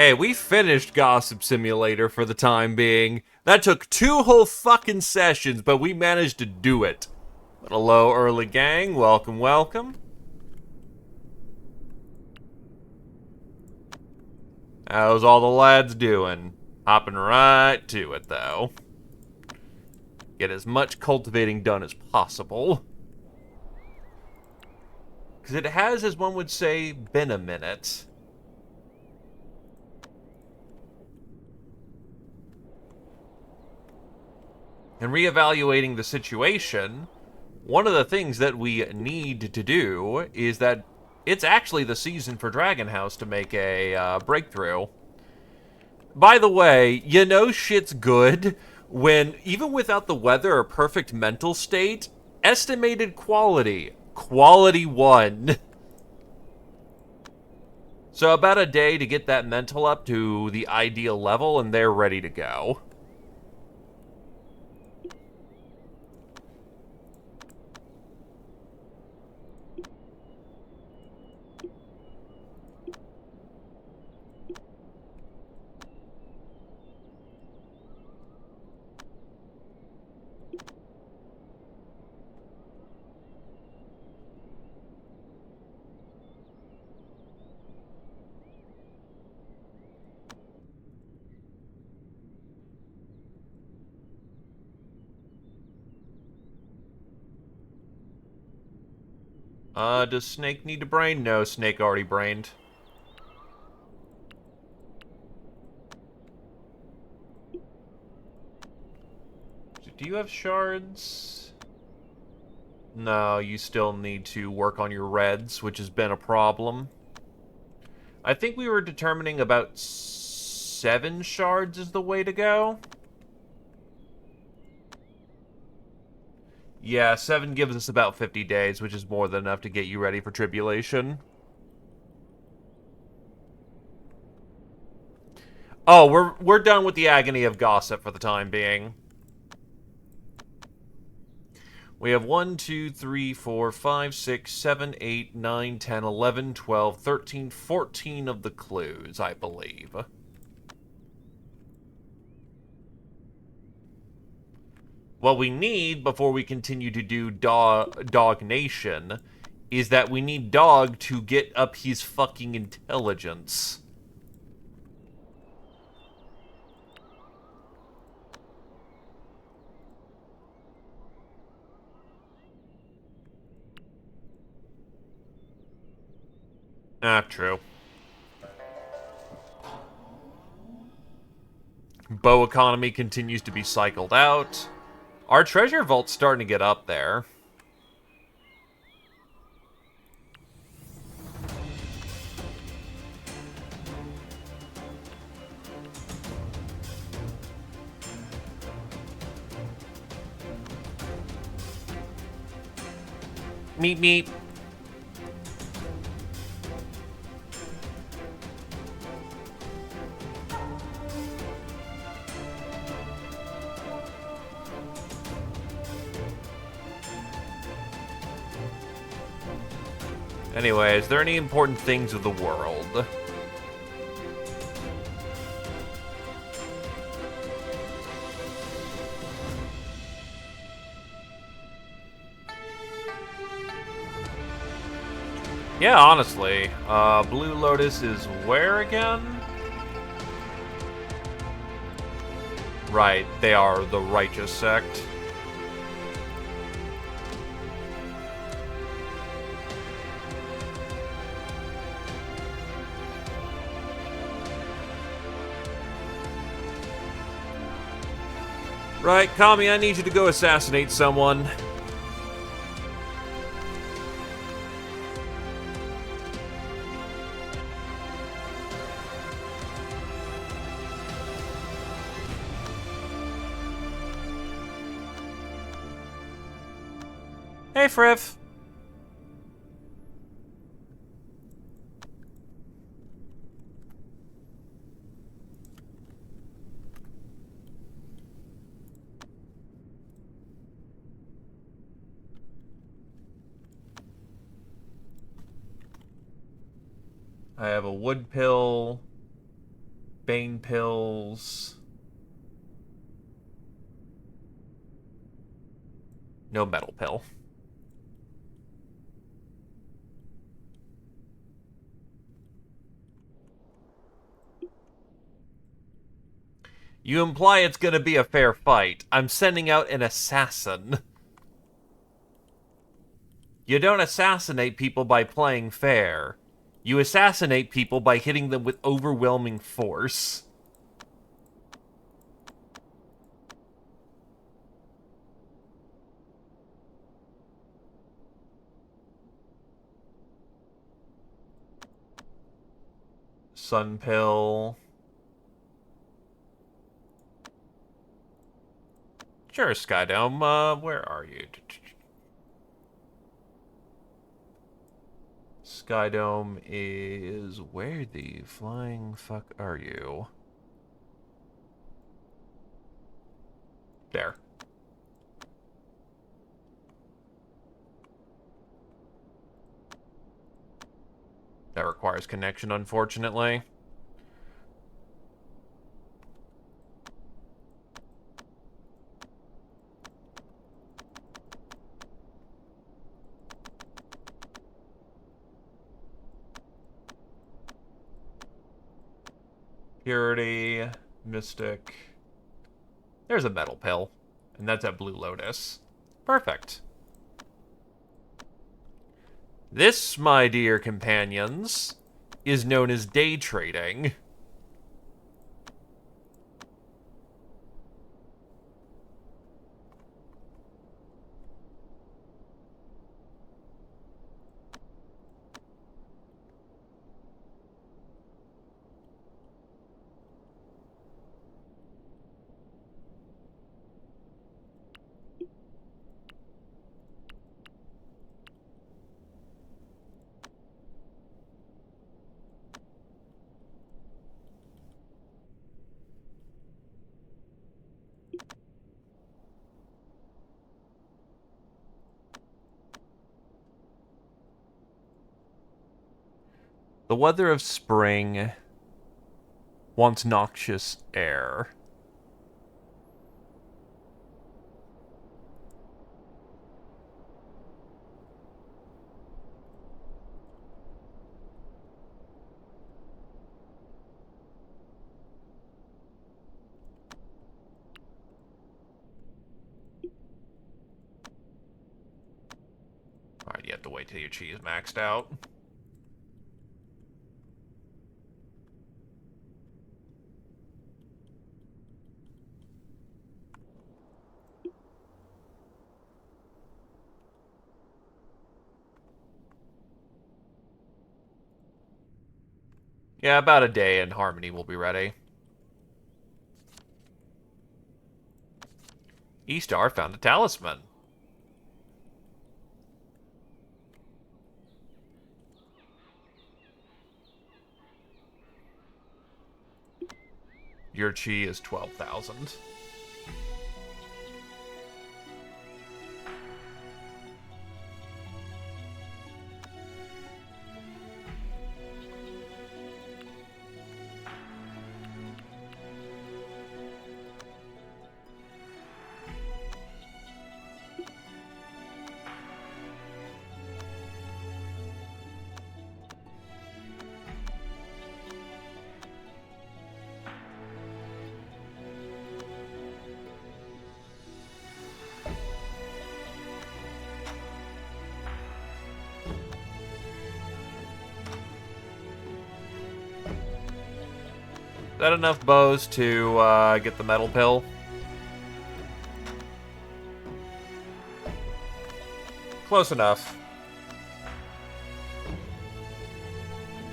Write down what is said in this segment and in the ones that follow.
Hey, we finished Gossip Simulator for the time being. That took 2 whole fucking sessions, but we managed to do it. But hello, early gang. Welcome, welcome. How's all the lads doing? Hopping right to it, though. Get as much cultivating done as possible. Because it has, as one would say, been a minute. And reevaluating the situation, one of the things that we need to do is that it's actually the season for Dragon House to make a breakthrough. By the way, you know shit's good when, even without the weather or perfect mental state, estimated quality, quality 1. So about a day to get that mental up to the ideal level, and they're ready to go. Does Snake need to brain? No, Snake already brained. Do you have shards? No, you still need to work on your reds, which has been a problem. I think we were determining about 7 shards is the way to go. Yeah, 7 gives us about 50 days, which is more than enough to get you ready for tribulation. Oh, we're done with the agony of gossip for the time being. We have 1, 2, 3, 4, 5, 6, 7, 8, 9, 10, 11, 12, 13, 14 of the clues, I believe. What we need before we continue to do Dog Nation is that we need Dog to get up his fucking intelligence. Ah, true. Bow economy continues to be cycled out. Our treasure vault's starting to get up there. Meep meep. Anyway, is there any important things of the world? Yeah, honestly. Blue Lotus is where again? Right, they are the righteous sect. Right, Kami, I need you to go assassinate someone. Hey, Friff. I have a wood pill. Bane pills. No metal pill. You imply it's gonna be a fair fight. I'm sending out an assassin. You don't assassinate people by playing fair. You assassinate people by hitting them with overwhelming force. Sun pill. Sure, Skydome. Where are you? Skydome is... Where the flying fuck are you? There. That requires connection, unfortunately. Purity, Mystic. There's a metal pill. And that's at Blue Lotus. Perfect. This, my dear companions, is known as day trading. The weather of spring wants noxious air. Alright, you have to wait till your chi is maxed out. Yeah, about a day and Harmony will be ready. E-Star found a talisman. Your chi is 12,000. Is that enough bows to get the metal pill? Close enough.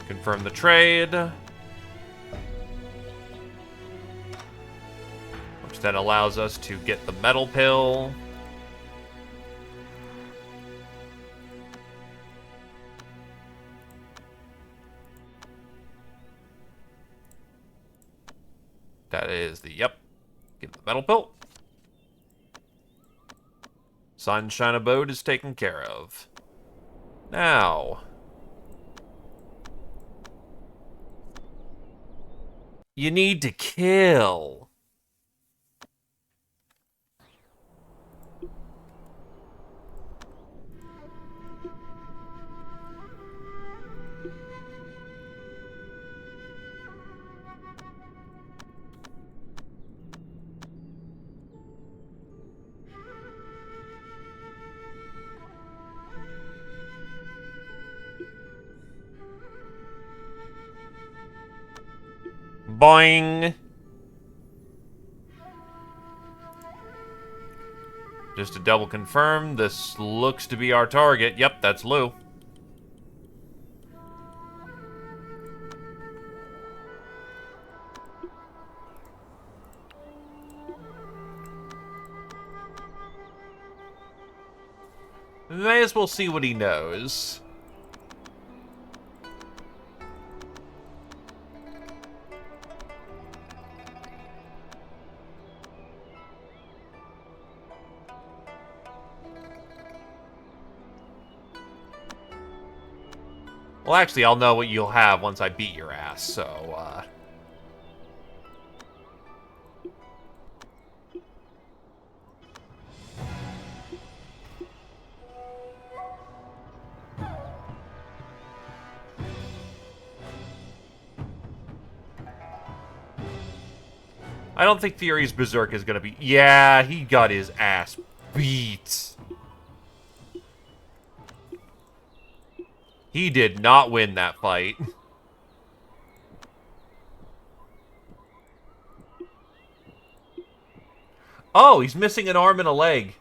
Confirm the trade. Which then allows us to get the metal pill. That is the, yep. Get the metal pill. Sunshine Abode is taken care of. Now, You need to kill. Boing. Just to double confirm, this looks to be our target. Yep, that's Lou. May as well see what he knows. Well, actually, I'll know what you'll have once I beat your ass, so, I don't think Fury's Berserk is gonna be... Yeah, he got his ass beat. He did not win that fight. Oh, he's missing an arm and a leg.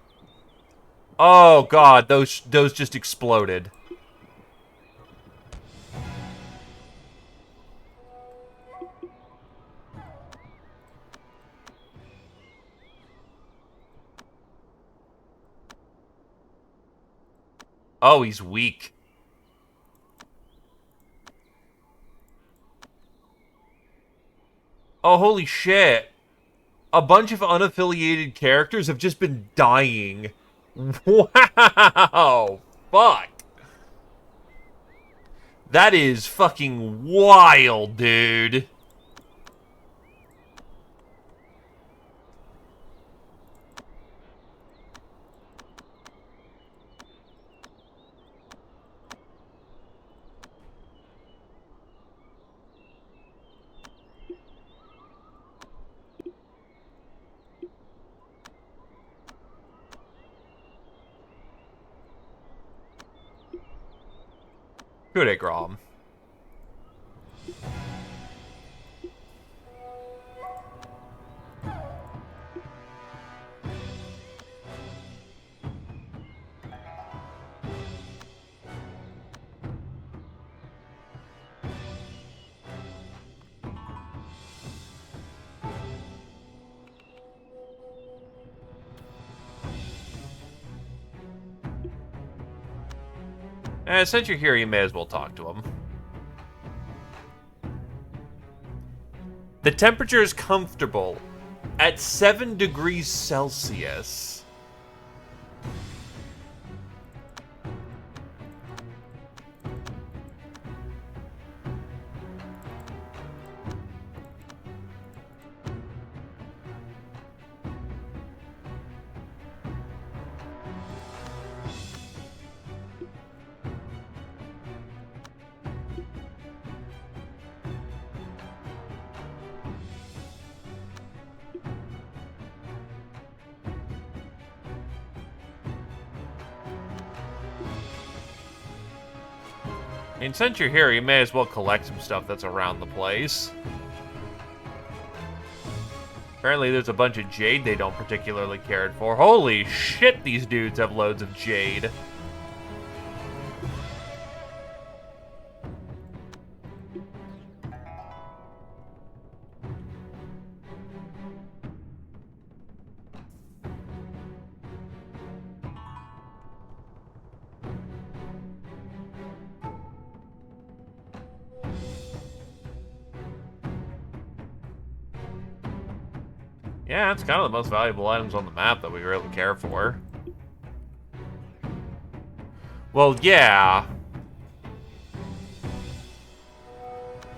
Oh, God, those just exploded. Oh, he's weak. Oh, holy shit. A bunch of unaffiliated characters have just been dying. Wow. Fuck. That is fucking wild, dude. Good at Grom. Since you're here, you may as well talk to him. The temperature is comfortable at 7 degrees Celsius. I mean, since you're here, you may as well collect some stuff that's around the place. Apparently there's a bunch of jade they don't particularly care for. Holy shit, these dudes have loads of jade. Yeah, it's kind of the most valuable items on the map that we really care for. Well, yeah.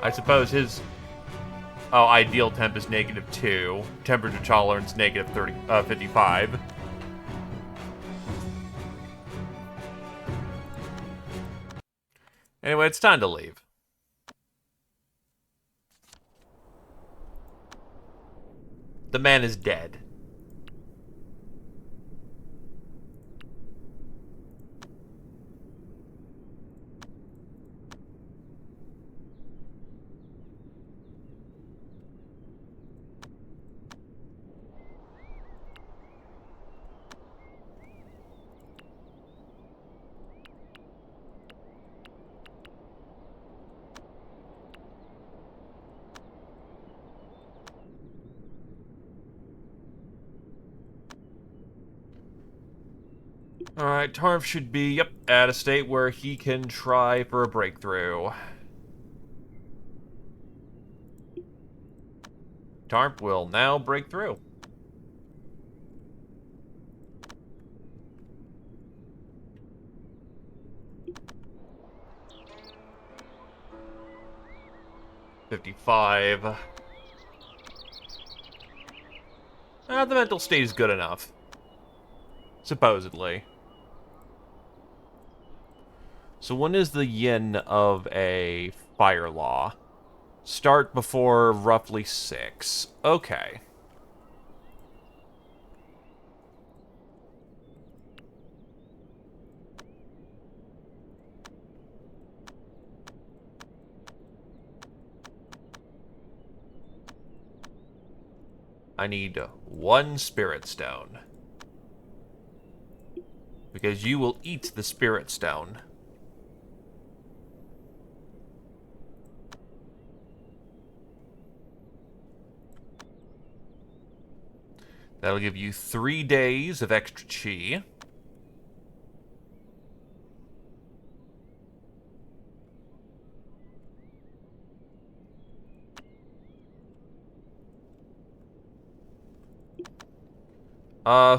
I suppose his Oh, ideal temp is -2. Temperature tolerance -55. Anyway, it's time to leave. The man is dead. Alright, Tarv should be, yep, at a state where he can try for a breakthrough. Tarp will now break through. $55. The mental state is good enough. Supposedly. So when is the yin of a fire law? Start before roughly 6. Okay. I need 1 spirit stone. Because you will eat the spirit stone. That'll give you 3 days of extra chi.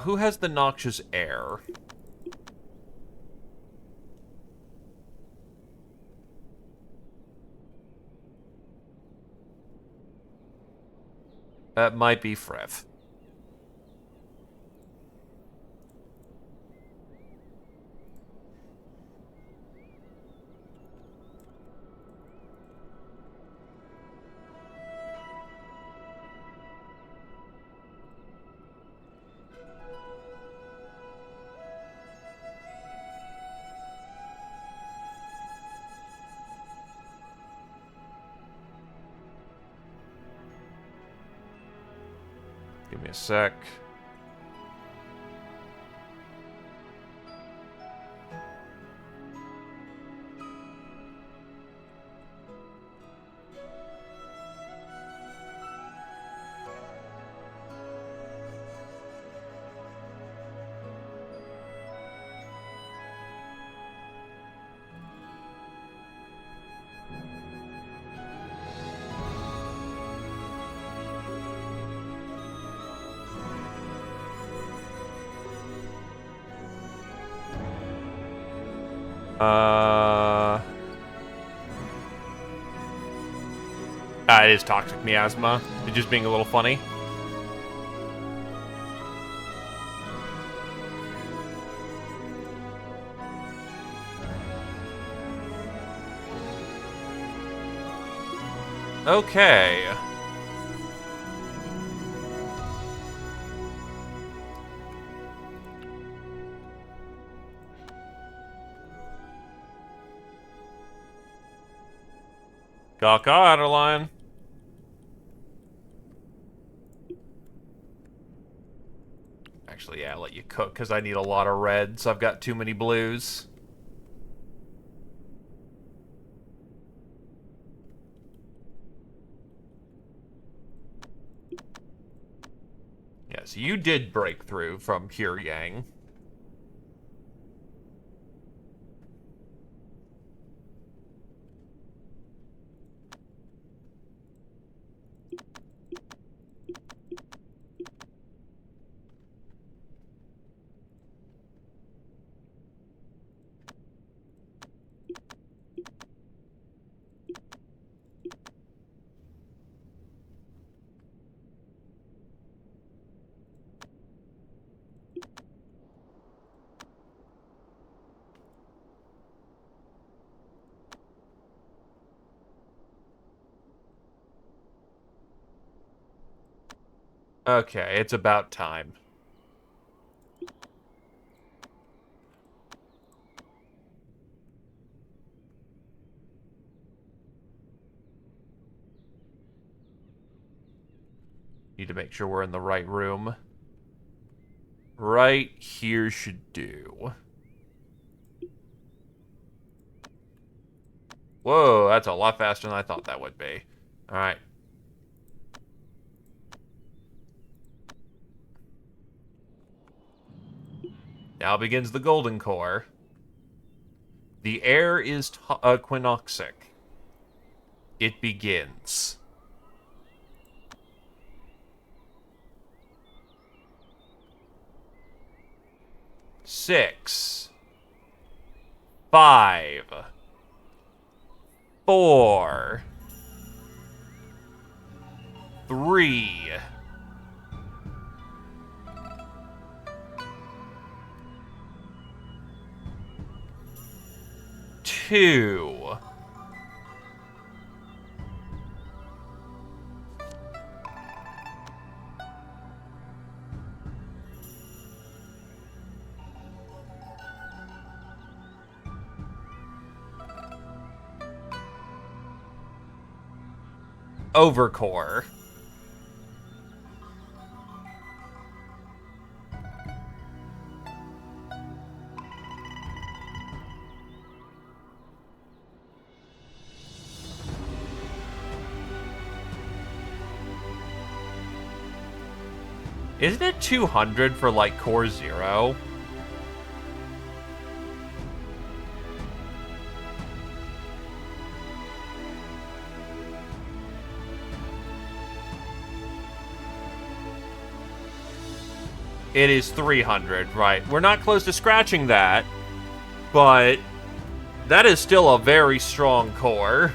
Who has the noxious air? That might be Frev. Give me a sec. It is toxic miasma. It's just being a little funny. Okay. Caw, Adeline. Actually, yeah, I'll let you cook, because I need a lot of reds. I've got too many blues. Yes, you did break through from pure yang. Okay, it's about time. Need to make sure we're in the right room. Right here should do. Whoa, that's a lot faster than I thought that would be. Alright. Now begins the golden core. The air is quinoxic. It begins. 6, 5, 4, 3, 2. Overcore. Isn't it 200 for, like, core 0? It is 300, right. We're not close to scratching that, but that is still a very strong core.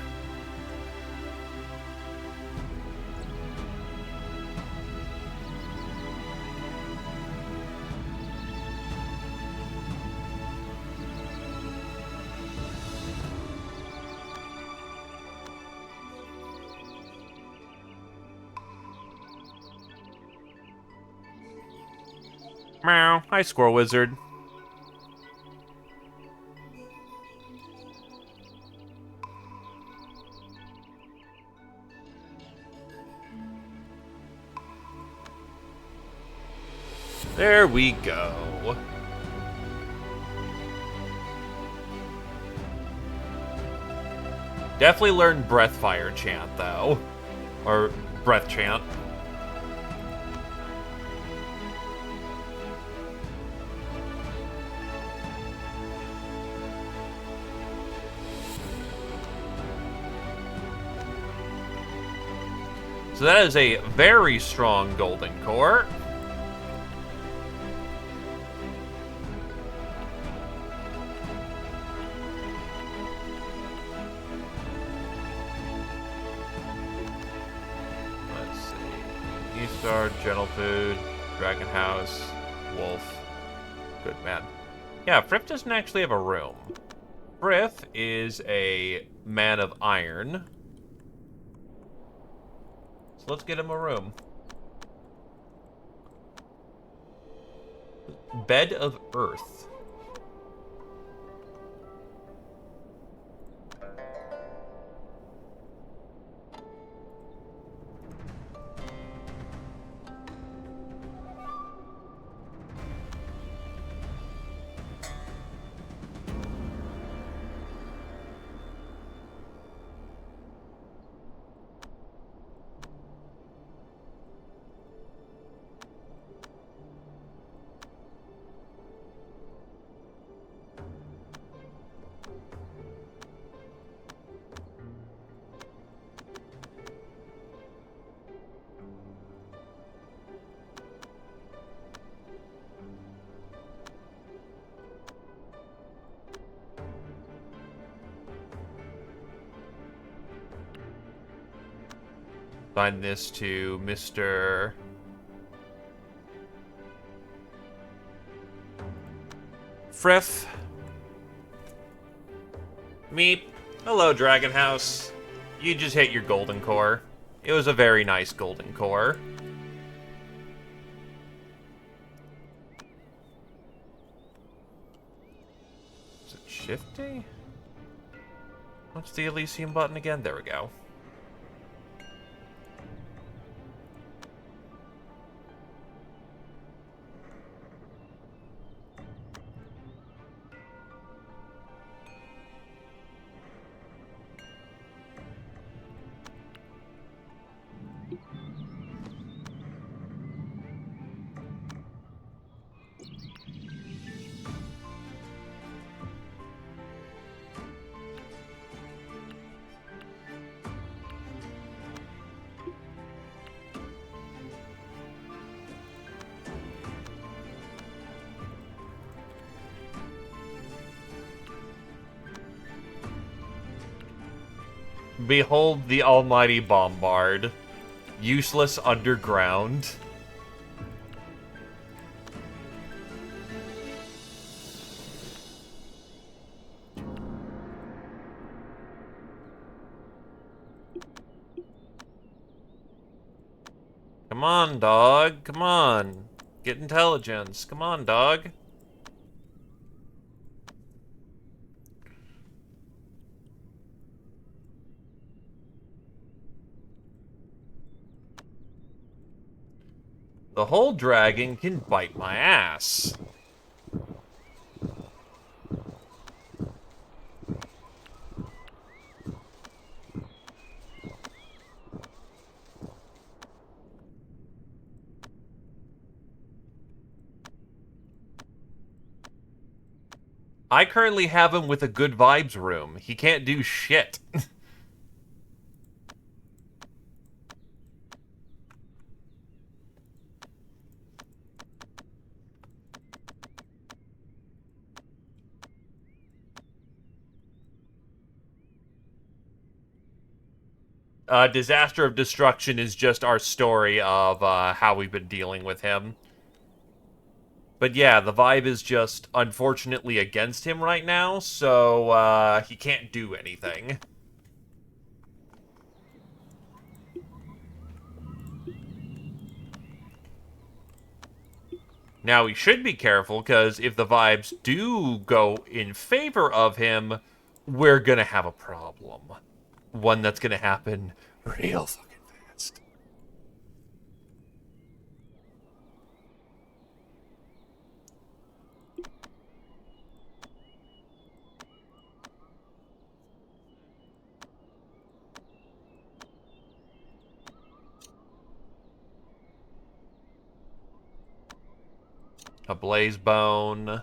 Meow. Hi, Squirrel Wizard. There we go. Definitely learn Breath Fire chant, though. Or Breath chant. So that is a very strong golden core. Let's see. E-Star, Gentle Food, Dragon House, Wolf. Good man. Yeah, Frith doesn't actually have a room. Frith is a man of iron. So let's get him a room. Bed of Earth. Find this to Mr. Frith. Meep. Hello, Dragon House. You just hit your golden core. It was a very nice golden core. it shifty? What's the Elysium button again? There we go. Behold the almighty bombard. Useless underground. Come on, dog. Come on. Get intelligence. Come on, dog. The whole dragon can bite my ass. I currently have him with a good vibes room. He can't do shit. Disaster of Destruction is just our story of how we've been dealing with him. But yeah, the vibe is just unfortunately against him right now, so he can't do anything. Now, he should be careful, because if the vibes do go in favor of him, we're gonna have a problem. One that's gonna happen real fucking fast. A blaze bone.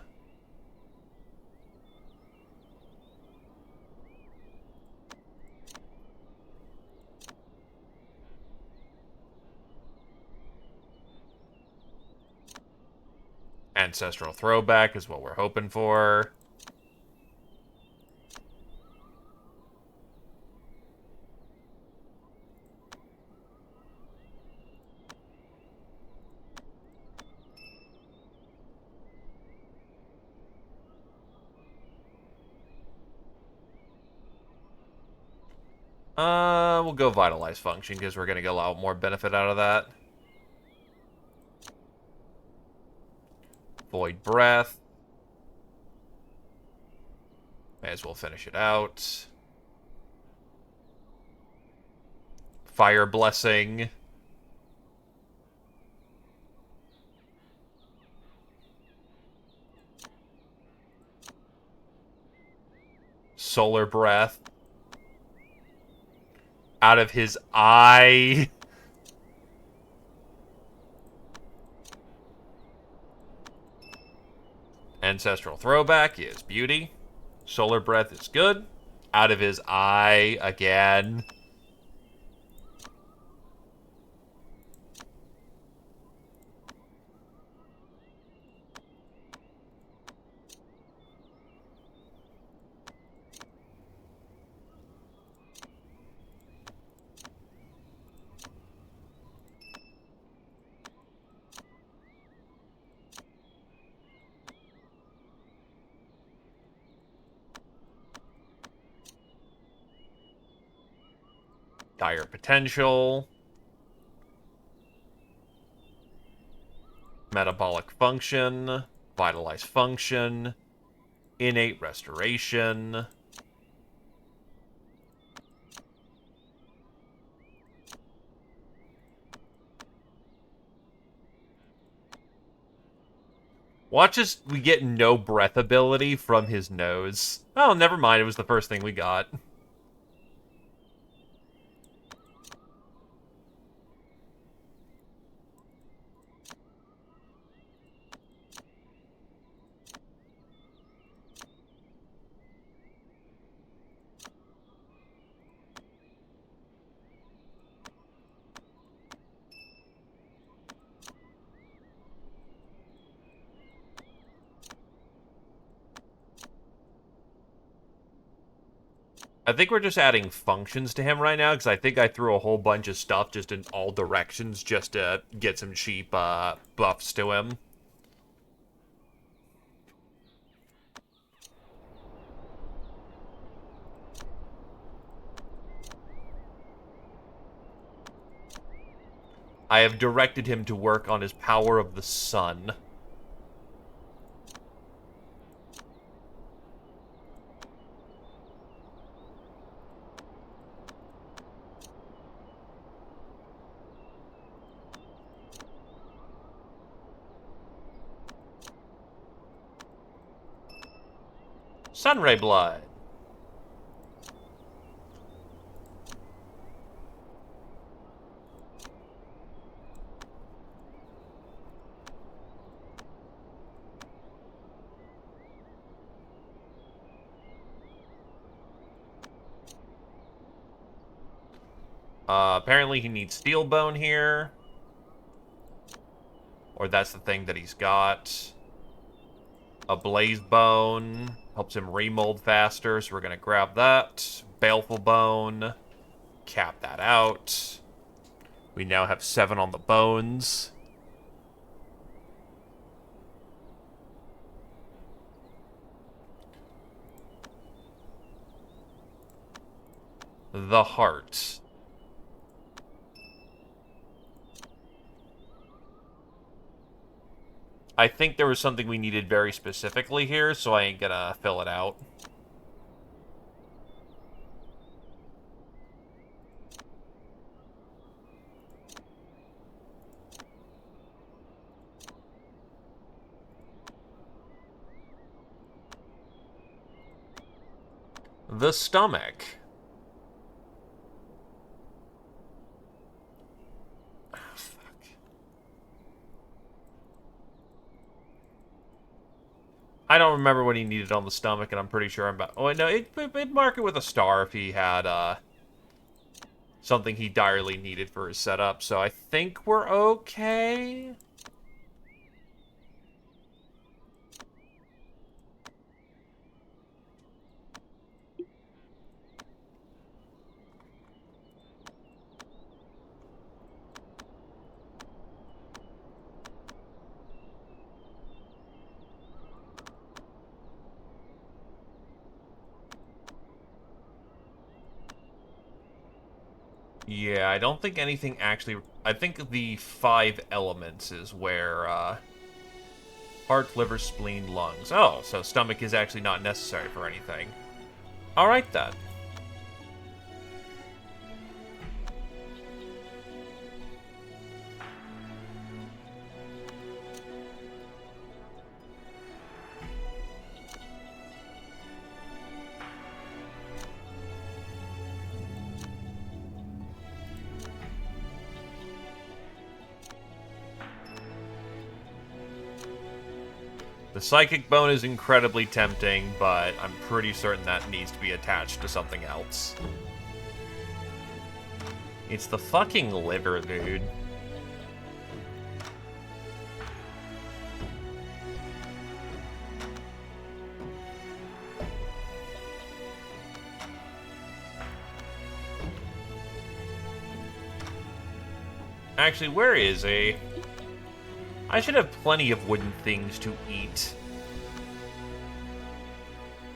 Ancestral throwback is what we're hoping for. We'll go Vitalize Function, because we're gonna get a lot more benefit out of that. Void Breath. May as well finish it out. Fire Blessing. Solar Breath. Out of his eye. Ancestral Throwback is beauty. Solar Breath is good. Out of his eye again. Dire Potential. Metabolic Function. Vitalize Function. Innate restoration. Watch as we get no breath ability from his nose. Oh, never mind. It was the first thing we got. I think we're just adding functions to him right now, because I think I threw a whole bunch of stuff just in all directions just to get some cheap buffs to him. I have directed him to work on his power of the sun. Sunray blood. Apparently he needs steel bone here. Or that's the thing that he's got. A blaze bone. Helps him remold faster, so we're going to grab that. Baleful bone. Cap that out. We now have 7 on the bones. The heart. I think there was something we needed very specifically here, so I ain't gonna fill it out. The stomach. Oh, fuck. I don't remember what he needed on the stomach, and I'm pretty sure I'm about... Oh, no, it'd mark it with a star if he had, something he direly needed for his setup, so I think we're okay. Yeah, I don't think anything actually... I think the 5 elements is where, heart, liver, spleen, lungs. Oh, so stomach is actually not necessary for anything. Alright, then. The psychic bone is incredibly tempting, but I'm pretty certain that needs to be attached to something else. It's the fucking liver, dude. Actually, where is he? I should have plenty of wooden things to eat.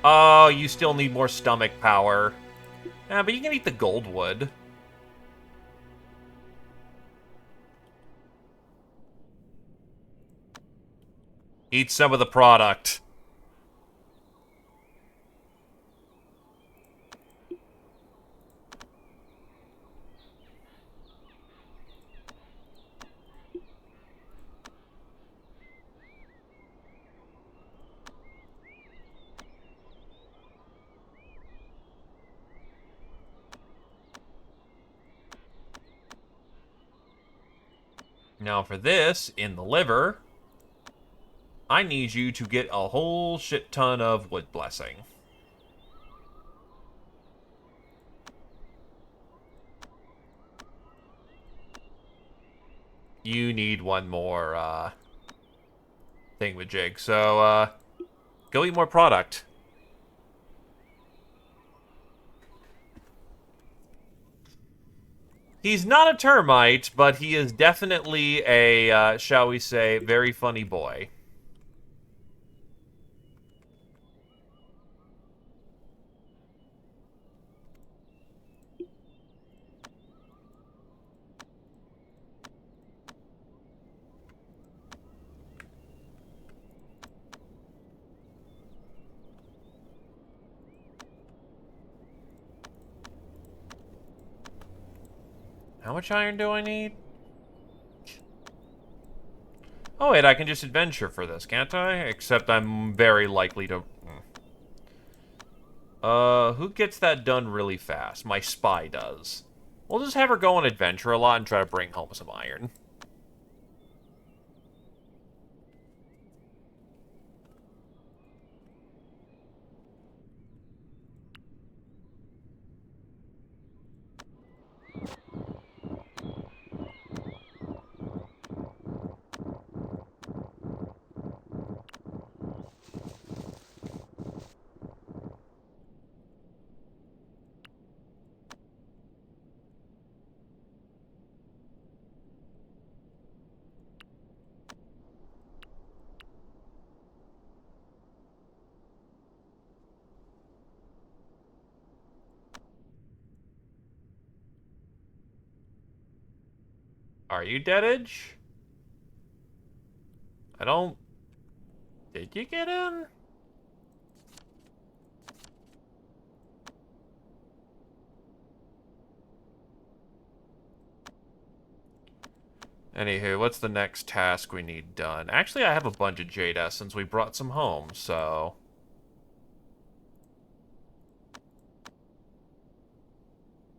Oh, you still need more stomach power. Yeah, but you can eat the gold wood. Eat some of the product. Now for this, in the liver, I need you to get a whole shit ton of wood blessing. You need one more, thingamajig. So, go eat more product. He's not a termite, but he is definitely a, shall we say, very funny boy. How much iron do I need? Oh wait, I can just adventure for this, can't I? Except I'm very likely to... who gets that done really fast? My spy does. We'll just have her go on adventure a lot and try to bring home some iron. Are you dead, Edge? I don't... Did you get in? Anywho, what's the next task we need done? Actually, I have a bunch of Jade Essence. We brought some home, so...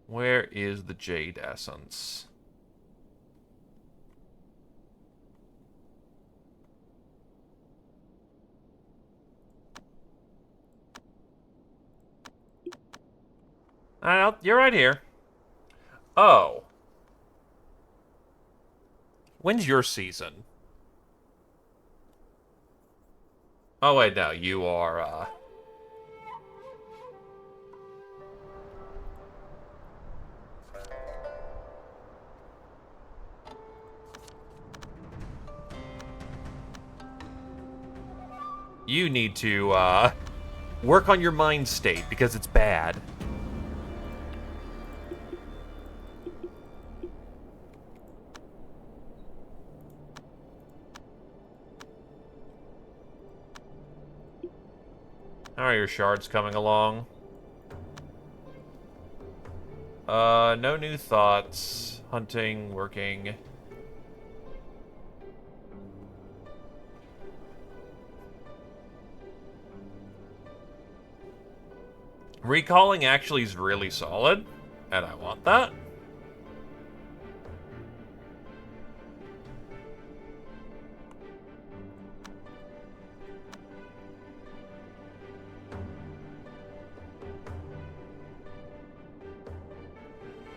Where is the Jade Essence? You're right here. Oh. When's your season? Oh, wait, no. You are, You need to, work on your mind state, because it's bad. How are your shards coming along? No new thoughts. Hunting, working. Recalling actually is really solid, and I want that.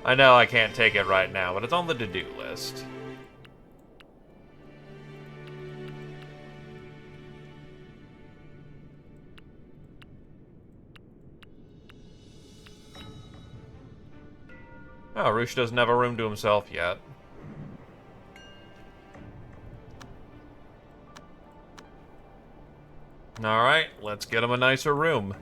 I know I can't take it right now, but it's on the to-do list. Oh, Roosh doesn't have a room to himself yet. Alright, let's get him a nicer room.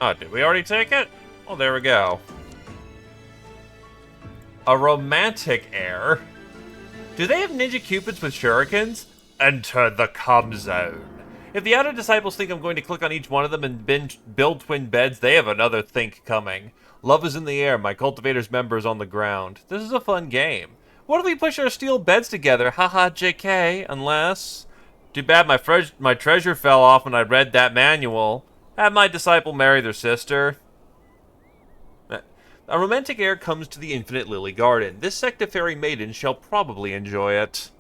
Oh, did we already take it? Oh, there we go. A romantic heir? Do they have ninja cupids with shurikens? Enter the cum zone. If the outer disciples think I'm going to click on each one of them and build twin beds, they have another think coming. Love is in the air, my cultivator's members on the ground. This is a fun game. What if we push our steel beds together? Haha, JK, unless... Too bad my treasure fell off when I read that manual. Have my disciple marry their sister. A romantic heir comes to the infinite lily garden. This sect of fairy maidens shall probably enjoy it.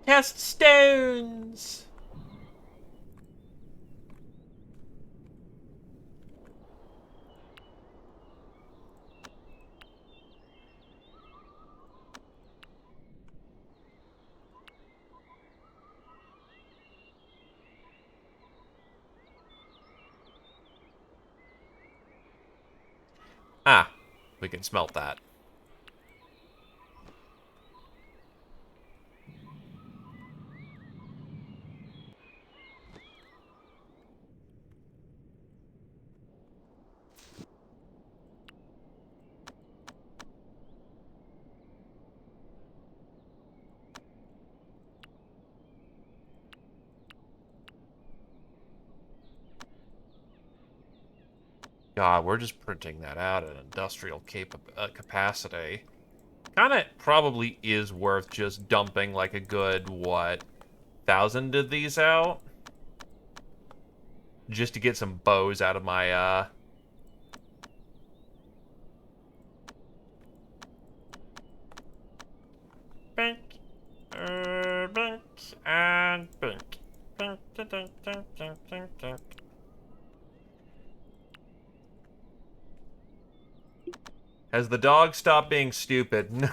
Cast stones! Ah, we can smelt that. God, we're just printing that out at industrial capacity. Kinda probably is worth just dumping like a good, what, 1,000 of these out? Just to get some bows out of my, Bink, bink, and bink. Bink, dink, dink, dink, dink, dink, dink. Has the dog stopped being stupid? No.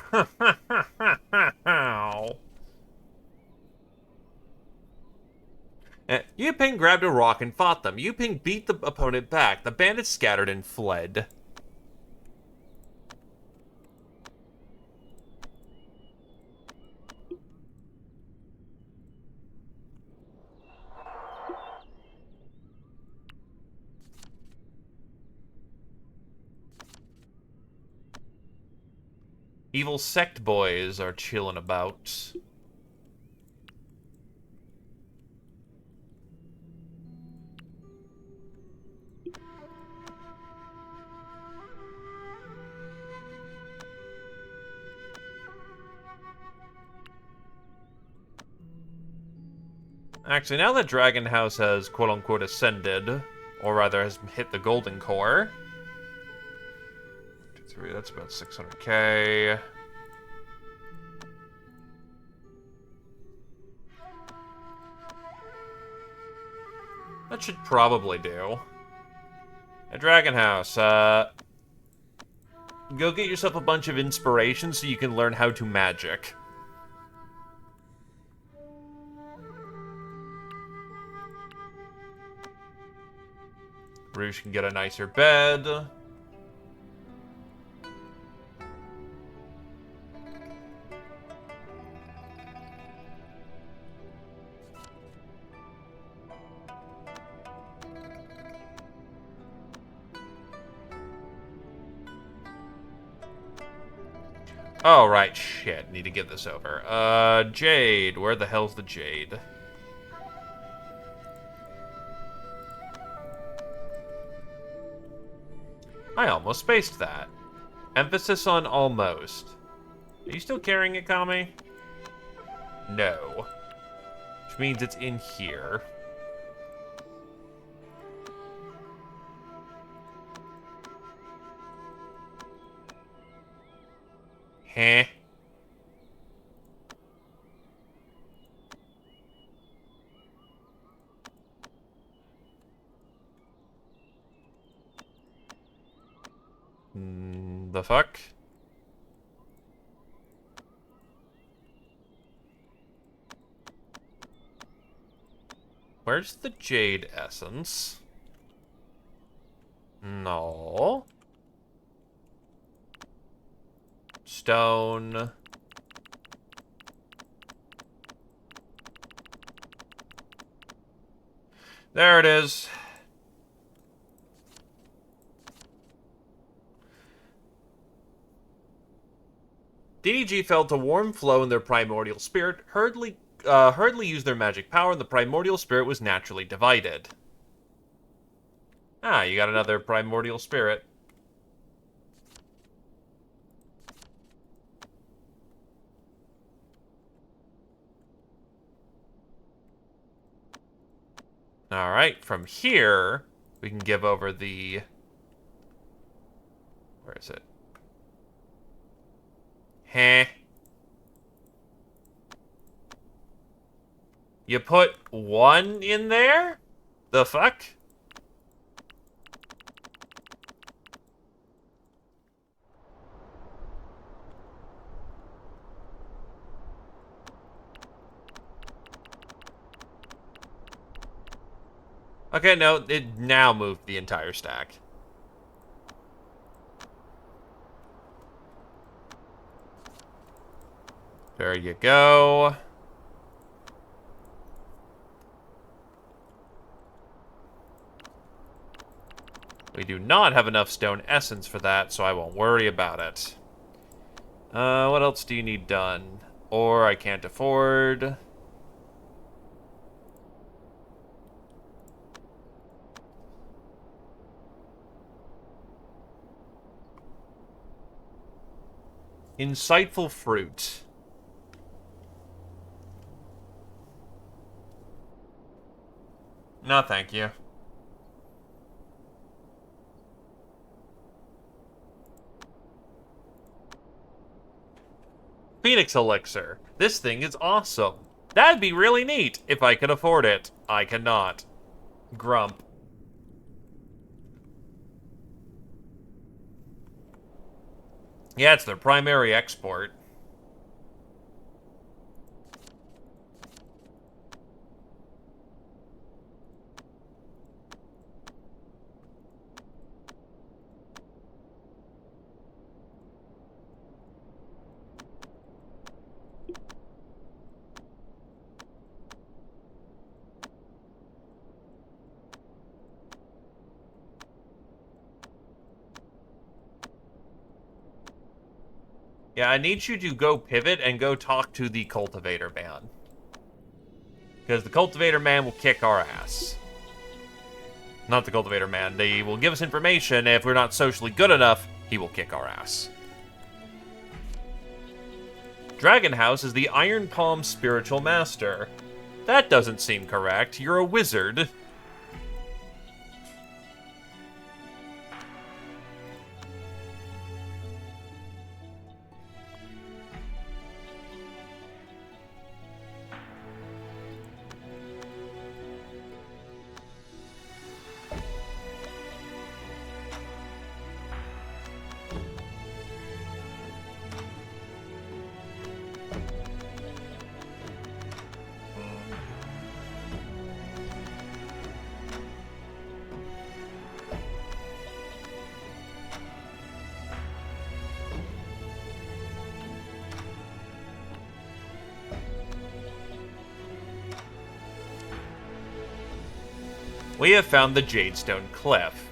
Yu Ping grabbed a rock and fought them. Yu Ping beat the opponent back. The bandits scattered and fled. Evil sect boys are chilling about. Actually, now that Dragon House has quote-unquote ascended, or rather has hit the golden core, 2, 3, that's about 600k. That should probably do. At Dragon House, go get yourself a bunch of inspiration so you can learn how to magic. Rouge can get a nicer bed. Oh, right, shit. Need to get this over. Jade. Where the hell's the Jade? I almost spaced that. Emphasis on almost. Are you still carrying it, Kami? No. Which means it's in here. Heh. The fuck? Where's the jade essence? No. Stone. There it is. DDG felt a warm flow in their primordial spirit, hurriedly used their magic power, and the primordial spirit was naturally divided. Ah, you got another primordial spirit. Alright, from here, we can give over the... Where is it? Heh. You put one in there? The fuck? Okay, no, it now moved the entire stack. There you go. We do not have enough stone essence for that, so I won't worry about it. What else do you need done? Or I can't afford. Insightful fruit. No, thank you. Phoenix Elixir. This thing is awesome. That'd be really neat if I could afford it. I cannot. Grump. Yeah, it's their primary export. Yeah, I need you to go pivot and go talk to the Cultivator man. Because the Cultivator man will kick our ass. Not the Cultivator man. They will give us information. If we're not socially good enough, he will kick our ass. Dragon House is the Iron Palm Spiritual Master. That doesn't seem correct. You're a wizard. We have found the Jadestone Cliff.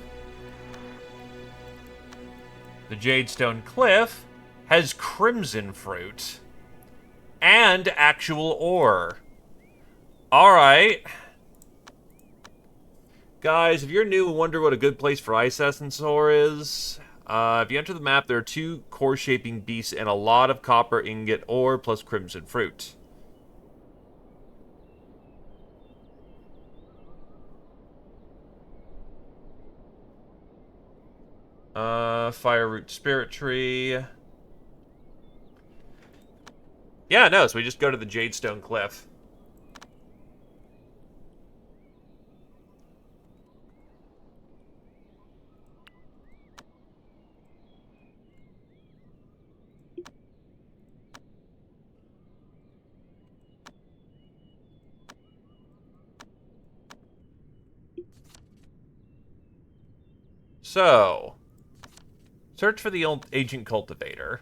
The Jadestone Cliff has crimson fruit and actual ore. Alright. Guys, if you're new and wonder what a good place for ice essence ore is, if you enter the map, there are 2 core-shaping beasts and a lot of copper ingot ore plus crimson fruit. Fireroot Spirit Tree. Yeah, no, so we just go to the Jadestone Cliff. So, search for the ancient cultivator.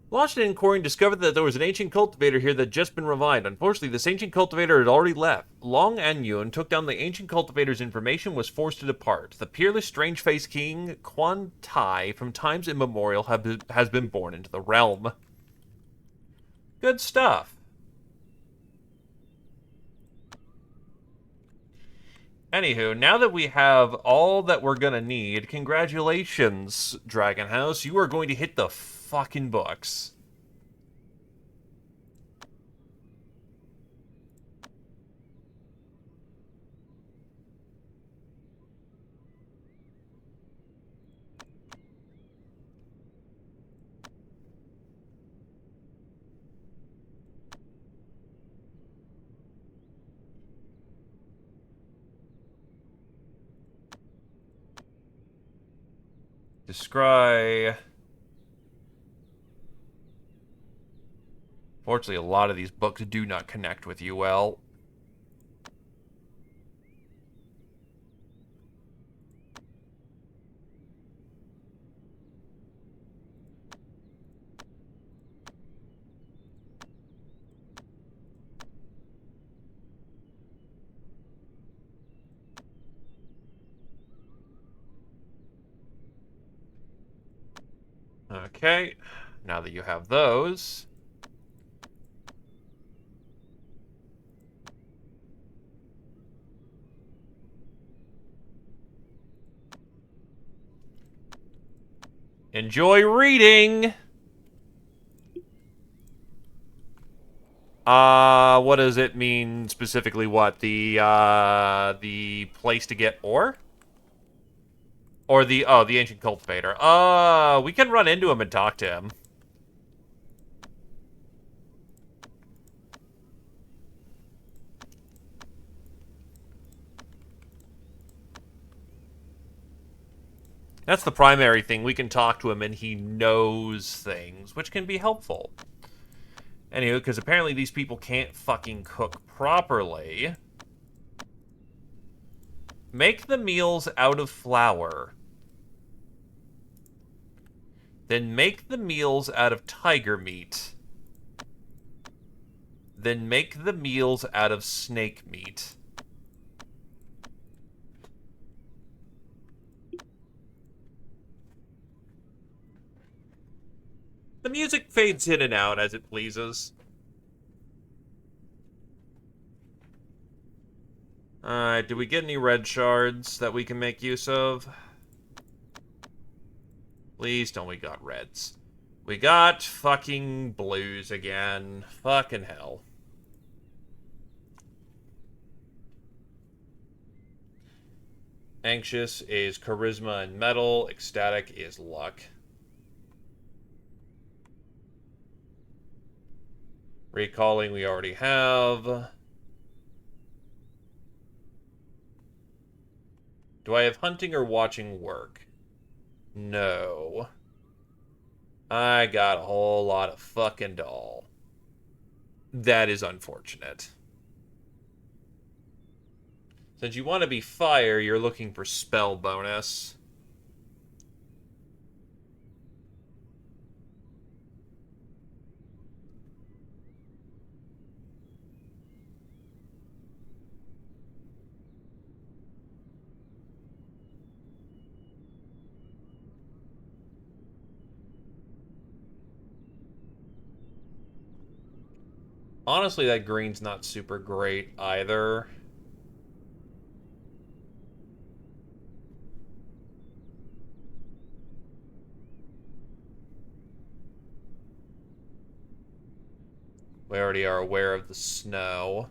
Launched an inquiry and discovered that there was an ancient cultivator here that had just been revived. Unfortunately, this ancient cultivator had already left. Long Anyun took down the ancient cultivator's information, was forced to depart. The peerless, strange-faced king, Quan Tai, from times immemorial, has been born into the realm. Good stuff. Anywho, now that we have all that we're gonna need, congratulations, Dragon House. You are going to hit the fucking books. Descry. Fortunately, a lot of these books do not connect with you well. Okay, now that you have those, enjoy reading! What does it mean specifically? What, the place to get ore? Or the ancient cultivator. We can run into him and talk to him. That's the primary thing. We can talk to him and he knows things, which can be helpful. Anyway, because apparently these people can't fucking cook properly. Make the meals out of flour. Then make the meals out of tiger meat. Then make the meals out of snake meat. The music fades in and out as it pleases. Alright, do we get any red shards that we can make use of? Please don't we got reds. We got fucking blues again. Fucking hell. Anxious is charisma and metal. Ecstatic is luck. Recalling we already have. Do I have hunting or watching work? No. I got a whole lot of fucking doll. That is unfortunate. Since you want to be fire, you're looking for spell bonus. Honestly, that green's not super great either. We already are aware of the snow.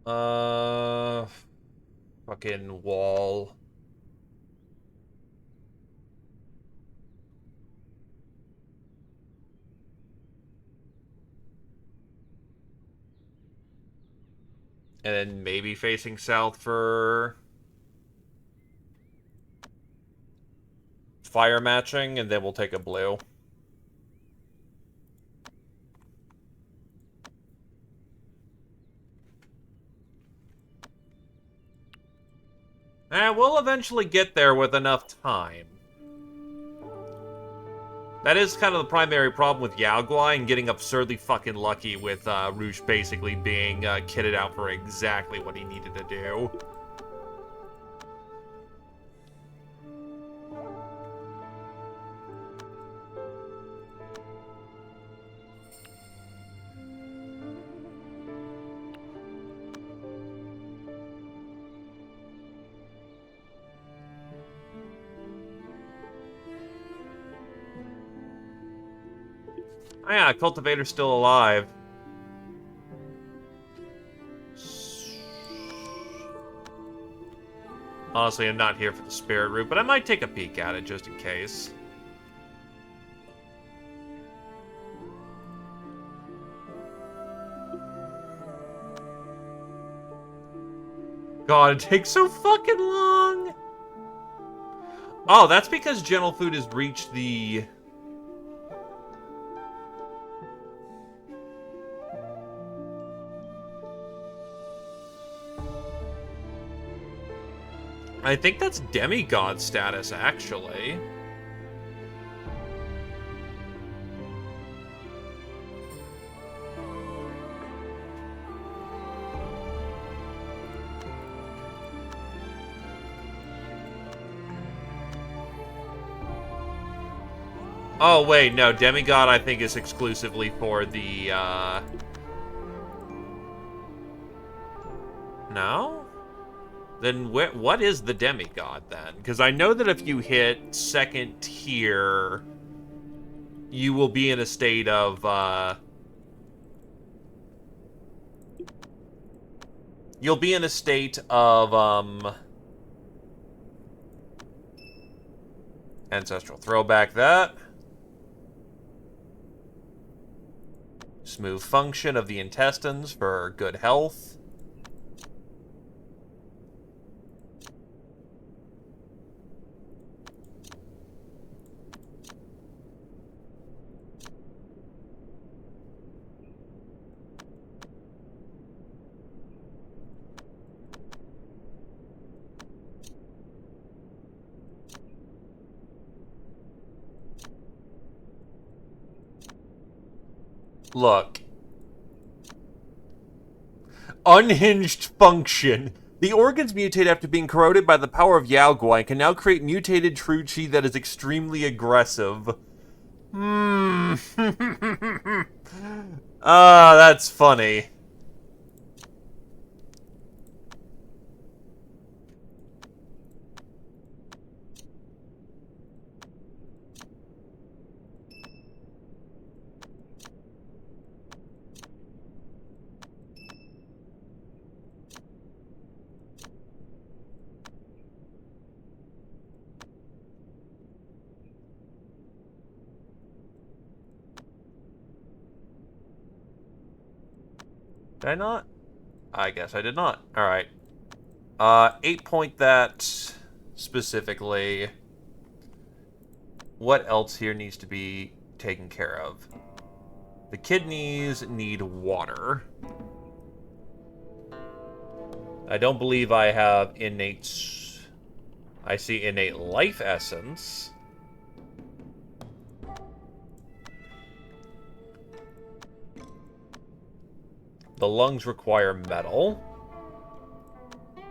Uh, fucking wall. And then maybe facing south for fire matching, and then we'll take a blue. We'll eventually get there with enough time. That is kind of the primary problem with Yao Guai and getting absurdly fucking lucky with Rouge basically being kitted out for exactly what he needed to do. Oh yeah, Cultivator's still alive. Honestly, I'm not here for the spirit root, but I might take a peek at it just in case. God, it takes so fucking long! Oh, that's because Gentle Food has reached the... I think that's demigod status, actually. Oh, wait, no. Demigod, I think, is exclusively for the, No? Then what is the demigod, then? Because I know that if you hit second tier, you will be in a state of, You'll be in a state of, Ancestral Throwback that. Smooth function of the intestines for good health. Look. Unhinged function. The organs mutate after being corroded by the power of Yao Guai and can now create mutated true chi that is extremely aggressive. Hmm. Ah, that's funny. Did I not? I guess I did not. Alright. 8-point that specifically. What else here needs to be taken care of? The kidneys need water. I don't believe I have innate... I see innate life essence. The lungs require metal.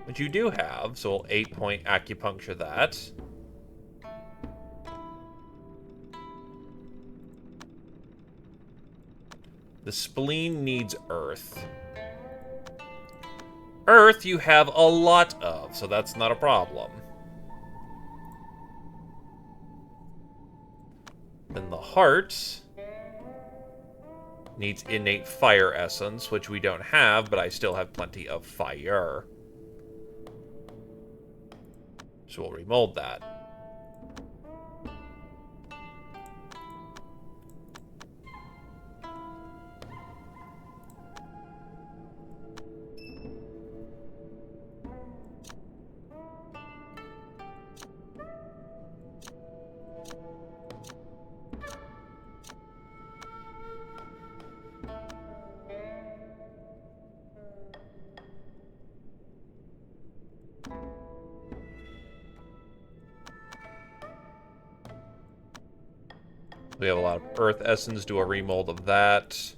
Which you do have, so we'll 8-point acupuncture that. The spleen needs earth. Earth you have a lot of, so that's not a problem. Then the heart Needs innate fire essence, which we don't have, but I still have plenty of fire. So we'll remold that. We have a lot of earth essence, do a remold of that.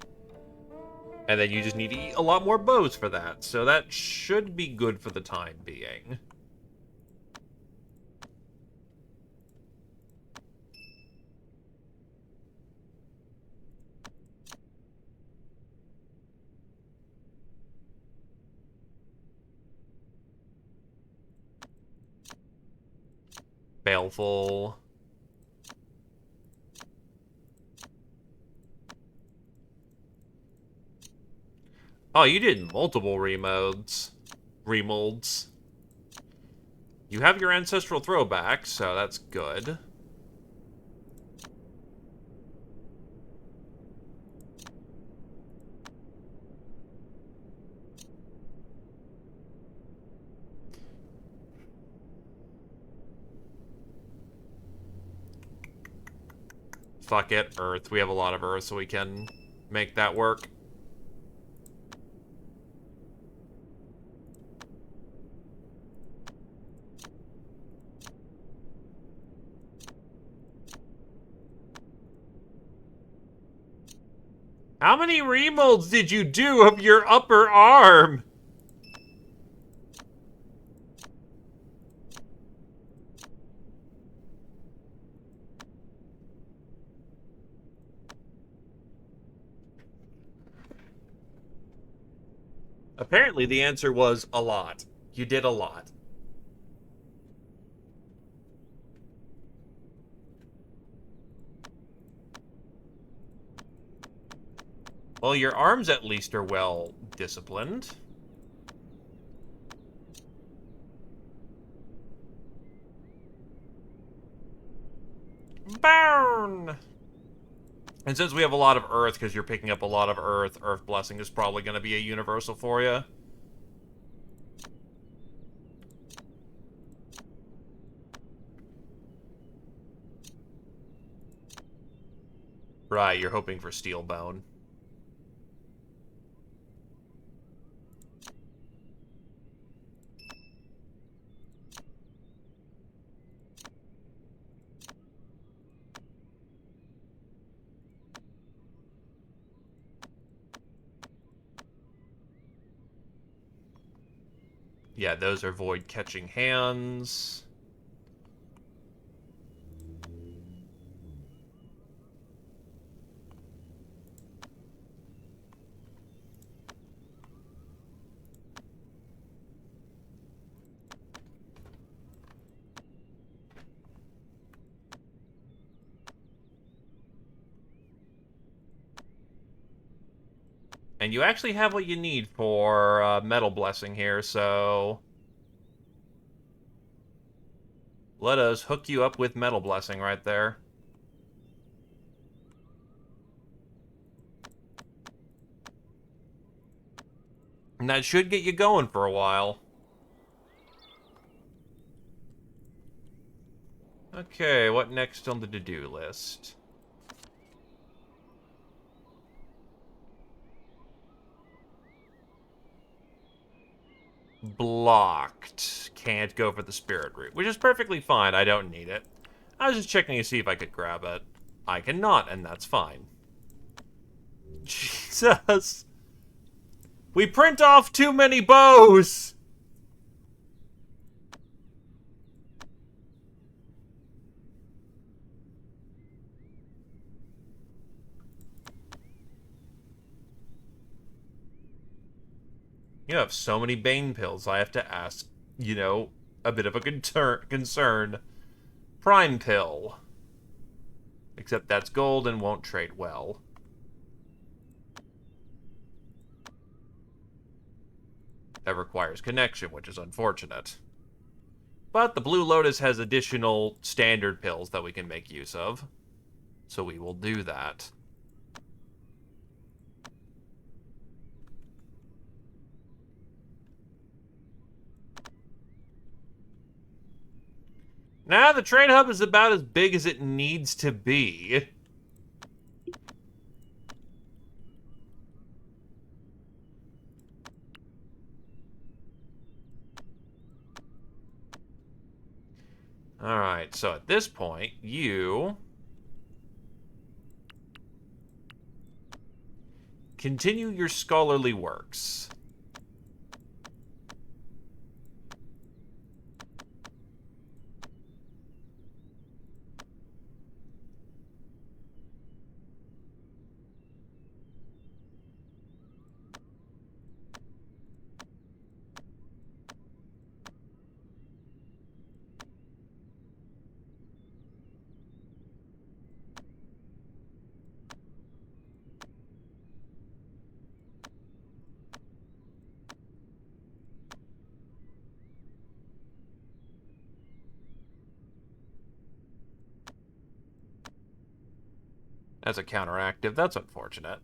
And then you just need to eat a lot more bows for that. So that should be good for the time being. Baleful. Oh, you did multiple remolds. Remolds. You have your ancestral throwback, so that's good. Fuck it, Earth. We have a lot of Earth, so we can make that work. How many remolds did you do of your upper arm? Apparently the answer was a lot. You did a lot. Well, your arms at least are well disciplined. Burn! And since we have a lot of Earth, because you're picking up a lot of Earth, Earth Blessing is probably going to be a universal for you. Right, you're hoping for Steel Bone. Yeah, those are Void Catching Hands. And you actually have what you need for Metal Blessing here, so let us hook you up with Metal Blessing right there. And that should get you going for a while. Okay, what next on the to-do list? Blocked. Can't go for the spirit root, which is perfectly fine. I don't need it. I was just checking to see if I could grab it. I cannot, and that's fine. Jesus. We print off too many bows! You have so many Bane pills, I have to ask, you know, a bit of a concern. Prime pill. Except that's gold and won't trade well. That requires connection, which is unfortunate. But the Blue Lotus has additional standard pills that we can make use of. So we will do that. Now the trade hub is about as big as it needs to be. Alright, so at this point, you continue your scholarly works. As a counteractive, that's unfortunate.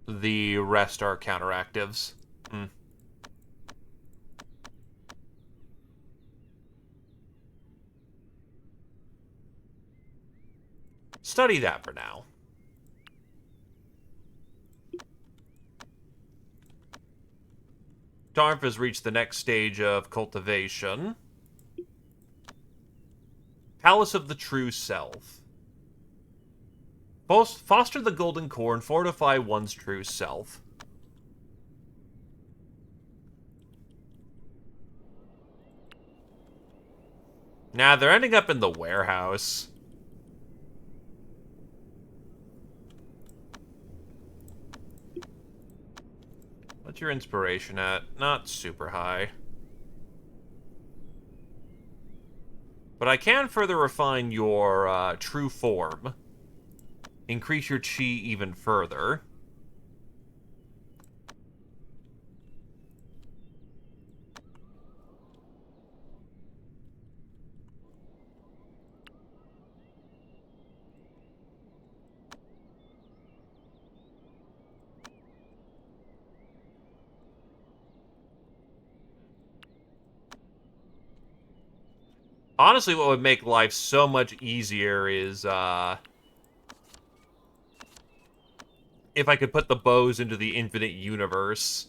The rest are counteractives. Study that for now. Darf has reached the next stage of cultivation. Palace of the True Self. Foster the golden core and fortify one's true self. Nah, they're ending up in the warehouse. What's your inspiration at? Not super high. But I can further refine your true form. Increase your chi even further. Honestly, what would make life so much easier is, if I could put the bows into the infinite universe.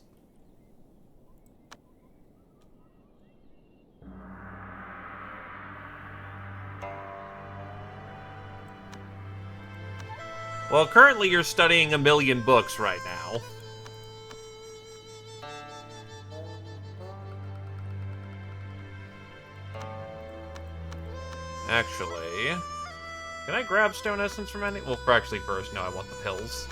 Well, currently you're studying a million books right now. Actually, can I grab stone essence from any? Well, actually, first, no, I want the pills.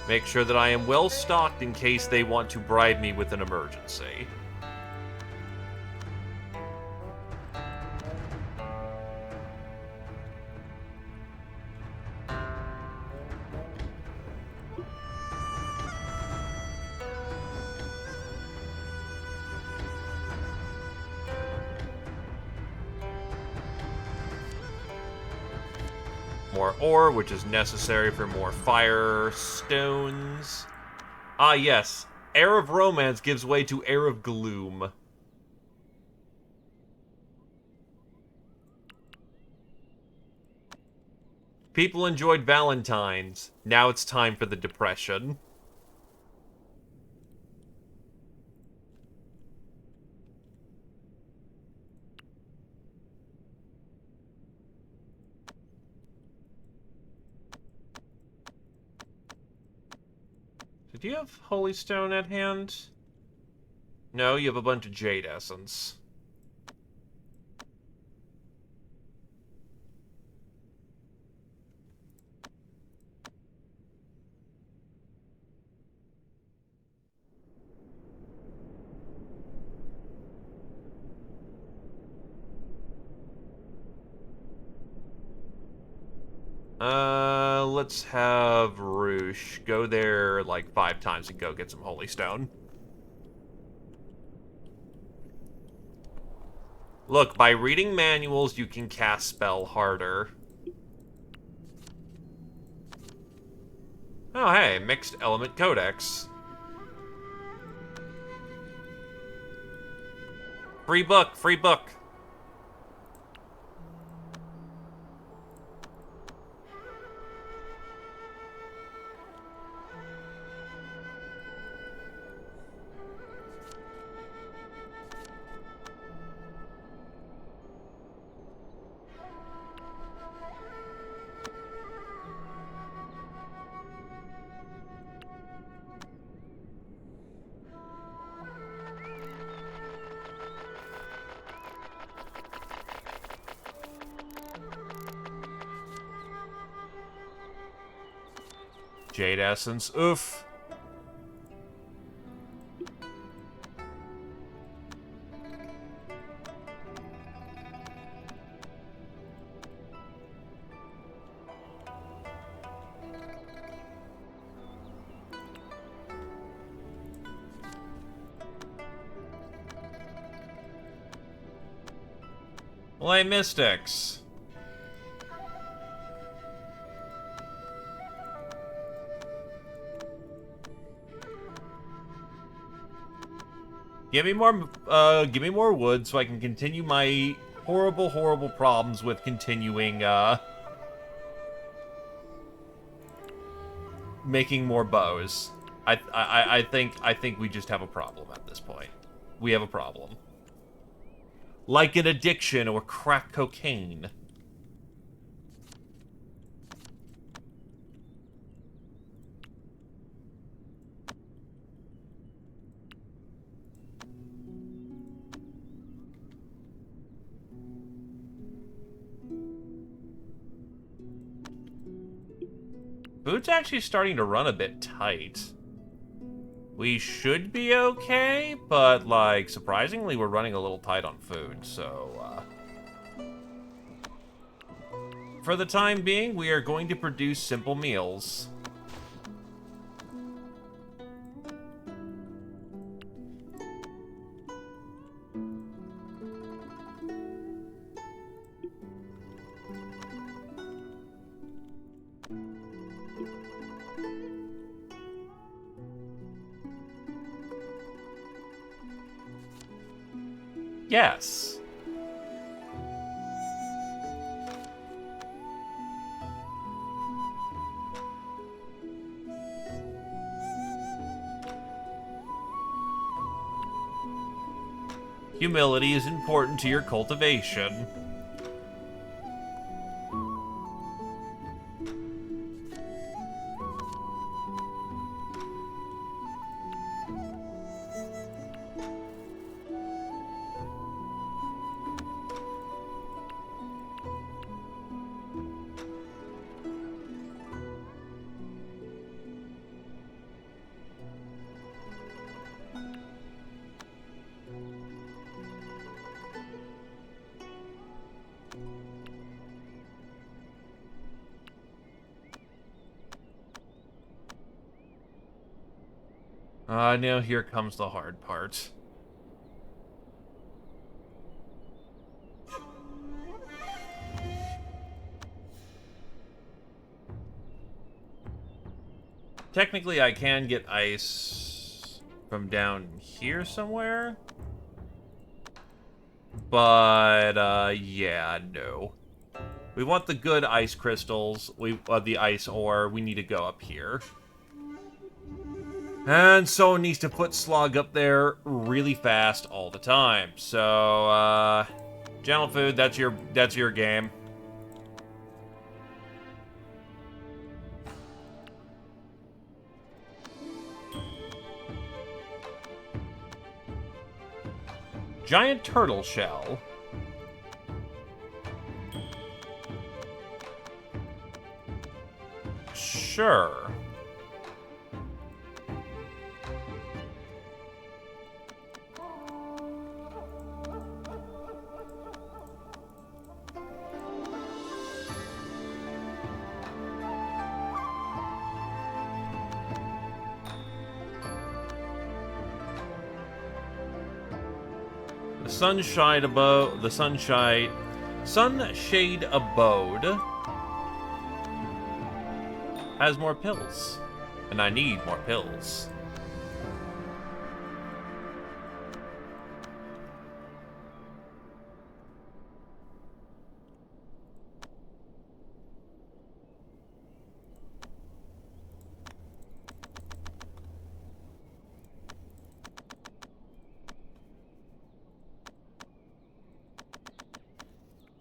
Make sure that I am well stocked in case they want to bribe me with an emergency. More ore, which is necessary for more fire stones. Ah, yes. Air of Romance gives way to Air of Gloom. People enjoyed Valentine's. Now it's time for the depression. Did you have Holy Stone at hand? No, you have a bunch of Jade Essence. Let's have Roosh go there like 5 times and go get some Holy Stone. Look, by reading manuals, you can cast spell harder. Oh, hey, Mixed Element Codex. Free book, free book. Jade Essence, oof. Play Mystics. Give me more wood so I can continue my horrible, horrible problems with continuing, making more bows. I think we just have a problem at this point. We have a problem. Like an addiction or crack cocaine. Food's actually starting to run a bit tight. We should be okay, but, like, surprisingly, we're running a little tight on food, so, for the time being, we are going to produce simple meals. Yes. Humility is important to your cultivation. Now here comes the hard part. Technically, I can get ice from down here somewhere. But, yeah, no. We want the good ice crystals, the ice ore, we need to go up here. And someone needs to put Slug up there really fast all the time. So, Gentle Food, that's your game. Giant turtle shell. Sure. The sunshade abode has more pills. And I need more pills.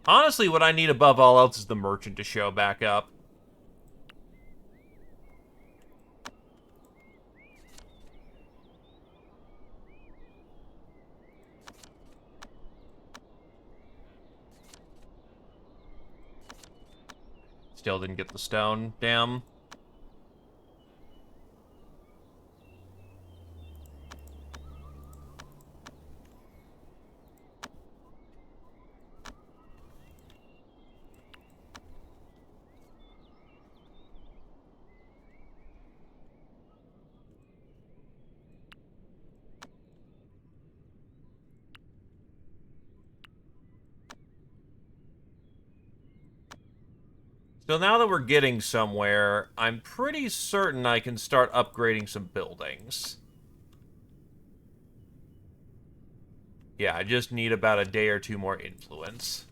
Honestly, what I need above all else is the merchant to show back up. Still didn't get the stone. Damn. So now that we're getting somewhere, I'm pretty certain I can start upgrading some buildings. Yeah, I just need about a day or two more influence.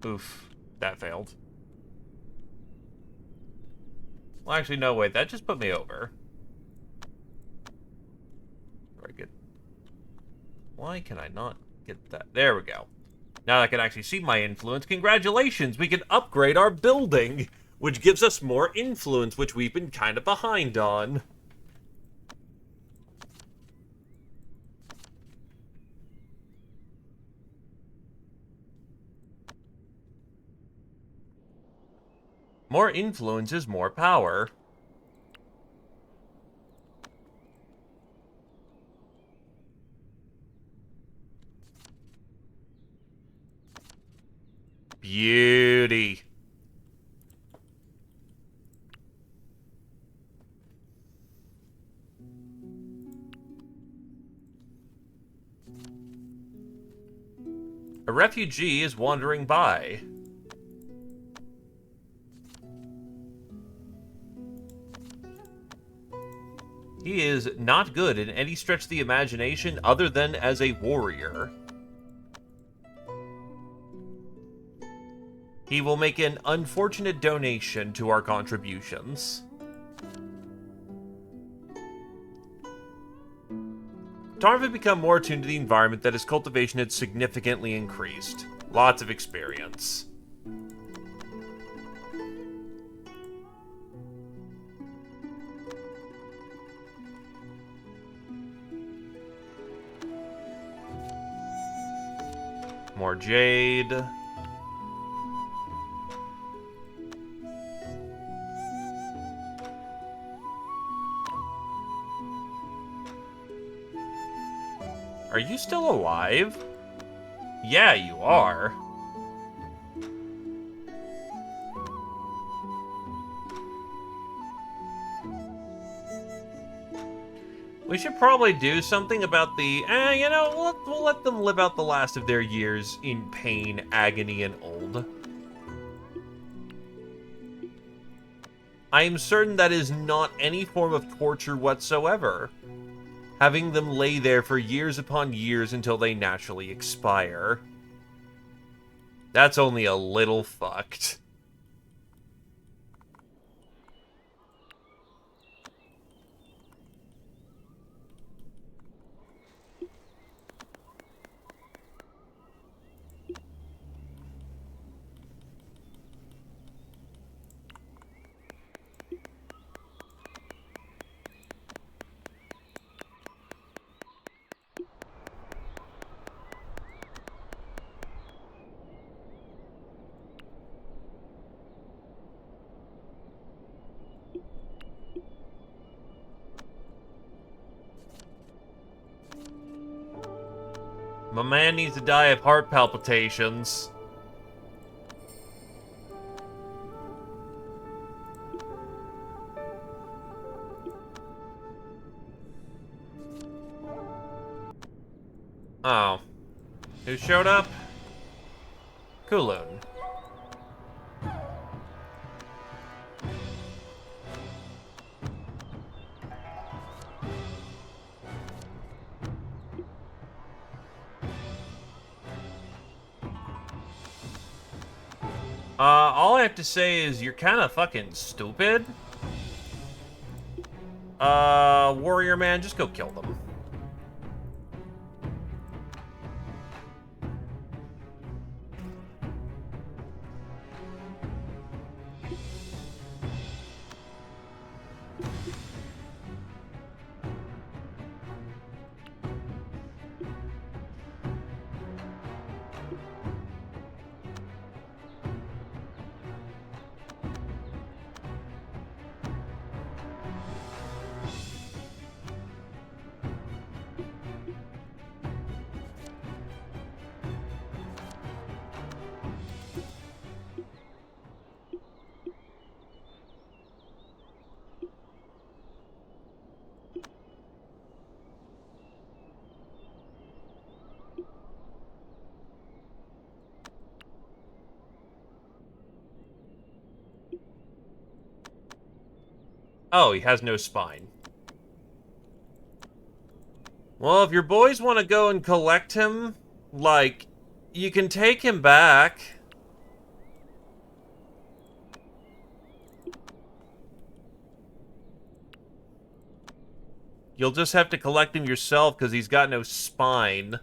Oof, that failed. Well, actually, no, wait, that just put me over. Very good. Why can I not get that? There we go. Now I can actually see my influence. Congratulations, we can upgrade our building, which gives us more influence, which we've been kind of behind on. More influence is more power. Beauty. A refugee is wandering by. He is not good in any stretch of the imagination other than as a warrior. He will make an unfortunate donation to our contributions. Tarv had become more attuned to the environment that his cultivation had significantly increased. Lots of experience. More jade. Are you still alive? Yeah, you are. We should probably do something about the, you know, we'll let them live out the last of their years in pain, agony, and old. I am certain that is not any form of torture whatsoever. Having them lay there for years upon years until they naturally expire. That's only a little fucked. My man needs to die of heart palpitations. Oh. Who showed up? Kulun. All I have to say is you're kind of fucking stupid. Warrior man, just go kill them. Oh, he has no spine. Well, if your boys want to go and collect him, like, you can take him back. You'll just have to collect him yourself because he's got no spine.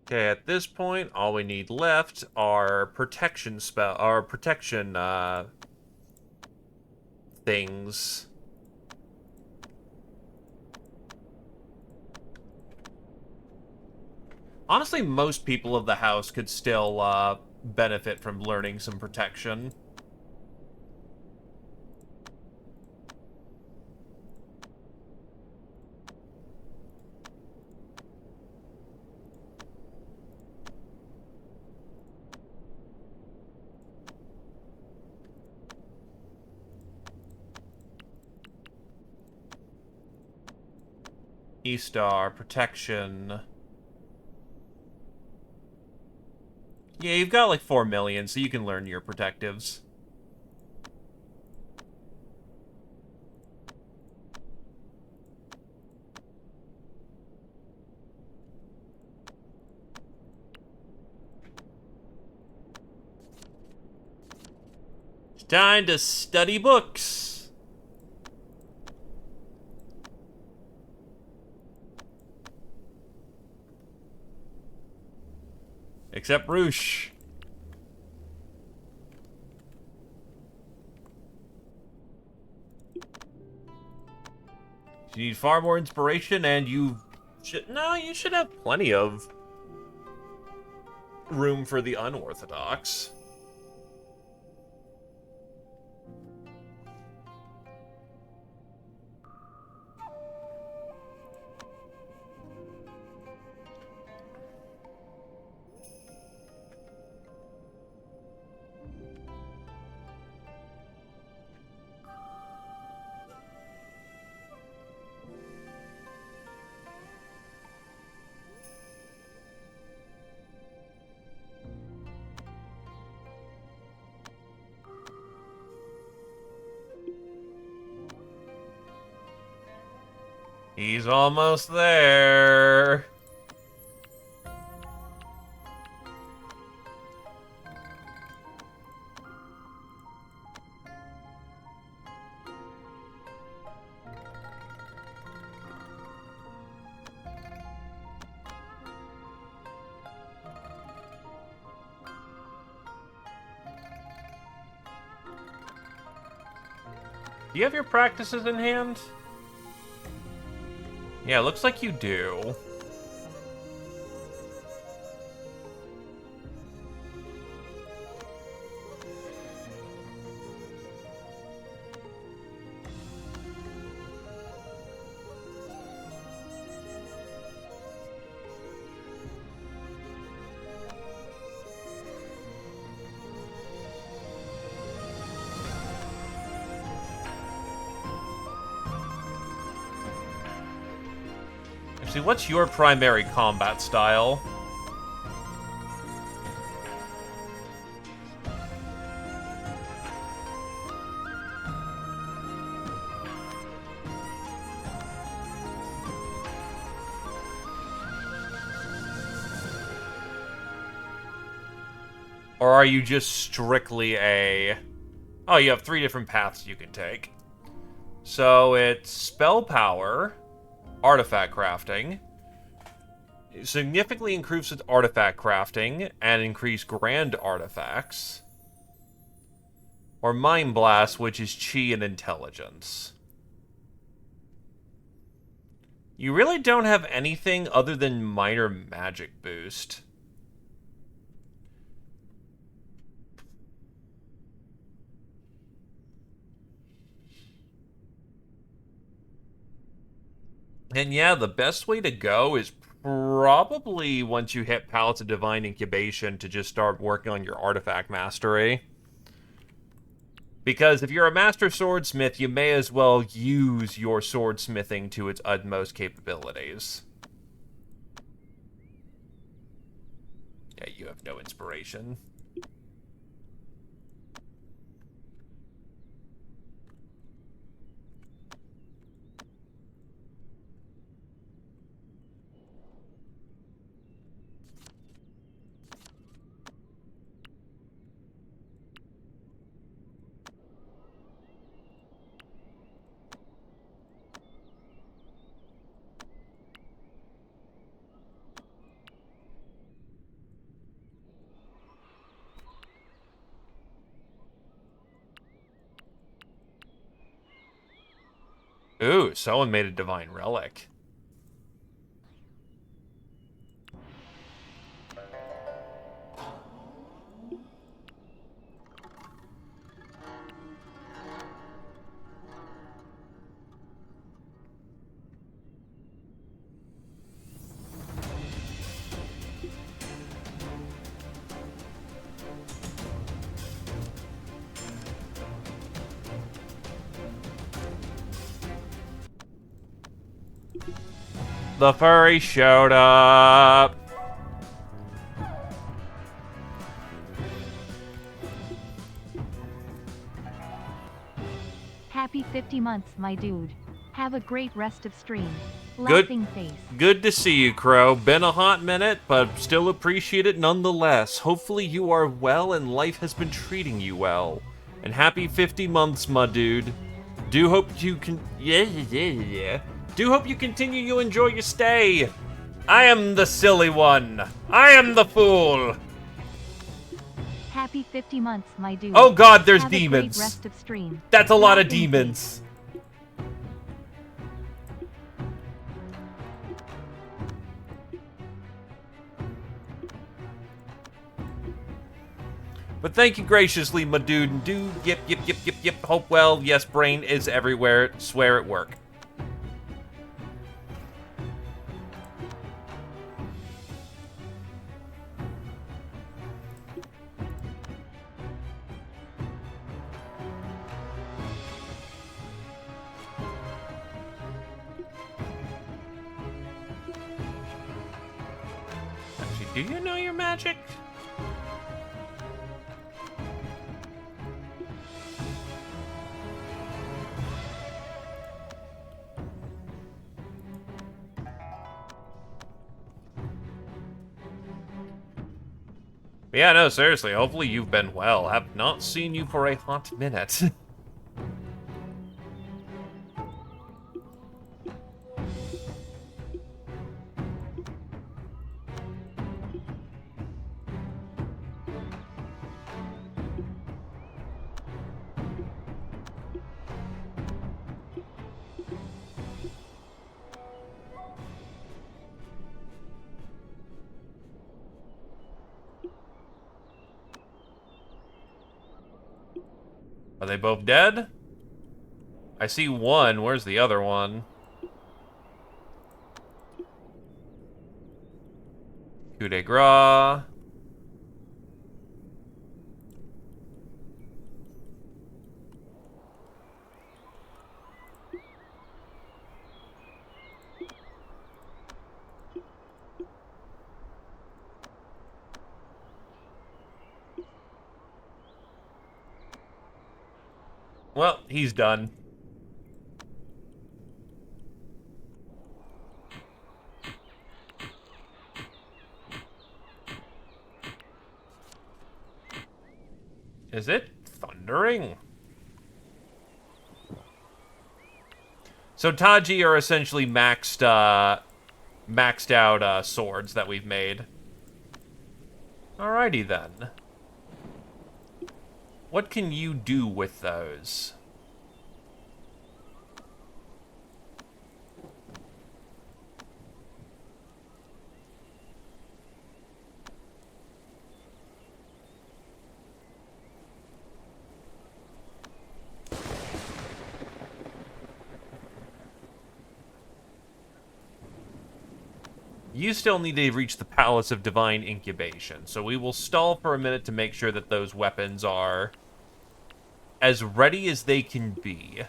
Okay, at this point, all we need left are protection things. Honestly, most people of the house could still, benefit from learning some protection. E-Star, protection. Yeah, you've got like 4 million, so you can learn your protectives. It's time to study books. Except Roosh. You need far more inspiration, and you should... No, you should have plenty of room for the unorthodox. He's almost there. Do you have your practices in hand? Yeah, looks like you do. Actually, what's your primary combat style? Or are you just strictly a... Oh, you have 3 different paths you can take. So it's spell power, artifact crafting, significantly increases artifact crafting, and increase grand artifacts. Or Mind Blast, which is chi and intelligence. You really don't have anything other than minor magic boost. And yeah, the best way to go is probably once you hit Palace of Divine Incubation to just start working on your artifact mastery. Because if you're a master swordsmith, you may as well use your swordsmithing to its utmost capabilities. Yeah, you have no inspiration. Ooh, someone made a divine relic. The furry showed up. Happy 50 months, my dude. Have a great rest of stream. Laughing face. Good to see you, Crow. Been a hot minute, but still appreciate it nonetheless. Hopefully you are well and life has been treating you well. And happy 50 months, my dude. Do hope you can... Yeah. Do hope you continue to enjoy your stay. I am the silly one. I am the fool. Happy 50 months, my dude. Oh god, there's Have demons. A great rest of stream. That's a lot of Laughing demons. face. But thank you graciously, my dude. And do yip. Hope well. Yes, brain is everywhere. Swear at work. Actually, do you know your magic? Yeah, no, seriously, hopefully you've been well. Have not seen you for a hot minute. Are they both dead? I see one. Where's the other one? Coup de grace. Well, he's done. Is it thundering? So Taji are essentially maxed out swords that we've made. Alrighty then. What can you do with those? You still need to reach the Palace of Divine Incubation, so we will stall for a minute to make sure that those weapons are as ready as they can be.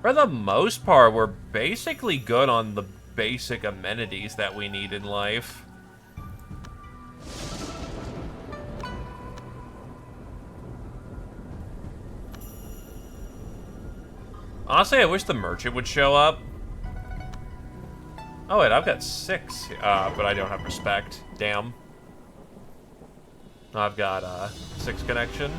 For the most part, we're basically good on the basic amenities that we need in life. Honestly, I wish the merchant would show up. Oh wait, I've got 6, but I don't have respect. Damn. I've got 6 connection.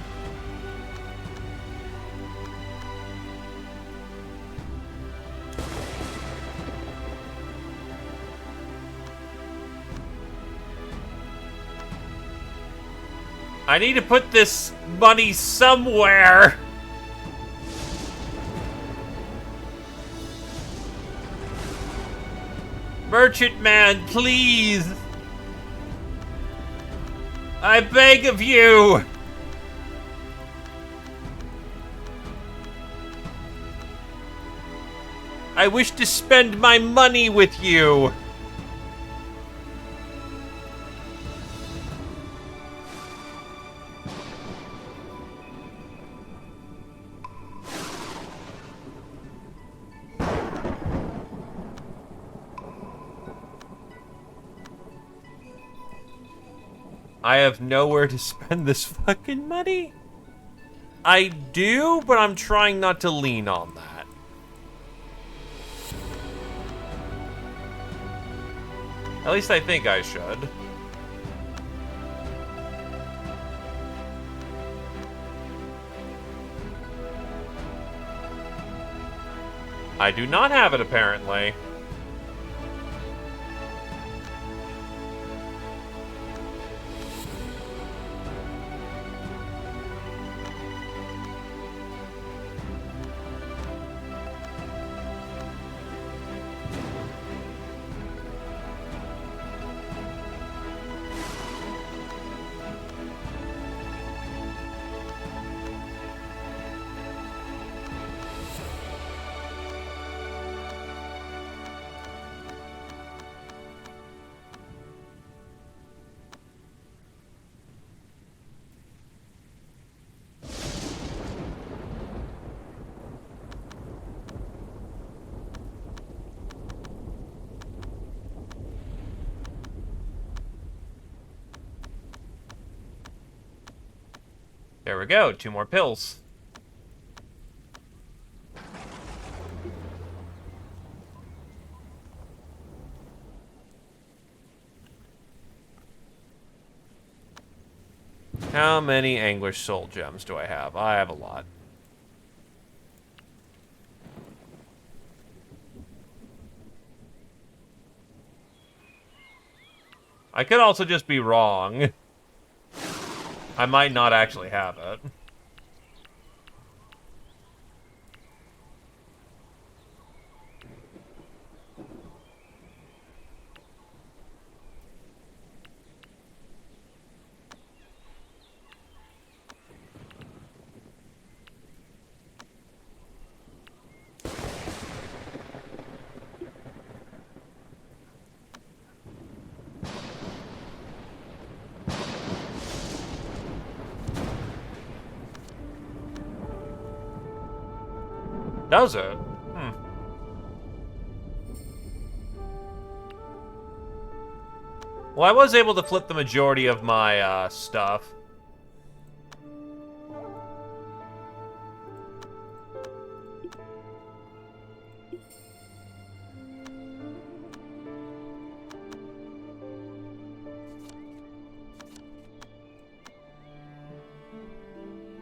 I need to put this money somewhere. Merchant man, please. I beg of you. I wish to spend my money with you. I have nowhere to spend this fucking money. I do, but I'm trying not to lean on that. At least I think I should. I do not have it, apparently. There we go, 2 more pills. How many Anguish Soul Gems do I have? I have a lot. I could also just be wrong. I might not actually have it. Does it? Hmm. Well, I was able to flip the majority of my, stuff.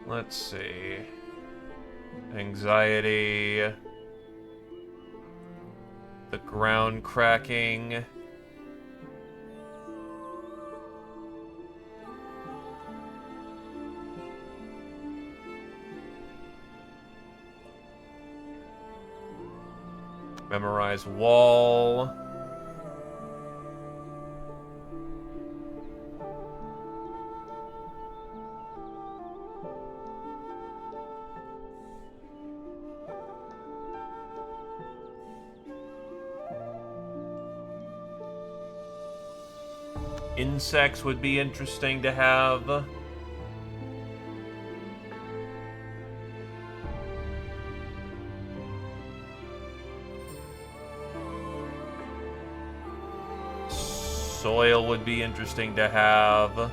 Let's see. Anxiety. The ground cracking. Memorize wall. Insects would be interesting to have. Soil would be interesting to have.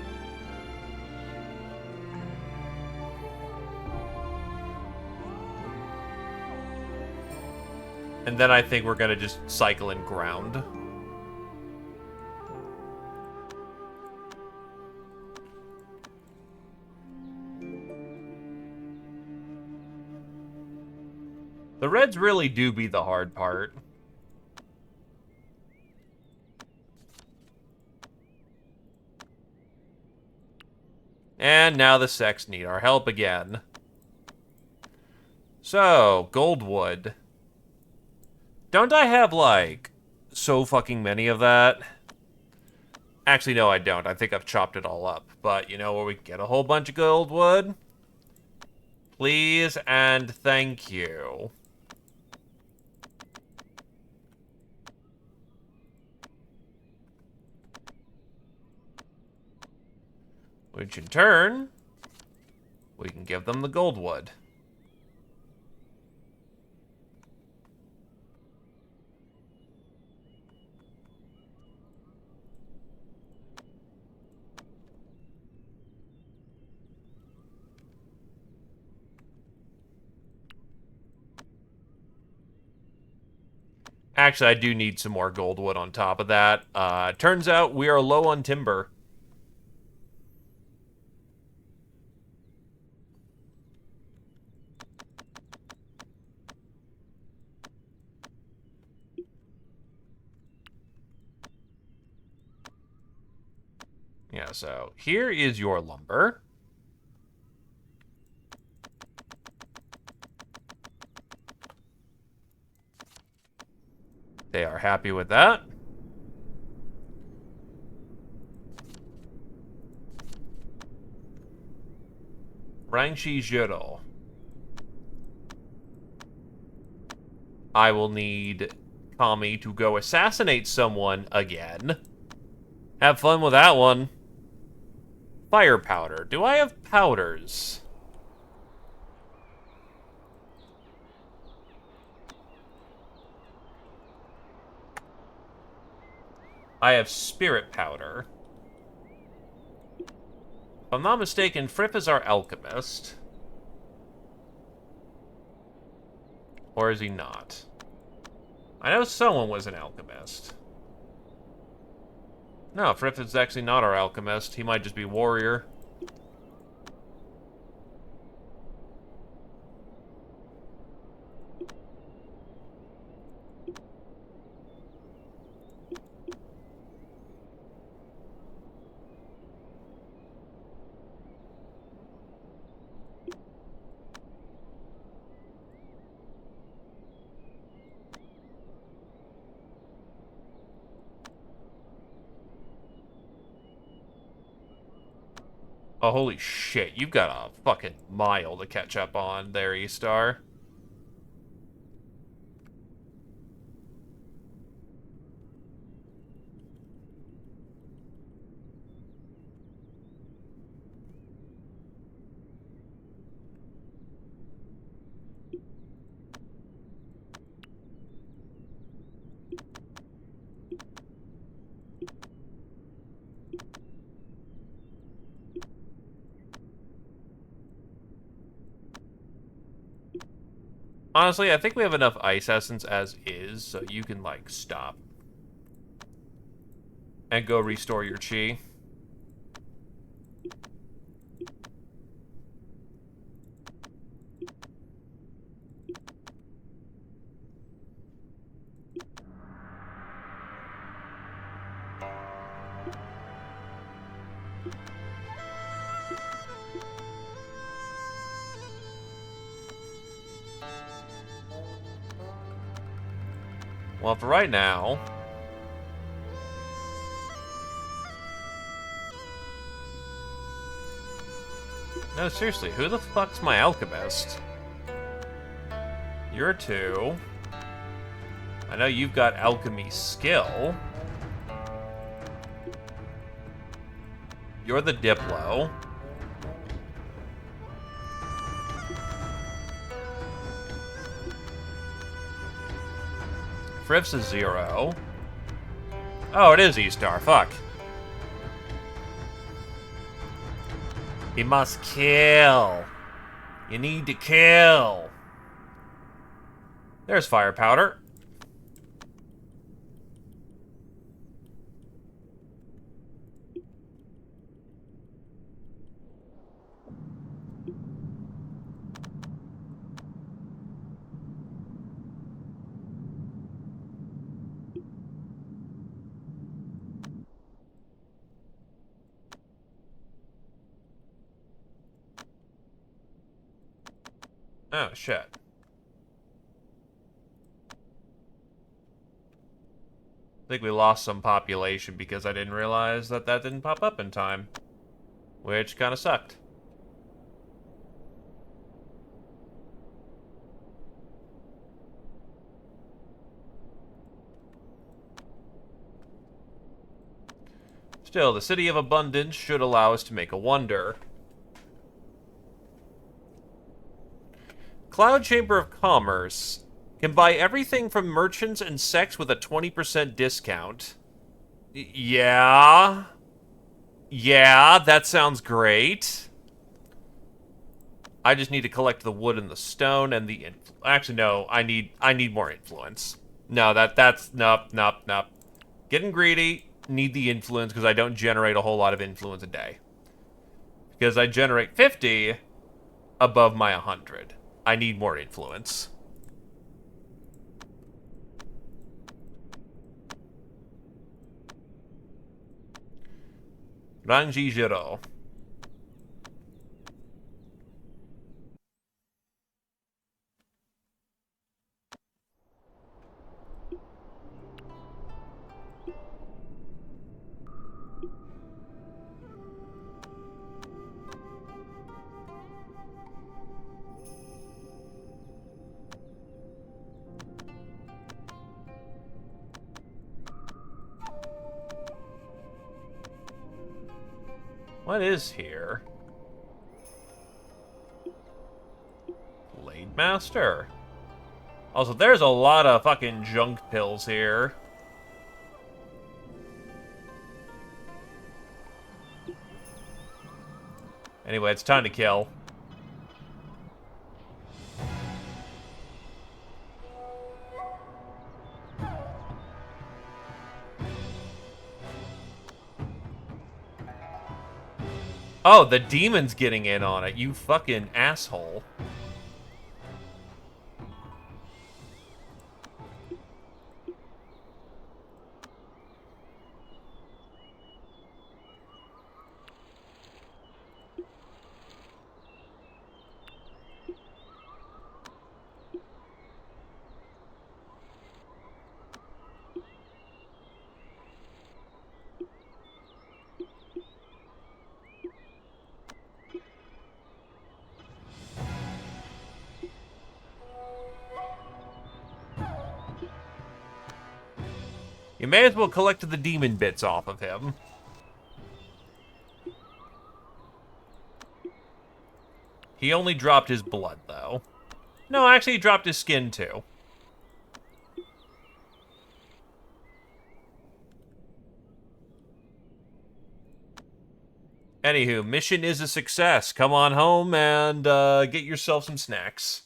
And then I think we're gonna just cycle in ground. The reds really do be the hard part. And now the Sex need our help again. So, Goldwood. Don't I have, like, so fucking many of that? Actually, no, I don't. I think I've chopped it all up. But you know where we can get a whole bunch of Goldwood? Please and thank you. Which in turn, we can give them the Goldwood. Actually, I do need some more Goldwood on top of that. Turns out we are low on timber. Yeah, so here is your lumber. They are happy with that. Rangshi Jiro. I will need Kami to go assassinate someone again. Have fun with that one. Fire powder. Do I have powders? I have spirit powder. If I'm not mistaken, Fripp is our alchemist. Or is he not? I know someone was an alchemist. No, Fripp is actually not our alchemist. He might just be warrior. Oh, holy shit. You've got a fucking mile to catch up on there, E-Star. Honestly, I think we have enough ice essence as is, so you can, like, stop. And go restore your chi. Well, for right now... No, seriously, who the fuck's my alchemist? You're two. I know you've got alchemy skill. You're the Diplo. Friv's a 0. Oh, it is E-Star. Fuck. He must kill. You need to kill. There's fire powder. Oh, shit. I think we lost some population because I didn't realize that that didn't pop up in time. Which kind of sucked. Still, the City of Abundance should allow us to make a wonder. Cloud Chamber of Commerce can buy everything from merchants and sex with a 20% discount. Yeah. Yeah, that sounds great. I just need to collect the wood and the stone and the actually no, I need more influence. No, that's nope. Getting greedy, need the influence because I don't generate a whole lot of influence a day. Because I generate 50 above my 100. I need more influence. Ranji Jiro. What is here? Blade Master. Also, there's a lot of fucking junk pills here. Anyway, it's time to kill. Oh, the demon's getting in on it, you fucking asshole. You may as well collect the demon bits off of him. He only dropped his blood, though. No, actually, he dropped his skin, too. Anywho, mission is a success. Come on home and get yourself some snacks.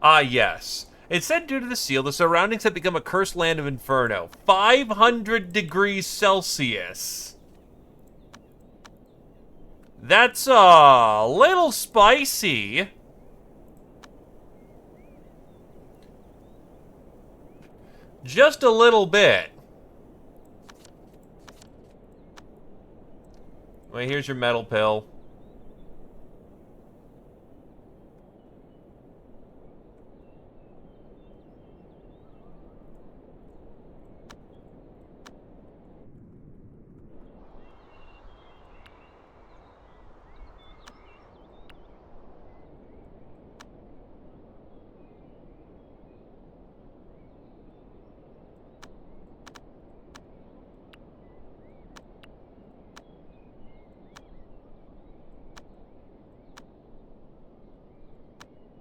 Ah, yes. It said due to the seal, the surroundings have become a cursed land of inferno. 500 degrees Celsius. That's a little spicy. Just a little bit. Wait, here's your metal pill.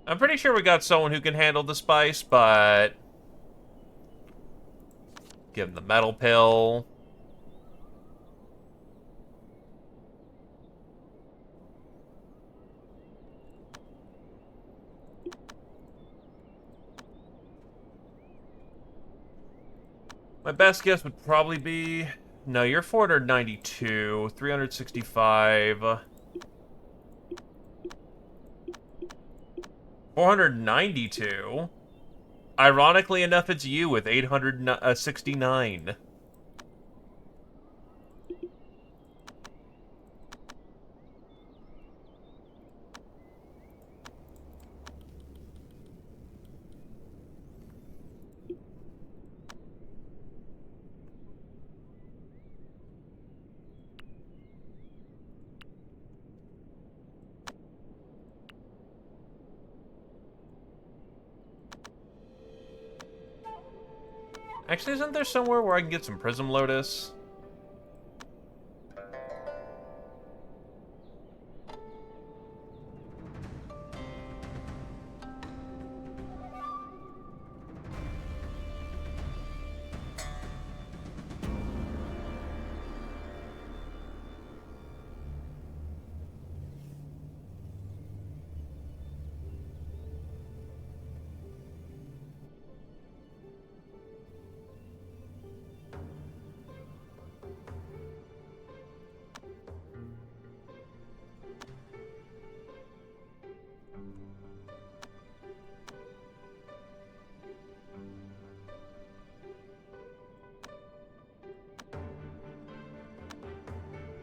I'm pretty sure we got someone who can handle the spice, but... Give him the metal pill. My best guess would probably be... No, you're 492, 365... 492? Ironically enough, it's you with 869. Actually, isn't there somewhere where I can get some Prism Lotus?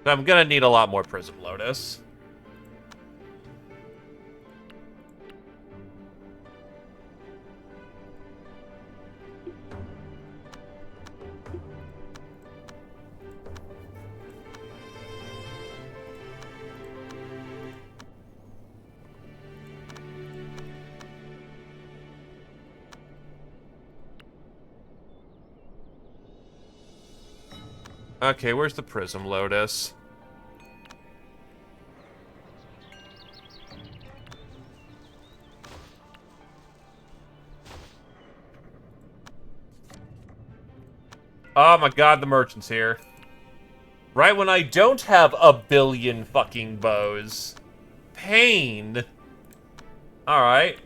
So I'm gonna need a lot more Prism Lotus. Okay, where's the Prism Lotus? Oh my god, the merchant's here. Right when I don't have a billion fucking bows. Pain. Alright,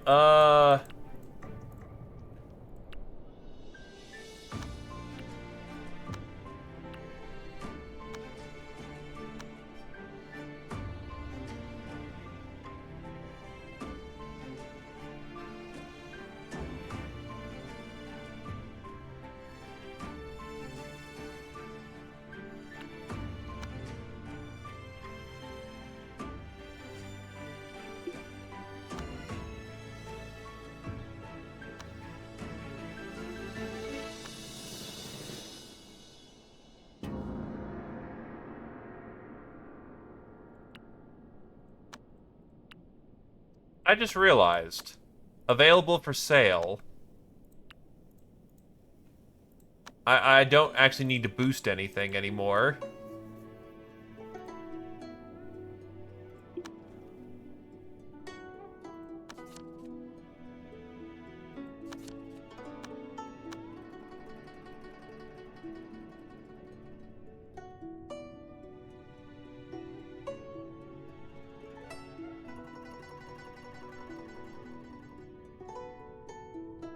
I just realized. Available for sale. I don't actually need to boost anything anymore.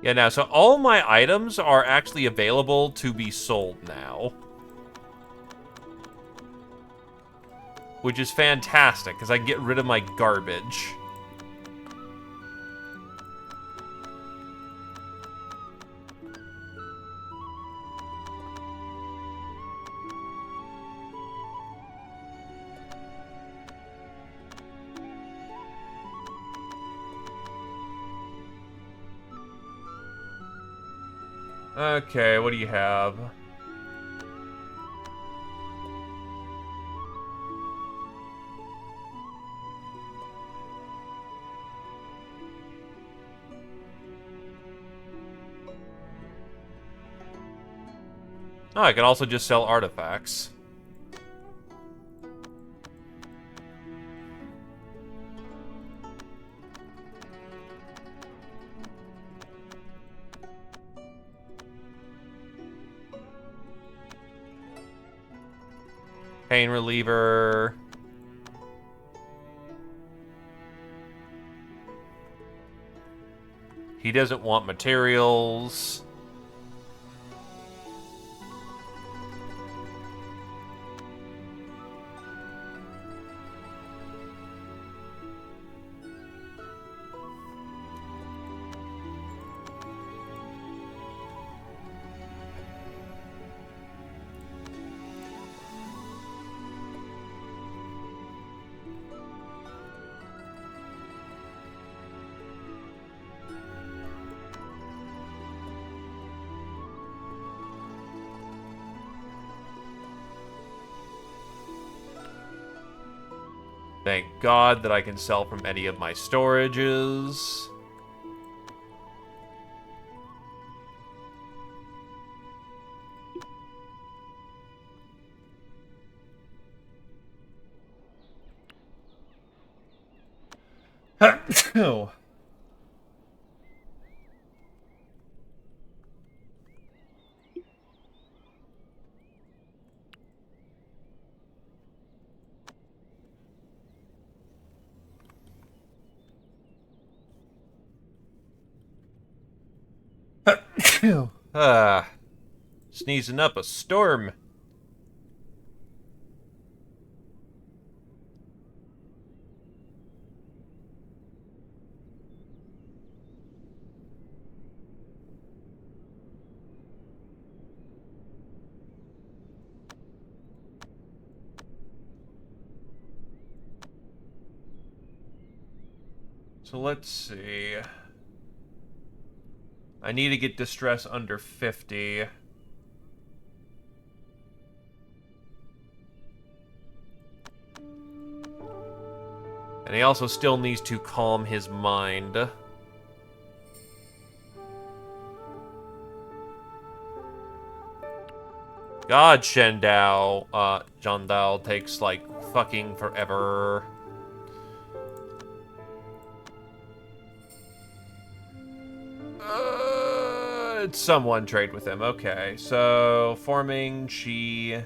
Yeah, now, so all my items are actually available to be sold now. Which is fantastic, because I can get rid of my garbage. Okay, what do you have? Oh, I can also just sell artifacts. Pain reliever. He doesn't want materials. Thank God that I can sell from any of my storages. Oh. Sneezing up a storm. So let's see. I need to get distress under 50. And he also still needs to calm his mind. God, Shendao. Jandao takes, like, fucking forever. Someone trade with him. Okay, so forming Chi.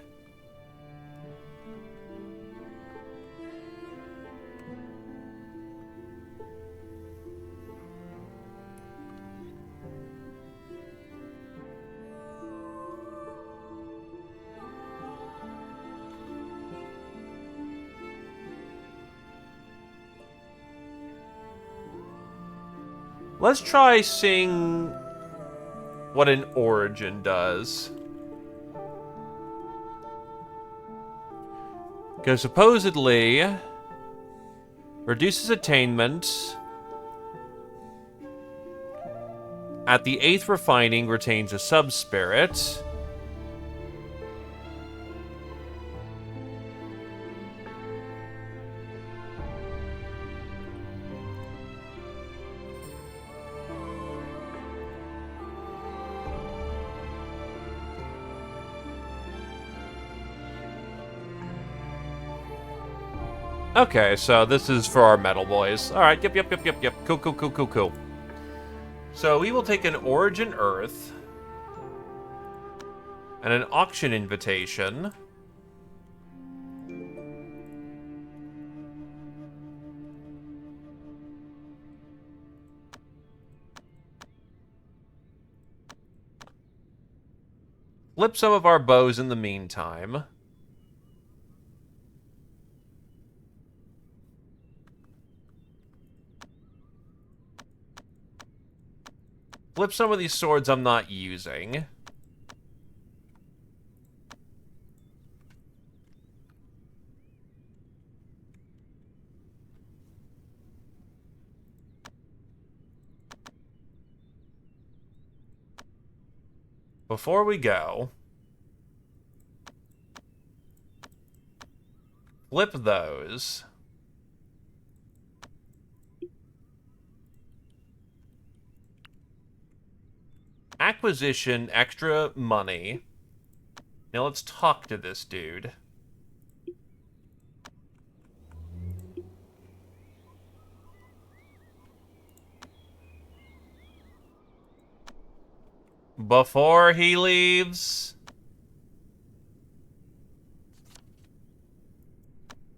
Let's try seeing what an origin does. Because supposedly reduces attainment. At the 8th refining, retains a sub-spirit. Okay, so this is for our metal boys. Alright, yep. Cool. So we will take an Origin Earth and an auction invitation. Flip some of our bows in the meantime. Flip some of these swords I'm not using. Before we go, flip those. Acquisition, extra money. Now let's talk to this dude. Before he leaves.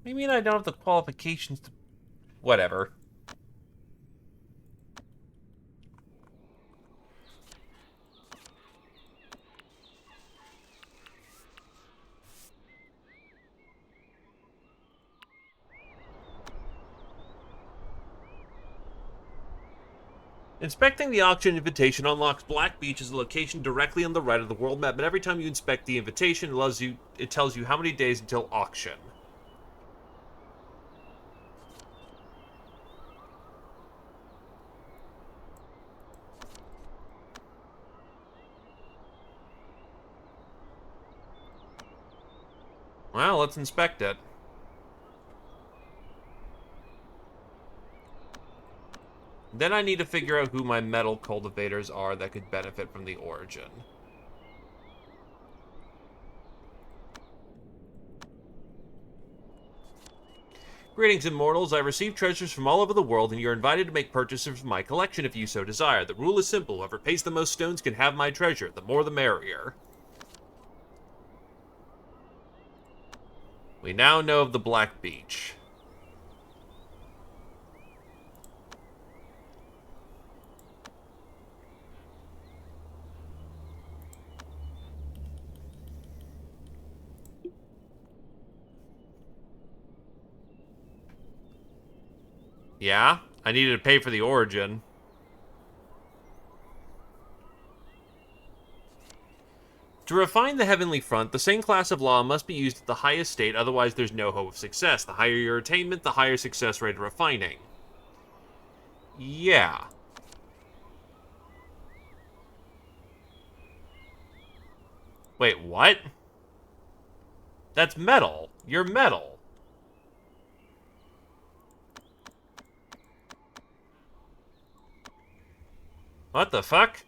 I mean, I don't have the qualifications to... Whatever. Inspecting the auction invitation unlocks Black Beach as a location directly on the right of the world map, but every time you inspect the invitation, it tells you how many days until auction. Well, let's inspect it. Then I need to figure out who my metal cultivators are that could benefit from the origin. Greetings, immortals. I received treasures from all over the world, and you're invited to make purchases from my collection if you so desire. The rule is simple. Whoever pays the most stones can have my treasure. The more the merrier. We now know of the Black Beach. Yeah? I needed to pay for the origin. To refine the heavenly front, the same class of law must be used at the highest state, otherwise there's no hope of success. The higher your attainment, the higher success rate of refining. Yeah. Wait, what? That's metal. You're metal. What the fuck?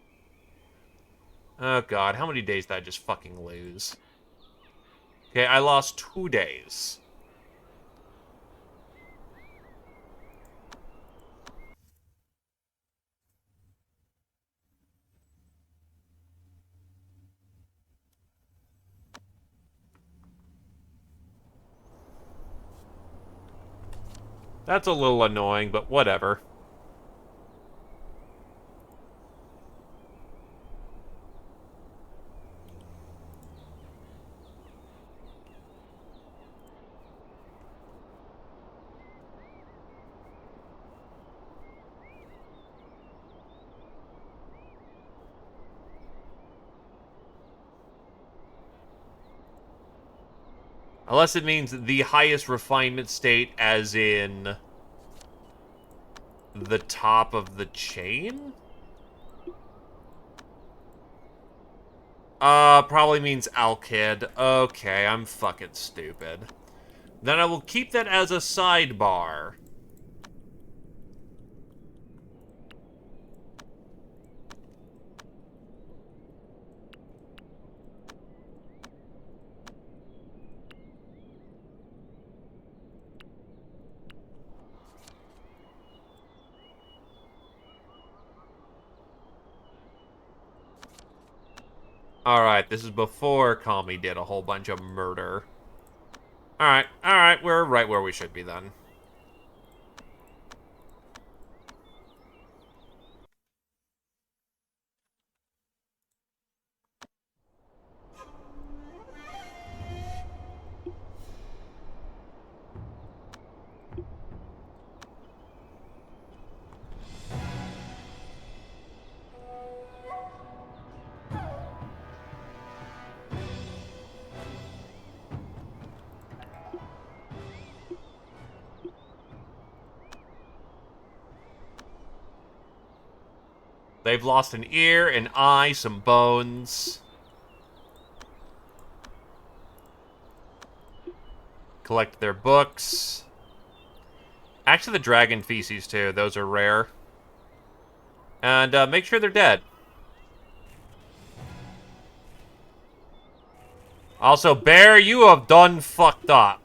Oh god, how many days did I just fucking lose? Okay, I lost 2 days. That's a little annoying, but whatever. Unless it means the highest refinement state as in the top of the chain? Probably means Alkid. Okay, I'm fucking stupid. Then I will keep that as a sidebar. Alright, this is before Kami did a whole bunch of murder. Alright, we're right where we should be then. They've lost an ear, an eye, some bones. Collect their books. Actually, the dragon feces, too. Those are rare. And make sure they're dead. Also, Bear, you have done fucked up.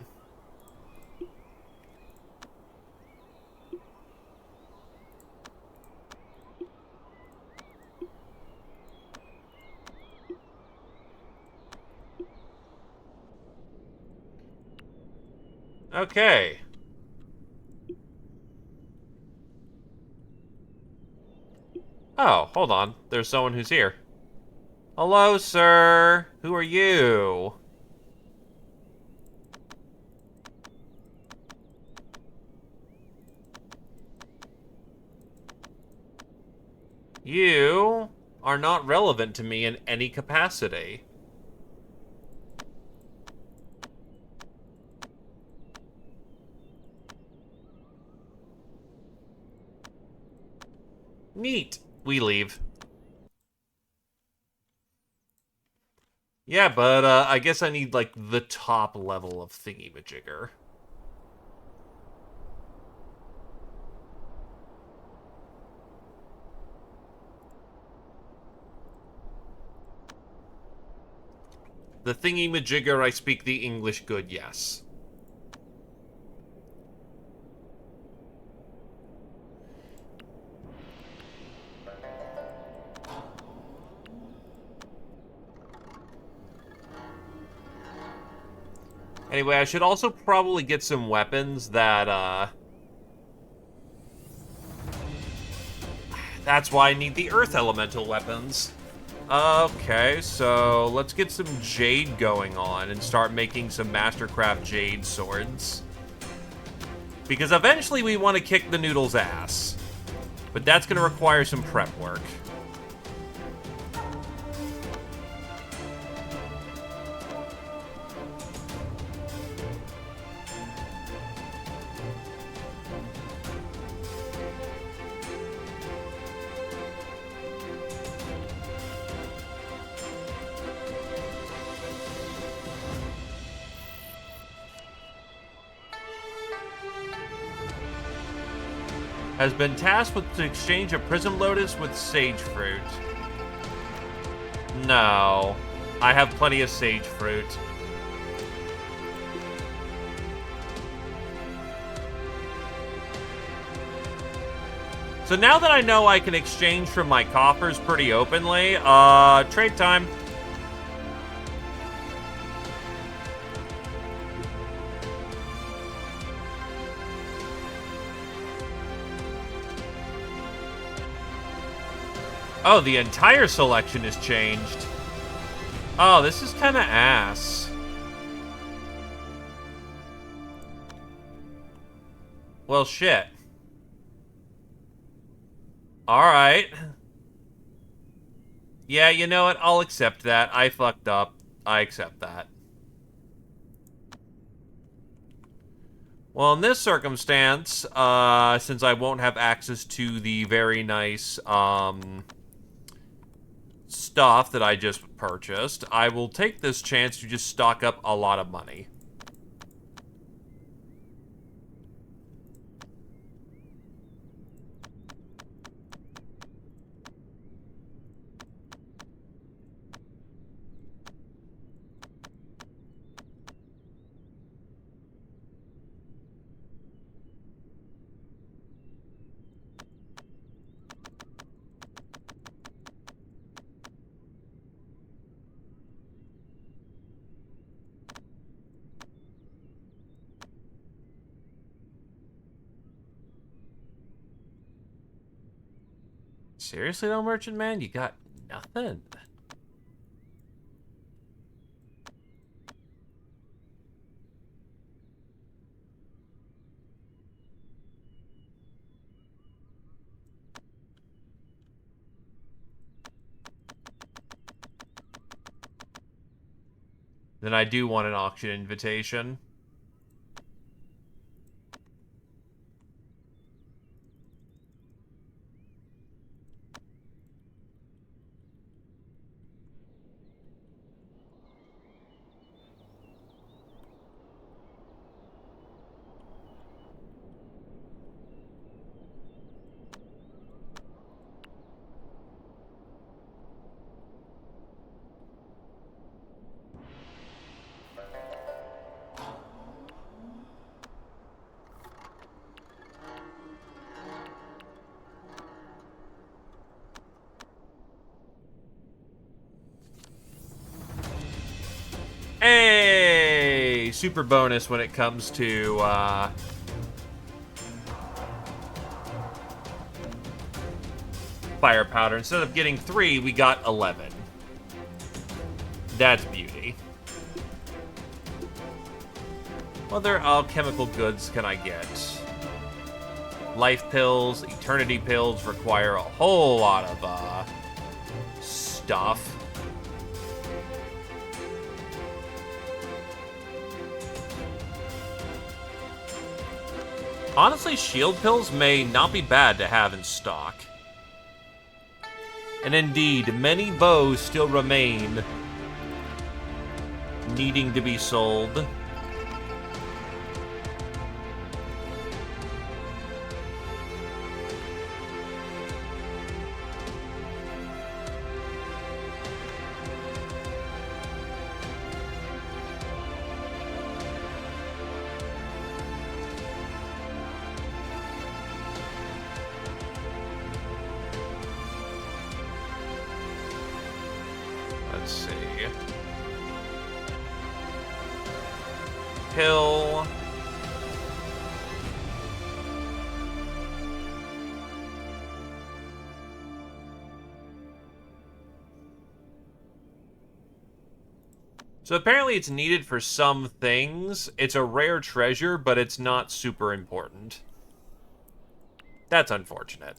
Okay. Oh, hold on. There's someone who's here. Hello, sir. Who are you? You are not relevant to me in any capacity. Neat. We leave. Yeah, but I guess I need, like, the top level of thingy-majigger. The thingy-majigger, I speak the English good, yes. Anyway, I should also probably get some weapons that, That's why I need the Earth Elemental weapons. Okay, so let's get some Jade going on and start making some Mastercraft Jade swords. Because eventually we want to kick the Noodle's ass. But that's going to require some prep work. Has been tasked with the exchange of Prism Lotus with Sage Fruit. No. I have plenty of Sage Fruit. So now that I know I can exchange from my coffers pretty openly, trade time. Oh, the entire selection is changed. Oh, this is kind of ass. Well, shit. Alright. Yeah, you know what? I'll accept that. I fucked up. I accept that. Well, in this circumstance, since I won't have access to the very nice, stuff that I just purchased, I will take this chance to just stock up a lot of money. Seriously though, Merchant Man? You got nothing? Then I do want an auction invitation. Hey! Super bonus when it comes to, fire powder. Instead of getting 3, we got 11. That's beauty. What other alchemical goods can I get? Life pills, eternity pills require a whole lot of, stuff. Honestly, shield pills may not be bad to have in stock. And indeed, many bows still remain needing to be sold. Let's see. Pill. So apparently it's needed for some things. It's a rare treasure, but it's not super important. That's unfortunate.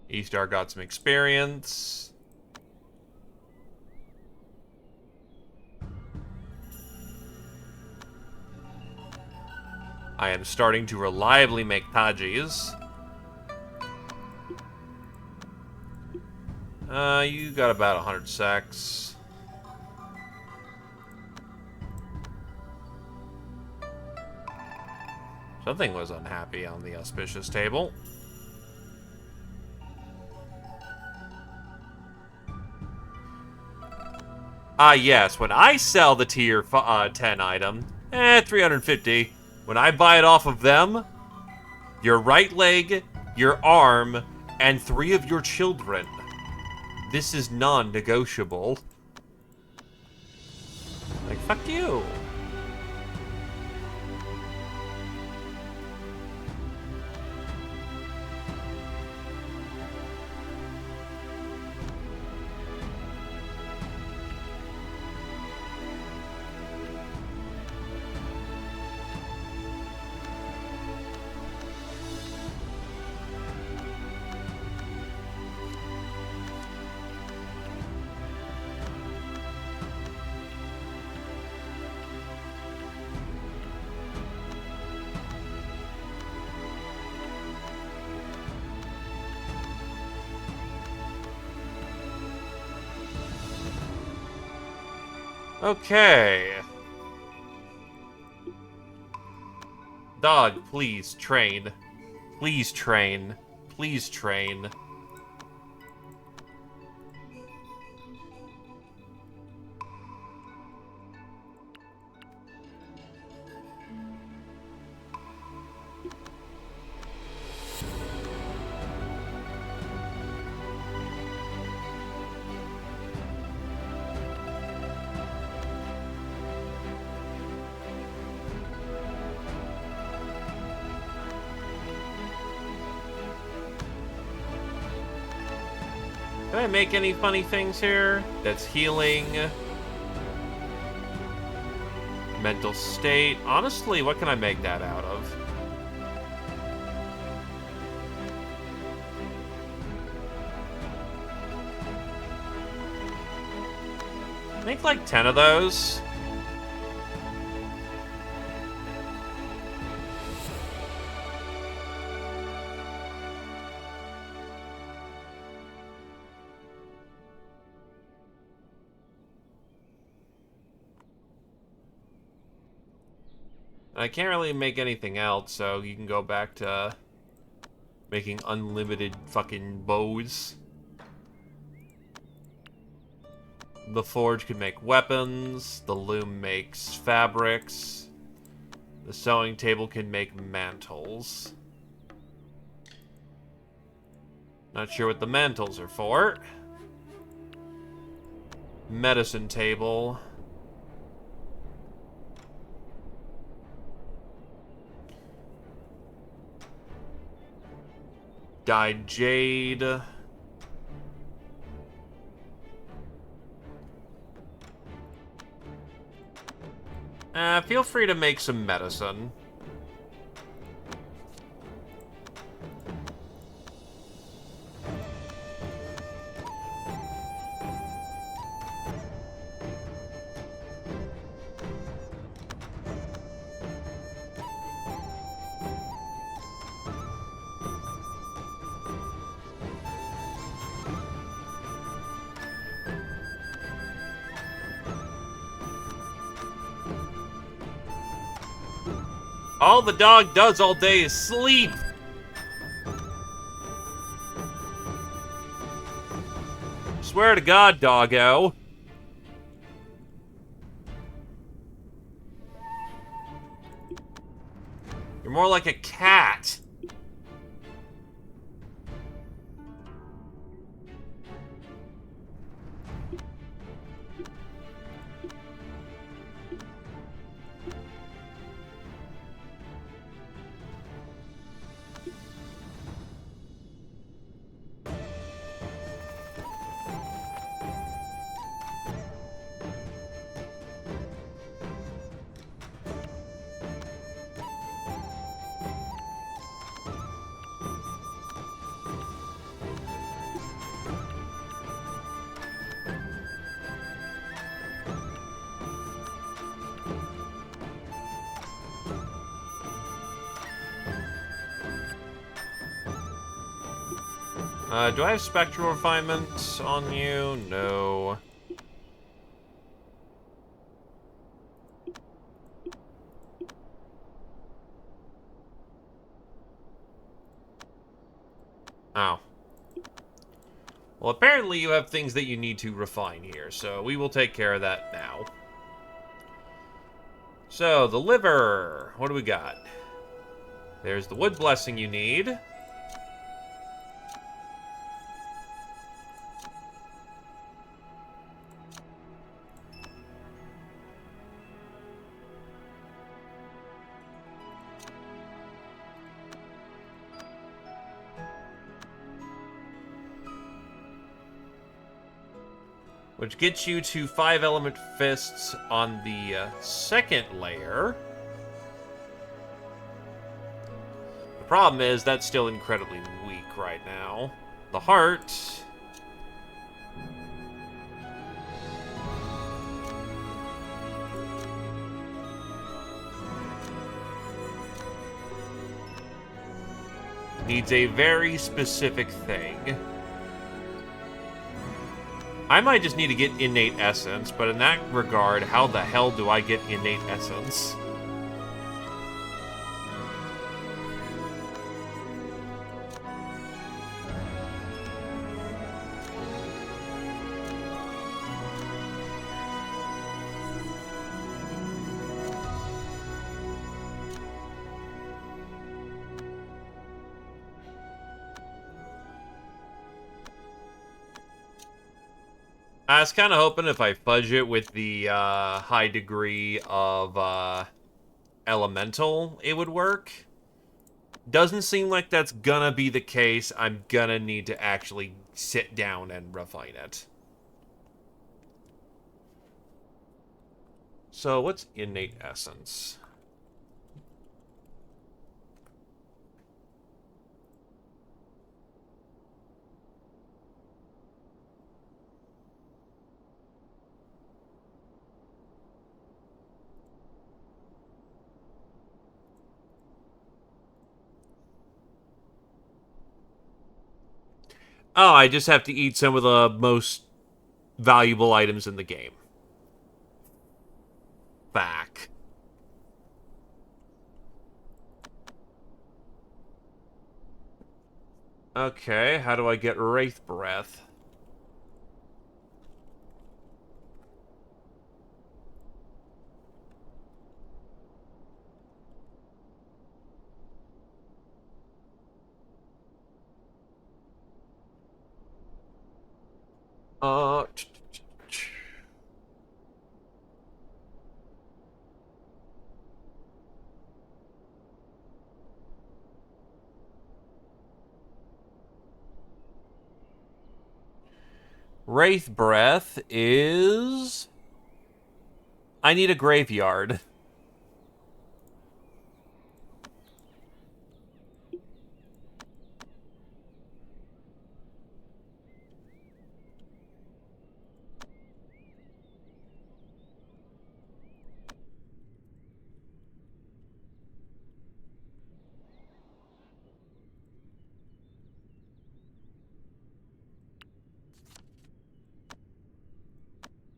E-Star got some experience. I am starting to reliably make Tajis. You got about 100 sacks. Something was unhappy on the auspicious table. Yes, when I sell the tier 10 item, 350. When I buy it off of them, your right leg, your arm, and 3 of your children. This is non-negotiable. Like, fuck you. Okay. Dog, please, train. Please train. Please train. Can I make any funny things here? That's healing. Mental state. Honestly, what can I make that out of? Make like 10 of those. I can't really make anything else, so you can go back to making unlimited fucking bows. The forge can make weapons, the loom makes fabrics, the sewing table can make mantles. Not sure what the mantles are for. Medicine table. Dyed jade. Feel free to make some medicine. All the dog does all day is sleep. Swear to God, doggo. You're more like a cat. Do I have spectral refinement on you? No. Oh. Well, apparently you have things that you need to refine here, so we will take care of that now. So, the liver. What do we got? There's the wood blessing you need. Which gets you to 5-element fists on the second layer. The problem is that's still incredibly weak right now. The heart... needs a very specific thing. I might just need to get innate essence, but in that regard, how the hell do I get innate essence? I was kind of hoping if I fudge it with the high degree of elemental, it would work. Doesn't seem like that's gonna be the case. I'm gonna need to actually sit down and refine it. So what's innate essence? Oh, I just have to eat some of the most valuable items in the game. Back. Okay, how do I get Wraith Breath? Uh... Wraith Breath is... I need a graveyard.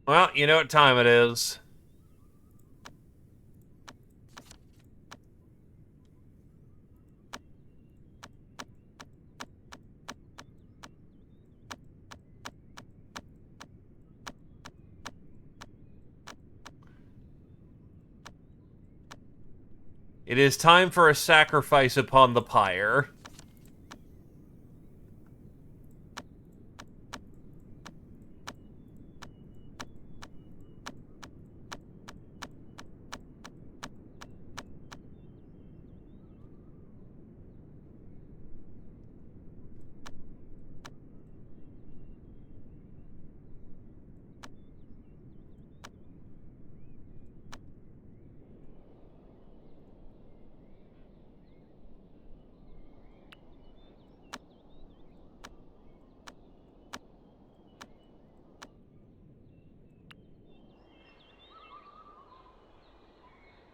Well, you know what time it is. It is time for a sacrifice upon the pyre.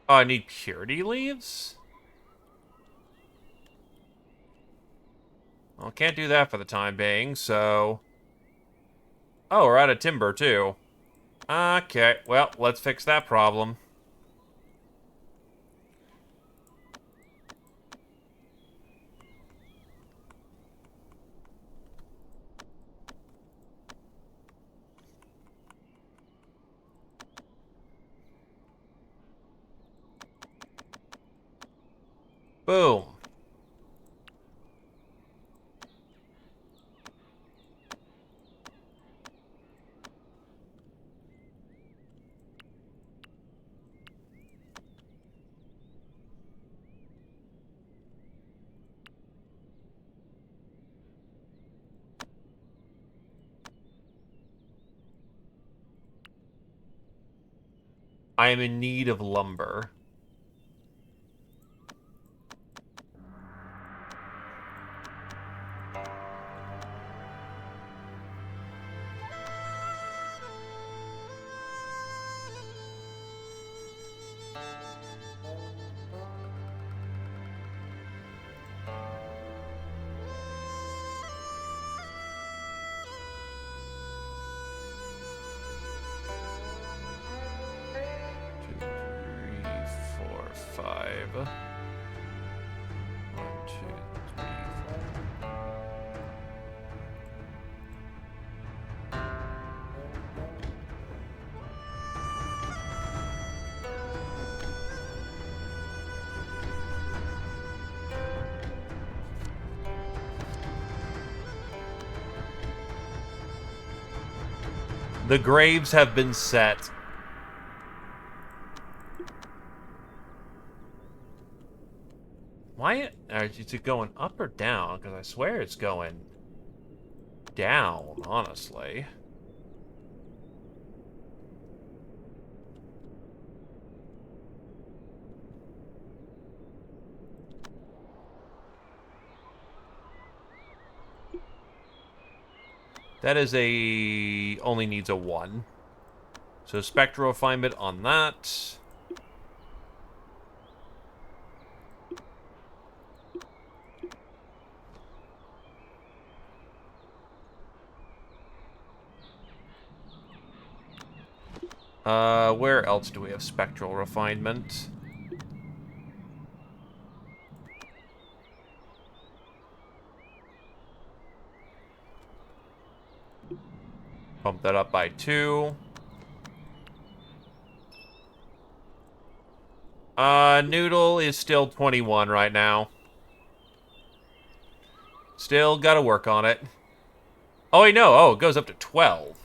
Oh, I need purity leaves? Well, can't do that for the time being, so... Oh, we're out of timber, too. Okay, well, let's fix that problem. Boom. I am in need of lumber. Two, three, four, five. 1, 2, 3, 4. The graves have been set. Why is it going up or down? Because I swear it's going down, honestly. That is a... only needs a 1. So spectral refinement on that. Where else do we have spectral refinement? Bump that up by 2. Noodle is still 21 right now. Still gotta work on it. Oh, wait, no. Oh, it goes up to 12.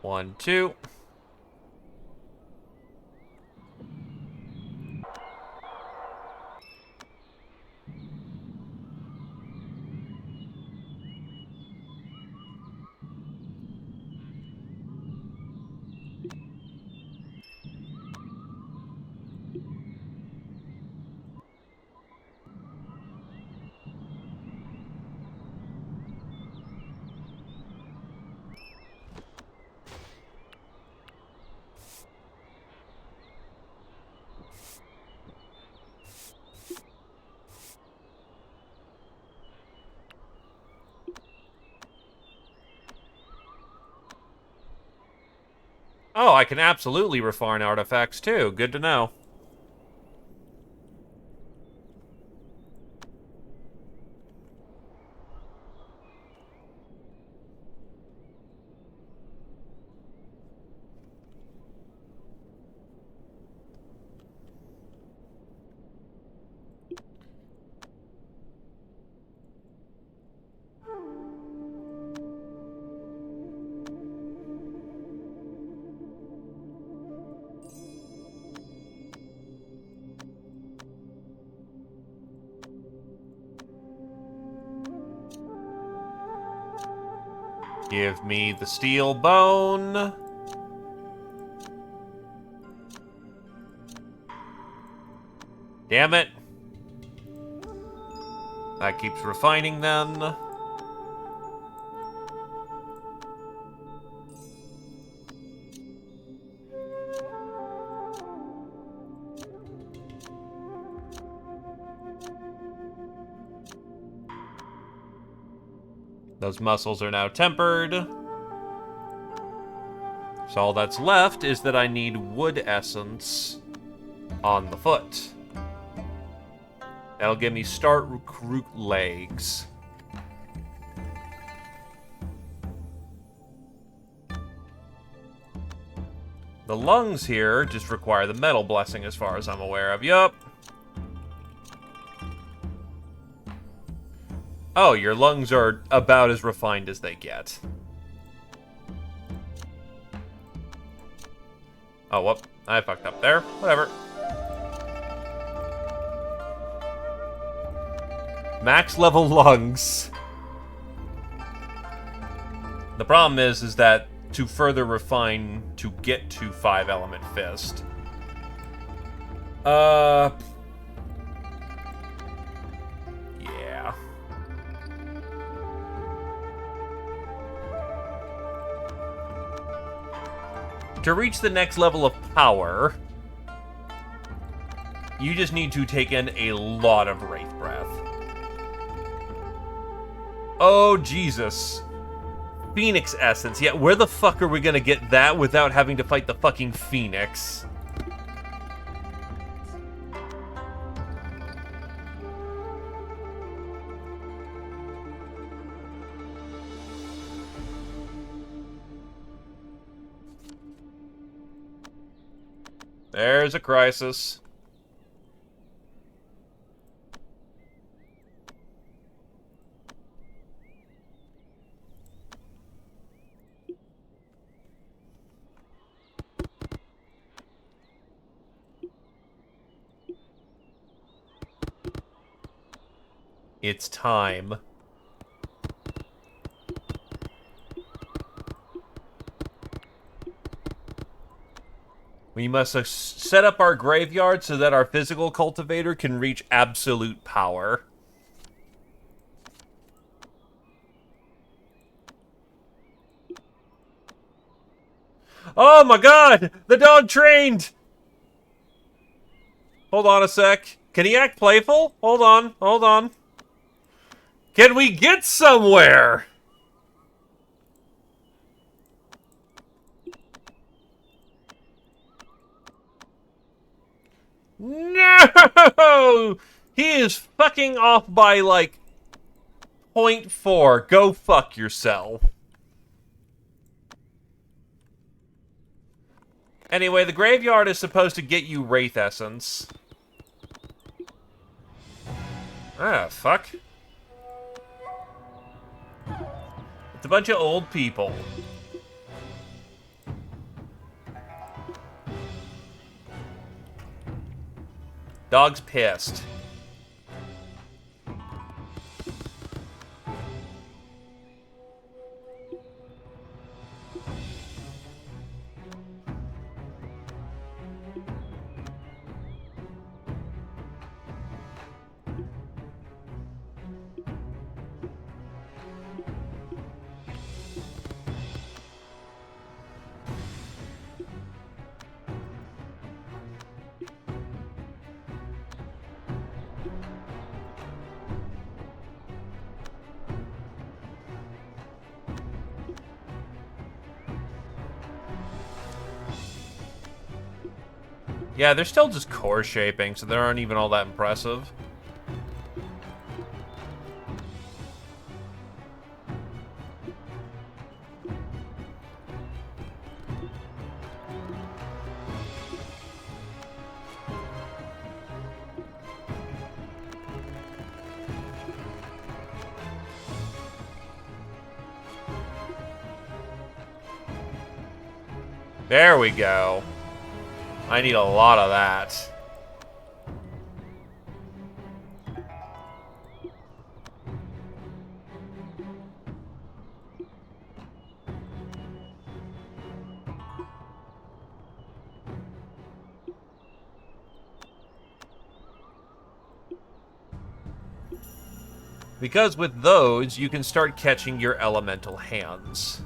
One, two. Oh, I can absolutely refine artifacts, too. Good to know. Give me the steel bone. Damn it. That keeps refining then. Those muscles are now tempered. So all that's left is that I need wood essence on the foot. That'll give me start recruit legs. The lungs here just require the metal blessing as far as I'm aware of. Yup. Oh, your lungs are about as refined as they get. Oh, whoop. I fucked up there. Whatever. Max level lungs. The problem is that to further refine to get to 5-element fist. Yeah. To reach the next level of power, you just need to take in a lot of Wraith Breath. Oh, Jesus. Phoenix Essence. Yeah, where the fuck are we gonna get that without having to fight the fucking Phoenix? There's a crisis. It's time. We must set up our graveyard so that our physical cultivator can reach absolute power. Oh my god! The dog trained! Hold on a sec. Can he act playful? Hold on, hold on. Can we get somewhere? No! He is fucking off by, like, 0.4. Go fuck yourself. Anyway, the graveyard is supposed to get you Wraith Essence. Ah, fuck. It's a bunch of old people. Dog's pissed. Yeah, they're still just core shaping, so they aren't even all that impressive. There we go. I need a lot of that. Because with those, you can start catching your elemental hands.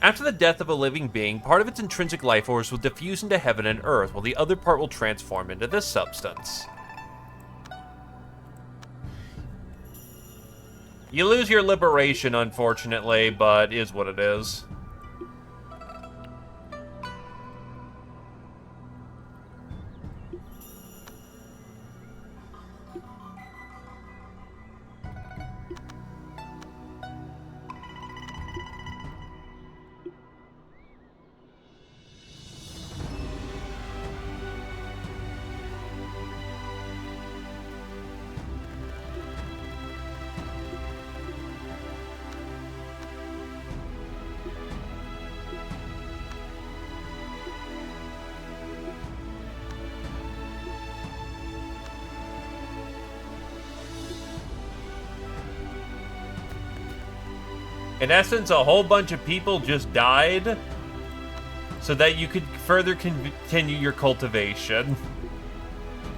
After the death of a living being, part of its intrinsic life force will diffuse into heaven and earth, while the other part will transform into this substance. You lose your liberation, unfortunately, but is what it is. In essence, a whole bunch of people just died so that you could further continue your cultivation.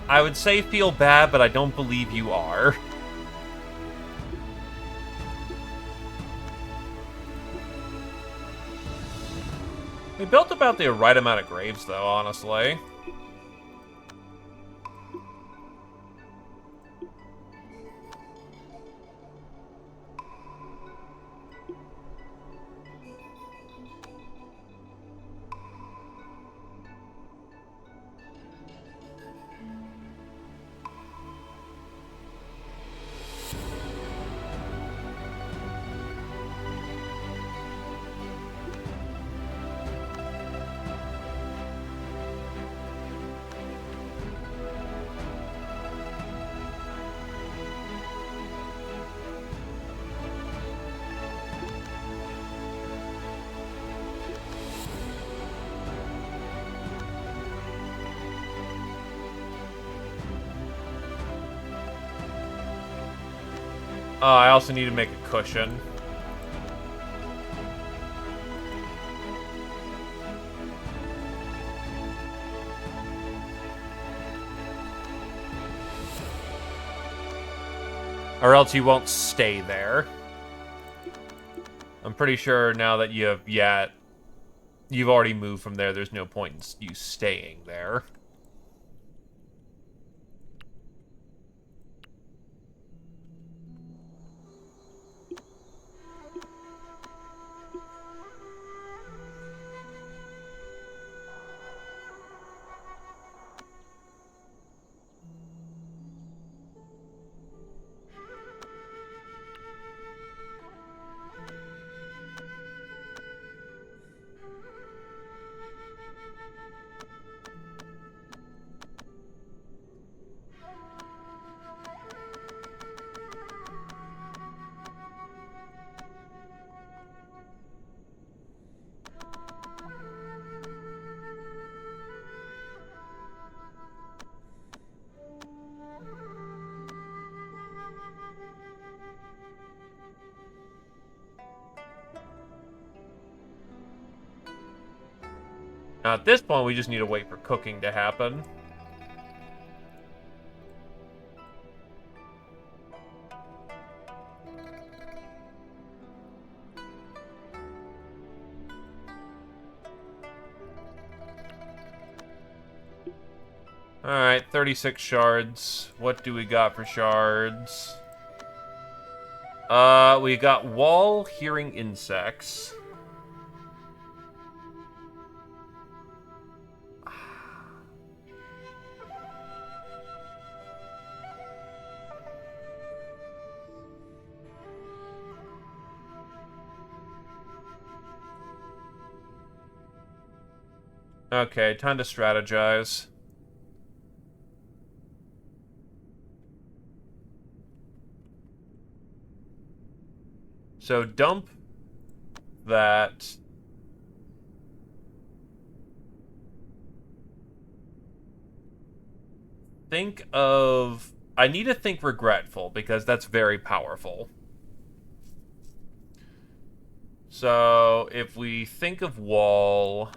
I would say feel bad, but I don't believe you are. We built about the right amount of graves, though, honestly. I also need to make a cushion. Or else you won't stay there. I'm pretty sure now that you've already moved from there, there's no point in you staying there. Now, at this point, we just need to wait for cooking to happen. Alright, 36 shards. What do we got for shards? We got wall hearing insects. Okay, time to strategize. So dump that. Think of... I need to think regretful, because that's very powerful. So, if we think of wall...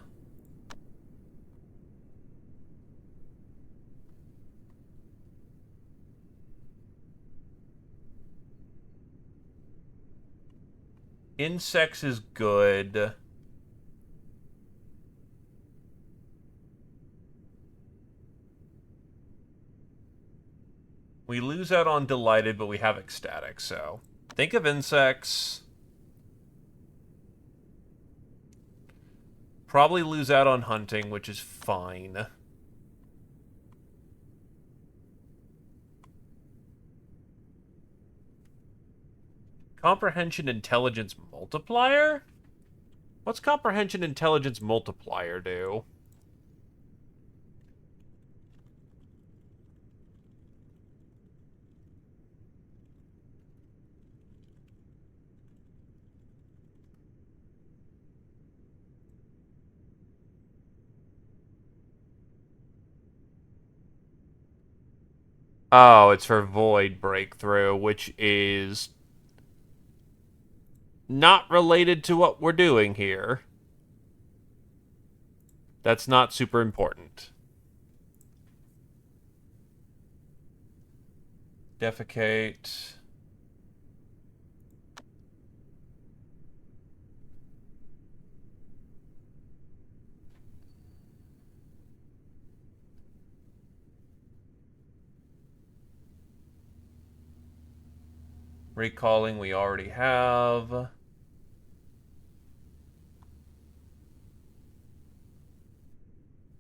Insects is good. We lose out on delighted, but we have ecstatic, so... Think of insects. Probably lose out on hunting, which is fine. Comprehension intelligence multiplier? What's comprehension intelligence multiplier do? Oh, it's for void breakthrough, which is not related to what we're doing here. That's not super important. Defecate. Recalling we already have.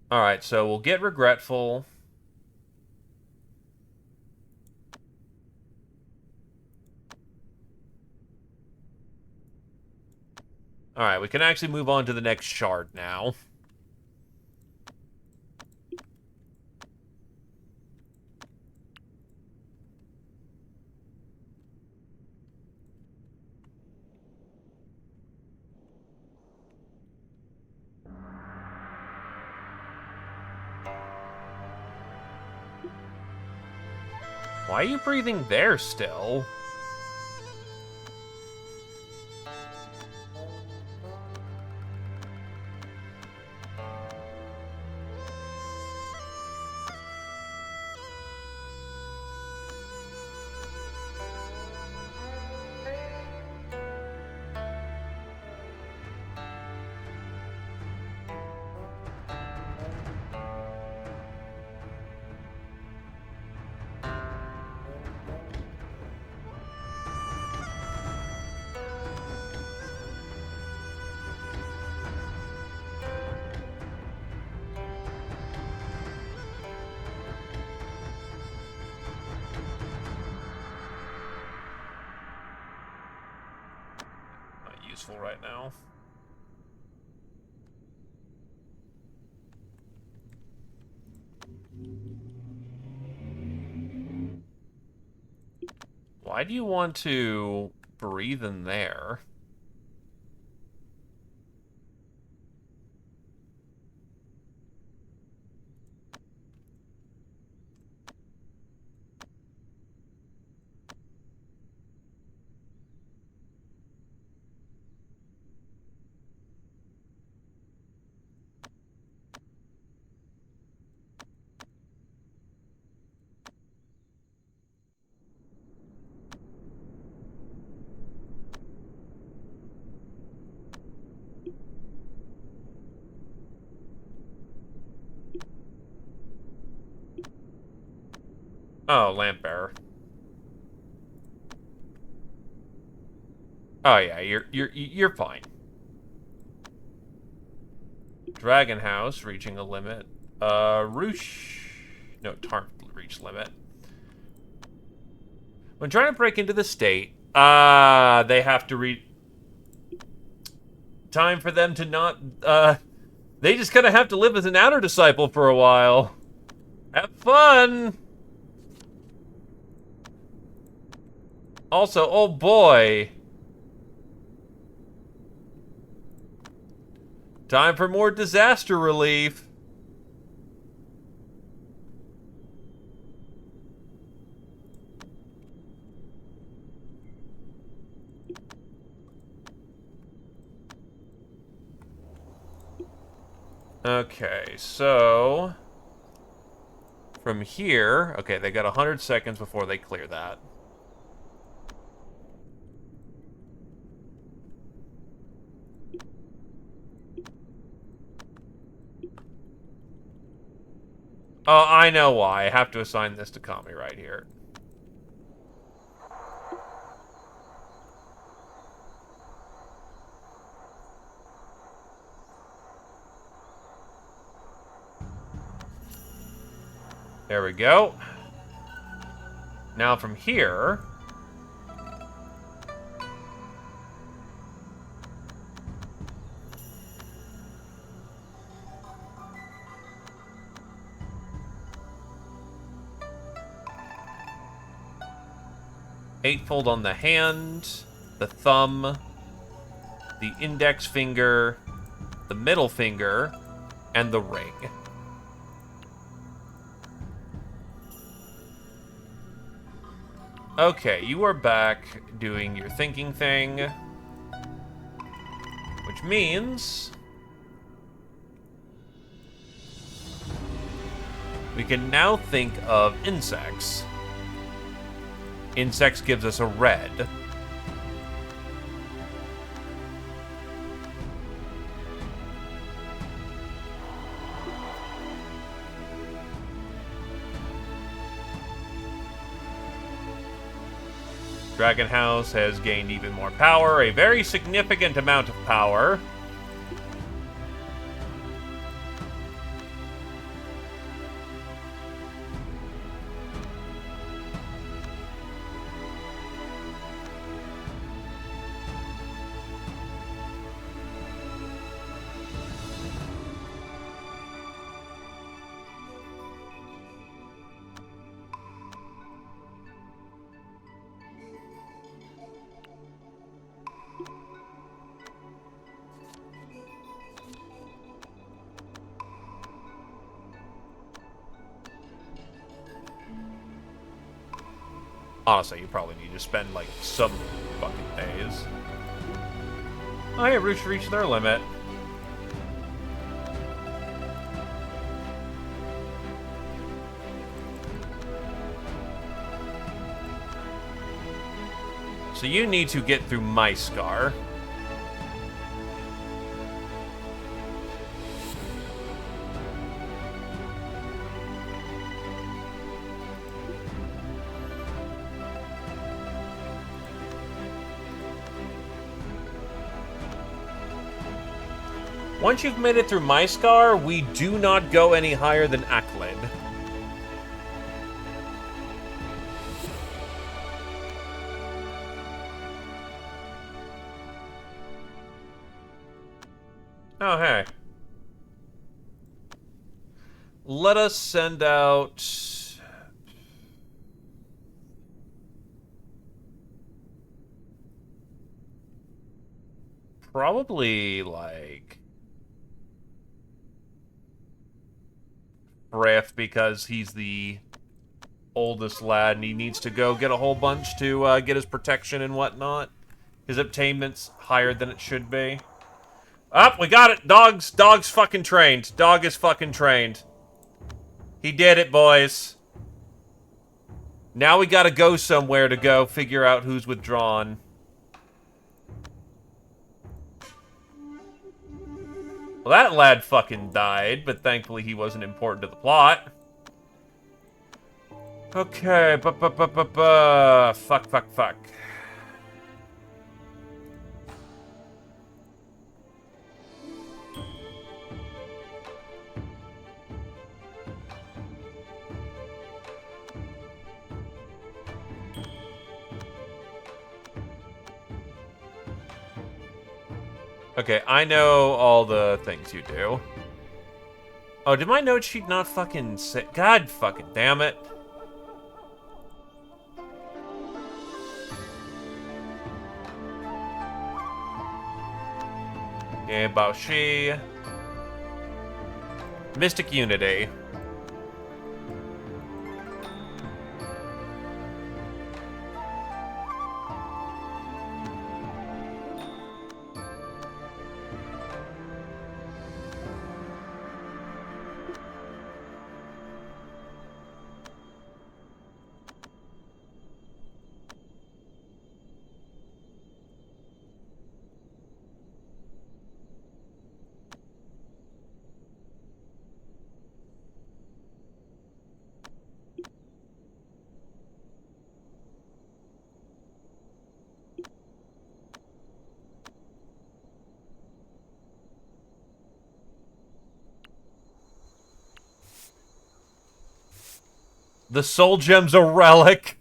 Alright, so we'll get regretful. Alright, we can actually move on to the next shard now. Why are you breathing there still? useful right now. Why do you want to breathe in there? Oh, lamp bearer. Oh yeah, you're fine. Dragon House reaching a limit. Roosh. No, Tarn reach limit. When trying to break into the state, they have to read. Time for them to not. They just kind of have to live as an outer disciple for a while. Have fun. Also, oh boy. Time for more disaster relief. Okay, so from here, okay, they got 100 seconds before they clear that. Oh, I know why. I have to assign this to Kami right here. There we go. Now from here... Eightfold on the hand, the thumb, the index finger, the middle finger, and the ring. Okay, you are back doing your thinking thing. Which means... we can now think of insects. Insects gives us a red. Dragon House has gained even more power, a very significant amount of power. Honestly, you probably need to spend, like, some fucking days. Oh, hey, Roosh reached their limit. So you need to get through my scar. Once you've made it through my scar, we do not go any higher than Aklid. Oh, hey. Let us send out... Probably, like... Riff, because he's the oldest lad, and he needs to go get a whole bunch to get his protection and whatnot. His obtainment's higher than it should be. Up, we got it! Dog's fucking trained. Dog is fucking trained. He did it, boys. Now we gotta go somewhere to go figure out who's withdrawn. Well, that lad fucking died, but thankfully he wasn't important to the plot. Okay, fuck. Okay, I know all the things you do. Oh, did my note sheet not fucking say... God fucking damn it. Yeah, Bao Shi. Mystic Unity. The soul gem's a relic.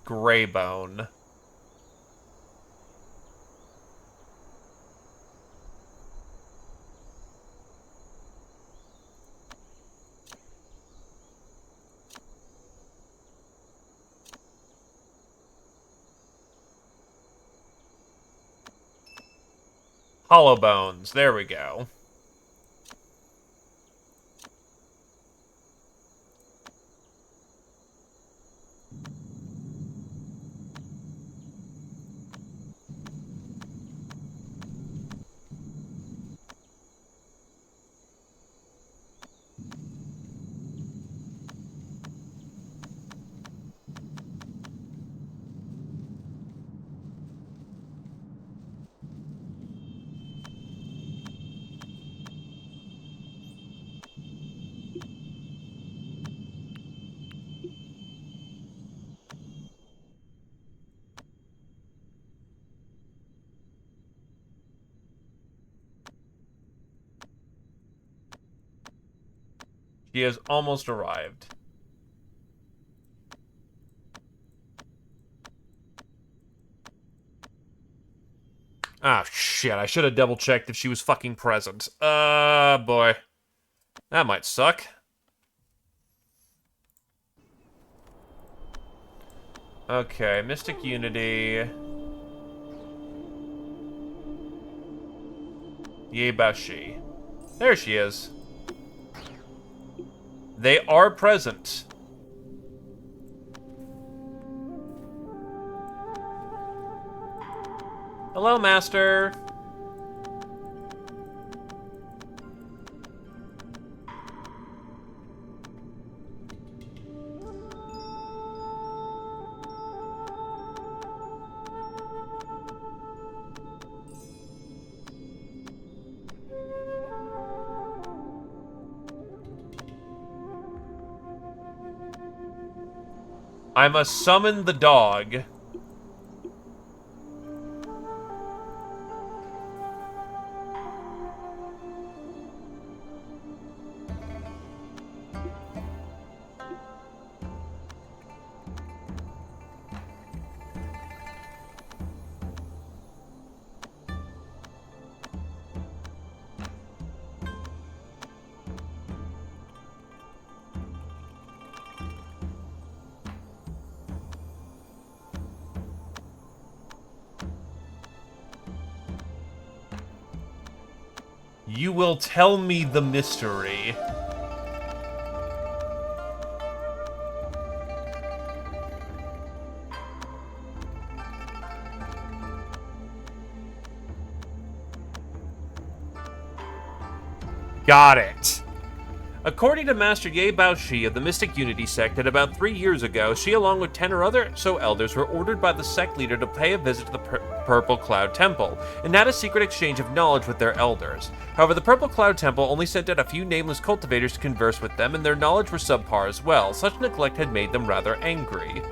Greybone. Hollow Bones. There we go. She has almost arrived. Ah, shit. I should have double-checked if she was fucking present. Boy. That might suck. Okay, Mystic Unity. Yebashi. There she is. They are present. Hello, Master. I must summon the dog. You will tell me the mystery. Got it. According to Master Ye Baoshi of the Mystic Unity sect, that about 3 years ago, she along with 10 or other elders were ordered by the sect leader to pay a visit to the Purple Cloud Temple, and had a secret exchange of knowledge with their elders. However, the Purple Cloud Temple only sent out a few nameless cultivators to converse with them, and their knowledge were subpar as well. Such neglect had made them rather angry.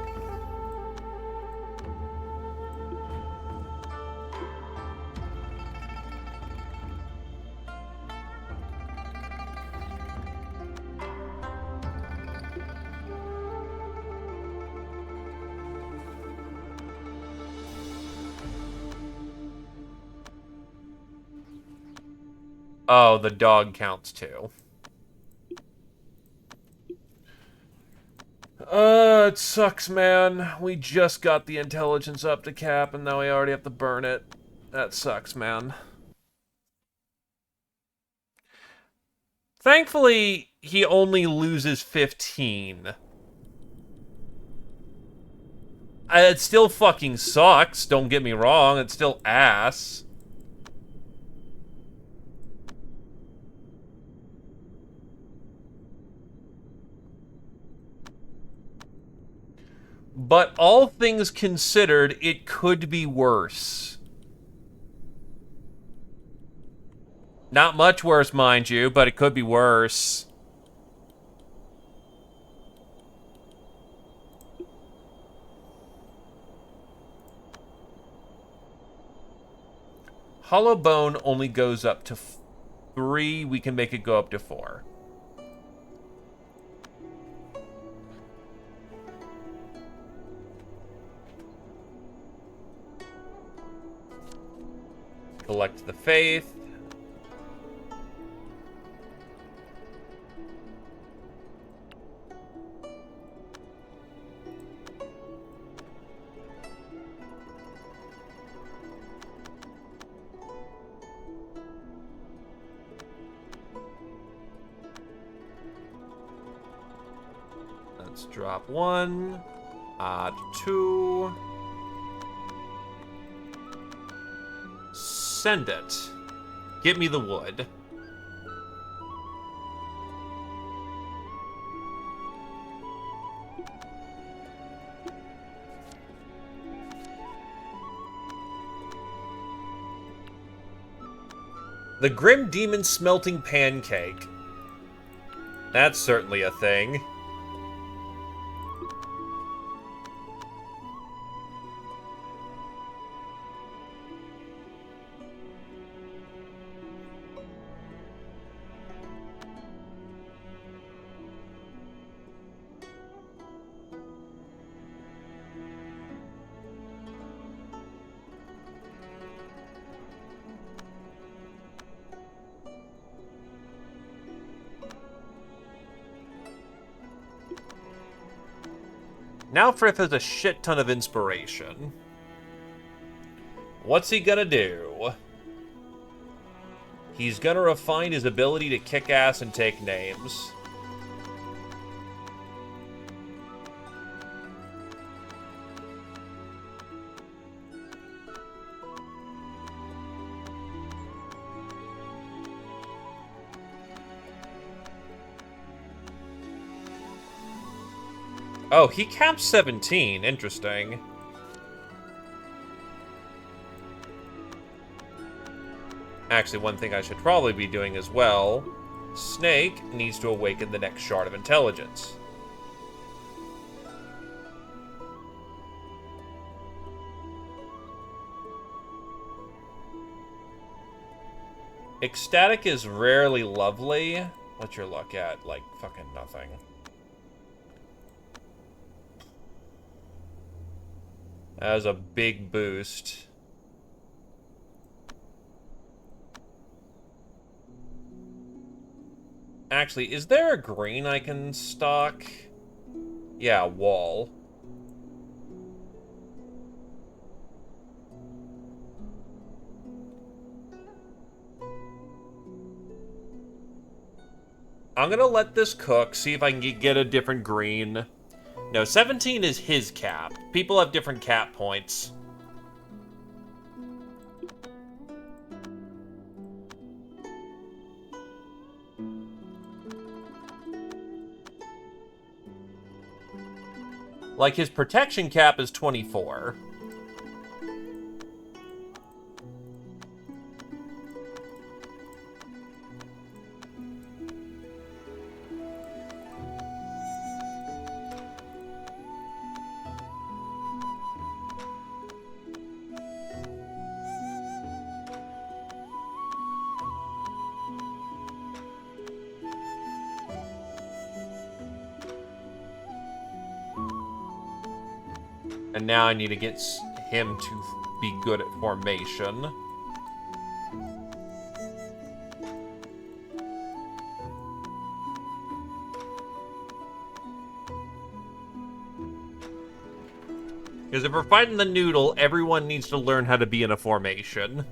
Oh, the dog counts too. It sucks, man. We just got the intelligence up to cap, and now we already have to burn it. That sucks, man. Thankfully, he only loses 15. It still fucking sucks, don't get me wrong. It's still ass. But all things considered, it could be worse. Not much worse, mind you, but it could be worse. Hollow Bone only goes up to 3. We can make it go up to 4. Collect the faith. Let's drop 1. Add 2. Send it. Get me the wood. The Grim Demon Smelting Pancake. That's certainly a thing. Now Frith has a shit ton of inspiration. What's he gonna do? He's gonna refine his ability to kick ass and take names. Oh, he caps 17. Interesting. Actually, one thing I should probably be doing as well. Snake needs to awaken the next shard of intelligence. Ecstatic is rarely lovely. What's your luck at? Like, fucking nothing. That was a big boost. Actually, is there a green I can stock? Yeah, wall. I'm gonna let this cook, see if I can get a different green. No, 17 is his cap. People have different cap points. Like, his protection cap is 24. And now I need to get him to be good at formation. Because if we're fighting the noodle, everyone needs to learn how to be in a formation.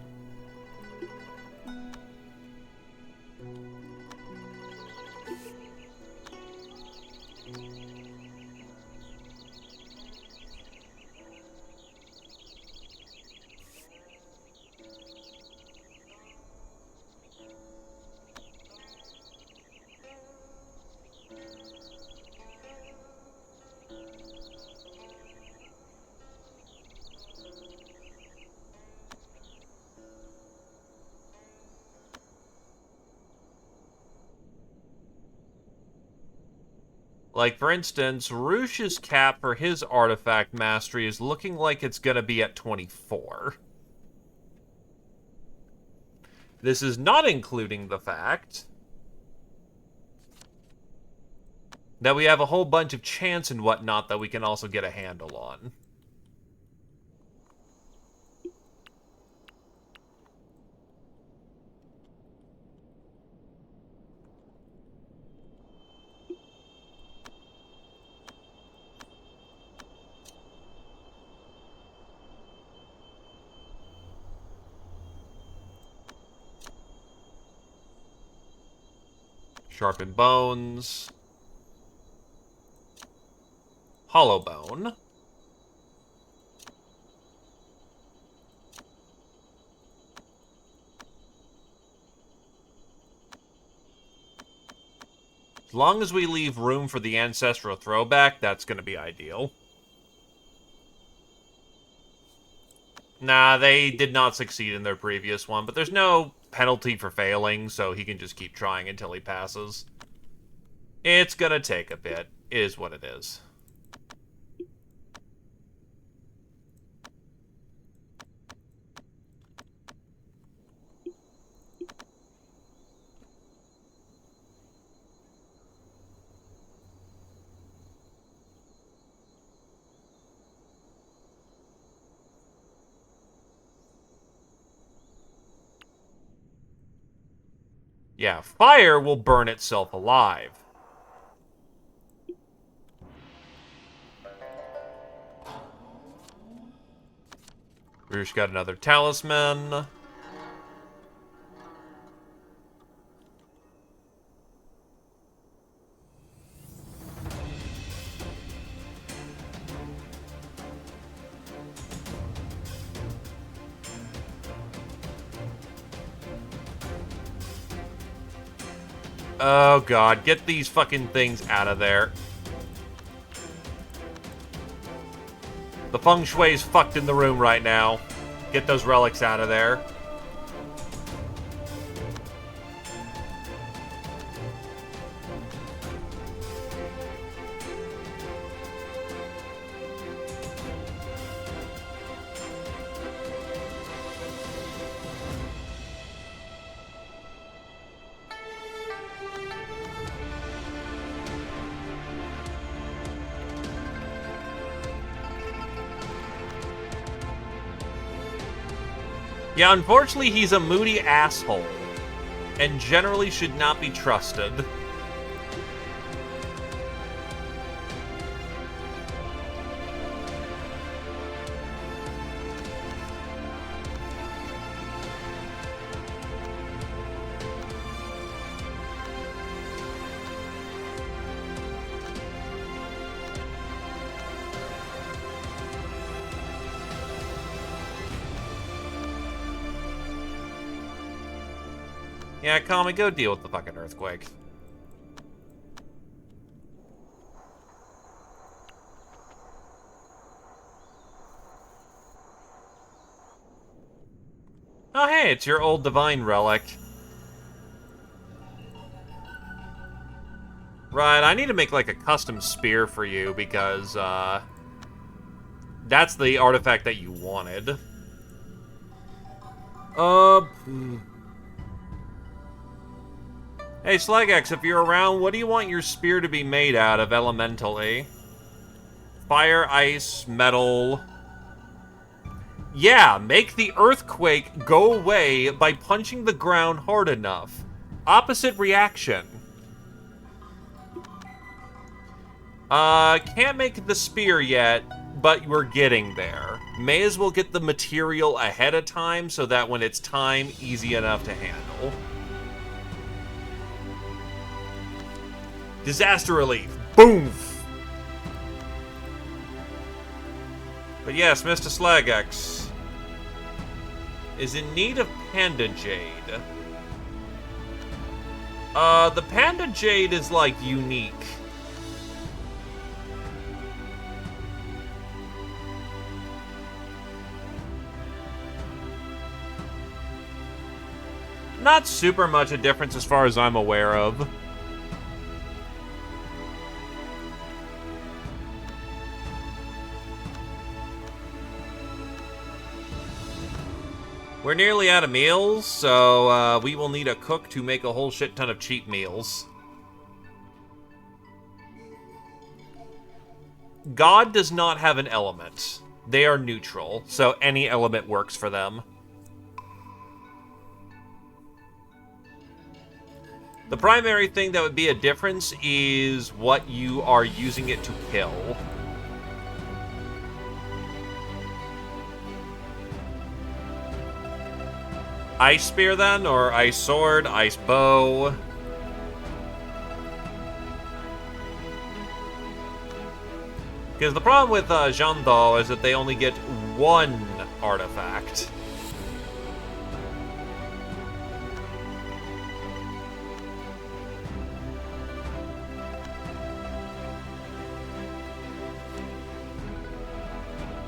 Like, for instance, Roosh's cap for his artifact mastery is looking like it's gonna be at 24. This is not including the fact that we have a whole bunch of chance and whatnot that we can also get a handle on. Sharpened Bones. Hollow Bone. As long as we leave room for the Ancestral Throwback, that's going to be ideal. Nah, they did not succeed in their previous one, but there's no penalty for failing, so he can just keep trying until he passes. It's gonna take a bit, is what it is. Yeah, fire will burn itself alive. Roosh got another talisman. Oh god, get these fucking things out of there. The feng shui's fucked in the room right now. Get those relics out of there. Yeah, unfortunately, he's a moody asshole, and generally should not be trusted. Yeah, Kami, go deal with the fucking earthquake. Oh, hey, it's your old divine relic. Right, I need to make, like, a custom spear for you, because, that's the artifact that you wanted. Hey, Slegex, if you're around, what do you want your spear to be made out of elementally? Fire, ice, metal... Yeah, make the earthquake go away by punching the ground hard enough. Opposite reaction. Can't make the spear yet, but we're getting there. May as well get the material ahead of time so that when it's time, easy enough to handle. Disaster relief. Boom! But yes, Mr. Slagex is in need of Panda Jade. The Panda Jade is, like, unique. Not super much a difference as far as I'm aware of. We're nearly out of meals, so we will need a cook to make a whole shit ton of cheap meals. God does not have an element. They are neutral, so any element works for them. The primary thing that would be a difference is what you are using it to kill. Ice spear then, or ice sword, ice bow. Because the problem with Jandal is that they only get one artifact.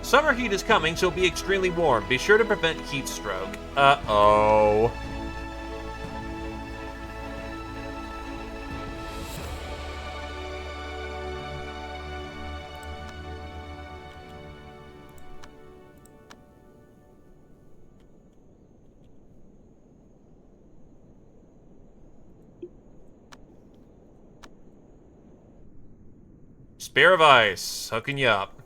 Summer heat is coming, so it'll be extremely warm. Be sure to prevent heat stroke. Uh-oh. Spear of Ice, hooking you up.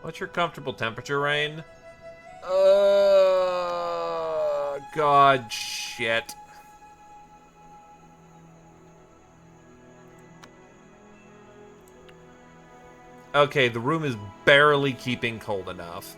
What's your comfortable temperature, Rain? God, shit. Okay, the room is barely keeping cold enough.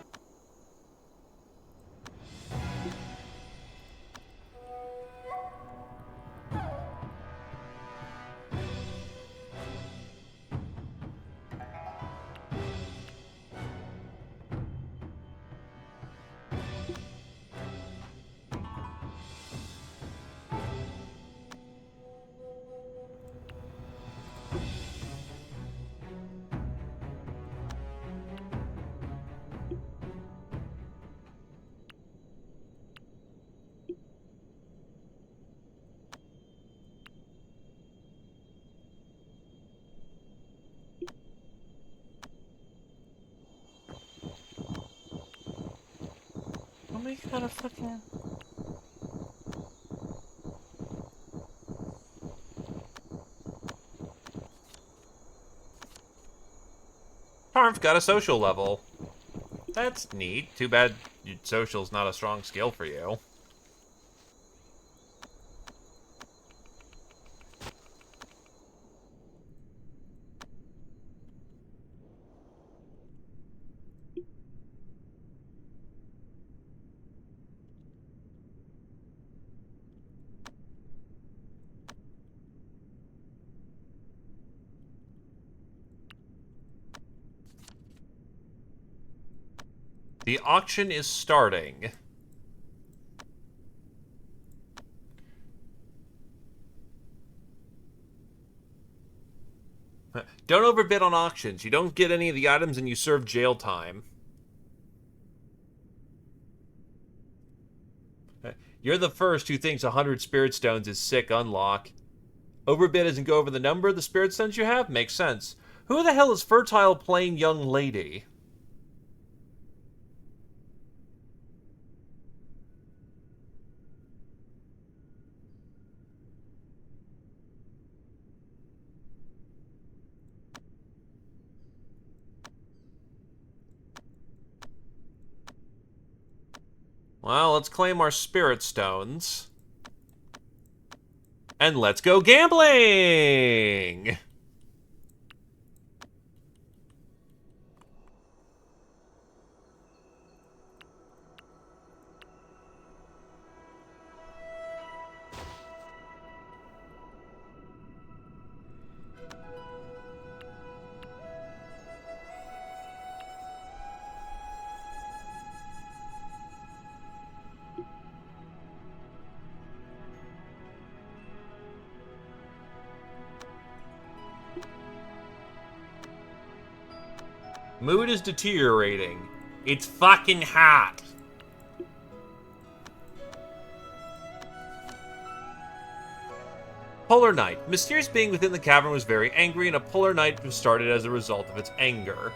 Oh my god, a fucking... Harm's got a social level. That's neat. Too bad social's not a strong skill for you. The auction is starting. Don't overbid on auctions. You don't get any of the items and you serve jail time. You're the first who thinks 100 spirit stones is sick unlock. Overbid doesn't go over the number of the spirit stones you have? Makes sense. Who the hell is fertile plain young lady? Well, let's claim our spirit stones. And let's go gambling! Mood is deteriorating. It's fucking hot. Polar Night. Mysterious being within the cavern was very angry, and a polar night was started as a result of its anger.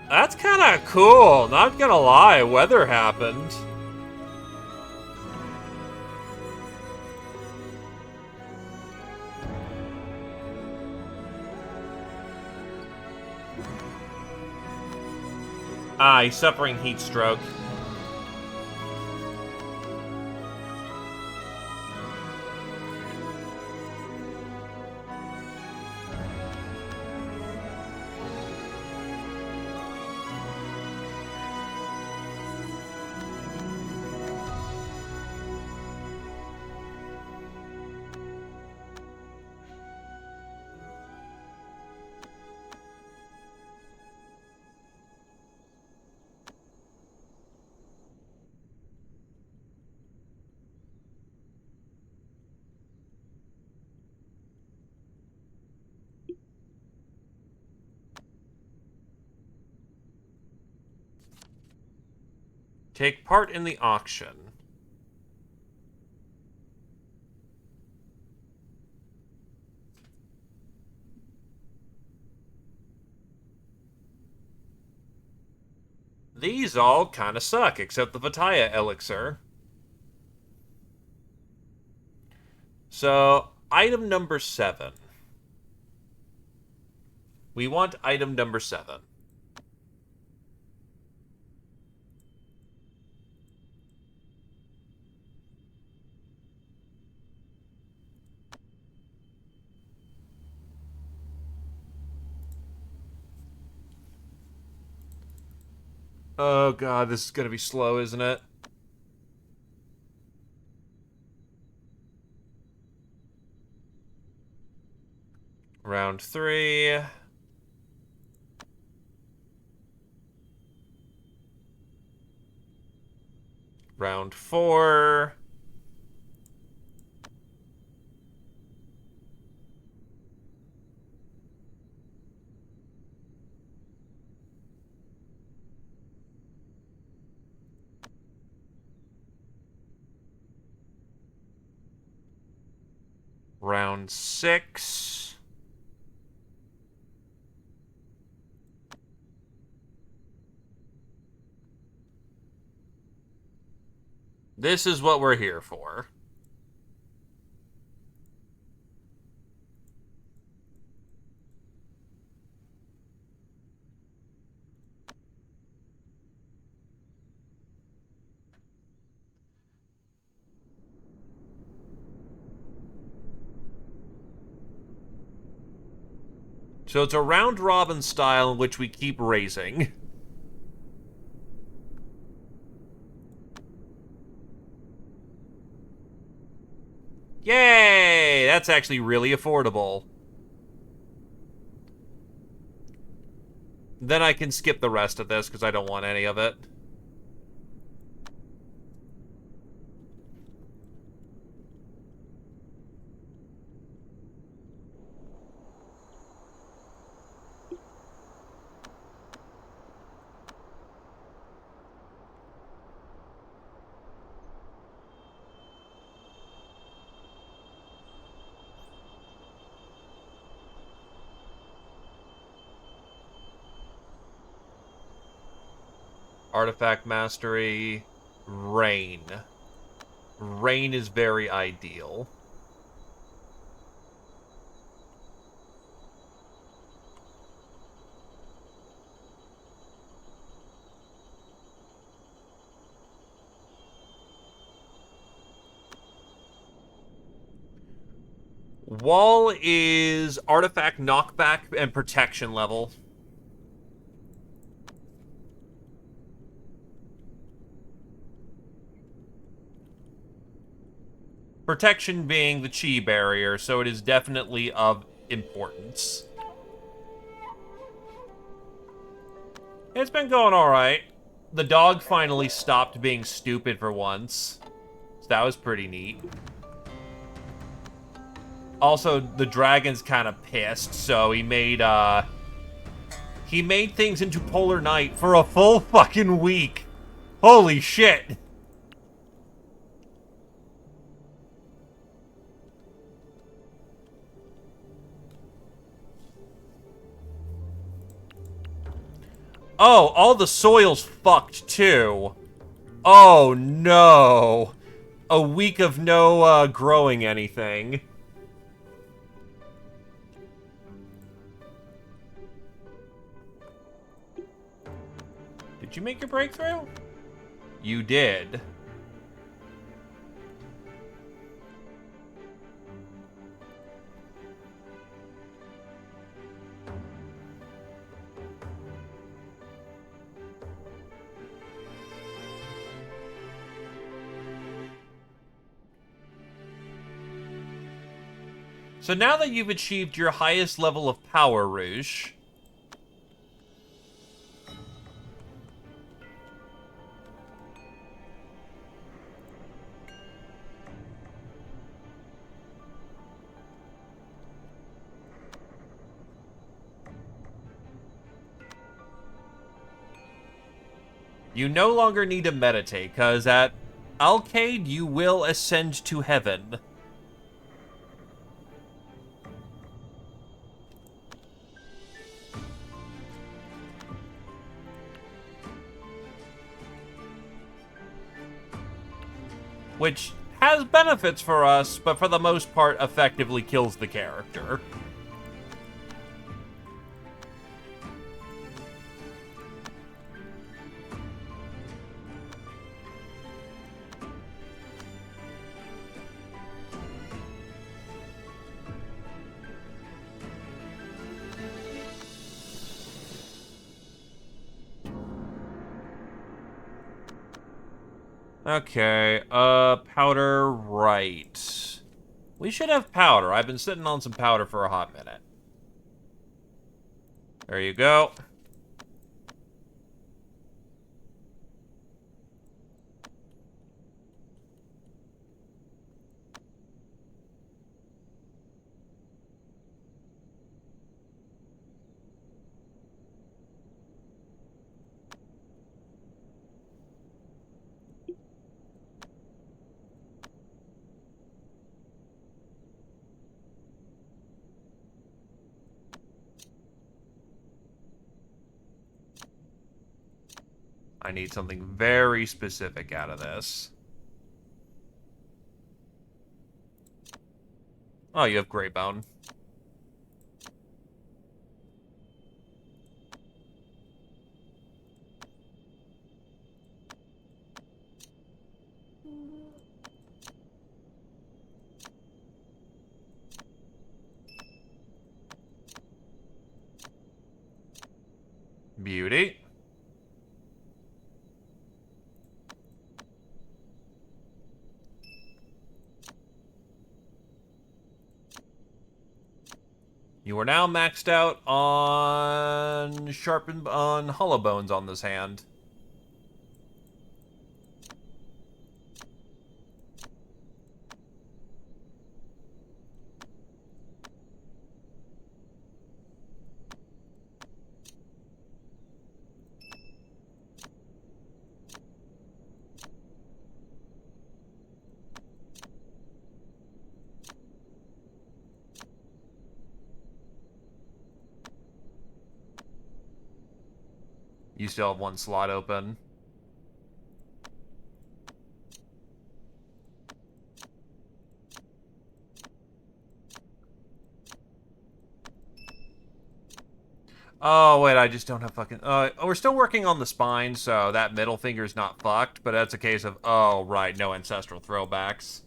That's kind of cool. Not gonna lie, weather happened. Ah, he's suffering heat stroke. Take part in the auction. These all kind of suck, except the Vitaya elixir. So, item number 7. We want item number 7. Oh god, this is gonna be slow, isn't it? Round 3. Round 4. Round 6. This is what we're here for. So it's a round-robin style in which we keep raising. Yay! That's actually really affordable. Then I can skip the rest of this, because I don't want any of it. Artifact Mastery. Rain. Rain is very ideal. Wall is artifact knockback and protection level. Protection being the chi barrier, so it is definitely of importance. It's been going alright. The dog finally stopped being stupid for once. So that was pretty neat. Also, the dragon's kind of pissed, so he made things into polar night for a full fucking week. Holy shit. Oh, all the soil's fucked, too. Oh, no. A week of no, growing anything. Did you make your breakthrough? You did. So now that you've achieved your highest level of power, Rouge, you no longer need to meditate, because at Alcade you will ascend to heaven. Which has benefits for us, but for the most part effectively kills the character. Okay, powder, right. We should have powder. I've been sitting on some powder for a hot minute. There you go. I need something very specific out of this. Oh, you have Greybone. Beauty. You are now maxed out on on hollow bones on this hand. You still have one slot open. Oh, wait, I just don't have fucking... we're still working on the spine, so that middle finger's not fucked, but that's a case of, oh, right, no ancestral throwbacks.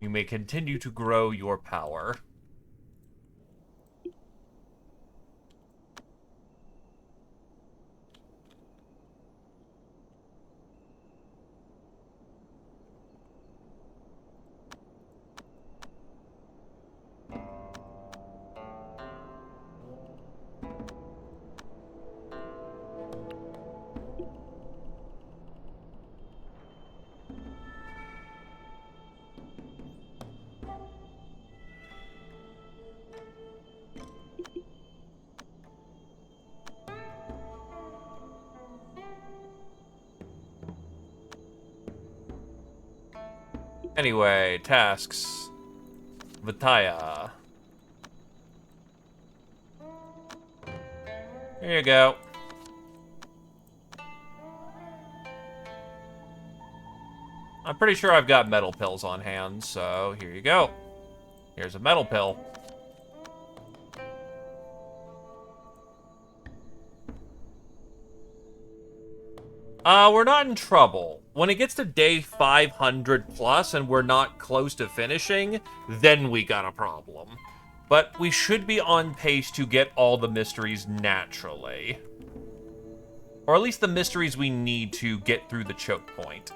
You may continue to grow your power. Anyway, tasks. Vitaya. Here you go. I'm pretty sure I've got metal pills on hand, so here you go. Here's a metal pill. We're not in trouble. When it gets to day 500 plus and we're not close to finishing, then we got a problem. But we should be on pace to get all the mysteries naturally. Or at least the mysteries we need to get through the choke point.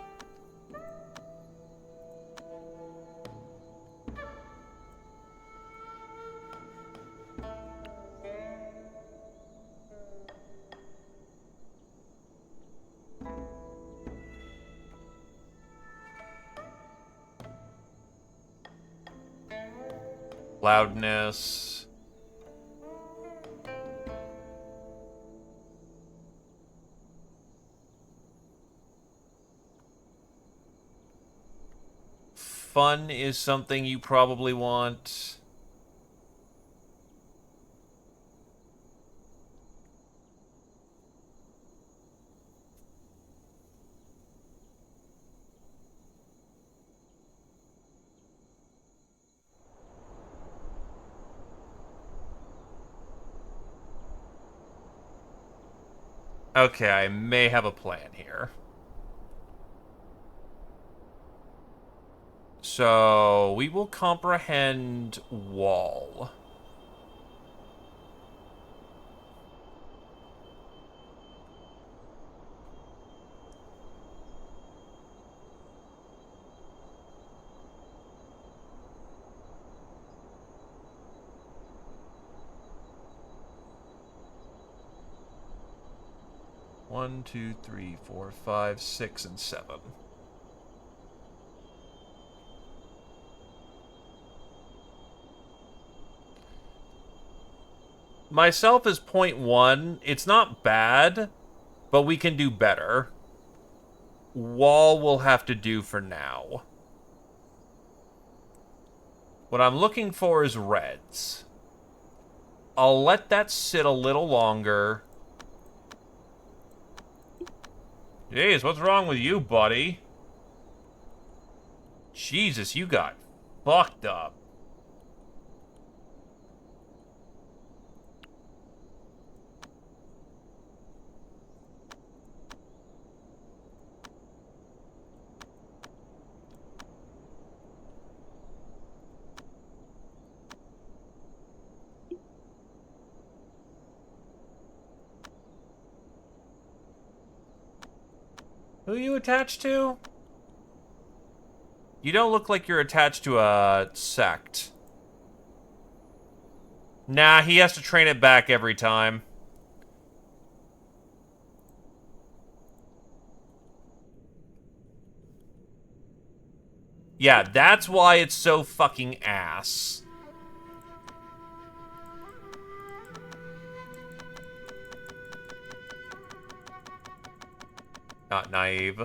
Loudness. Fun is something you probably want. Okay, I may have a plan here. So, we will comprehend wall. One, two, three, four, five, six, and 7. Myself is 0.1. It's not bad, but we can do better. Wall will have to do for now. What I'm looking for is reds. I'll let that sit a little longer. Jeez, what's wrong with you, buddy? Jesus, you got fucked up. Who are you attached to? You don't look like you're attached to a sect. Nah, he has to train it back every time. Yeah, that's why it's so fucking ass. Not naive.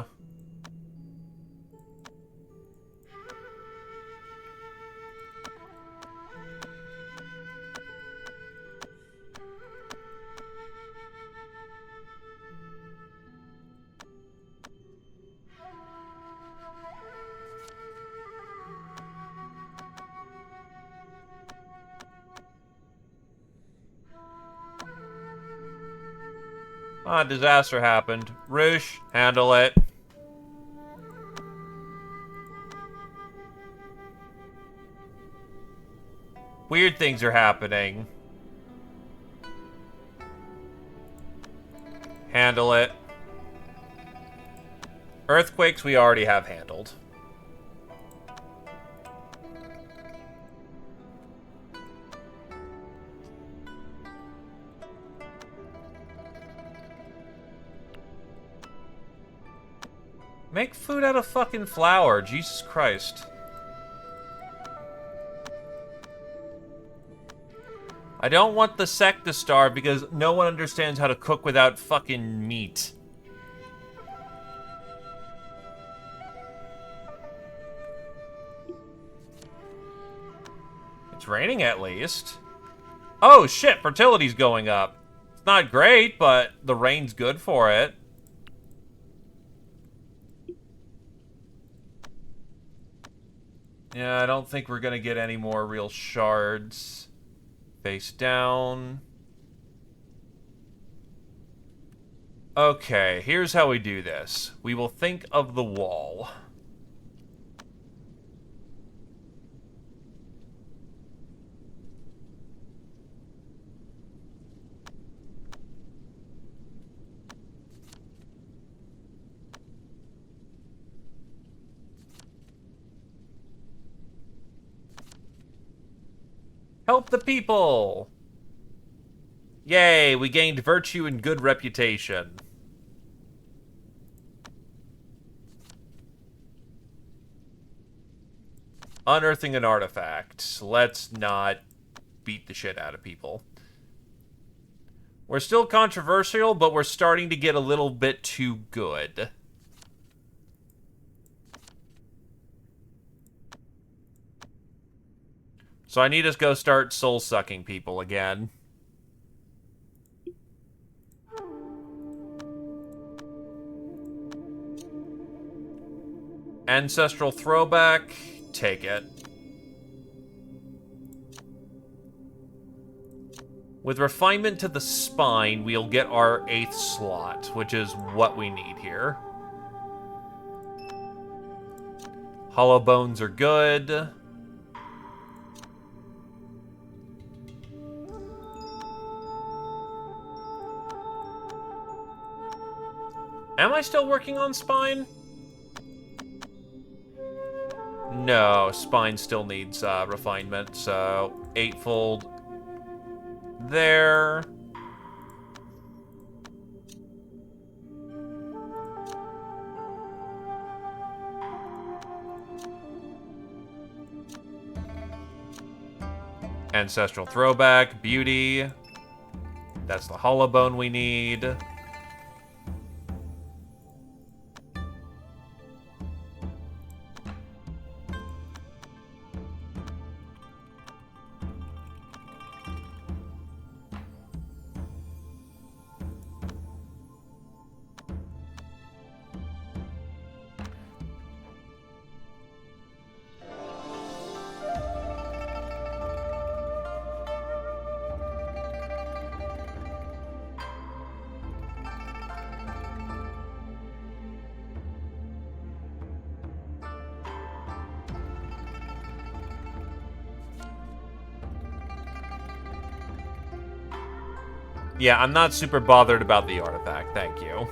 Ah, disaster happened. Roosh, handle it. Weird things are happening. Handle it. Earthquakes we already have handled. Make food out of fucking flour, Jesus Christ. I don't want the sect to starve because no one understands how to cook without fucking meat. It's raining at least. Oh shit, fertility's going up. It's not great, but the rain's good for it. Yeah, I don't think we're gonna get any more real shards. Face down. Okay, here's how we do this. We will think of the wall. Help the people! Yay, we gained virtue and good reputation. Unearthing an artifact. Let's not beat the shit out of people. We're still controversial, but we're starting to get a little bit too good. So I need to go start soul-sucking people again. Ancestral throwback. Take it. With refinement to the spine, we'll get our 8th slot, which is what we need here. Hollow bones are good. Am I still working on spine? No, spine still needs refinement, so 8-fold there. Ancestral throwback, beauty. That's the hollow bone we need. Yeah, I'm not super bothered about the artifact, thank you.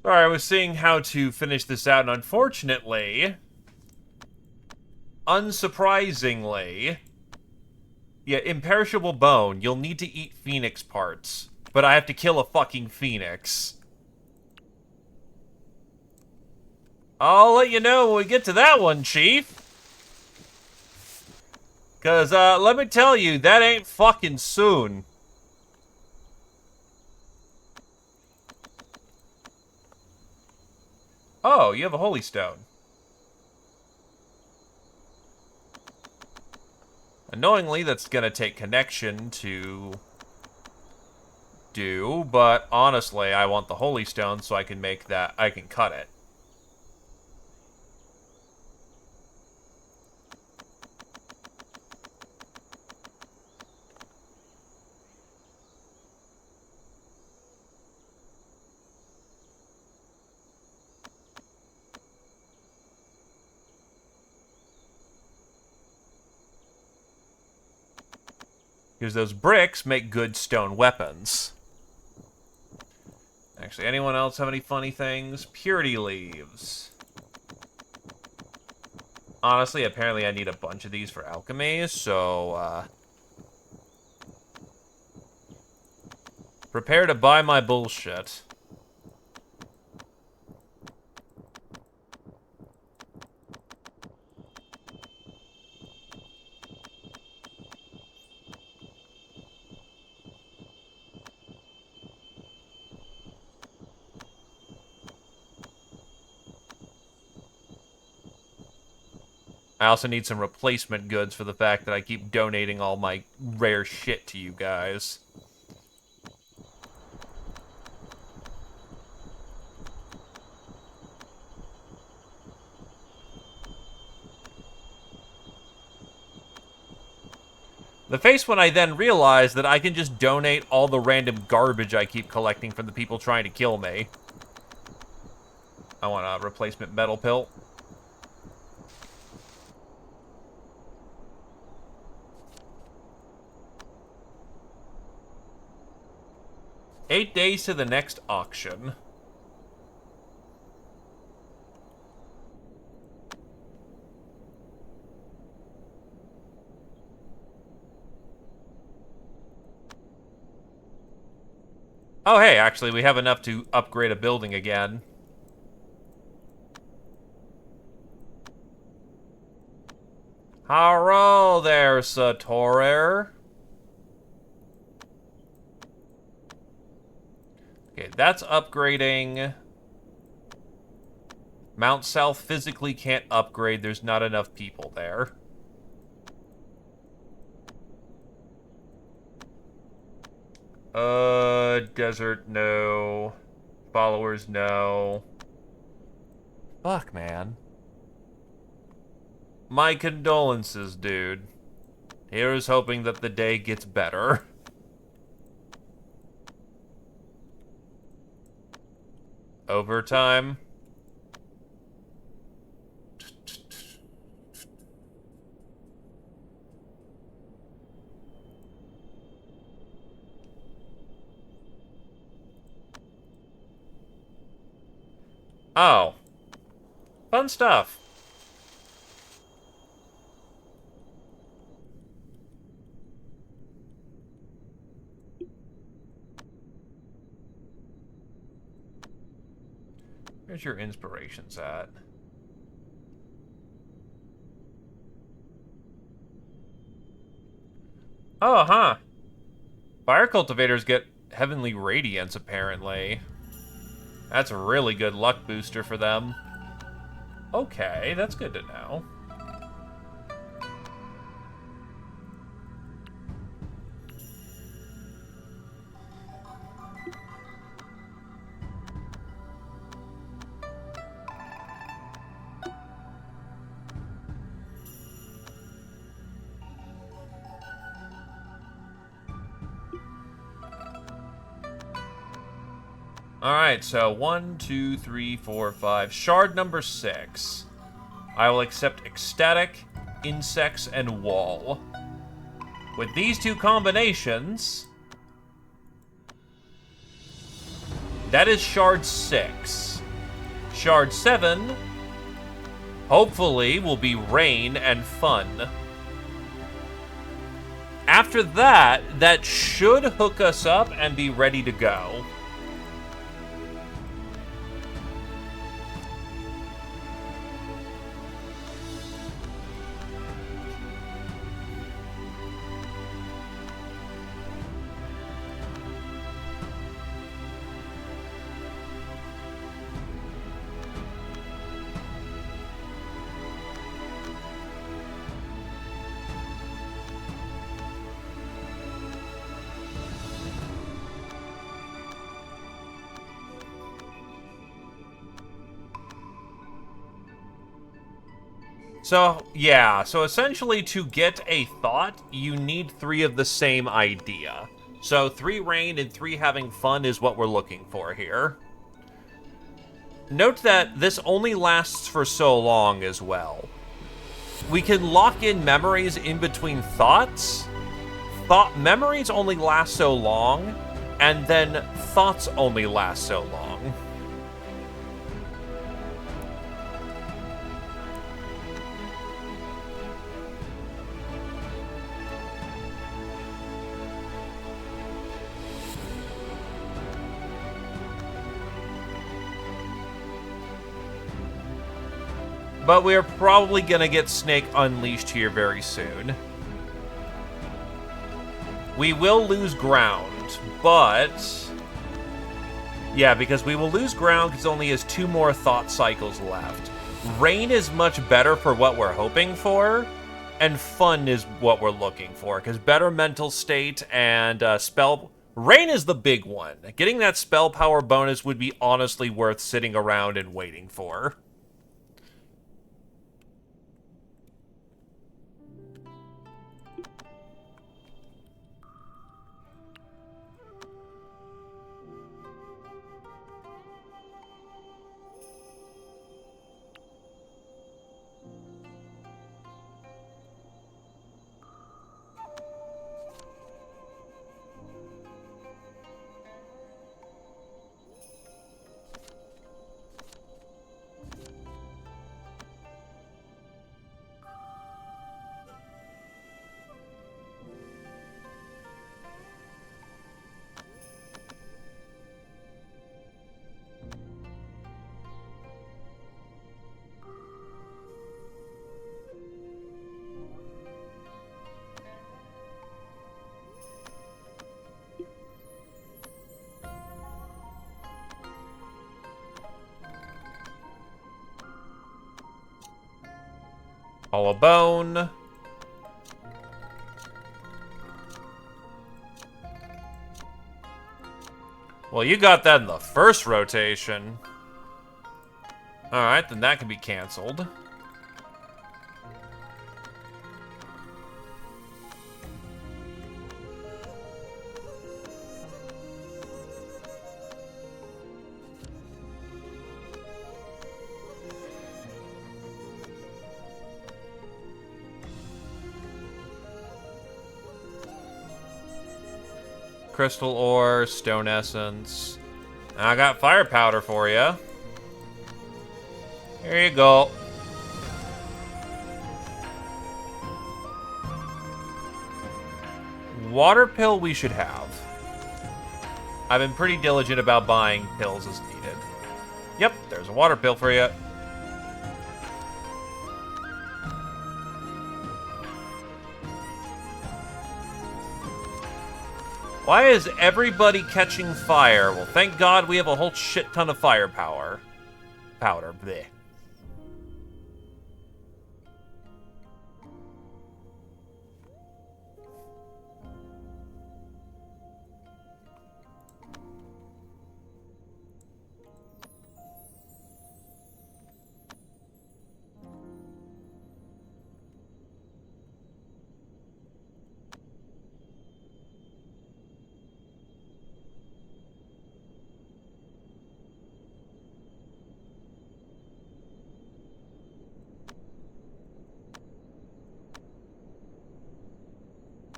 Sorry, I was seeing how to finish this out, and unfortunately, unsurprisingly, yeah, imperishable bone, you'll need to eat phoenix parts. But I have to kill a fucking phoenix. I'll let you know when we get to that one, Chief. Because, let me tell you, that ain't fucking soon. Oh, you have a holy stone. Annoyingly, that's gonna take connection to do, but honestly, I want the holy stone so I can make that, I can cut it. Because those bricks make good stone weapons. Actually, anyone else have any funny things? Purity leaves. Honestly, apparently I need a bunch of these for alchemy, so, prepare to buy my bullshit. I also need some replacement goods for the fact that I keep donating all my rare shit to you guys. The face when I then realized that I can just donate all the random garbage I keep collecting from the people trying to kill me. I want a replacement metal pill. Eight days to the next auction. Oh, hey, actually, we have enough to upgrade a building again. Hello there, Satorer. Okay, that's upgrading. Mount South physically can't upgrade. There's not enough people there. Desert, no. Followers, no. Fuck, man. My condolences, dude. Here's hoping that the day gets better. Overtime. Oh. Fun stuff. Where's your inspirations at? Oh, huh. Fire cultivators get heavenly radiance, apparently. That's a really good luck booster for them. Okay, that's good to know. Alright, so 1, 2, 3, 4, 5. Shard number 6. I will accept Ecstatic, Insects, and Wall. With these two combinations, that is Shard 6. Shard 7, hopefully, will be Rain and Fun. After that, that should hook us up and be ready to go. So, yeah, so essentially to get a thought, you need 3 of the same idea. So 3 rain and 3 having fun is what we're looking for here. Note that this only lasts for so long as well. We can lock in memories in between thoughts. Memories only last so long, and then thoughts only last so long. But we're probably gonna get Snake Unleashed here very soon. We will lose ground, but... yeah, because we will lose ground because it only has 2 more thought cycles left. Rain is much better for what we're hoping for, and Fun is what we're looking for, because better mental state and spell... Rain is the big one. Getting that spell power bonus would be honestly worth sitting around and waiting for. Hollow Bone. Well, you got that in the first rotation. Alright, then that can be canceled. Crystal Ore, Stone Essence. I got Fire Powder for you. Here you go. Water pill we should have. I've been pretty diligent about buying pills as needed. Yep, there's a water pill for you. Why is everybody catching fire? Well, thank God we have a whole shit ton of firepower. Powder, bleh.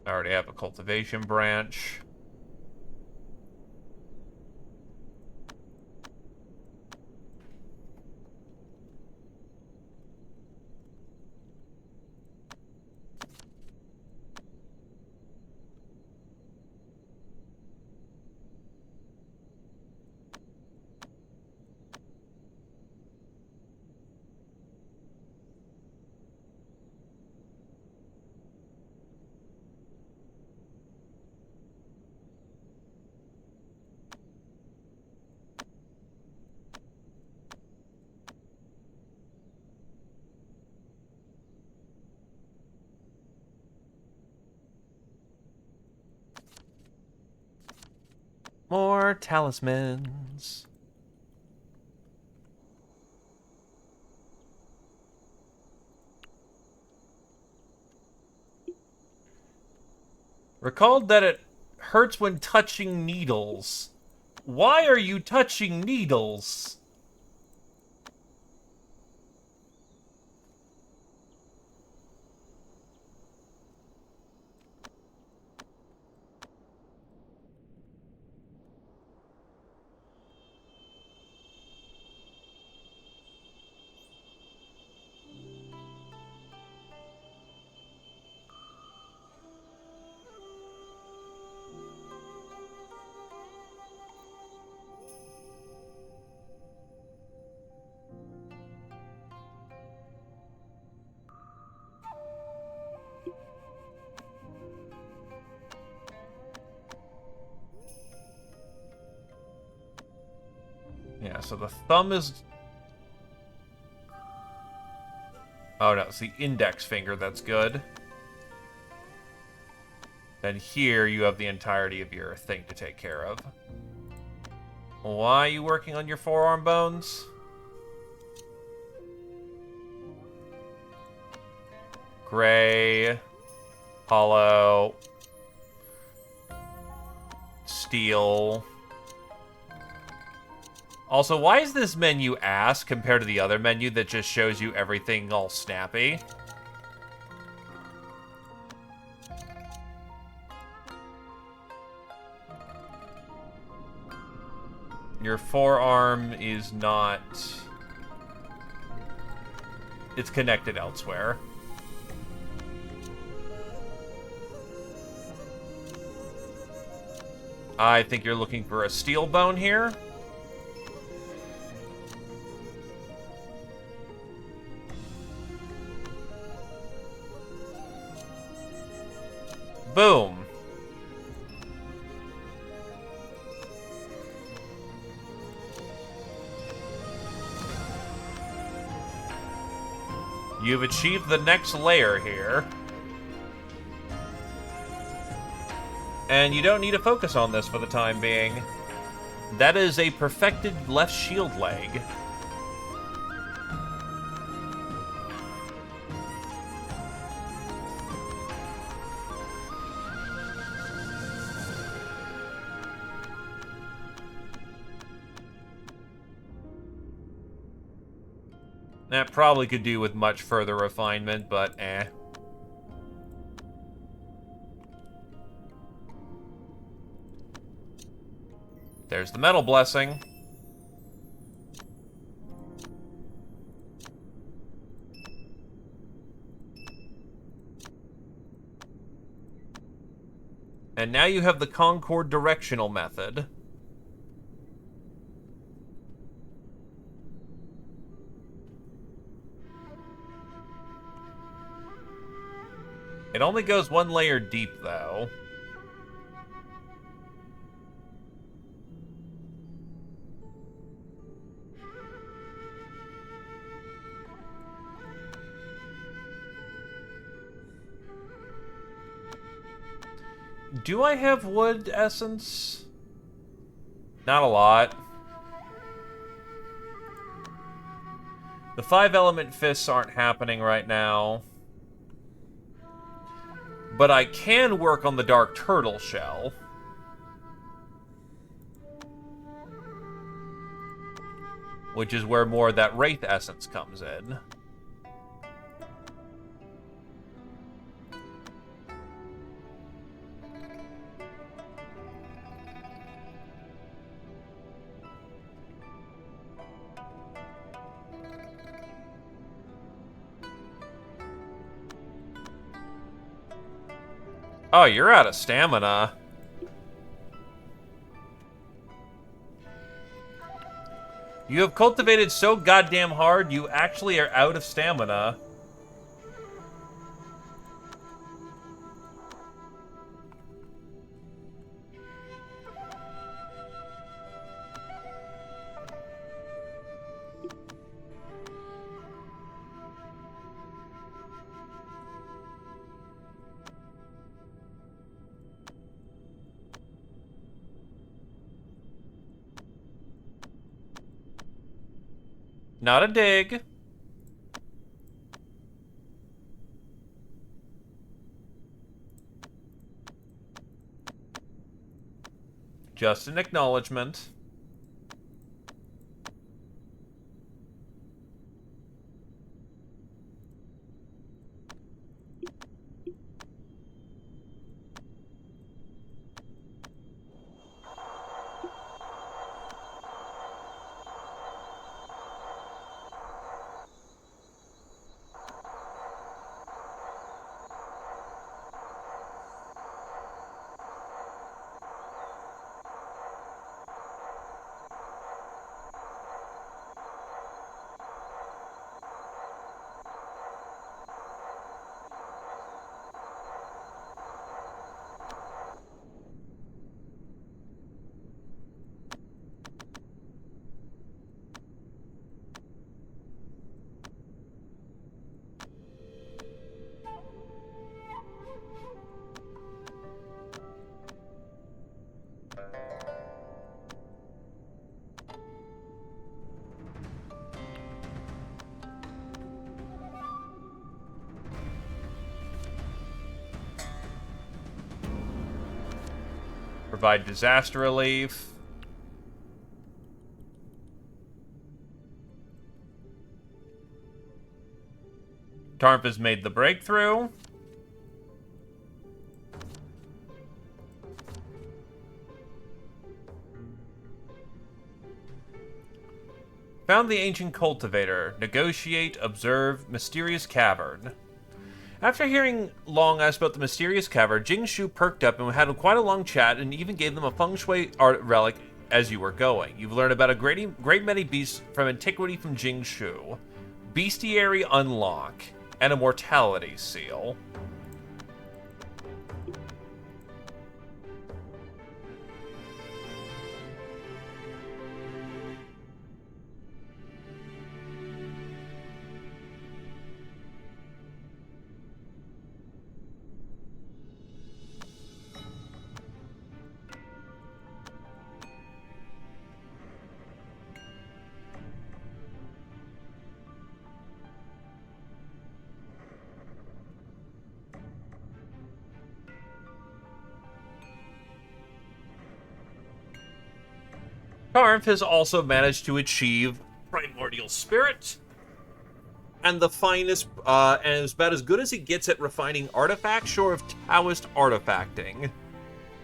I already have a cultivation branch. More talismans. Recalled that it hurts when touching needles. Why are you touching needles? Yeah, so the thumb is... Oh no, it's the index finger that's good. Then here you have the entirety of your thing to take care of. Why are you working on your forearm bones? Gray, hollow, steel. Also, why is this menu ass compared to the other menu that just shows you everything all snappy? Your forearm is not... It's connected elsewhere. I think you're looking for a steel bone here. Boom. You've achieved the next layer here. And you don't need to focus on this for the time being. That is a perfected left shield leg. That probably could do with much further refinement, but eh. There's the metal blessing. And now you have the Concord directional method. It only goes one layer deep, though. Do I have wood essence? Not a lot. The 5-element fists aren't happening right now. But I can work on the dark turtle shell. Which is where more of that wraith essence comes in. Oh, you're out of stamina. You have cultivated so goddamn hard, you actually are out of stamina. Not a dig. Just an acknowledgement. Provide disaster relief. Tarp has made the breakthrough. Found the ancient cultivator. Negotiate, observe, mysterious cavern. After hearing Long ask about the mysterious cavern, Jingshu perked up and had quite a long chat and even gave them a feng shui art relic as you were going. You've learned about a great many beasts from antiquity from Jingshu. Bestiary unlock and a mortality seal. Tarf has also managed to achieve Primordial Spirit, and the finest, and is about as good as he gets at refining artifacts, short of Taoist artifacting,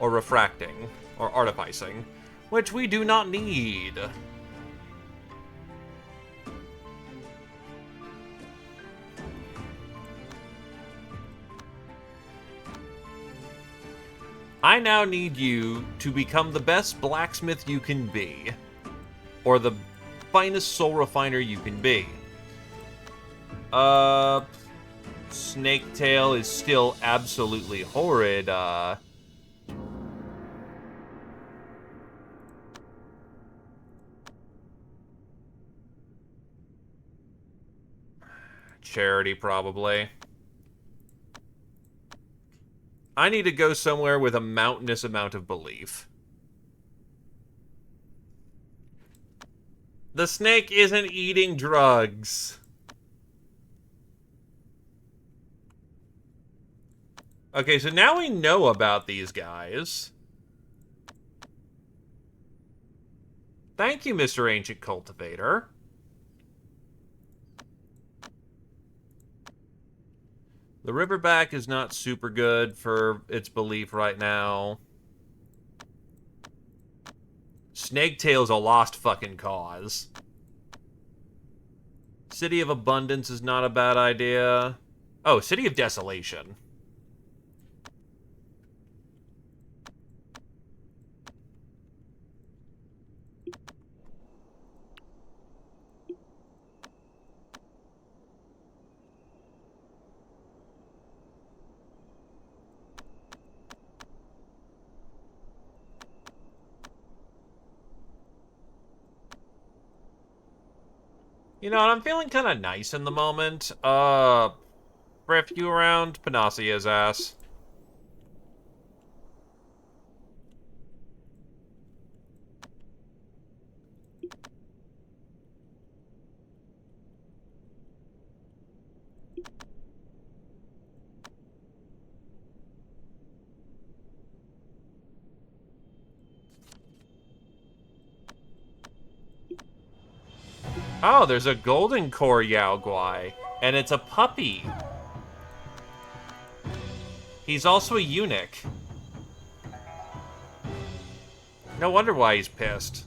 or refracting, or artificing, which we do not need. I now need you to become the best blacksmith you can be. Or the finest soul refiner you can be. Snaketail is still absolutely horrid. Charity, probably. I need to go somewhere with a mountainous amount of belief. The snake isn't eating drugs. Okay, so now we know about these guys. Thank you, Mr. Ancient Cultivator. The Riverback is not super good for its belief right now. Snaketail's a lost fucking cause. City of Abundance is not a bad idea. Oh, City of Desolation. You know, I'm feeling kind of nice in the moment. Briff, you around? Panacea's ass. Oh, there's a golden core Yao Guai, and it's a puppy. He's also a eunuch. No wonder why he's pissed.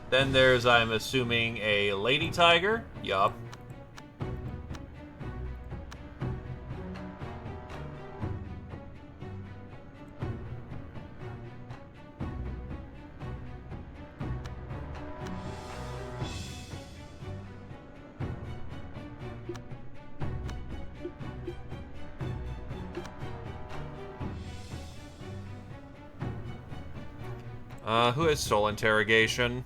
Then there's, I'm assuming, a lady tiger. Yup. Who has soul interrogation?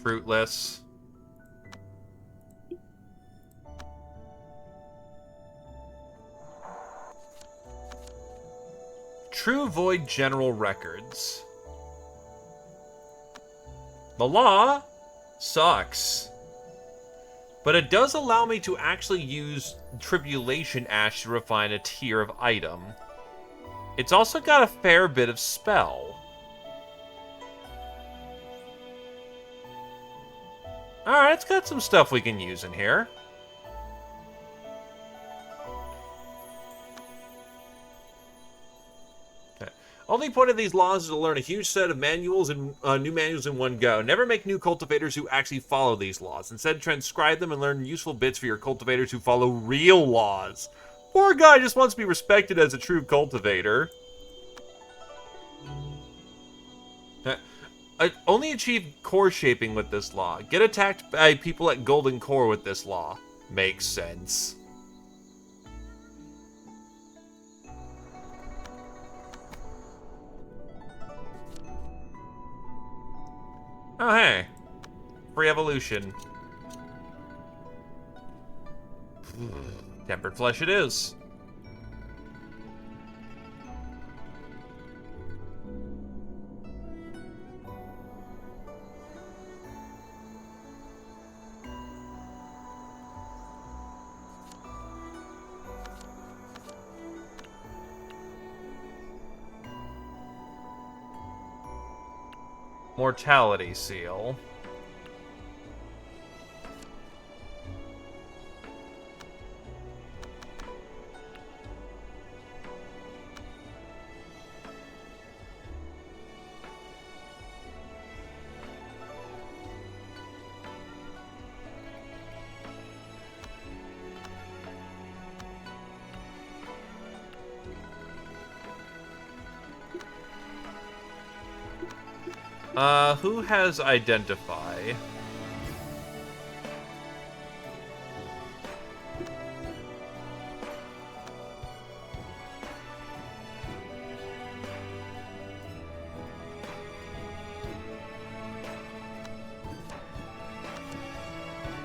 Fruitless. True Void General Records. The law sucks. But it does allow me to actually use Tribulation Ash to refine a tier of item. It's also got a fair bit of spell. Alright, it's got some stuff we can use in here. Only point of these laws is to learn a huge set of manuals and new manuals in one go. Never make new cultivators who actually follow these laws. Instead, transcribe them and learn useful bits for your cultivators who follow real laws. Poor guy just wants to be respected as a true cultivator. Only achieve core shaping with this law. Get attacked by people at Golden Core with this law. Makes sense. Oh, hey. Free evolution. Tempered flesh it is. Mortality seal. Who has identify?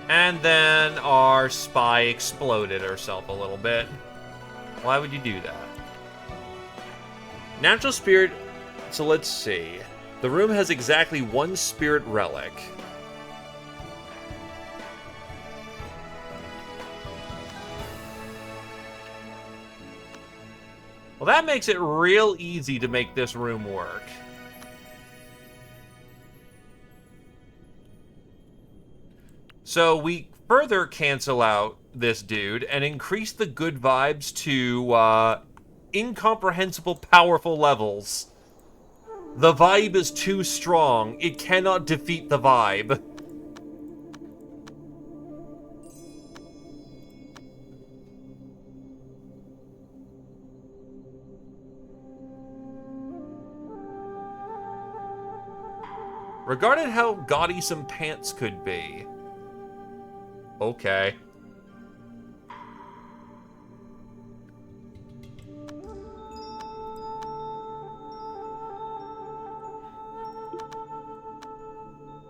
And then our spy exploded herself a little bit. Why would you do that? Natural spirit. So let's see. The room has exactly one spirit relic. Well, that makes it real easy to make this room work. So we further cancel out this dude and increase the good vibes to incomprehensible powerful levels. The vibe is too strong. It cannot defeat the vibe. Regarded how gaudy some pants could be. Okay.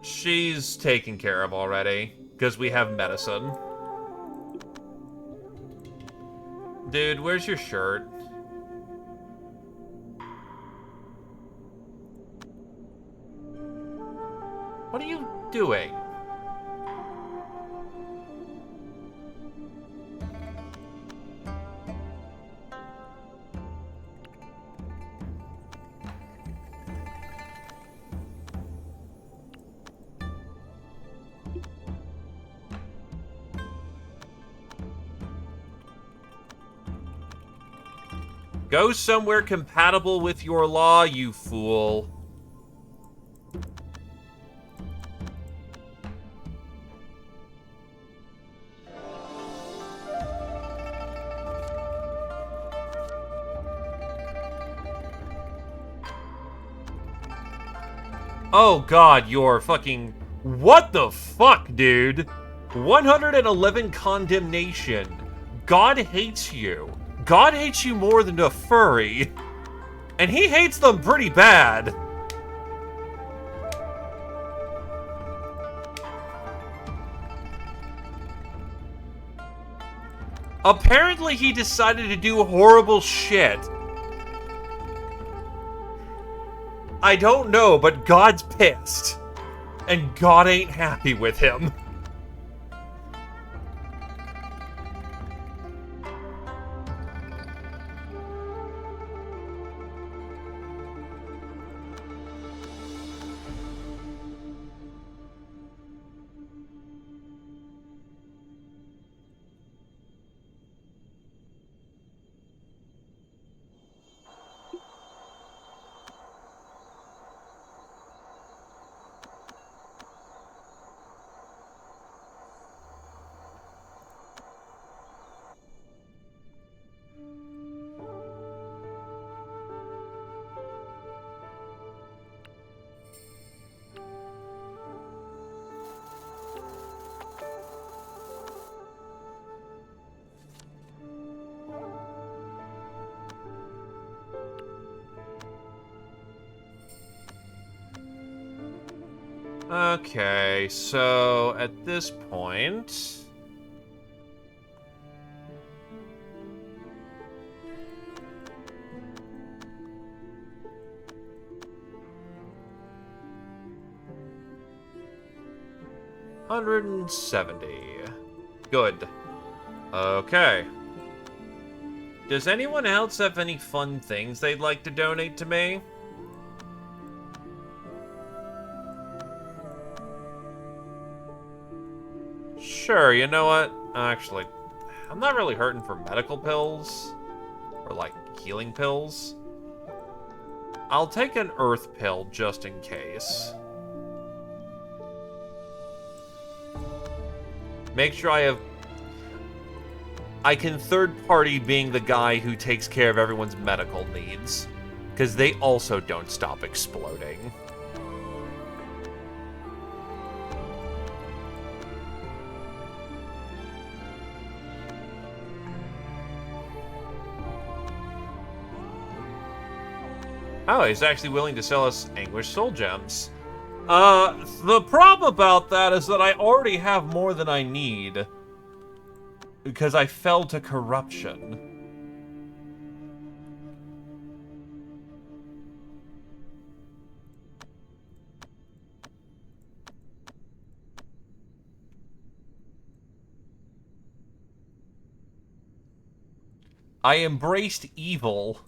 She's taken care of already, because we have medicine. Dude, where's your shirt? What are you doing? Go somewhere compatible with your law, you fool. Oh god, you're fucking... What the fuck, dude? 111 condemnation. God hates you. God hates you more than a furry. And he hates them pretty bad. Apparently he decided to do horrible shit. I don't know, but God's pissed. And God ain't happy with him. Okay, so at this point... 170. Good. Okay. Does anyone else have any fun things they'd like to donate to me? Sure, you know what? Actually, I'm not really hurting for medical pills. Or, like, healing pills. I'll take an earth pill just in case. Make sure I can third party being the guy who takes care of everyone's medical needs. Because they also don't stop exploding. Oh, he's actually willing to sell us Anguished Soul Gems. The problem about that is that I already have more than I need. Because I fell to corruption. I embraced evil.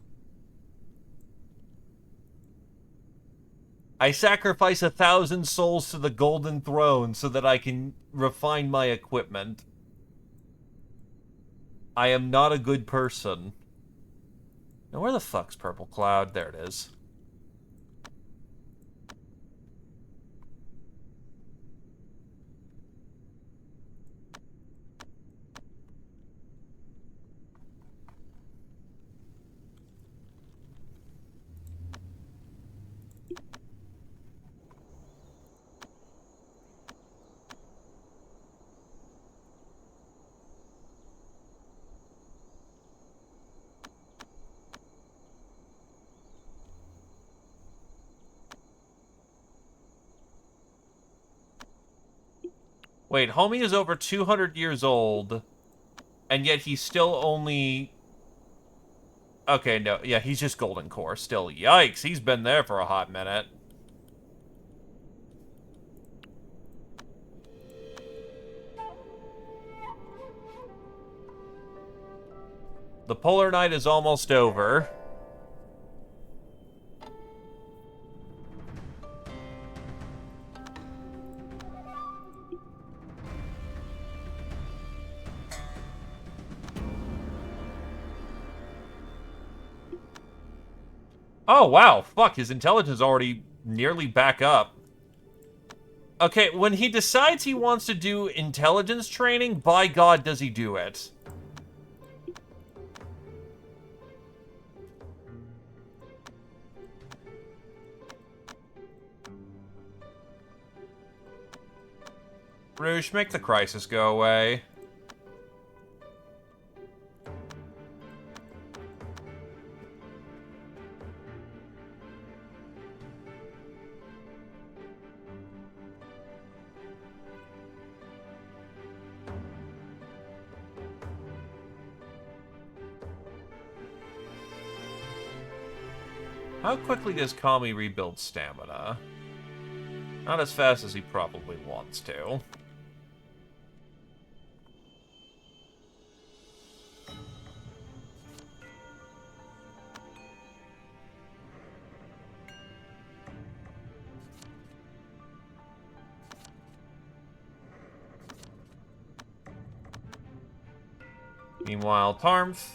I sacrifice 1,000 souls to the Golden Throne so that I can refine my equipment. I am not a good person. Now, where the fuck's Purple Cloud? There it is. Wait, homie is over 200 years old, and yet he's still only... Okay, no, yeah, he's just Golden Core still. Yikes, he's been there for a hot minute. The Polar Night is almost over. Oh, wow. Fuck, his intelligence is already nearly back up. Okay, when he decides he wants to do intelligence training, by God, does he do it. Roosh, make the crisis go away. How quickly does Kami rebuild stamina? Not as fast as he probably wants to. Meanwhile, Tarmth.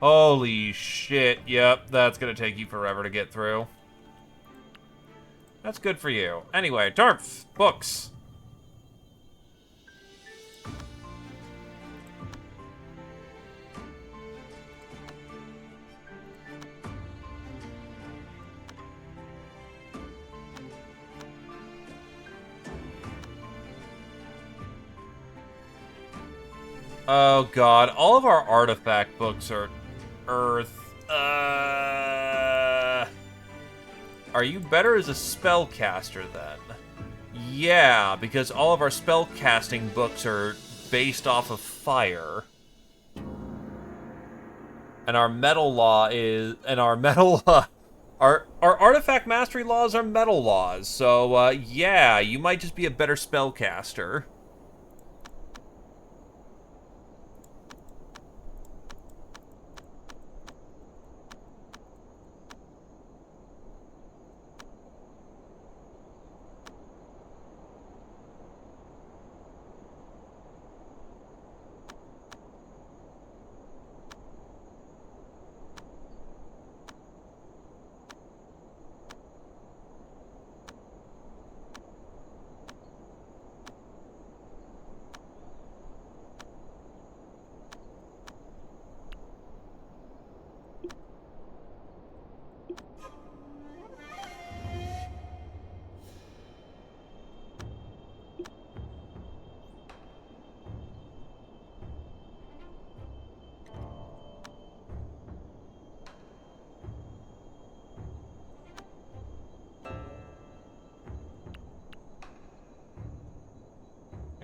Holy shit, yep, that's gonna take you forever to get through. That's good for you. Anyway, Tarmth, books. Oh god, all of our artifact books are Earth. Are you better as a spellcaster then? Yeah, because all of our spellcasting books are based off of fire. And our metal law is... And our metal... Our artifact mastery laws are metal laws, so yeah, you might just be a better spellcaster.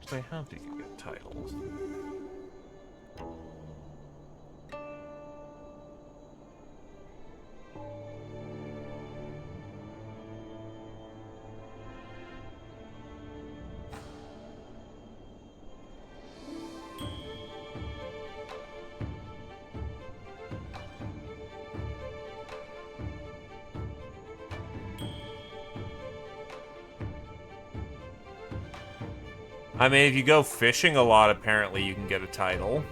Actually, how do you get titles? I mean, if you go fishing a lot, apparently you can get a title.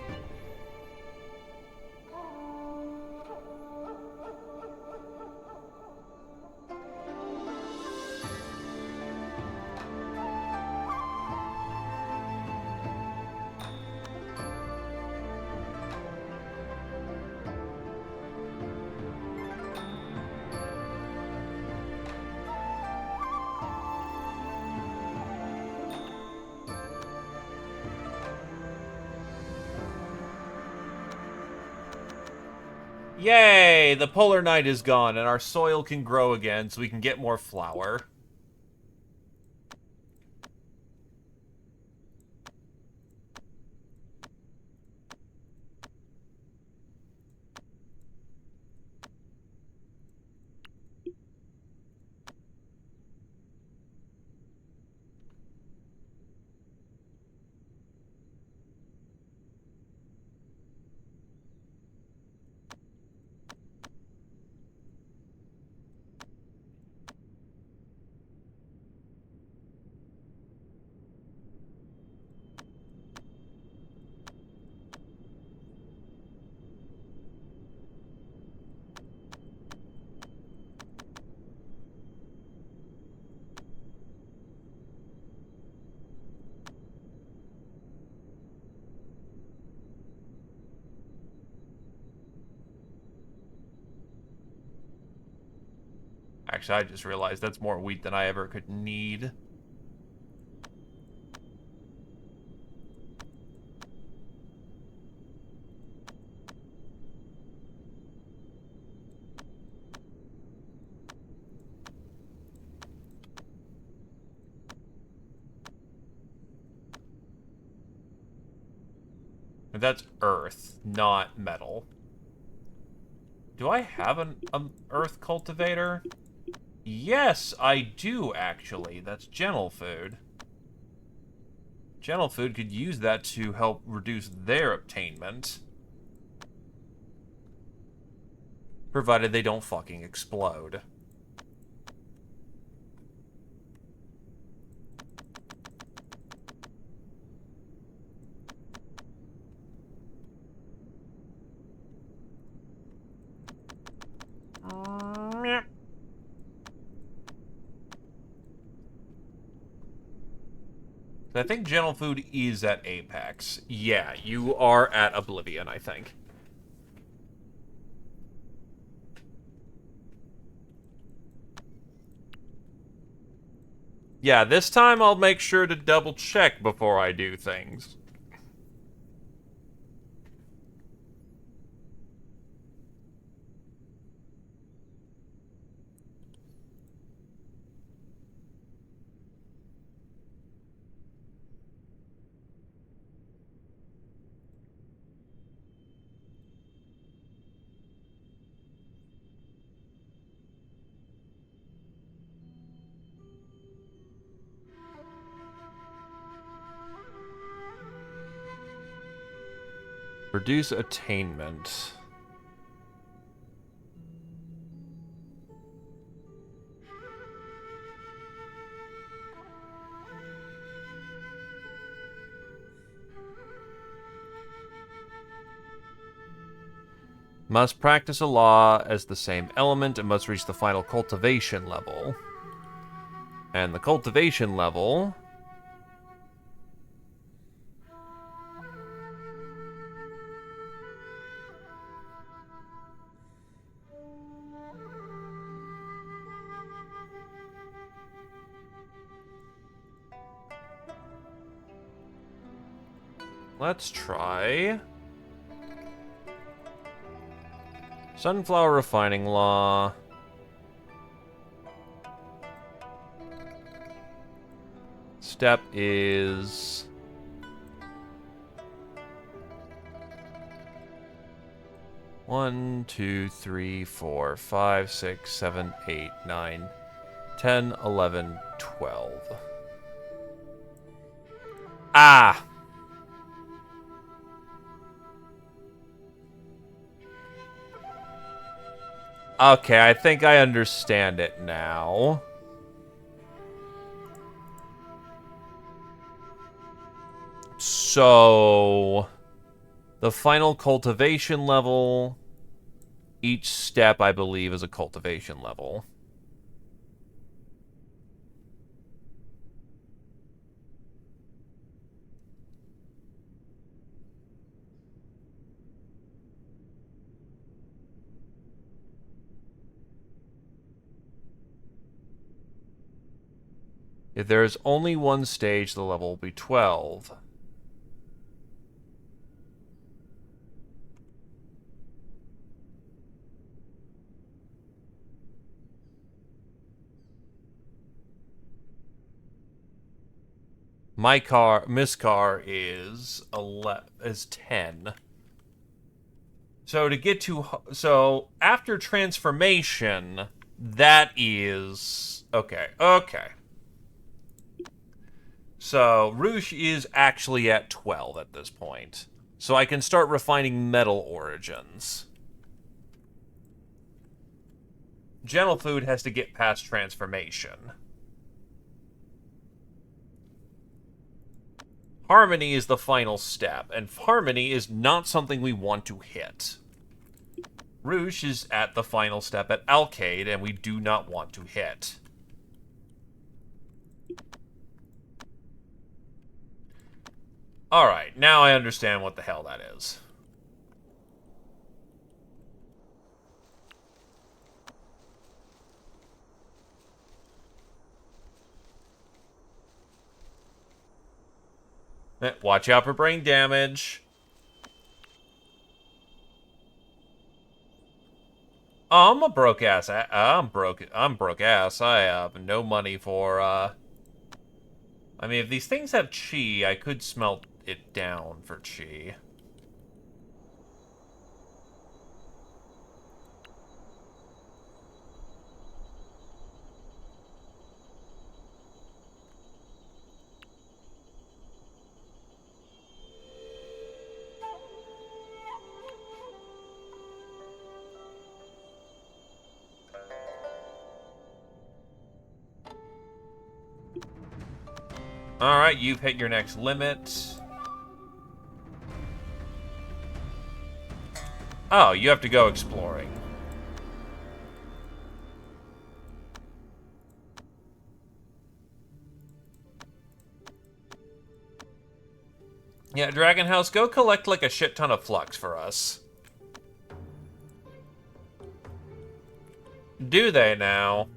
Yay! The polar night is gone, and our soil can grow again, so we can get more flour. Actually, I just realized that's more wheat than I ever could need. That's earth, not metal. Do I have an earth cultivator? Yes, I do, actually. That's gentle food. Gentle food could use that to help reduce their obtainment. Provided they don't fucking explode. I think gentle food is at Apex. Yeah, you are at Oblivion, I think. Yeah, this time I'll make sure to double check before I do things. Reduce attainment. Must practice a law as the same element and must reach the final cultivation level. And the cultivation level... Let's try... Sunflower refining law. Step is... 1, 2, 3, 4, 5, 6, 7, 8, 9, 10, 11, 12. Ah! Okay, I think I understand it now. So... the final cultivation level... each step, I believe, is a cultivation level. If there is only one stage, the level will be 12. Miss car is 10. So to get to, so after transformation, that is okay. So Roosh is actually at 12 at this point. So I can start refining metal origins. Gentle Food has to get past transformation. Harmony is the final step, and Harmony is not something we want to hit. Roosh is at the final step at Alcade, and we do not want to hit. Alright, now I understand what the hell that is. Watch out for brain damage. Oh, I'm a broke ass. I'm broke ass. I have no money for, I mean, if these things have chi, I could smelt it down for chi. Alright, you've hit your next limit. Oh, you have to go exploring. Yeah, Dragon House, go collect like a shit ton of flux for us. Do they now?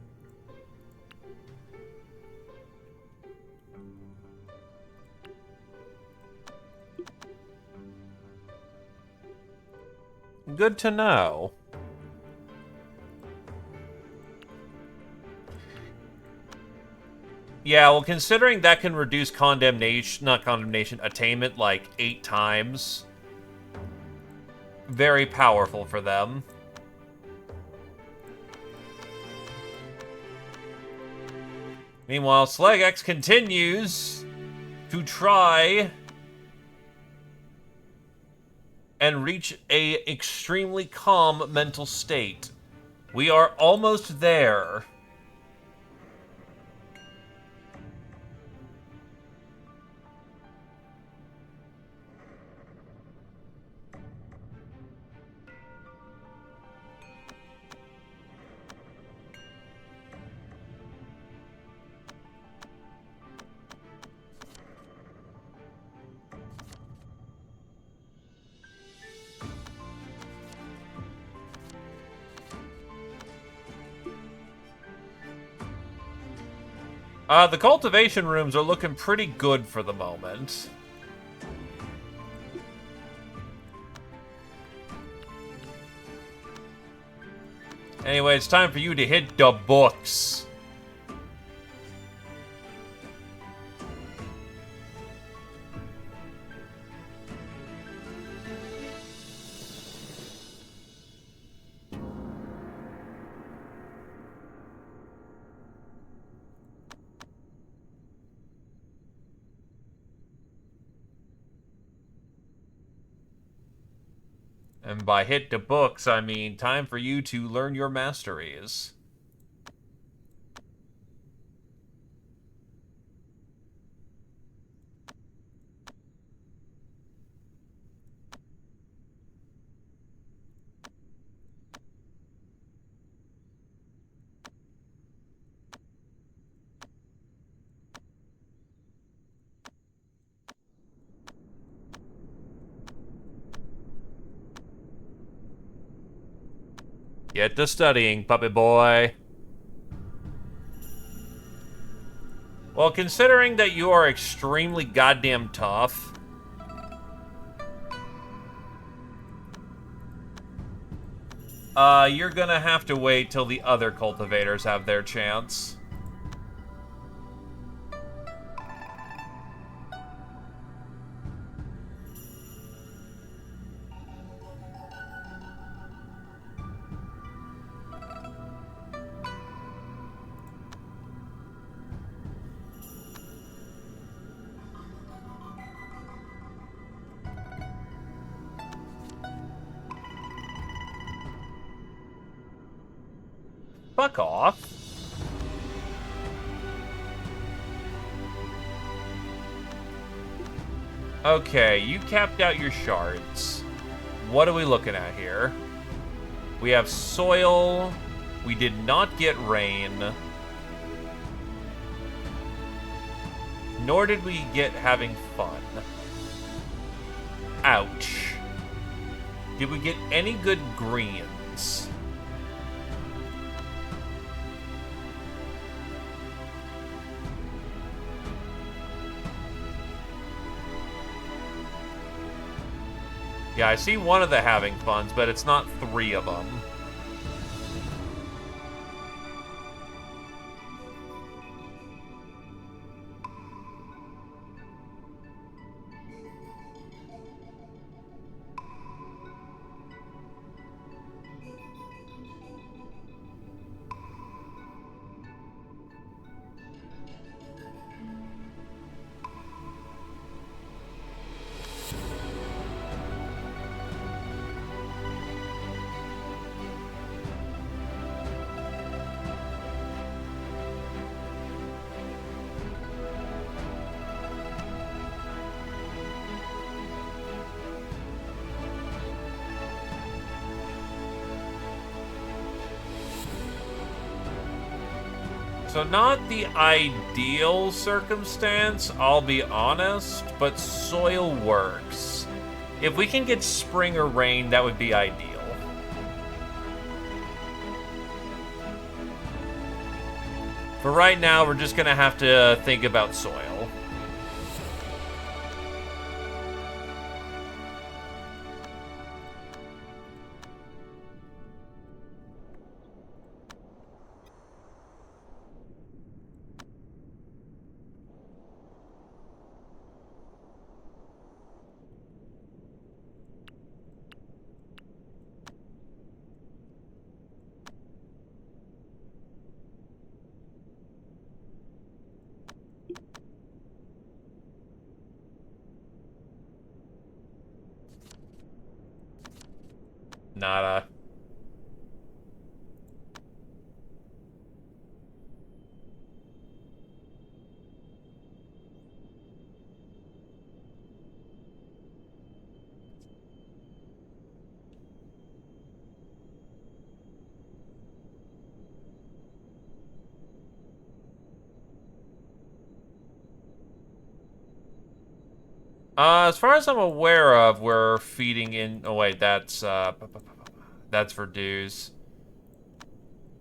Good to know. Yeah, well, considering that can reduce attainment like 8 times. Very powerful for them. Meanwhile, Slegex continues to try and reach a extremely calm mental state. We are almost there. The cultivation rooms are looking pretty good for the moment. Anyway, it's time for you to hit the books. And by hit the books, I mean time for you to learn your masteries. Get to studying, puppy boy. Well, considering that you are extremely goddamn tough, you're gonna have to wait till the other cultivators have their chance. Fuck off. Okay, you capped out your shards. What are we looking at here? We have soil. We did not get rain. Nor did we get having fun. Ouch. Did we get any good greens? Yeah, I see one of the having funs, but it's not 3 of them. So not the ideal circumstance, I'll be honest, but soil works. If we can get spring or rain, that would be ideal. For right now, we're just gonna have to think about soil. Nada. As far as I'm aware of, we're feeding in... Oh, wait, that's for dues.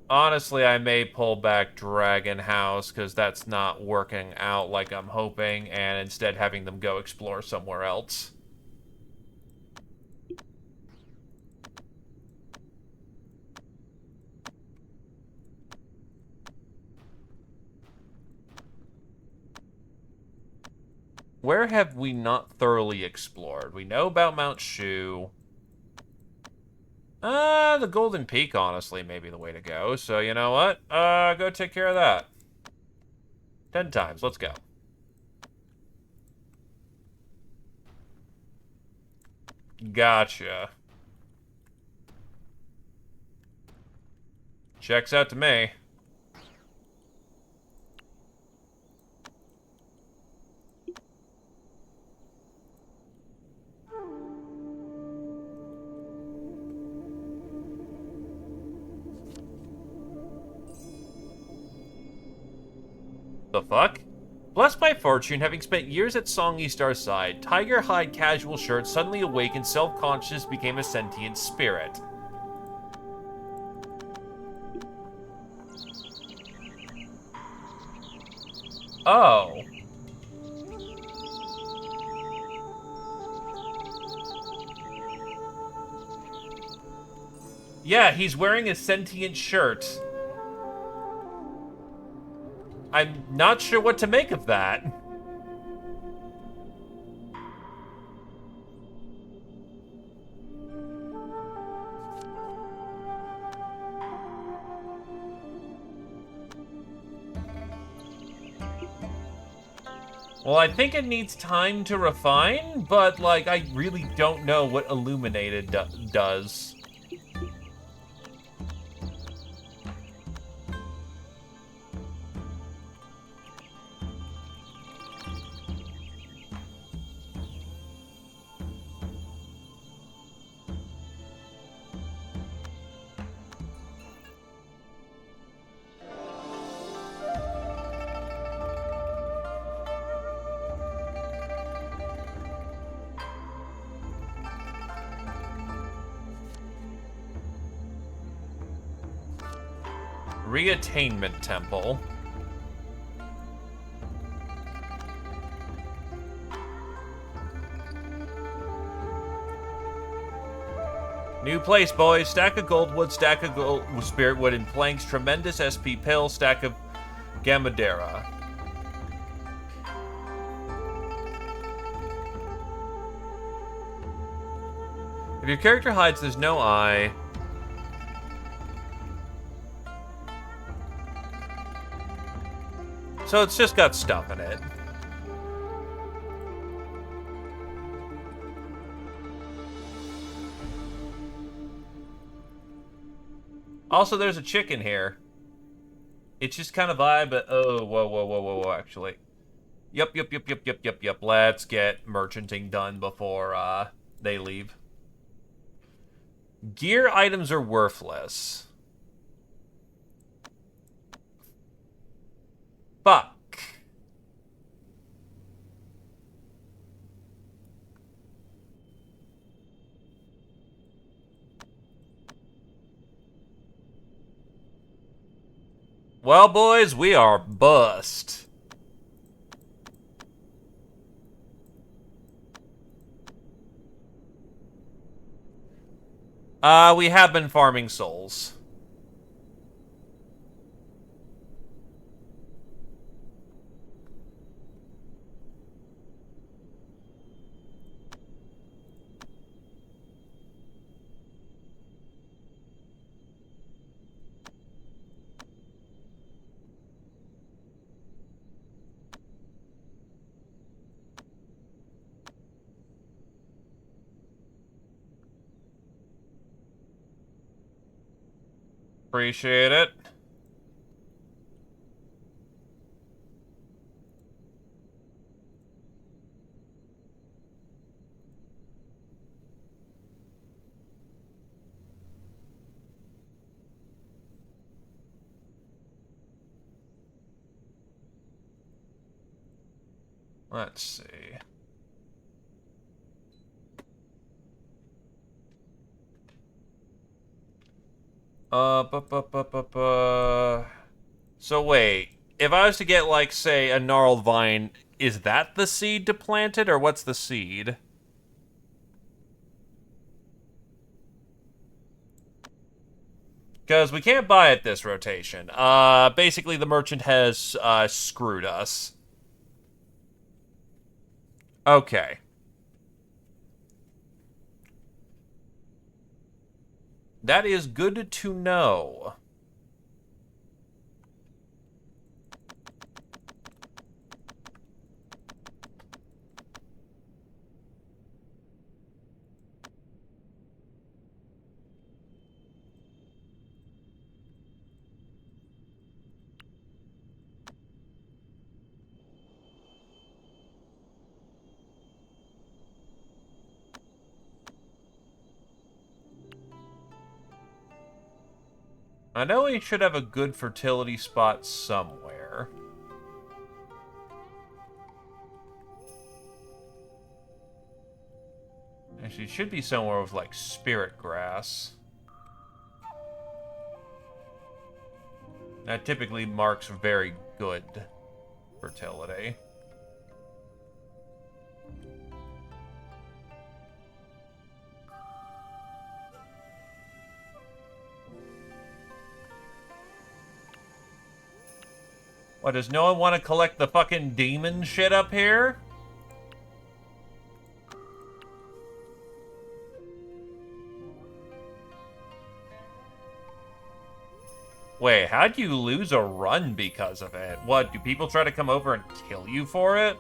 Honestly, I may pull back Dragon House, because that's not working out like I'm hoping, and instead having them go explore somewhere else. Where have we not thoroughly explored? We know about Mount Shu. The Golden Peak, honestly, may be the way to go. So, you know what? Go take care of that. 10 times. Let's go. Gotcha. Checks out to me. The fuck? Blessed by fortune, having spent years at Songy Star's side, Tiger Hide casual shirt suddenly awakened, self-conscious, became a sentient spirit. Oh. Yeah, he's wearing a sentient shirt. I'm not sure what to make of that. Well, I think it needs time to refine, but, like, I really don't know what Illuminated does. Reattainment Temple. New place, boys. Stack of goldwood, stack of gold spirit wood and planks, tremendous SP pill, stack of Gamadera. If your character hides, there's no eye. So it's just got stuff in it. Also, there's a chicken here. It's just kind of vibe, but oh, whoa, actually. Yep. Let's get merchanting done before they leave. Gear items are worthless. Fuck. Well, boys, we are bust. We have been farming souls. Appreciate it. Let's see. So wait, if I was to get, like, say, a gnarled vine, is that the seed to plant it, or what's the seed? Because we can't buy it this rotation. Basically the merchant has, screwed us. Okay. That is good to know. I know we should have a good fertility spot somewhere. Actually, it should be somewhere with, like, spirit grass. That typically marks very good fertility. What, does no one want to collect the fucking demon shit up here? Wait, how'd you lose a run because of it? What, do people try to come over and kill you for it?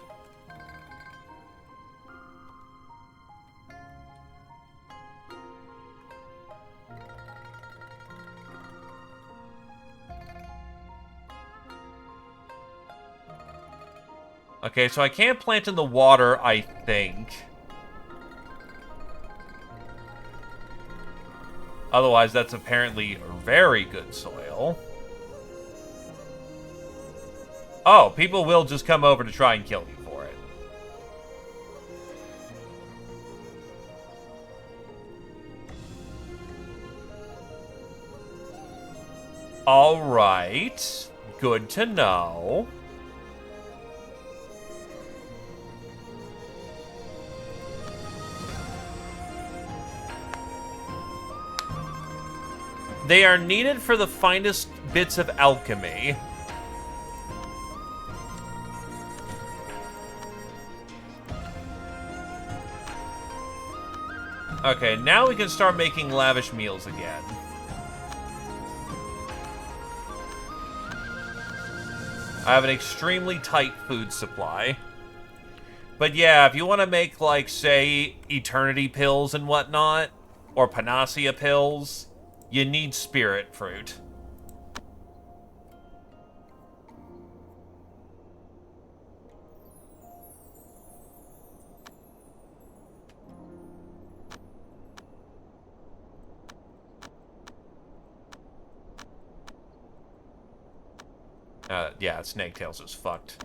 Okay, so I can't plant in the water, I think. Otherwise, that's apparently very good soil. Oh, people will just come over to try and kill you for it. Alright. Good to know. They are needed for the finest bits of alchemy. Okay, now we can start making lavish meals again. I have an extremely tight food supply. But yeah, if you want to make, like, say, eternity pills and whatnot, or panacea pills, you need spirit fruit. Yeah, Snaketails is fucked.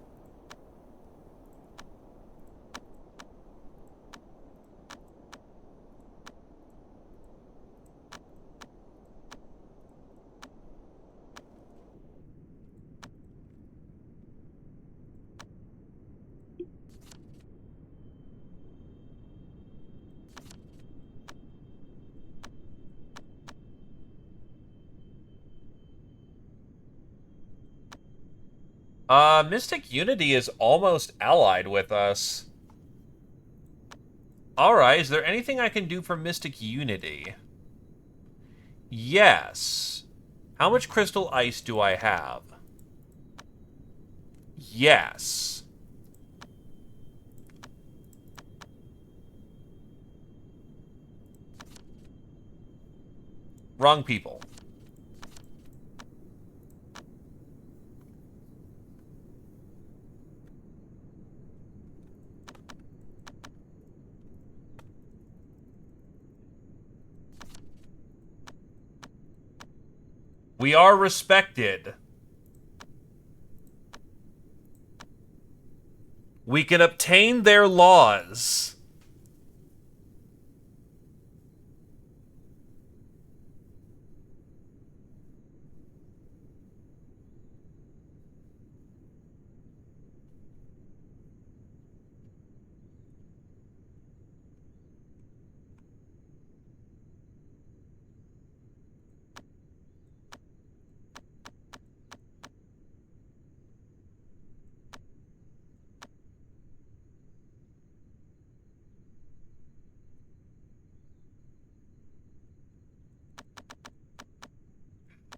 Mystic Unity is almost allied with us. Alright, is there anything I can do for Mystic Unity? Yes. How much crystal ice do I have? Yes. Wrong people. We are respected. We can obtain their laws.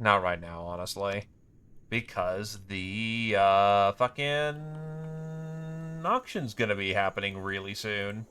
Not right now, honestly. Because the, fucking auction's gonna be happening really soon.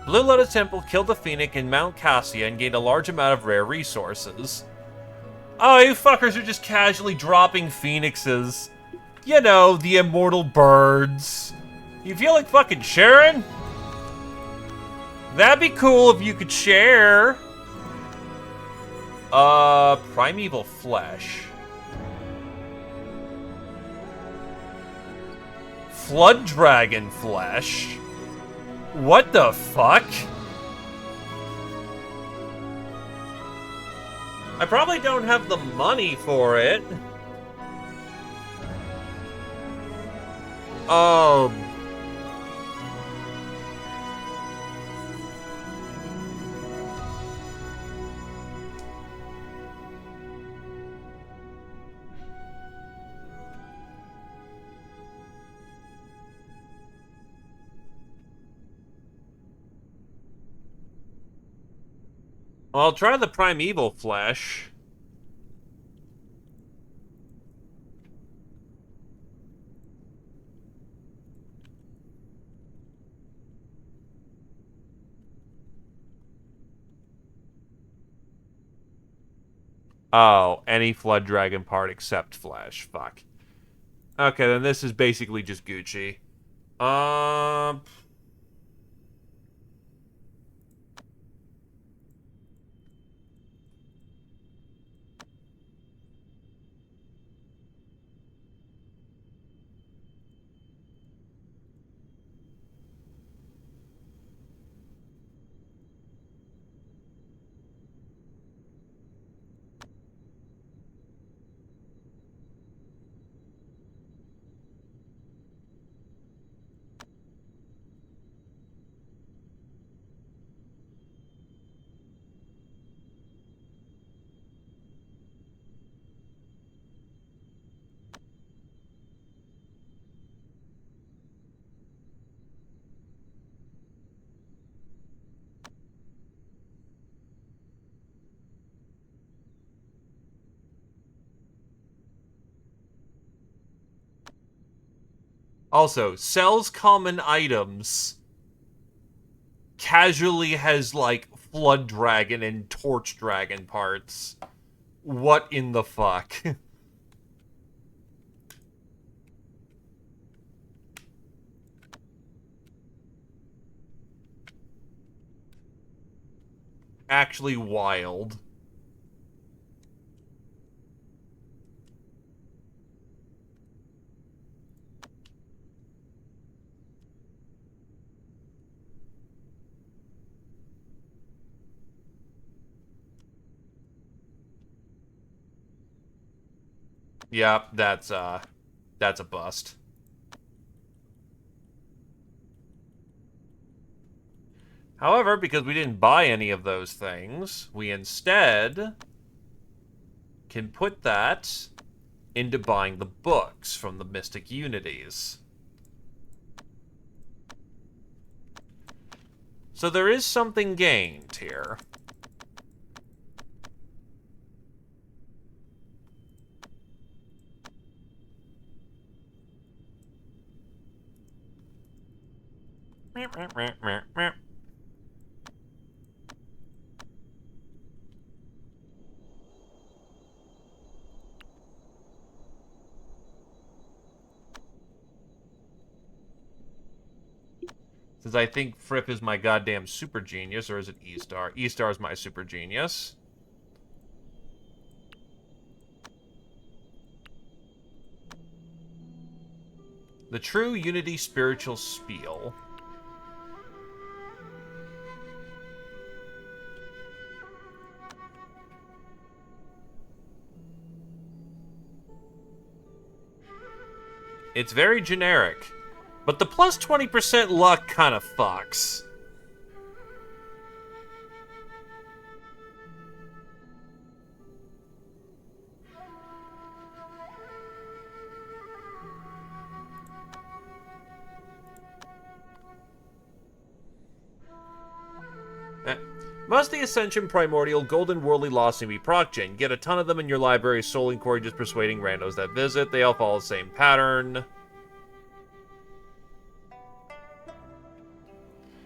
Blue Lotus Temple killed the Phoenix in Mount Cassia and gained a large amount of rare resources. Oh, you fuckers are just casually dropping phoenixes. You know, the immortal birds. You feel like fucking sharing? That'd be cool if you could share. Primeval Flesh. Flood Dragon Flesh? What the fuck? I probably don't have the money for it. Um... Well, I'll try the Primeval Flesh. Oh, any Flood Dragon part except Flesh. Fuck. Okay, then this is basically just Gucci. Um... Also, sells common items. Casually has, like, Flood Dragon and Torch Dragon parts. What in the fuck? Actually wild. Yep, that's a bust. However, because we didn't buy any of those things, we instead can put that into buying the books from the Mystic Unities. So there is something gained here. Since I think Fripp is my goddamn super genius, or is it E-Star? E-Star is my super genius. The True Unity Spiritual Spiel. It's very generic, but the plus 20% luck kind of fucks. Must the Ascension Primordial Golden Worldly Lost be proc-gen? Get a ton of them in your library, Soul Inquiry just persuading randos that visit. They all follow the same pattern.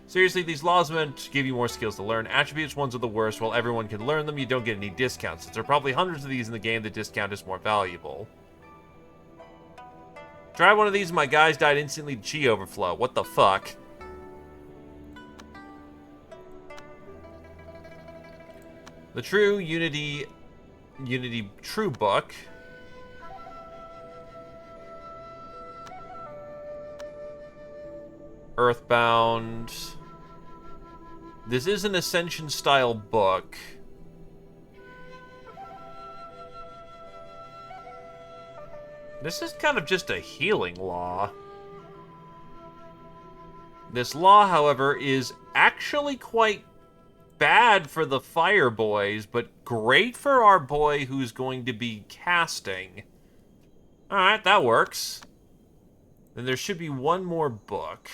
Seriously, these laws are meant to give you more skills to learn. Attributes ones are the worst. While everyone can learn them, you don't get any discounts. Since there are probably hundreds of these in the game, the discount is more valuable. Tried one of these and my guys died instantly to chi overflow. What the fuck? The True Unity True Book. Earthbound. This is an Ascension style book. This is kind of just a healing law. This law, however, is actually quite bad for the fire boys, but great for our boy who's going to be casting. Alright, that works. Then there should be one more book.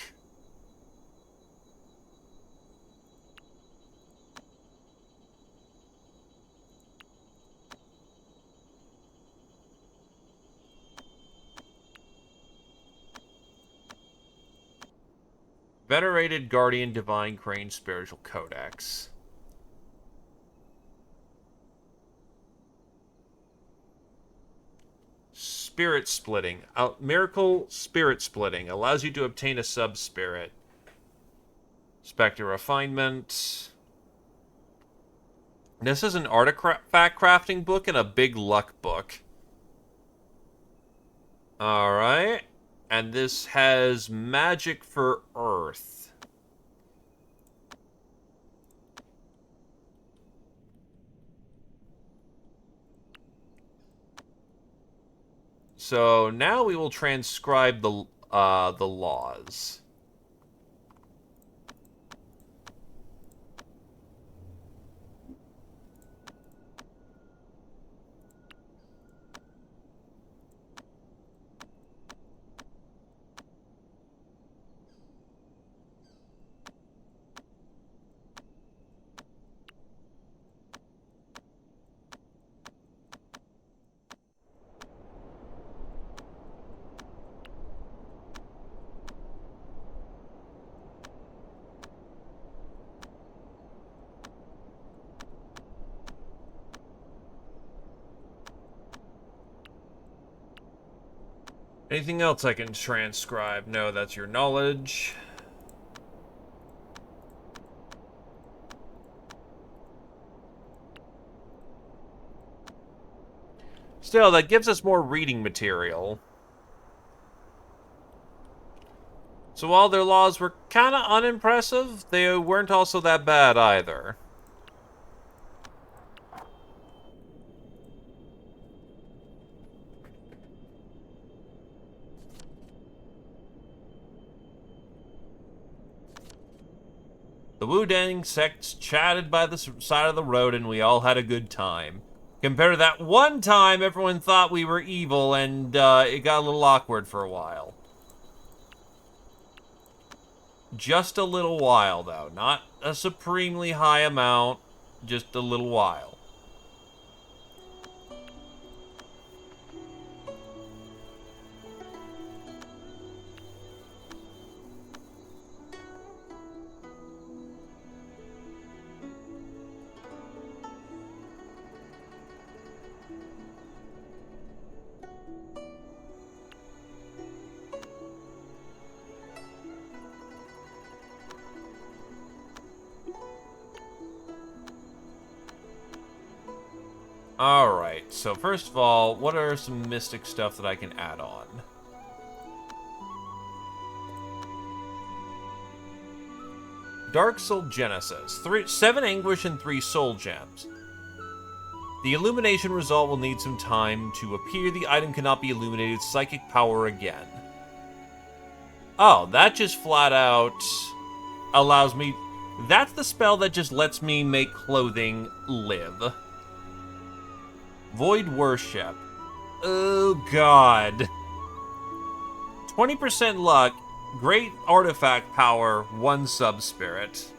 Venerated Guardian Divine Crane Spiritual Codex. Spirit Splitting. Miracle Spirit Splitting. Allows you to obtain a sub-spirit. Spectre Refinement. This is an artifact crafting book and a big luck book. Alright. And this has magic for Earth. So now we will transcribe the laws. Anything else I can transcribe? No, that's your knowledge. Still, that gives us more reading material. So while their laws were kind of unimpressive, they weren't also that bad either. The Wu-Dang sects chatted by the side of the road and we all had a good time. Compared to that one time everyone thought we were evil and it got a little awkward for a while. Just a little while, though. Not a supremely high amount, just a little while. Alright, so first of all, what are some mystic stuff that I can add on? Dark Soul Genesis. 7 Anguish and 3 Soul Gems. The illumination result will need some time to appear. The item cannot be illuminated. Psychic power again. Oh, that just flat out allows me... That's the spell that just lets me make clothing live. Void Worship. Oh, God. 20% luck, great artifact power, 1 sub-spirit.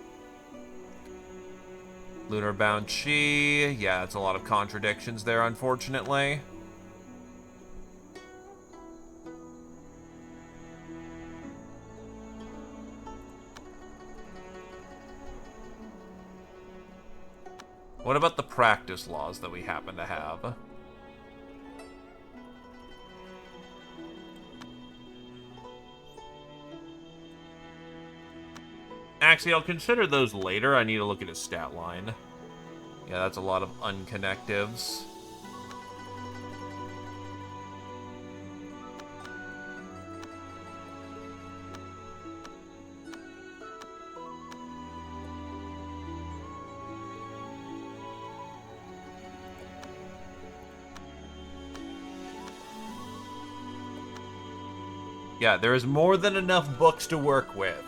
Lunar Bound Chi. Yeah, it's a lot of contradictions there, unfortunately. What about the practice laws that we happen to have? Actually, I'll consider those later. I need to look at his stat line. Yeah, that's a lot of unconnectives. Yeah, there is more than enough books to work with.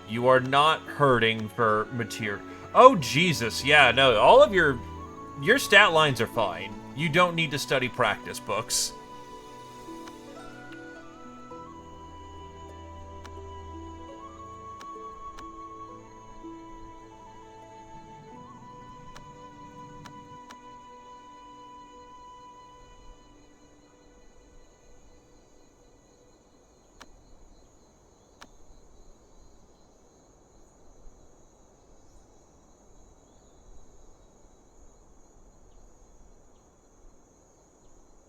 You are not hurting for material. Oh, Jesus. Yeah, no, all of your stat lines are fine. You don't need to study practice books.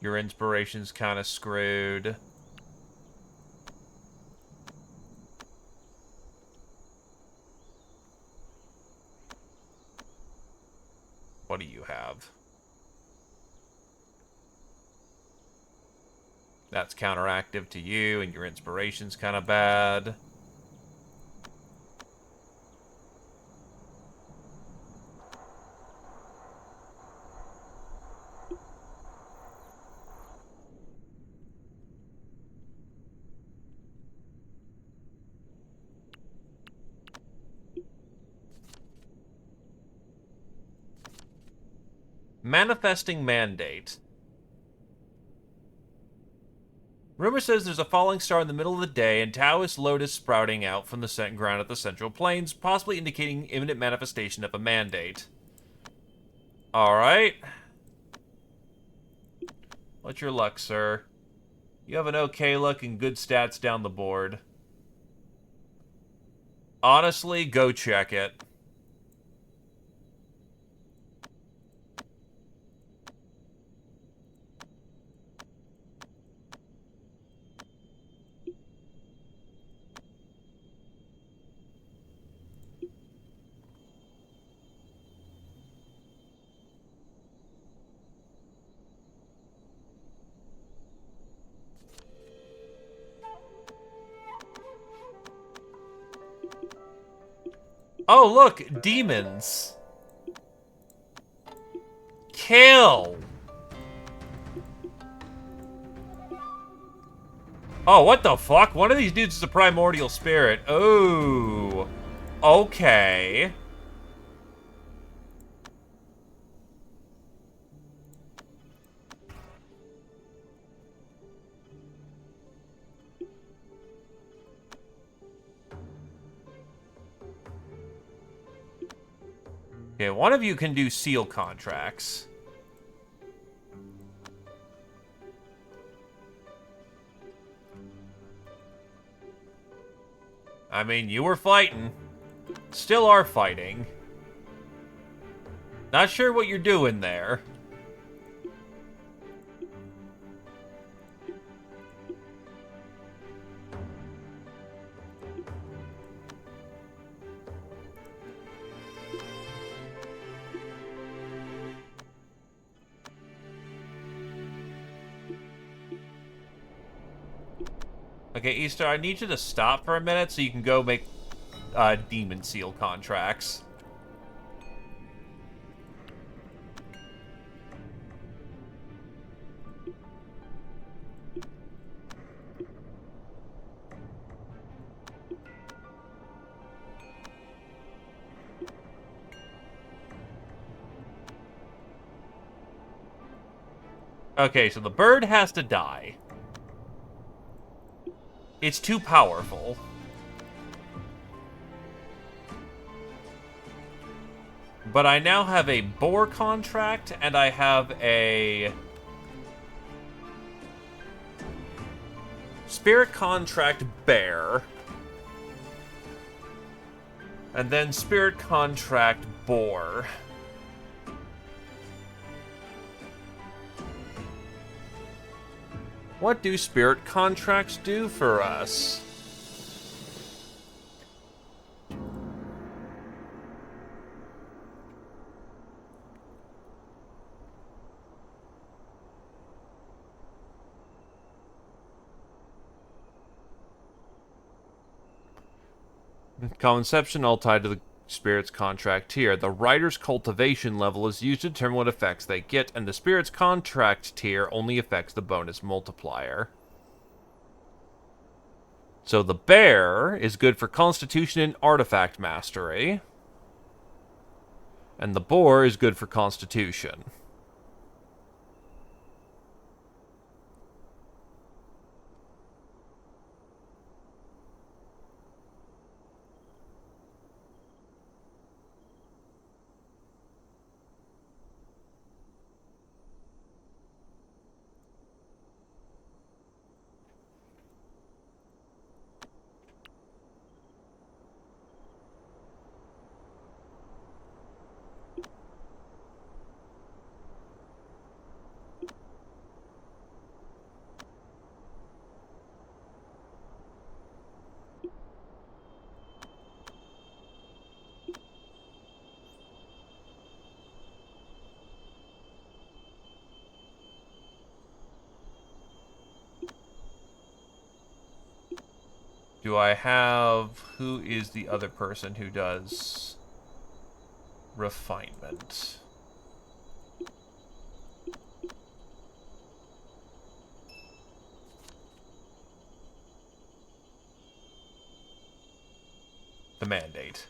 Your inspiration's kind of screwed. What do you have? That's counteractive to you, and your inspiration's kind of bad. Manifesting Mandate. Rumor says there's a falling star in the middle of the day and Taoist lotus sprouting out from the ground at the central plains, possibly indicating imminent manifestation of a mandate. Alright. What's your luck, sir? You have an okay luck and good stats down the board. Honestly, go check it. Oh, look! Demons! Kill! Oh, what the fuck? One of these dudes is a primordial spirit. Oh. Okay. Okay, one of you can do seal contracts. I mean, you were fighting. Still are fighting. Not sure what you're doing there. Okay, Easter, I need you to stop for a minute so you can go make demon seal contracts. Okay, so the bird has to die. It's too powerful. But I now have a boar contract, and I have a spirit contract bear. And then spirit contract boar. What do spirit contracts do for us? Conception all tied to the spirit's contract tier. The writer's cultivation level is used to determine what effects they get, and the spirit's contract tier only affects the bonus multiplier. So the bear is good for constitution and artifact mastery, and the boar is good for constitution. Do I have... Who is the other person who does refinement? The mandate.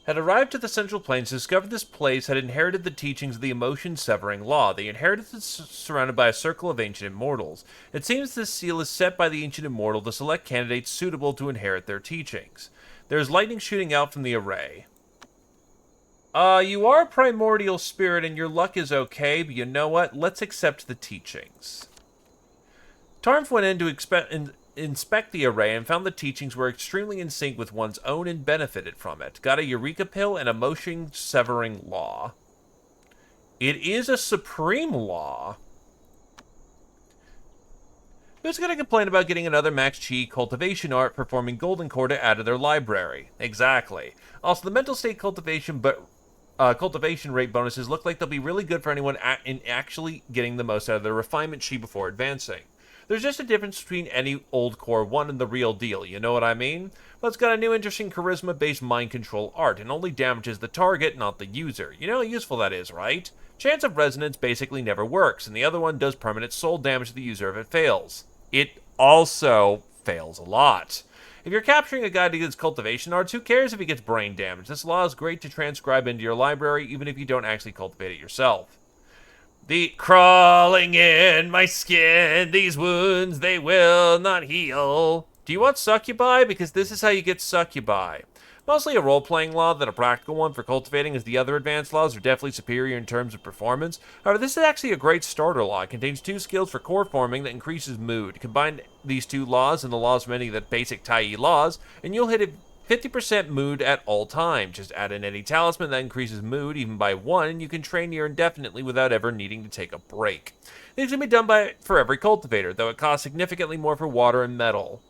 Had arrived at the Central Plains, discovered this place had inherited the teachings of the emotion-severing law. The inheritance is surrounded by a circle of ancient immortals. It seems this seal is set by the ancient immortal to select candidates suitable to inherit their teachings. There is lightning shooting out from the array. You are a primordial spirit and your luck is okay, but you know what? Let's accept the teachings. Tarnf went in to inspect the array and found the teachings were extremely in sync with one's own and benefited from it. Got a Eureka Pill and a motion-severing law. It is a supreme law. Who's going to complain about getting another Max Chi cultivation art performing Golden Core to add to their library? Exactly. Also, the mental state cultivation rate bonuses look like they'll be really good for anyone in actually getting the most out of their refinement Chi before advancing. There's just a difference between any old core 1 and the real deal, you know what I mean? But it's got a new interesting charisma-based mind control art, and only damages the target, not the user. You know how useful that is, right? Chance of resonance basically never works, and the other one does permanent soul damage to the user if it fails. It also fails a lot. If you're capturing a guy to get his cultivation arts, who cares if he gets brain damage? This law is great to transcribe into your library, even if you don't actually cultivate it yourself. The crawling in my skin, these wounds, they will not heal. Do you want succubi? Because this is how you get succubi. Mostly a role-playing law than a practical one for cultivating, as the other advanced laws are definitely superior in terms of performance. However, this is actually a great starter law. It contains 2 skills for core forming that increases mood. Combine these 2 laws and the laws of many of the basic Tai laws, and you'll hit a 50% mood at all times. Just add in any talisman that increases mood even by 1, and you can train near indefinitely without ever needing to take a break. These can be done for every cultivator, though it costs significantly more for water and metal.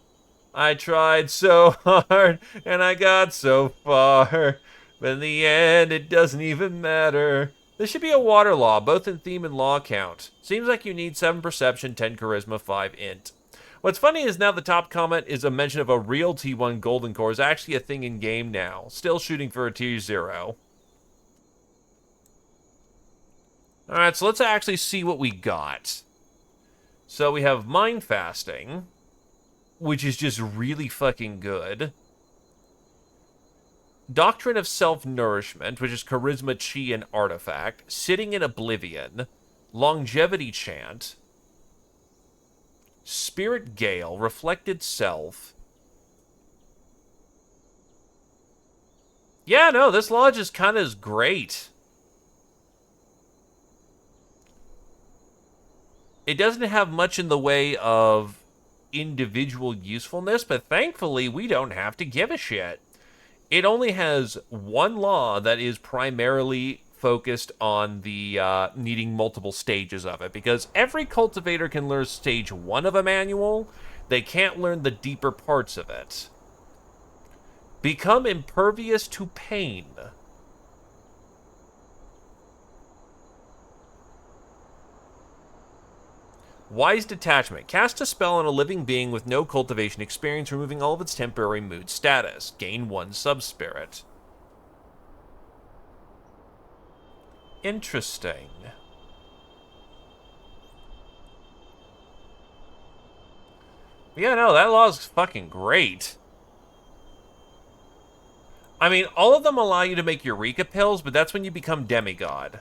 I tried so hard, and I got so far, but in the end, it doesn't even matter. This should be a water law, both in theme and law count. Seems like you need 7 perception, 10 charisma, 5 int. What's funny is now the top comment is a mention of a real T1 golden core is actually a thing in game now. Still shooting for a tier 0. Alright, so let's actually see what we got. So we have mind fasting, which is just really fucking good. Doctrine of self-nourishment, which is charisma, chi, and artifact. Sitting in oblivion. Longevity chant. Spirit gale, reflected self. Yeah, no, this lodge is kind of great. It doesn't have much in the way of individual usefulness, but thankfully we don't have to give a shit. It only has 1 law that is primarily focused on the needing multiple stages of it, because every cultivator can learn stage 1 of a manual. They can't learn the deeper parts of it. Become impervious to pain. Wise Detachment. Cast a spell on a living being with no cultivation experience, removing all of its temporary mood status. Gain 1 subspirit. Interesting. Yeah, no, that law's fucking great. I mean, all of them allow you to make Eureka pills, but that's when you become demigod.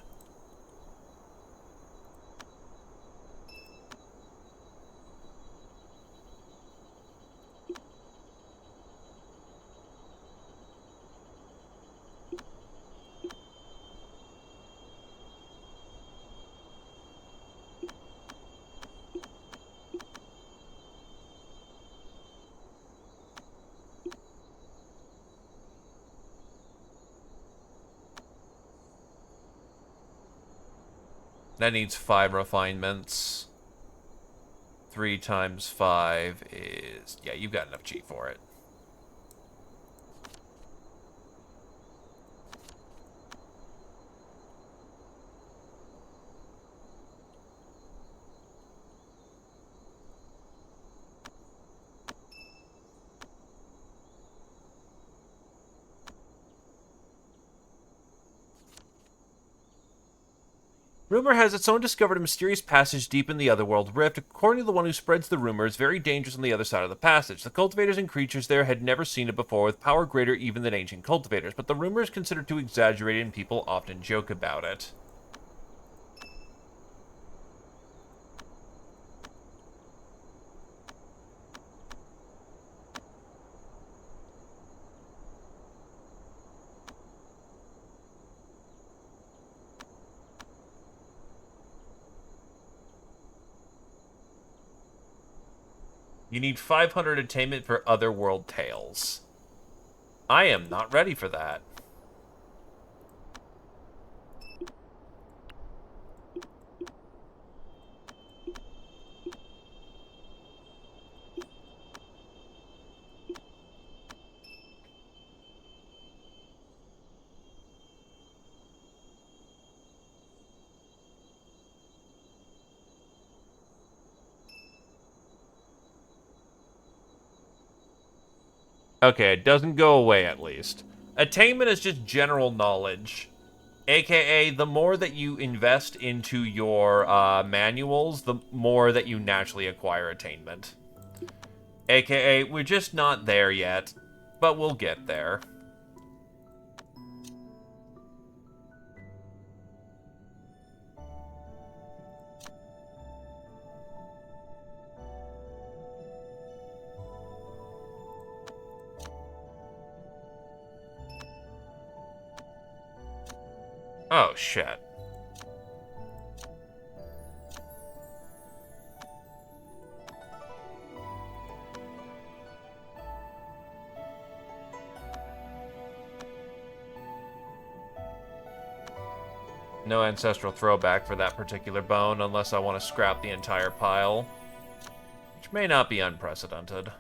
That needs 5 refinements. 3 times 5 is... Yeah, you've got enough chi for it. Rumor has it someone discovered a mysterious passage deep in the Otherworld Rift. According to the one who spreads the rumor, it's very dangerous on the other side of the passage. The cultivators and creatures there had never seen it before, with power greater even than ancient cultivators, but the rumor is considered too exaggerated and people often joke about it. You need 500 attainment for Otherworld Tales. I am not ready for that. Okay, it doesn't go away at least. Attainment is just general knowledge. AKA, the more that you invest into your manuals, the more that you naturally acquire attainment. AKA, we're just not there yet, but we'll get there. Oh, shit. No ancestral throwback for that particular bone unless I want to scrap the entire pile, which may not be unprecedented.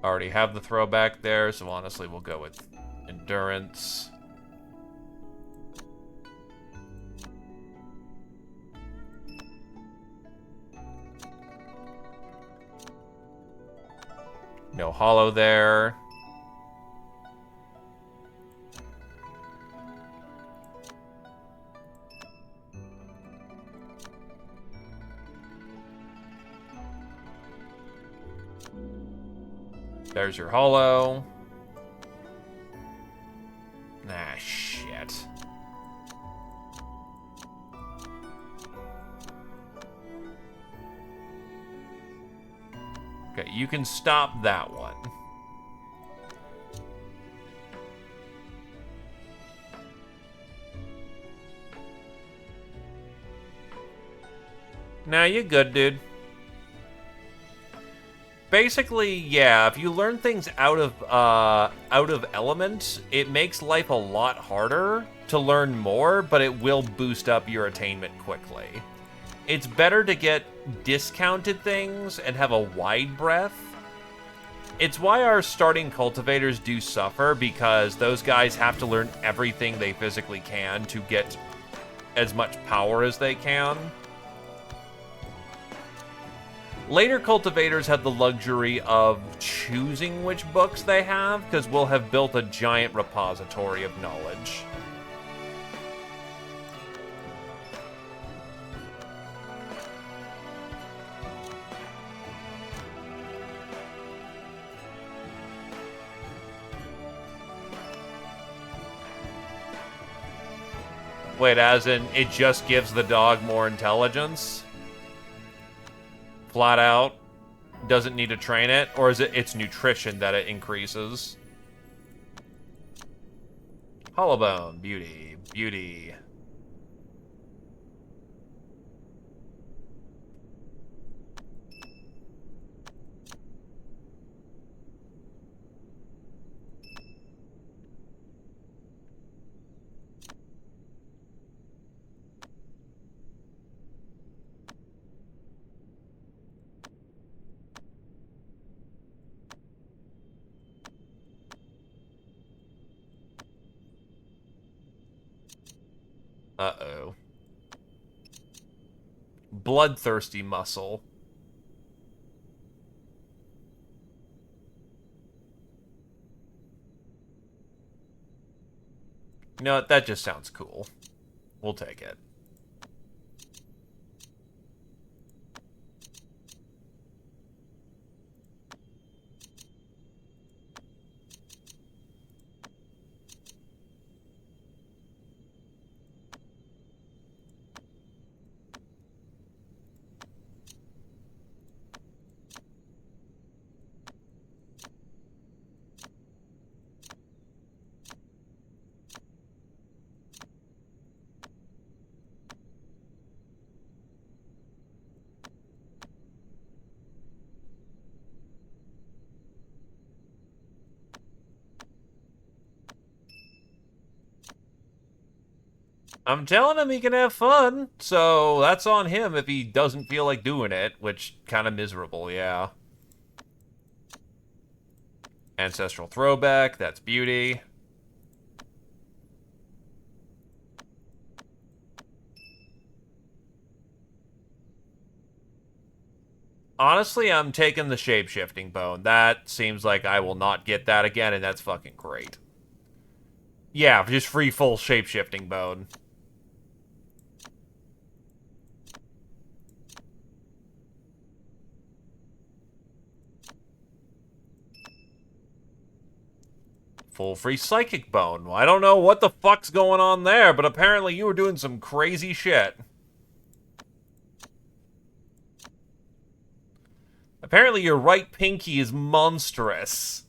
Already have the throwback there, so honestly we'll go with endurance. No hollow there. There's your hollow. Ah, shit. Okay, you can stop that one. Nah, you good, dude. Basically, yeah, if you learn things out of element, it makes life a lot harder to learn more, but it will boost up your attainment quickly. It's better to get discounted things and have a wide breadth. It's why our starting cultivators do suffer, because those guys have to learn everything they physically can to get as much power as they can. Later cultivators have the luxury of choosing which books they have, because we'll have built a giant repository of knowledge. Wait, as in, it just gives the dog more intelligence? Flat out? Doesn't need to train it? Or is it its nutrition that it increases? Hollowbone. Beauty. Beauty. Uh-oh. Bloodthirsty muscle. You know what? That just sounds cool. We'll take it. I'm telling him he can have fun, so that's on him if he doesn't feel like doing it, which kind of miserable, yeah. Ancestral throwback, that's beauty. Honestly, I'm taking the shape-shifting bone. That seems like I will not get that again, and that's fucking great. Yeah, just free full shape-shifting bone. Full free psychic bone. I don't know what the fuck's going on there, but apparently you were doing some crazy shit. Apparently your right pinky is monstrous.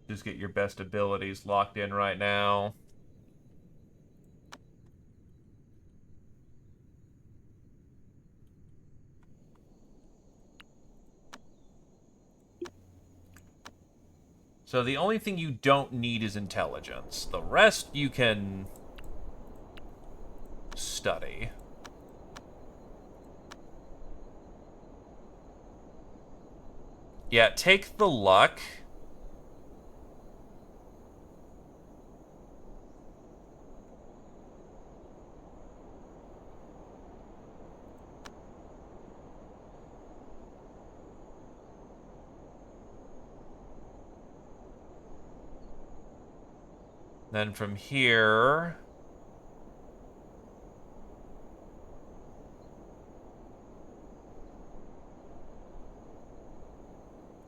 Just get your best abilities locked in right now. So the only thing you don't need is intelligence. The rest you can study. Yeah, take the luck. Then from here,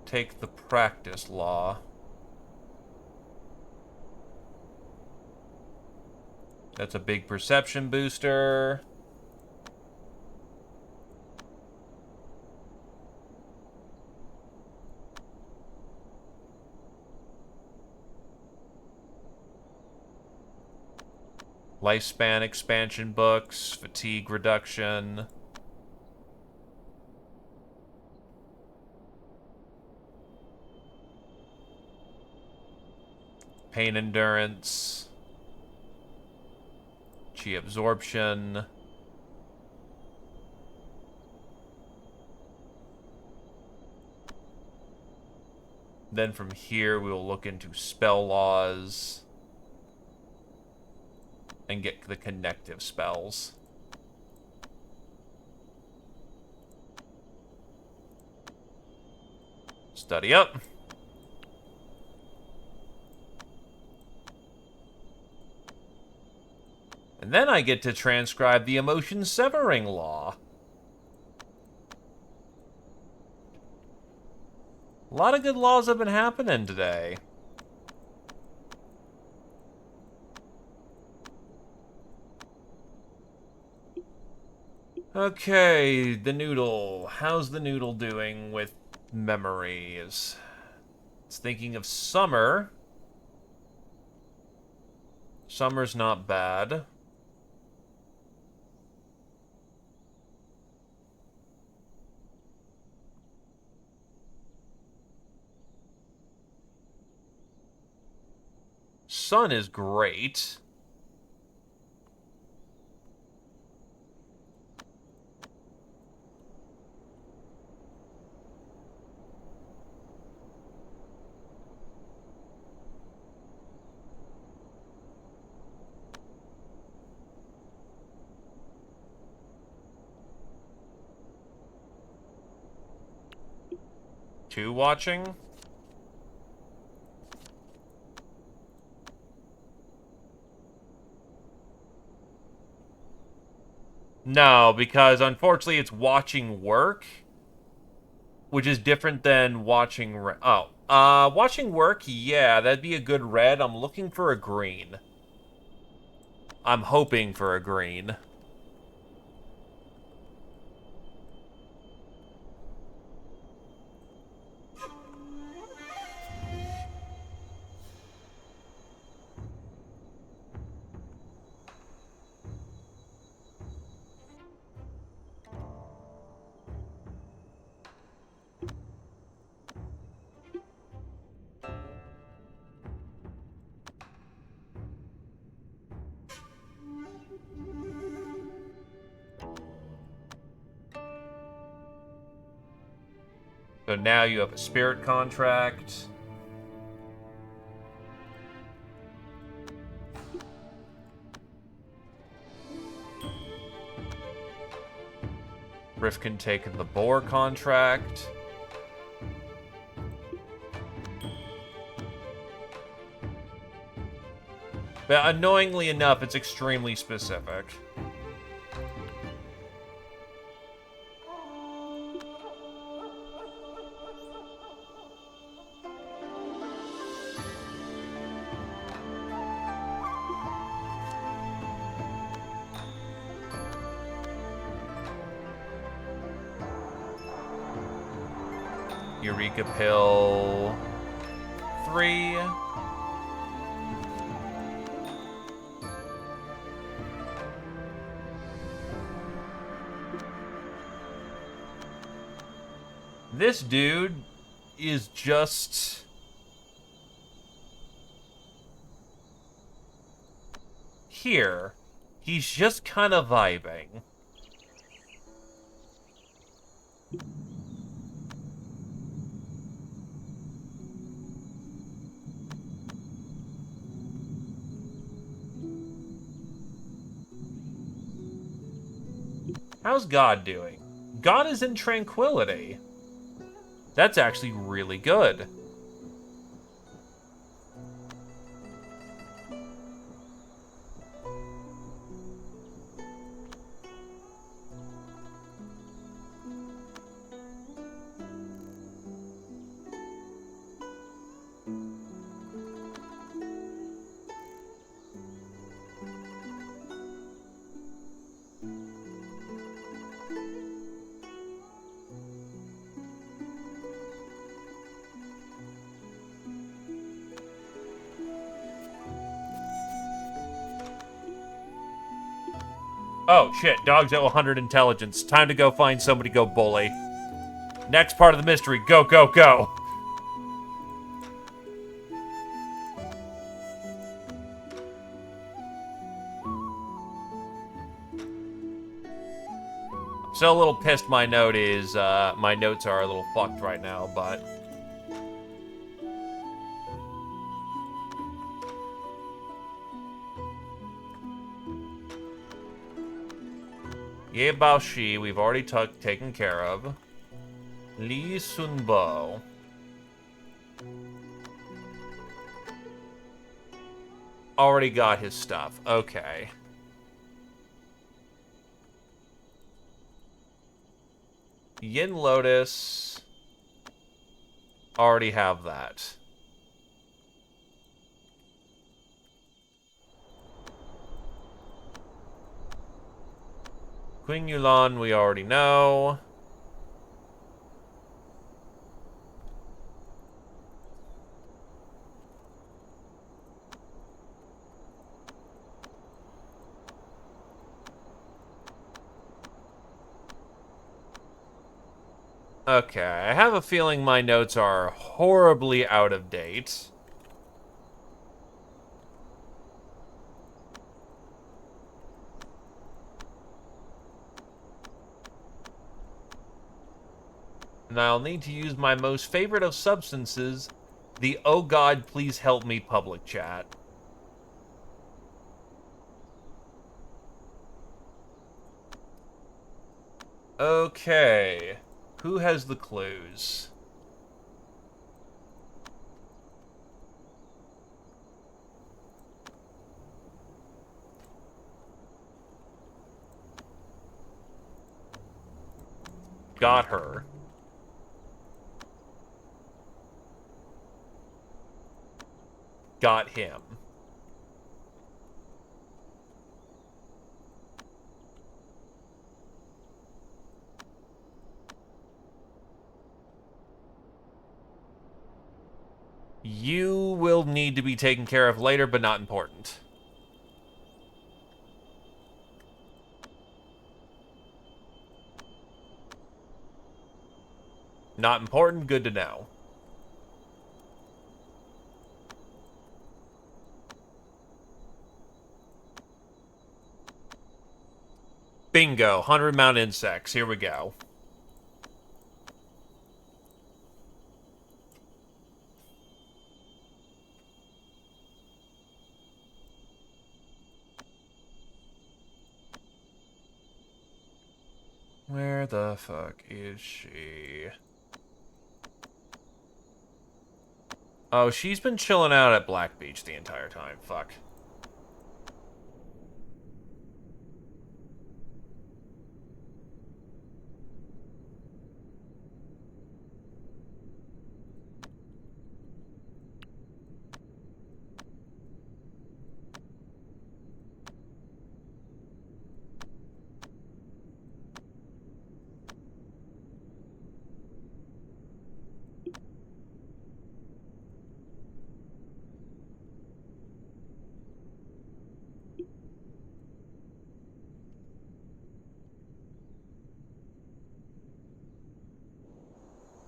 take the practice law. That's a big perception booster. Lifespan expansion books, fatigue reduction. Pain endurance. Chi absorption. Then from here, we will look into spell laws and get the connective spells. Study up. And then I get to transcribe the emotion severing law. A lot of good laws have been happening today. Okay, the noodle. How's the noodle doing with memories? It's thinking of summer. Summer's not bad. Sun is great. Two watching? No, because unfortunately it's watching work, which is different than watching... watching work, yeah, that'd be a good red. I'm looking for a green. I'm hoping for a green. So now you have a spirit contract. Rifkin taking the boar contract. But annoyingly enough, it's extremely specific. Eureka Pill 3. This dude is just... here. He's just kind of vibing. How's God doing? God is in tranquility. That's actually really good. Oh, shit. Dog's at 100 intelligence. Time to go find somebody to go bully. Next part of the mystery. Go, go, go. So a little pissed my notes are a little fucked right now, but... Ye Bao Shi, we've already taken care of. Li Sunbo. Already got his stuff. Okay. Yin Lotus. Already have that. Queen Yulan, we already know. Okay, I have a feeling my notes are horribly out of date. And I'll need to use my most favorite of substances, the "Oh God, please help me" public chat. Okay. Who has the clues? Got her. Got him. You will need to be taken care of later, but not important. Not important, good to know. Bingo, 100 mount insects. Here we go. the fuck is she? Oh, she's been chilling out at Black Beach the entire time. Fuck.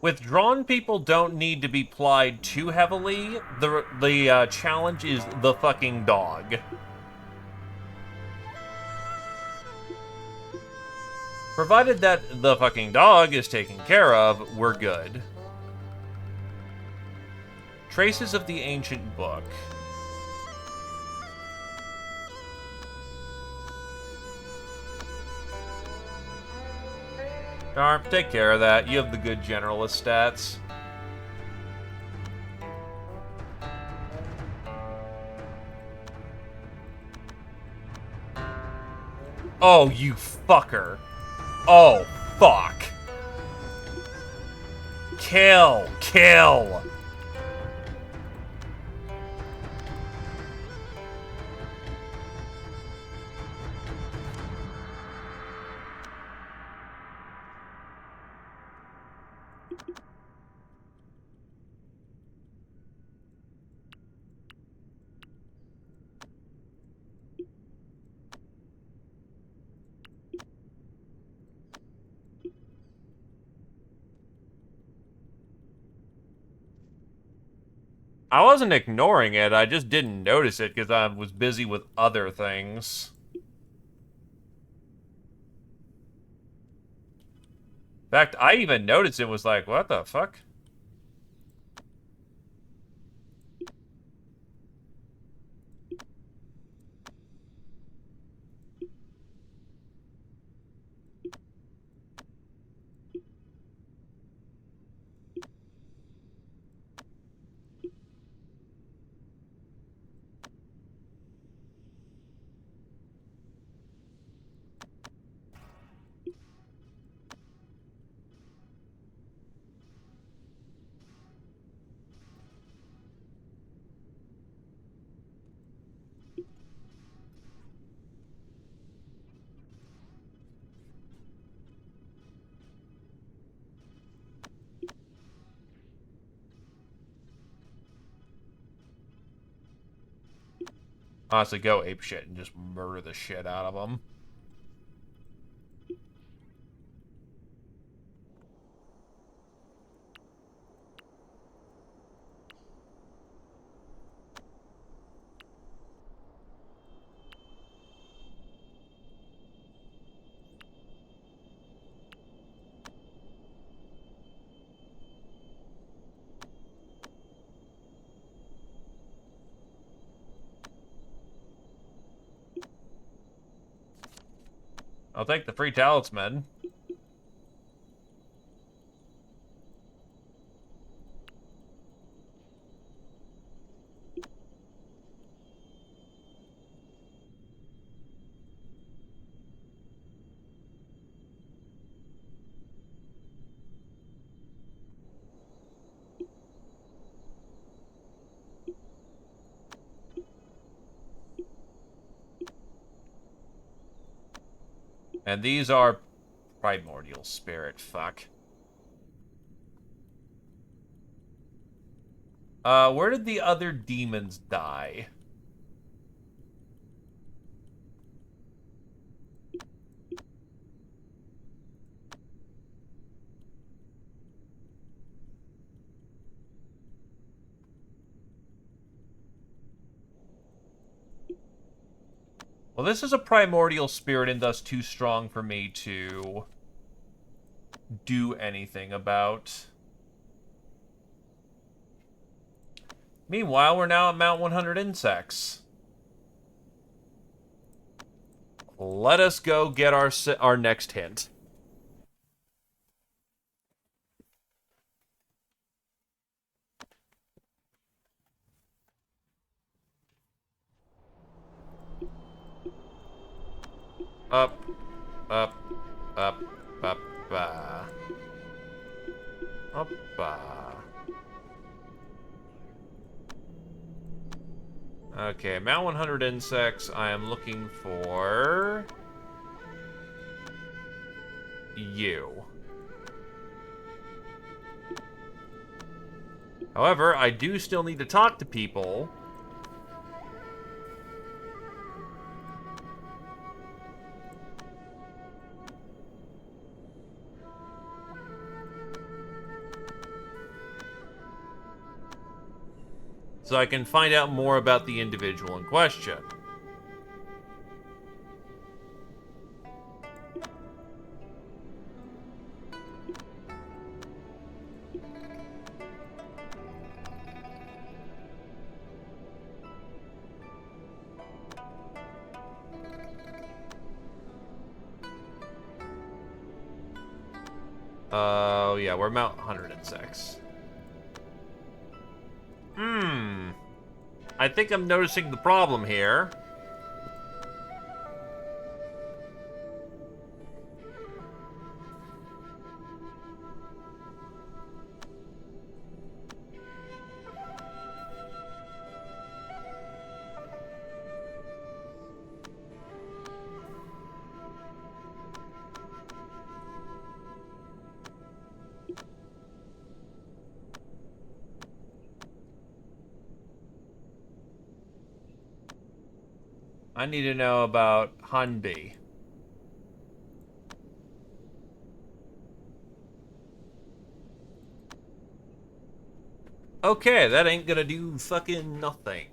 Withdrawn people don't need to be plied too heavily. The challenge is the fucking dog. Provided that the fucking dog is taken care of, we're good. Traces of the ancient book. Darn, take care of that. You have the good generalist stats. Oh, you fucker. Oh, fuck. Kill. Kill. I wasn't ignoring it, I just didn't notice it because I was busy with other things. In fact, I even noticed it was like, what the fuck? Honestly, go apeshit and just murder the shit out of them. I'll take the free talisman. And these are primordial spirit. Fuck. Where did the other demons die? Well, this is a primordial spirit and thus too strong for me to do anything about. Meanwhile, we're now at Mount 100 Insects. Let us go get our next hint. Up, up, up, up, up, Okay, Mount 100 insects. I am looking for you. However, I do still need to talk to people. So I can find out more about the individual in question. Oh, yeah, we're Mount 106. I think I'm noticing the problem here. I need to know about Hunby. Okay, that ain't gonna do fucking nothing.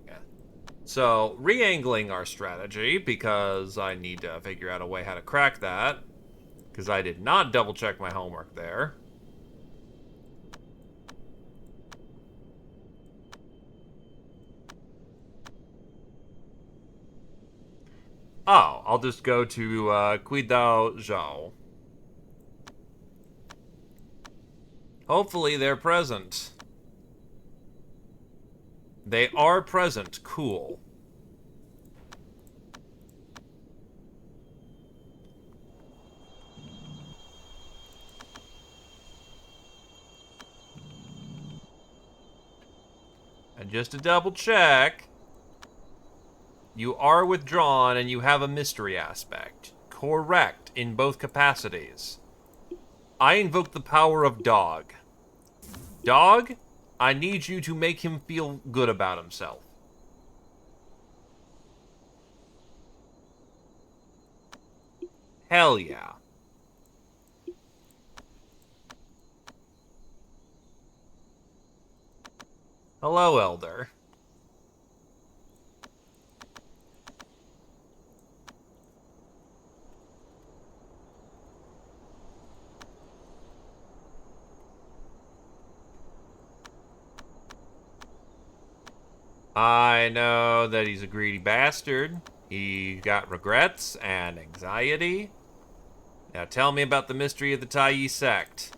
So, re-angling our strategy, because I need to figure out a way how to crack that. Because I did not double-check my homework there. Oh, I'll just go to Quidao Zhao. Hopefully they're present. They are present. Cool. And just to double check, you are withdrawn and you have a mystery aspect. Correct, in both capacities. I invoke the power of Dog. Dog, I need you to make him feel good about himself. Hell yeah. Hello, Elder. I know that he's a greedy bastard. He got regrets and anxiety. Now tell me about the mystery of the Tai sect.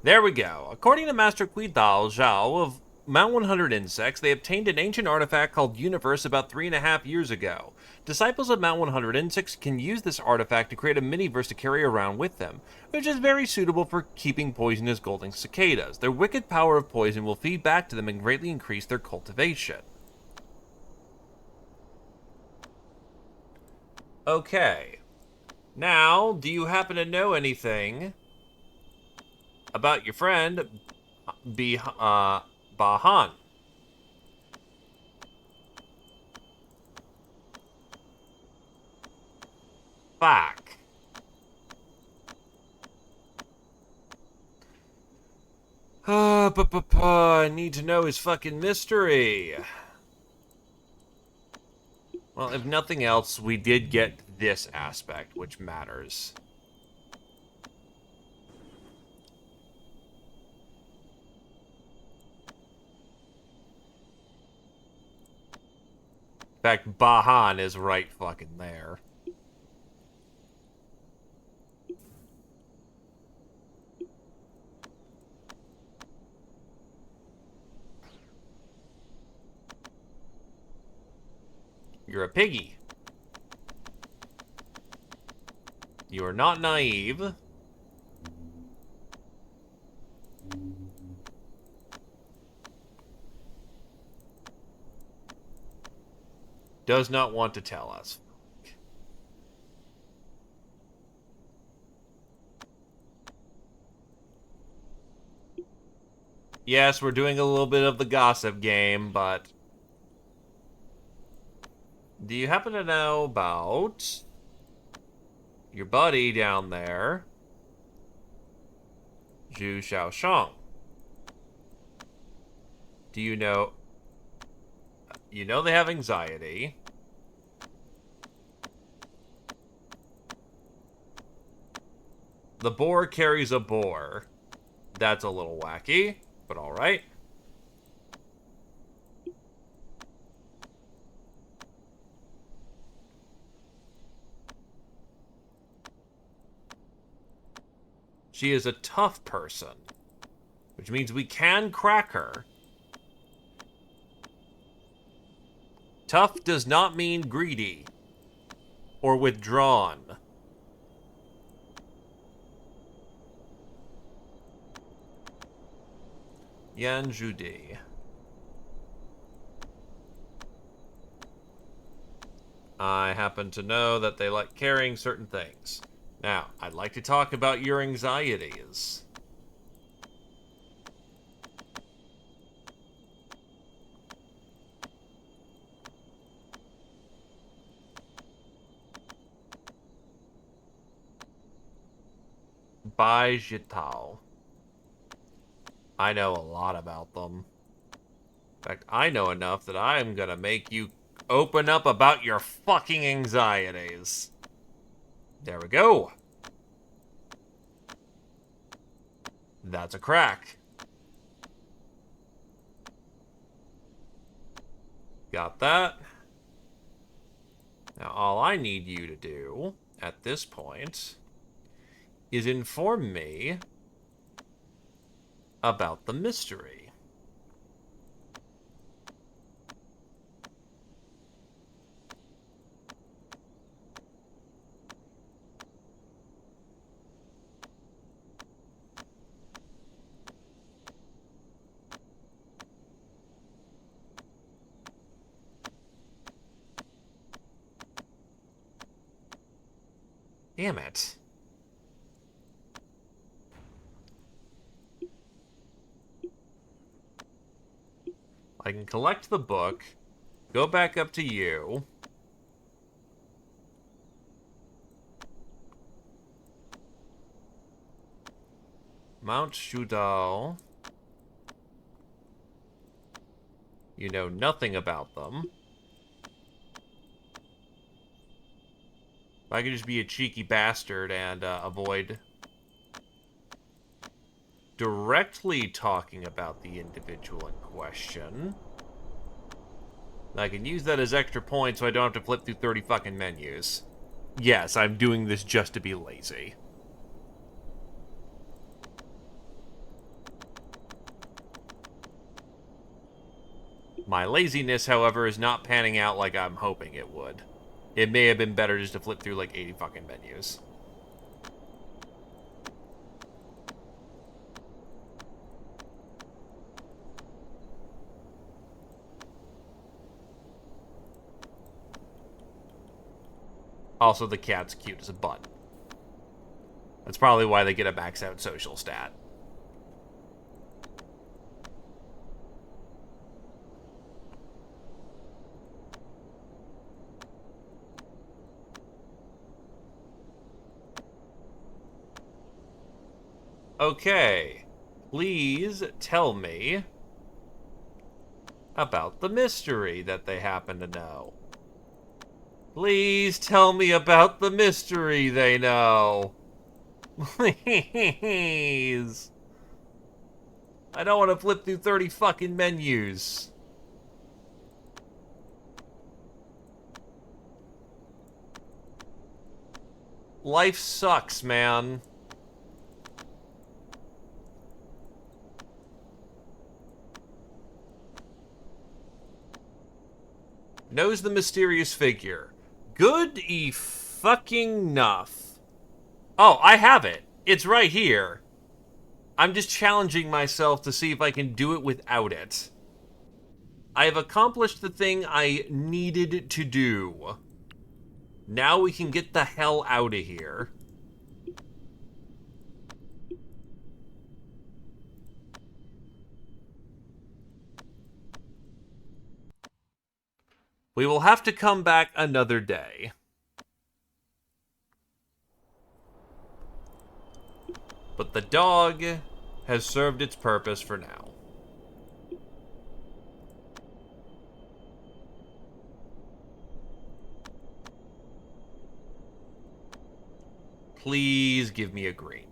There we go. According to Master Quidao Zhao of Mount 100 Insects, they obtained an ancient artifact called Universe about 3.5 years ago. Disciples of Mount 100 Insects can use this artifact to create a mini-verse to carry around with them, which is very suitable for keeping poisonous golden cicadas. Their wicked power of poison will feed back to them and greatly increase their cultivation. Okay. Now, do you happen to know anything about your friend, Bahan? Fuck. I need to know his fucking mystery. Well, if nothing else, we did get this aspect, which matters. In fact, Bahan is right fucking there. You're a piggy. You are not naive. Does not want to tell us. Yes, we're doing a little bit of the gossip game, but... Do you happen to know about your buddy down there, Zhu Xiaoshang? Do you know... You know they have anxiety. The boar carries a boar. That's a little wacky, but alright. She is a tough person, which means we can crack her. Tough does not mean greedy or withdrawn. Yan Judi. I happen to know that they like carrying certain things. Now, I'd like to talk about your anxieties. Bai Jitao. I know a lot about them. In fact, I know enough that I'm gonna make you open up about your fucking anxieties. There we go. That's a crack. Got that. Now, all I need you to do at this point is inform me about the mystery. Damn it. I can collect the book, go back up to you. Mount Shudao. You know nothing about them. I could just be a cheeky bastard and avoid directly talking about the individual in question. I can use that as extra points so I don't have to flip through 30 fucking menus. Yes, I'm doing this just to be lazy. My laziness, however, is not panning out like I'm hoping it would. It may have been better just to flip through like 80 fucking menus. Also, the cat's cute as a butt. That's probably why they get a max out social stat. Okay. Please tell me about the mystery that they happen to know. Please tell me about the mystery they know. Please. I don't want to flip through 30 fucking menus. Life sucks, man. Knows the mysterious figure. Good fucking enough. Oh, I have it. It's right here. I'm just challenging myself to see if I can do it without it. I have accomplished the thing I needed to do. Now we can get the hell out of here. We will have to come back another day. But the dog has served its purpose for now. Please give me a green.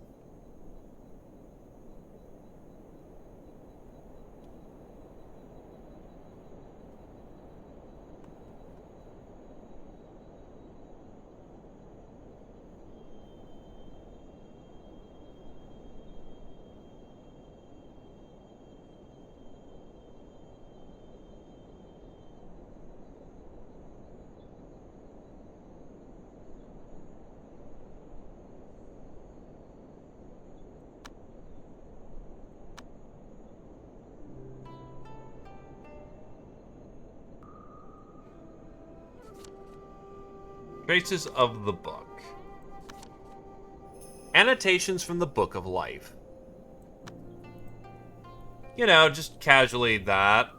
Traces of the book. Annotations from the Book of Life. You know, just casually that.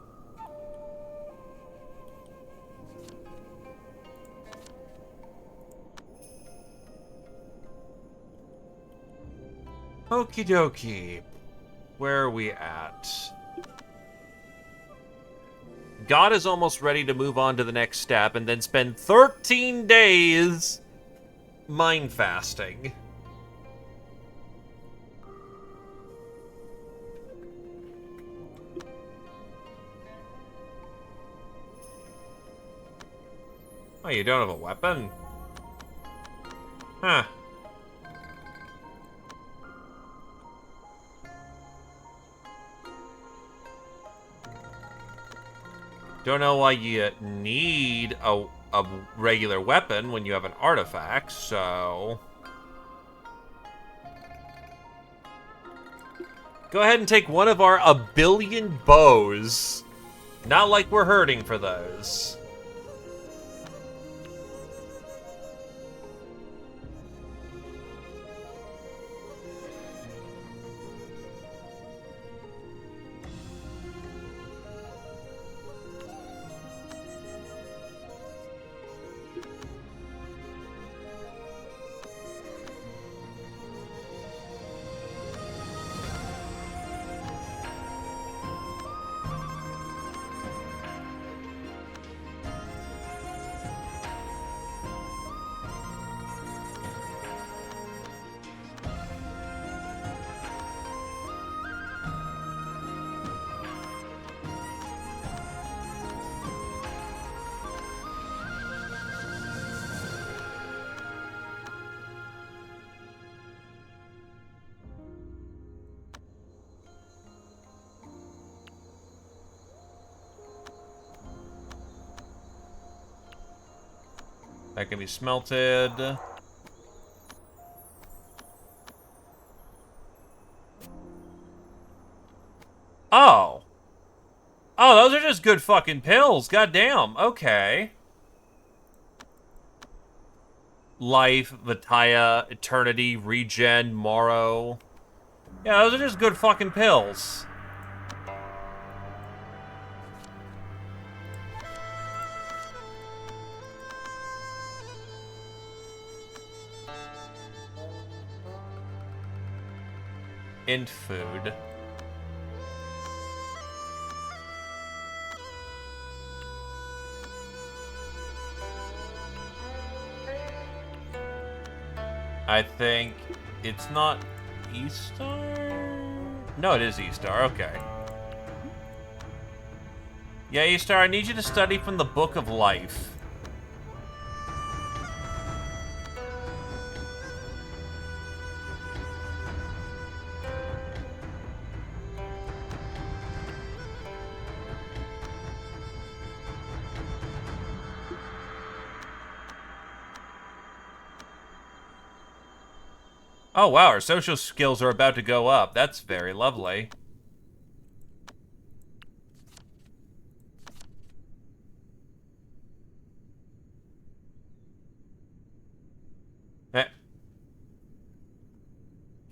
Okie dokie. Where are we at? God is almost ready to move on to the next step and then spend 13 days mind fasting. Oh, you don't have a weapon? Huh. Don't know why you need a regular weapon when you have an artifact, so... Go ahead and take one of our 1,000,000,000 bows. Not like we're hurting for those. That can be smelted. Oh. Oh, those are just good fucking pills. Goddamn. Okay. Life, Vitaya, Eternity, Regen, Morrow. Yeah, those are just good fucking pills. And food. I think it's not E-Star? No, it is E-Star. Okay. Yeah, E-Star, I need you to study from the Book of Life. Oh, wow, our social skills are about to go up. That's very lovely. Eh.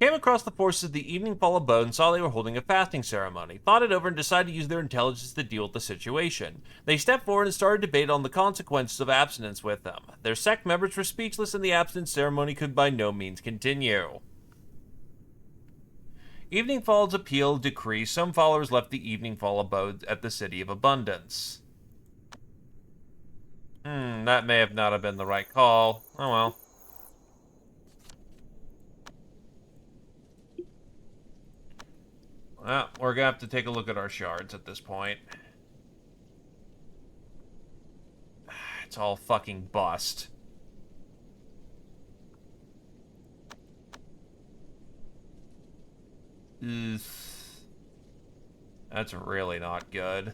Came across the forces the evening fall abode and saw they were holding a fasting ceremony. Thought it over and decided to use their intelligence to deal with the situation. They stepped forward and started debate on the consequences of abstinence with them. Their sect members were speechless and the abstinence ceremony could by no means continue. Evening Fall's appeal decreased. Some followers left the Evening Fall abode at the City of Abundance. That may have not have been the right call. Oh well. Well, we're gonna have to take a look at our shards at this point. It's all fucking bust. Ugh. That's really not good.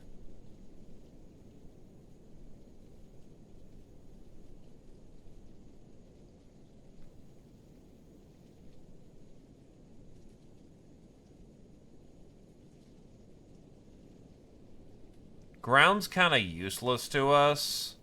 Ground's kind of useless to us.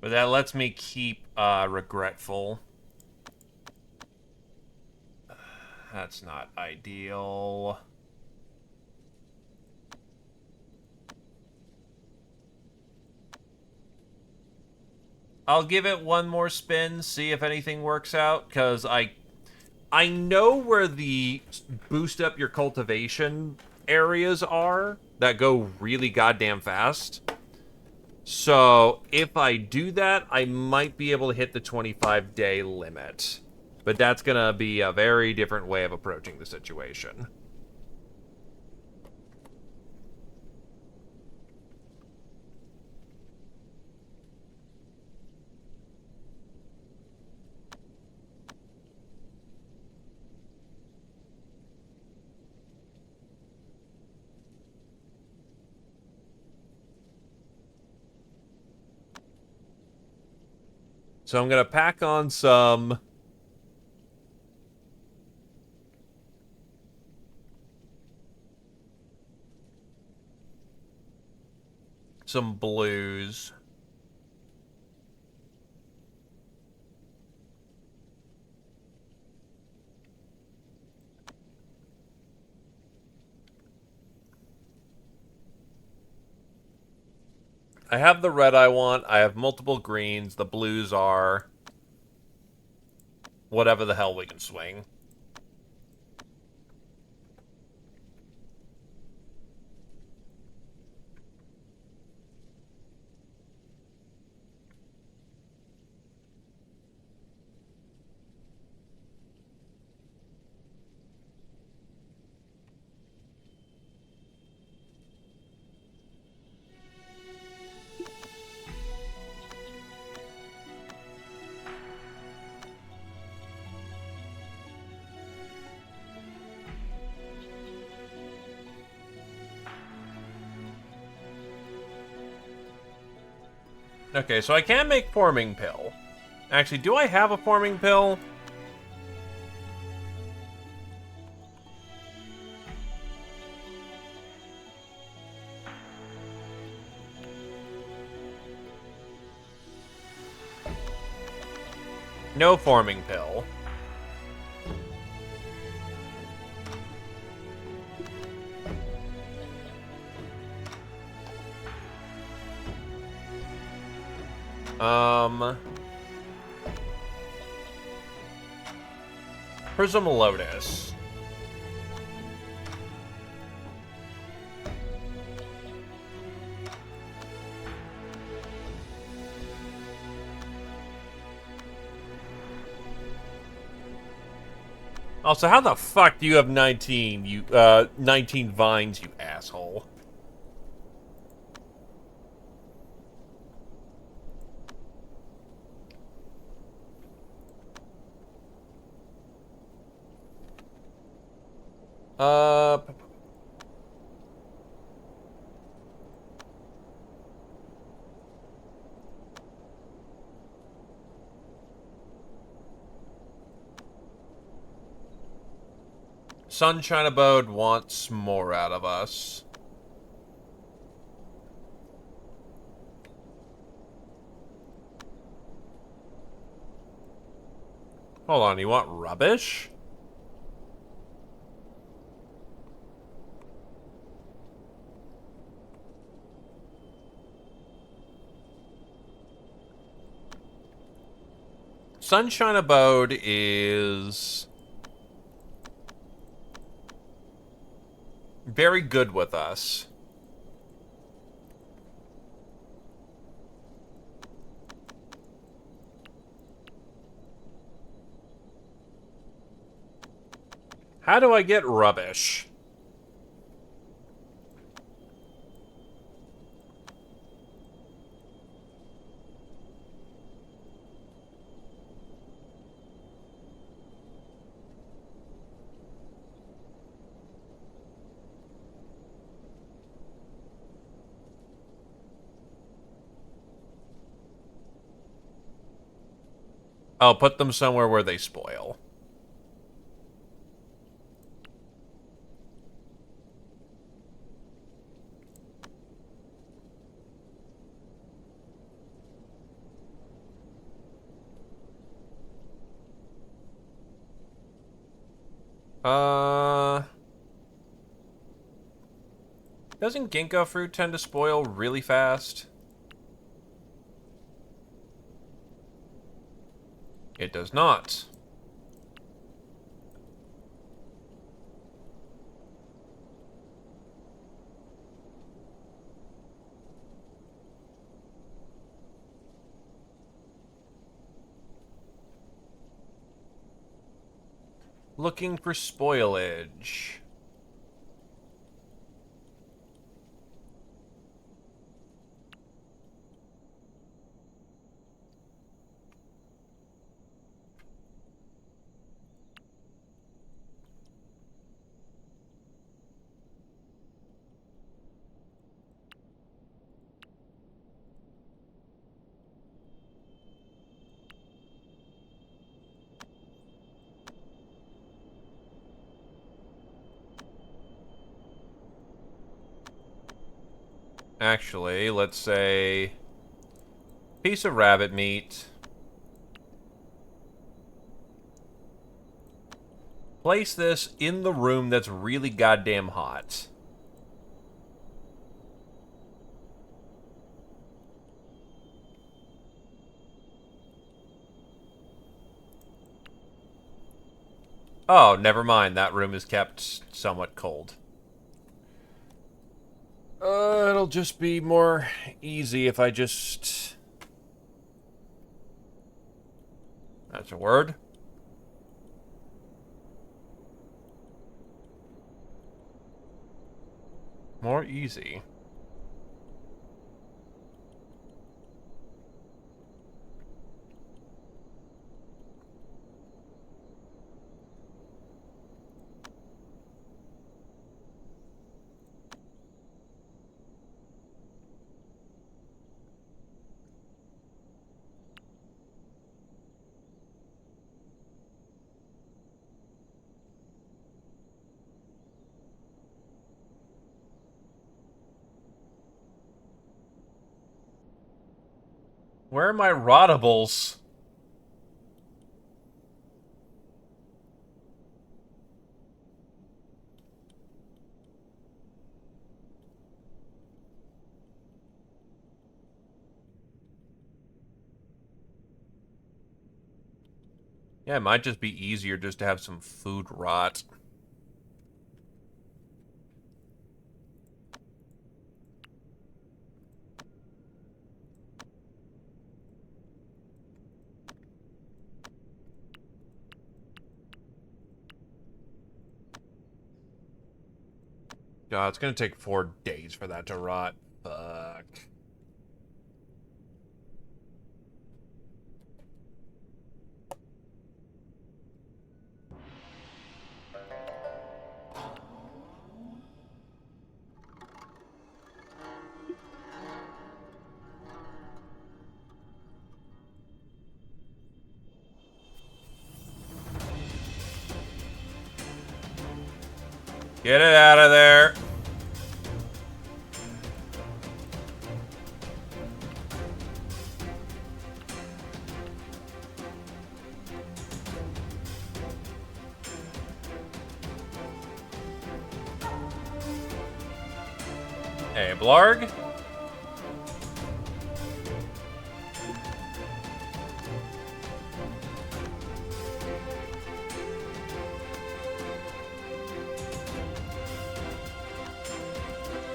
But that lets me keep regretful. That's not ideal. I'll give it one more spin, see if anything works out, because I know where the boost up your cultivation areas are that go really goddamn fast. So if I do that, I might be able to hit the 25-day limit. But that's going to be a very different way of approaching the situation. So I'm going to pack on some blues. I have the red I want. I have multiple greens. The blues are whatever the hell we can swing. Okay, so I can make forming pill. Actually, do I have a forming pill? No forming pill. Prism Lotus. Also, how the fuck do you have 19, 19 vines, you asshole? Uh, Sunshine Abode wants more out of us. Hold on, you want rubbish? Sunshine Abode is very good with us. How do I get rubbish? I'll put them somewhere where they spoil. Uh... Doesn't ginkgo fruit tend to spoil really fast? It does not. Looking for spoilage. Actually, let's say... piece of rabbit meat. Place this in the room that's really goddamn hot. Oh, never mind. That room is kept somewhat cold. It'll just be more easy if I just... That's a word. More easy. Where are my rottables? Yeah, it might just be easier just to have some food rot. God, it's gonna take 4 days for that to rot. Fuck. Get it out of there. Hey, Blarg.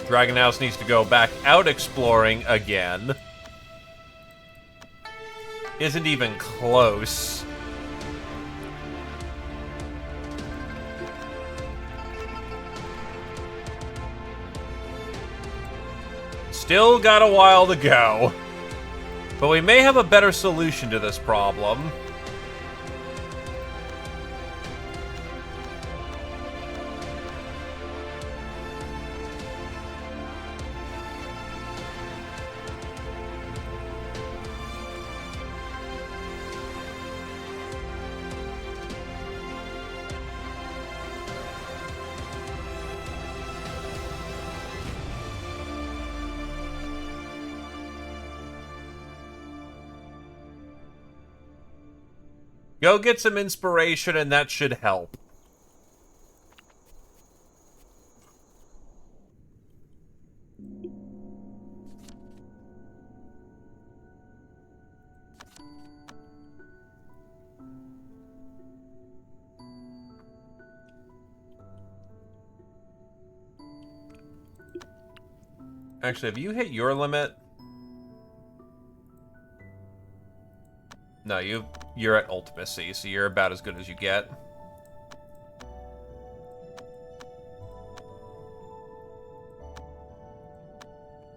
Dragon House needs to go back out exploring again. Isn't even close. Still got a while to go. But we may have a better solution to this problem. Go get some inspiration, and that should help. Actually, have you hit your limit? No, you're at ultimacy, so you're about as good as you get.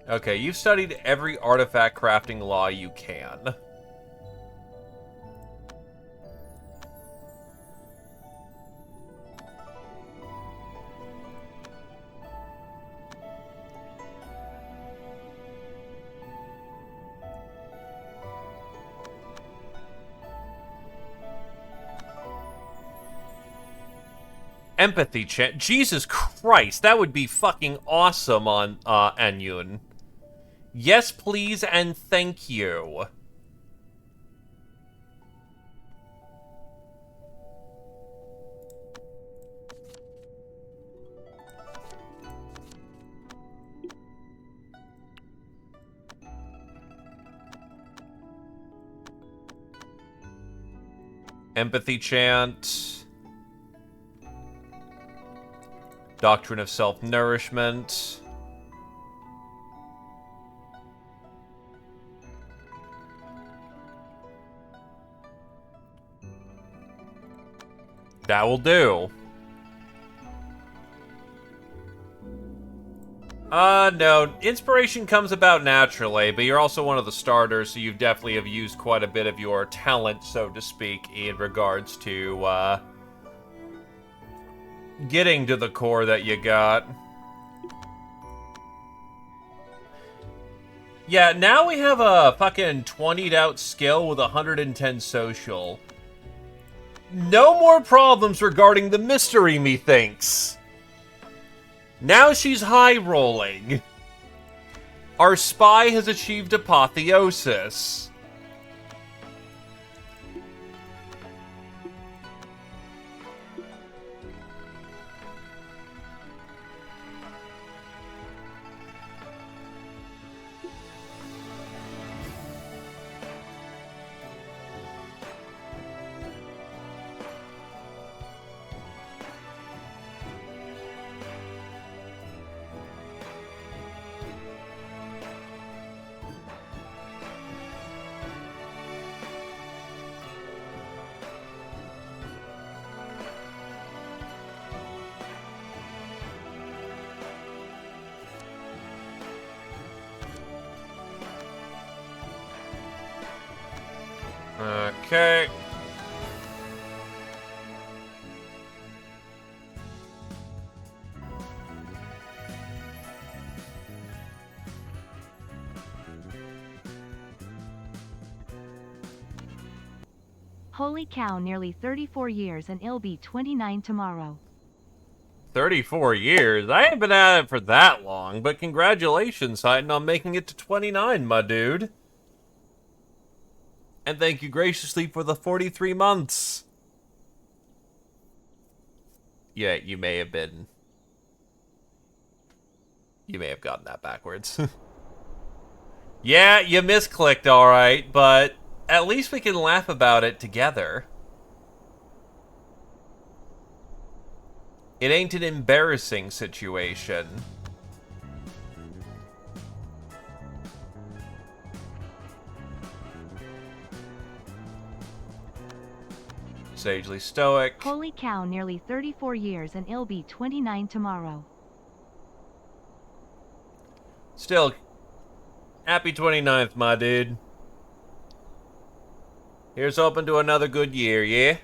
Okay, you've studied every artifact crafting law you can. Empathy chant. Jesus Christ, that would be fucking awesome on Anyun. Yes, please, and thank you. Empathy chant. Doctrine of self-nourishment. That will do. No. Inspiration comes about naturally, but you're also one of the starters, so you definitely have used quite a bit of your talent, so to speak, in regards to, getting to the core that you got. Yeah, now we have a fucking 20'd out skill with 110 social. No more problems regarding the mystery, methinks. Now she's high rolling. Our spy has achieved apotheosis. Okay. Holy cow, nearly 34 years and it'll be 29 tomorrow. 34 years. I ain't been at it for that long, but congratulations, Titan, on making it to 29, my dude. And thank you graciously for the 43 months. Yeah, you may have gotten that backwards. Yeah, you misclicked, alright, but at least we can laugh about it together. It ain't an embarrassing situation. Sagely stoic. Holy cow, nearly 34 years and it'll be 29 tomorrow. Still, happy 29th, my dude. Here's hoping to another good year, yeah?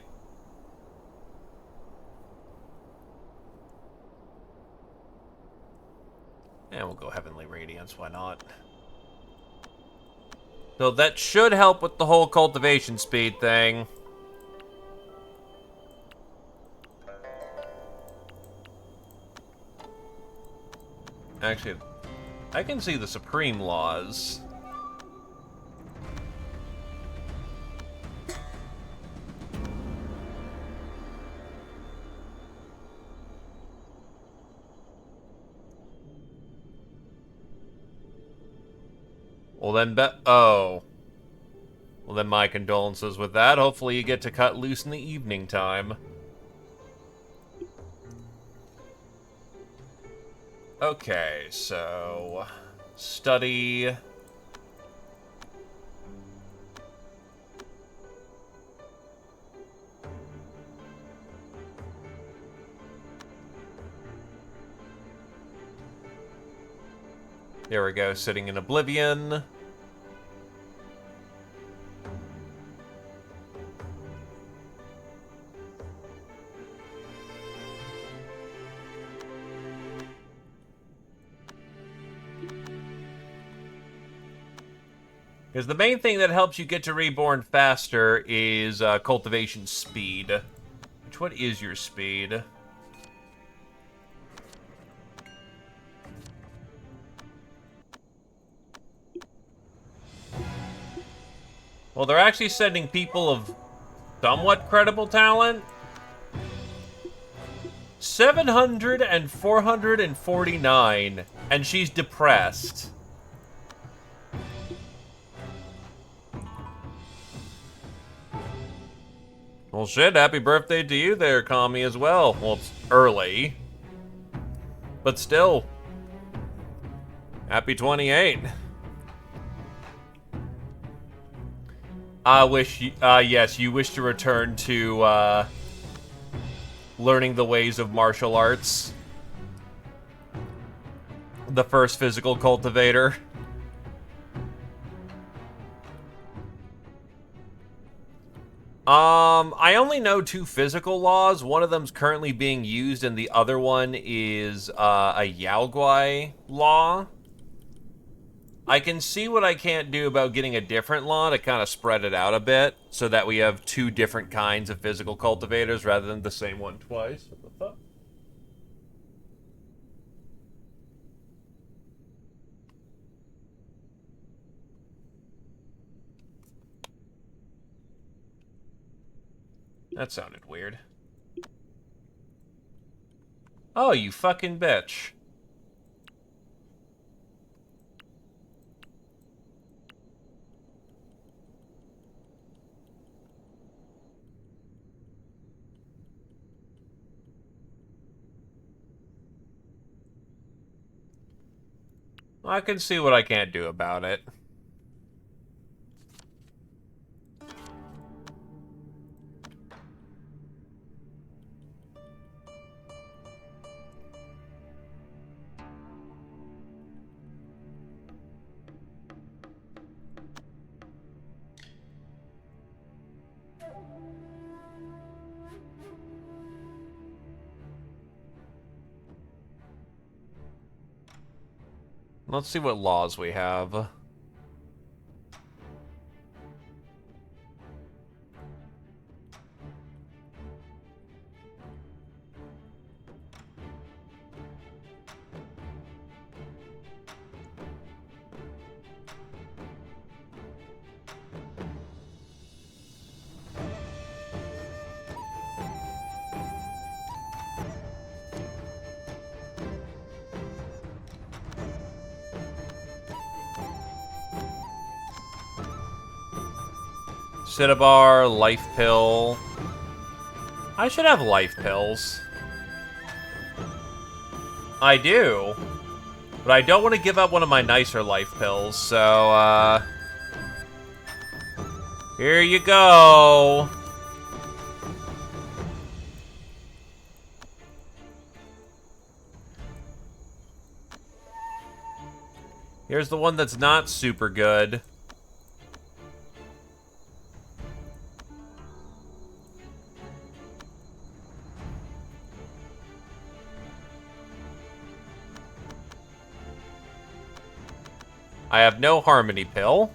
And we'll go Heavenly Radiance, why not? So that should help with the whole cultivation speed thing. Actually, I can see the Supreme Laws. Well then, oh. Well then, my condolences with that. Hopefully you get to cut loose in the evening time. Okay, so... Study... There we go, sitting in Oblivion. Because the main thing that helps you get to Reborn faster is cultivation speed. Which, what is your speed? Well, they're actually sending people of somewhat credible talent. 700 and 449, and she's depressed. Well, shit, happy birthday to you there, Kami, as well. Well, it's early. But still. Happy 28. Yes, you wish to return to, learning the ways of martial arts. The first physical cultivator. I only know 2 physical laws. One of them's currently being used, and the other one is, a Yaoguai law. I can see what I can't do about getting a different law to kind of spread it out a bit, so that we have 2 different kinds of physical cultivators rather than the same one twice. What the fuck? That sounded weird. Oh, you fucking bitch. I can see what I can't do about it. Let's see what laws we have. Cinnabar, life pill. I should have life pills. I do. But I don't want to give up one of my nicer life pills, so, here you go. Here's the one that's not super good. I have no Harmony pill.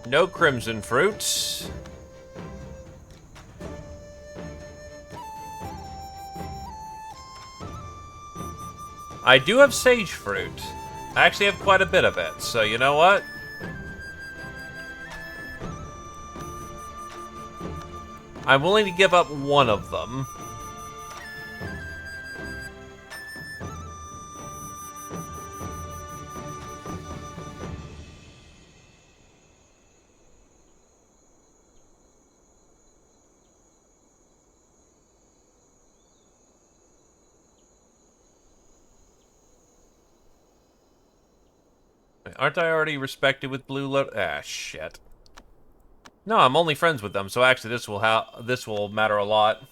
No Crimson fruit. I do have Sage fruit. I actually have quite a bit of it, so you know what? I'm willing to give up one of them. Aren't I already respected with Blue Lotus? Ah, shit. No, I'm only friends with them, so actually this will matter a lot.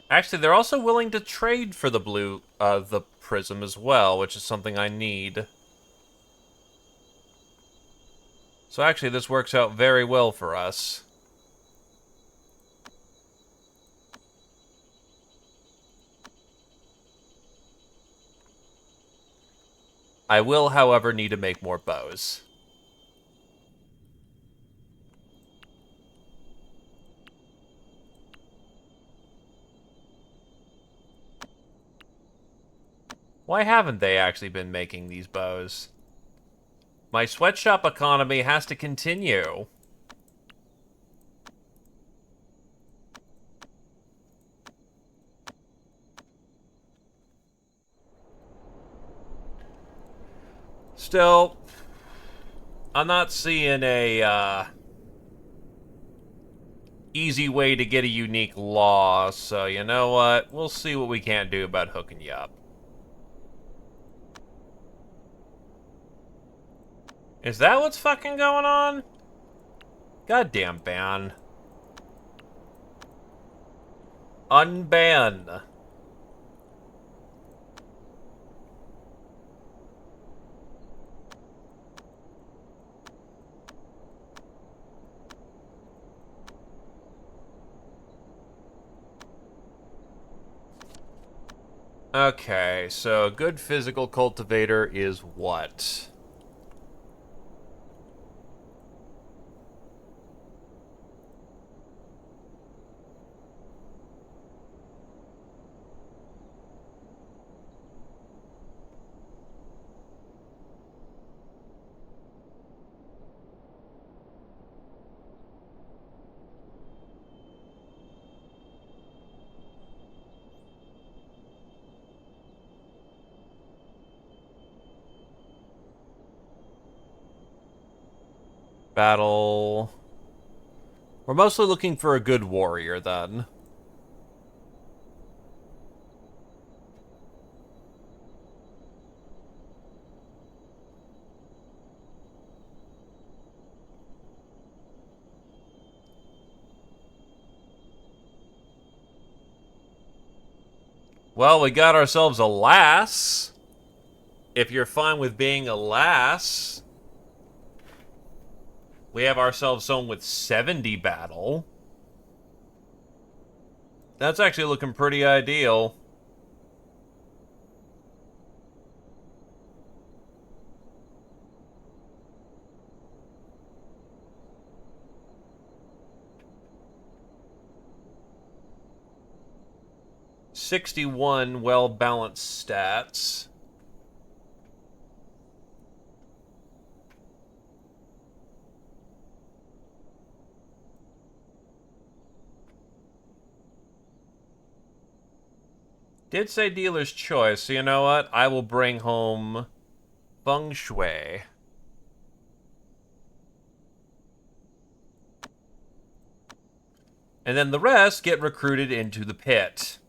Actually, they're also willing to trade for the prism as well, which is something I need. So actually, this works out very well for us. I will, however, need to make more bows. Why haven't they actually been making these bows? My sweatshop economy has to continue. Still, I'm not seeing a, easy way to get a unique law, so you know what? We'll see what we can't do about hooking you up. Is that what's fucking going on? Goddamn ban. Unban. Okay, so a good physical cultivator is what? Battle. We're mostly looking for a good warrior, then. Well, we got ourselves a lass. If you're fine with being a lass. We have ourselves someone with 70 battle. That's actually looking pretty ideal. '61 well-balanced stats. Did say dealer's choice, so you know what? I will bring home feng shui. And then the rest get recruited into the pit.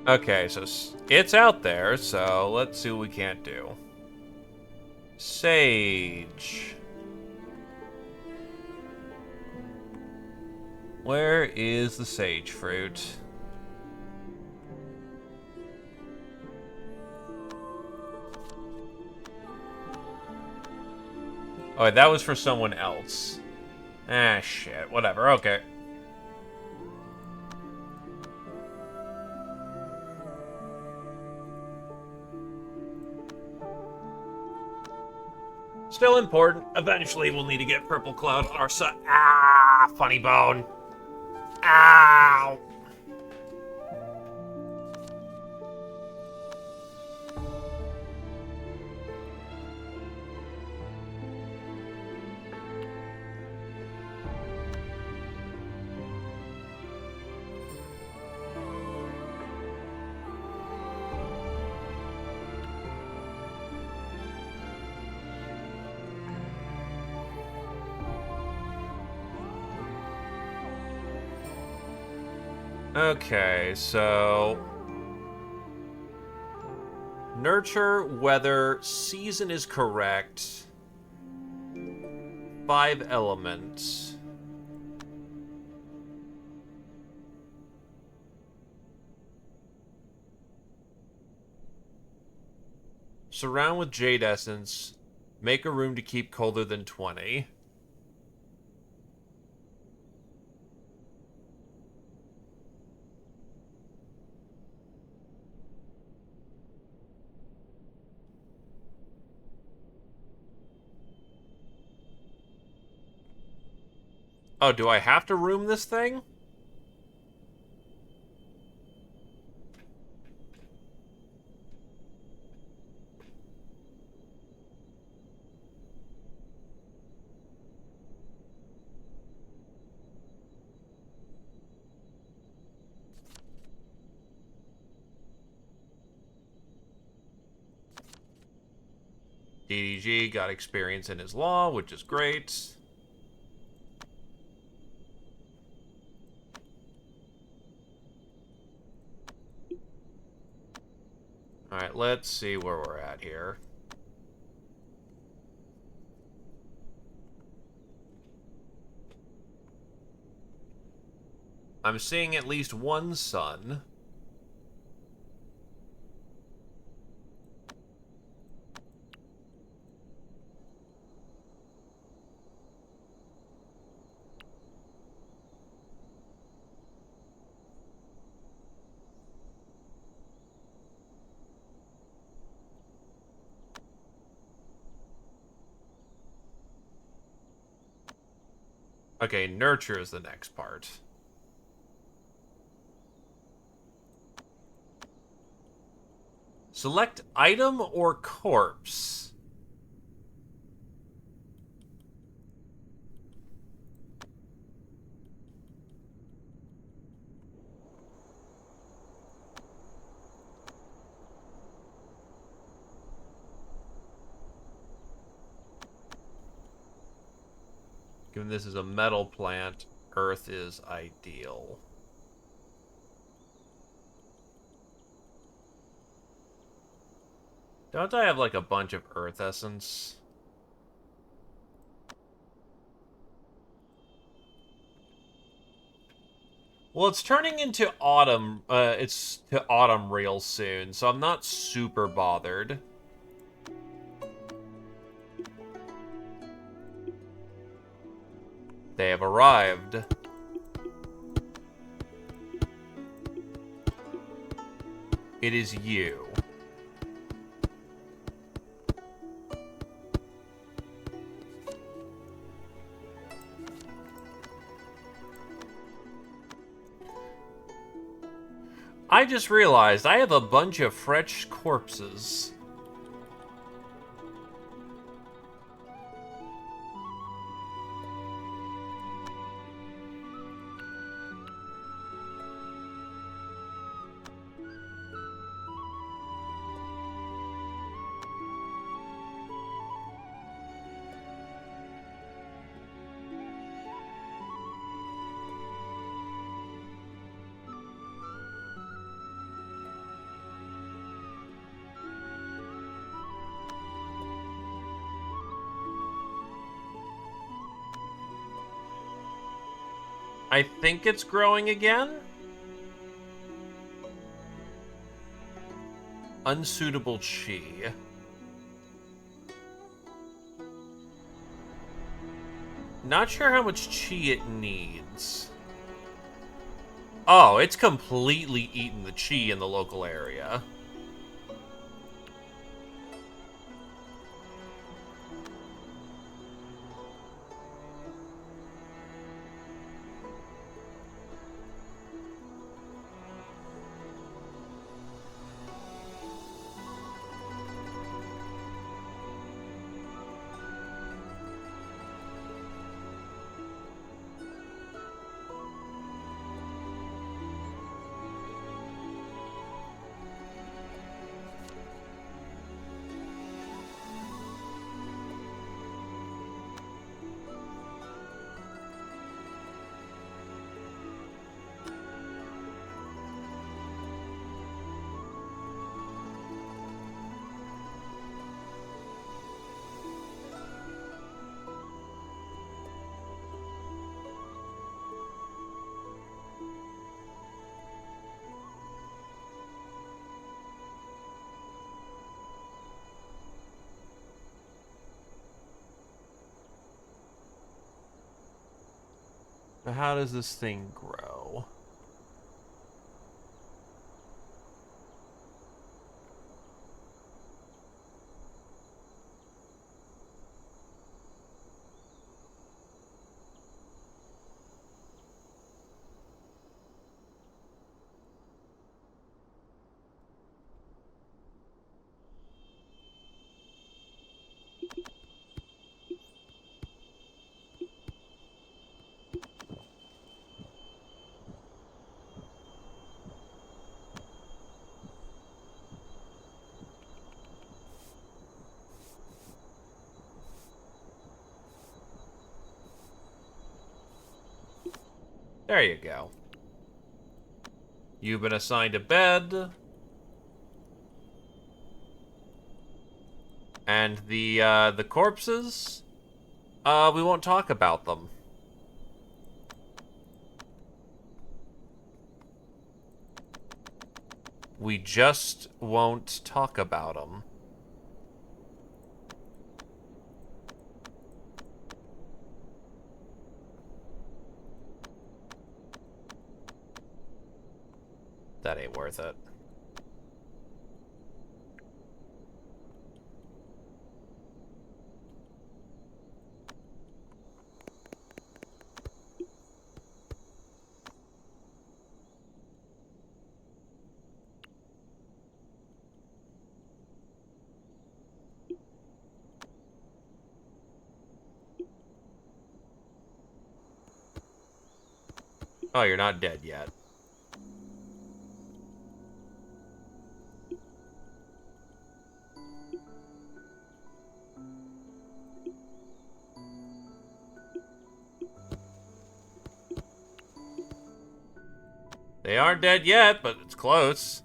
Okay, so it's out there, so let's see what we can't do. Sage. Where is the sage fruit? Oh, that was for someone else. Ah, shit. Whatever. Okay. Still important. Eventually, we'll need to get Purple Cloud on our side. Ah, funny bone. Ow. Okay, so nurture, weather, season is correct. 5 elements. Surround with jade essence. Make a room to keep colder than 20. Oh, do I have to room this thing? DDG got experience in his law, which is great. Alright, let's see where we're at here. I'm seeing at least one sun. Okay, nurture is the next part. Select item or corpse. Given this is a metal plant, earth is ideal. Don't I have like a bunch of earth essence? Well, it's turning into autumn. It's to autumn real soon, so I'm not super bothered. They have arrived. It is you. I just realized I have a bunch of fresh corpses. I think it's growing again? Unsuitable chi. Not sure how much chi it needs. Oh, it's completely eaten the chi in the local area. Now, how does this thing grow? There you go. You've been assigned a bed. And the corpses? We won't talk about them. We just won't talk about them. That ain't worth it. Oh, you're not dead yet. They aren't dead yet, but it's close.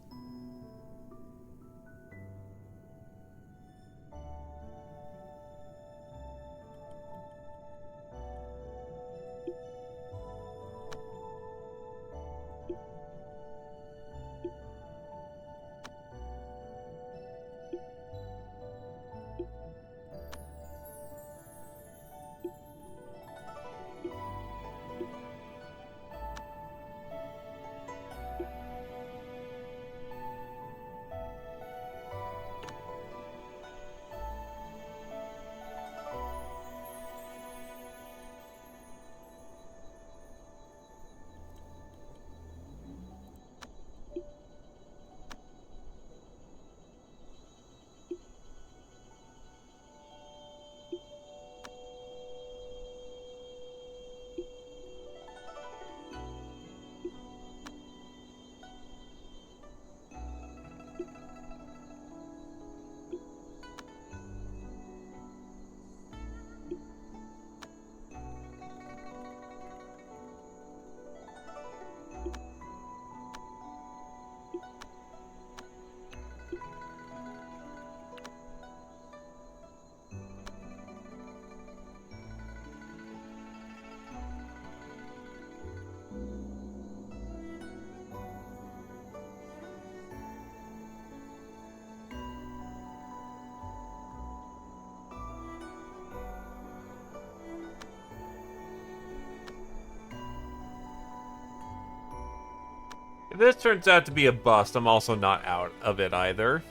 If this turns out to be a bust, I'm also not out of it either.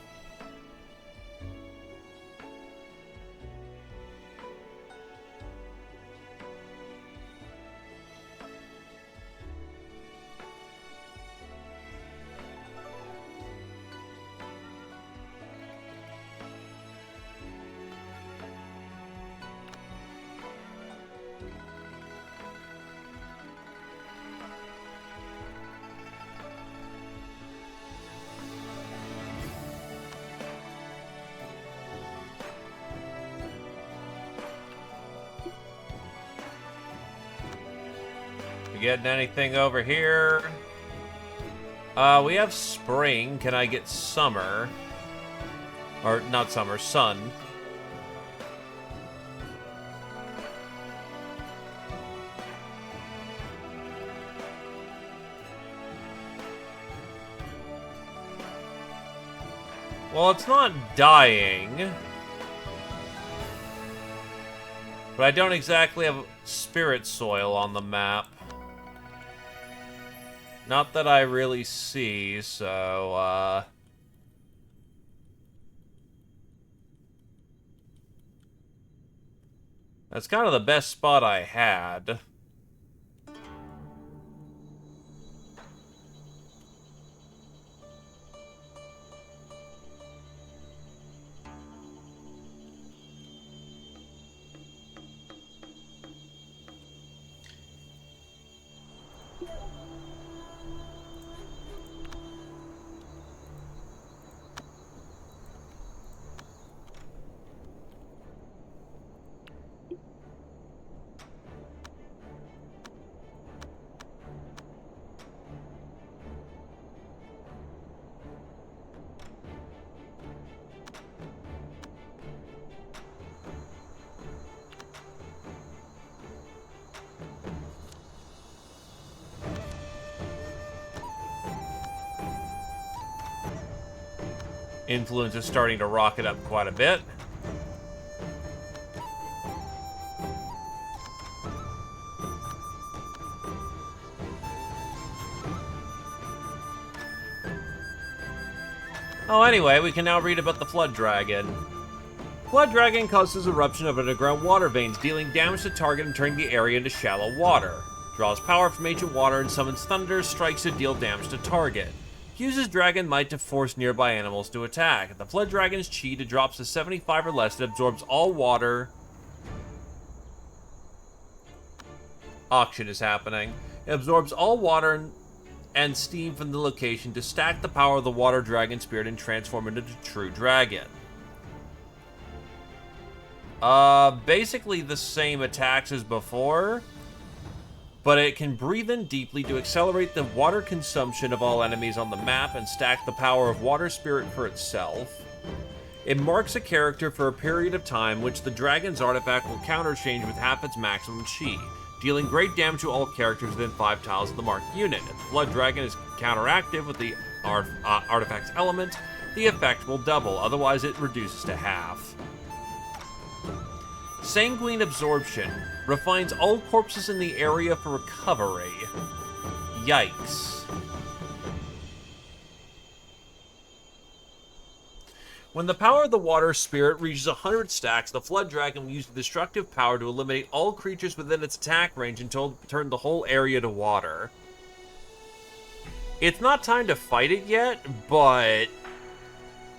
We getting anything over here? We have spring. Can I get summer? Or not summer, sun. Well, it's not dying. But I don't exactly have spirit soil on the map. Not that I really see, so, that's kind of the best spot I had. Influence is starting to rocket up quite a bit. Oh, anyway, we can now read about the Flood Dragon. Flood Dragon causes eruption of underground water veins, dealing damage to target and turning the area into shallow water. Draws power from ancient water and summons thunder strikes to deal damage to target. Uses Dragon Might to force nearby animals to attack. The Flood Dragon's chi drops to 75 or less. It absorbs all water. Auction is happening. It absorbs all water and steam from the location to stack the power of the Water Dragon Spirit and transform it into a true dragon. Basically the same attacks as before, but it can breathe in deeply to accelerate the water consumption of all enemies on the map and stack the power of Water Spirit for itself. It marks a character for a period of time, which the dragon's artifact will counterchange with half its maximum chi, dealing great damage to all characters within 5 tiles of the marked unit. If the Flood Dragon is counteractive with the artifact's element, the effect will double, otherwise it reduces to half. Sanguine Absorption refines all corpses in the area for recovery. Yikes. When the power of the Water Spirit reaches 100 stacks, the Flood Dragon will use the destructive power to eliminate all creatures within its attack range until it turns the whole area to water. It's not time to fight it yet, but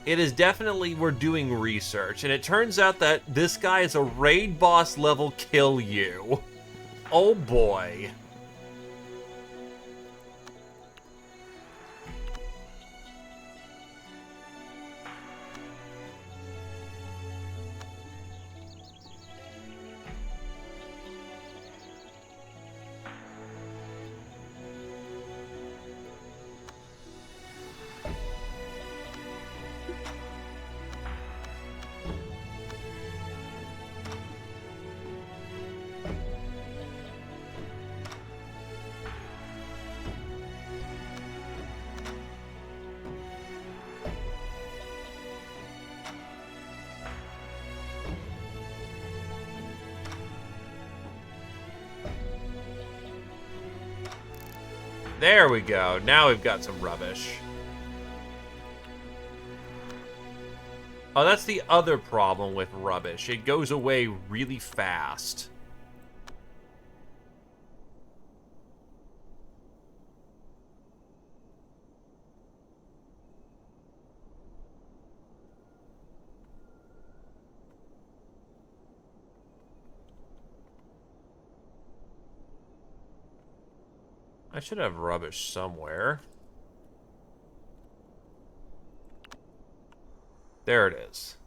it is definitely, we're doing research, and it turns out that this guy is a raid boss level kill you. Oh boy. There we go. Now we've got some rubbish. Oh, that's the other problem with rubbish. It goes away really fast. I should have rubbish somewhere. There it is.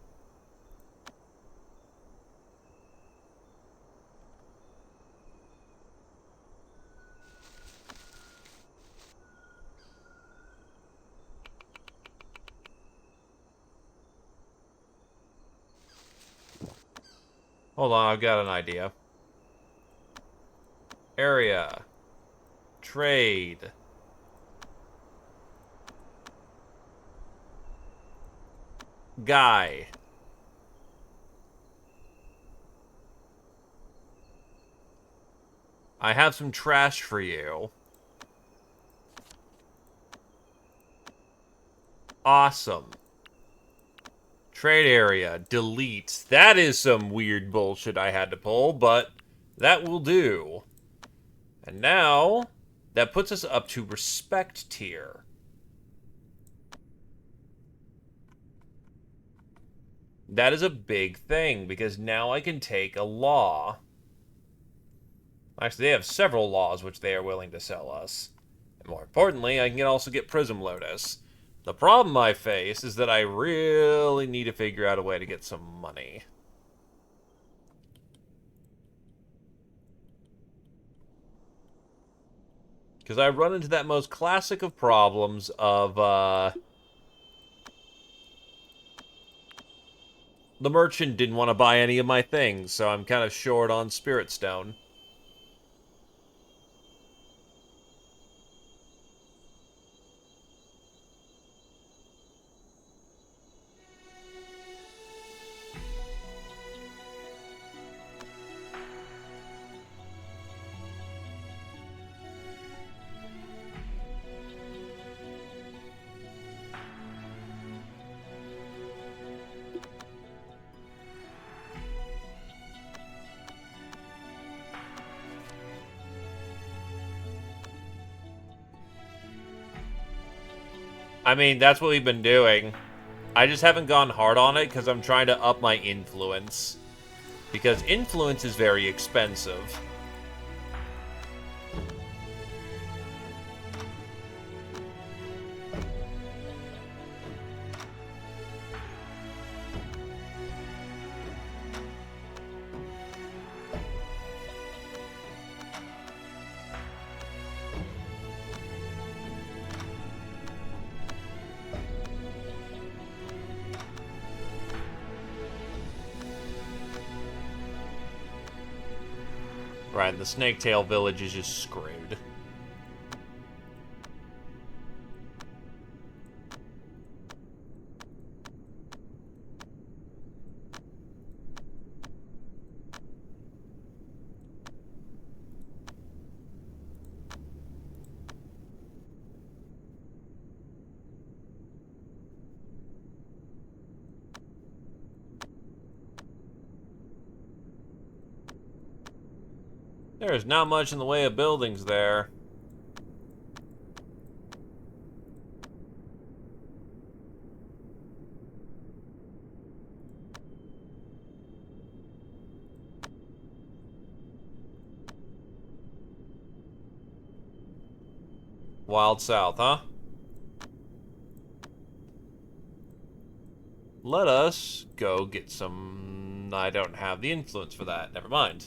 Hold on, I've got an idea. Area. Trade. Guy. I have some trash for you. Awesome. Trade area. Delete. That is some weird bullshit I had to pull, but that will do. And now, that puts us up to respect tier. That is a big thing, because now I can take a law. Actually, they have several laws which they are willing to sell us. And more importantly, I can also get Prism Lotus. The problem I face is that I really need to figure out a way to get some money. Because I run into that most classic of problems of, the merchant didn't want to buy any of my things, so I'm kind of short on Spirit Stone. I mean, that's what we've been doing. I just haven't gone hard on it because I'm trying to up my influence. Because influence is very expensive. Right, the Snaketail village is just screwed. There's not much in the way of buildings there. Wild South, huh? Let us go get some... I don't have the influence for that. Never mind.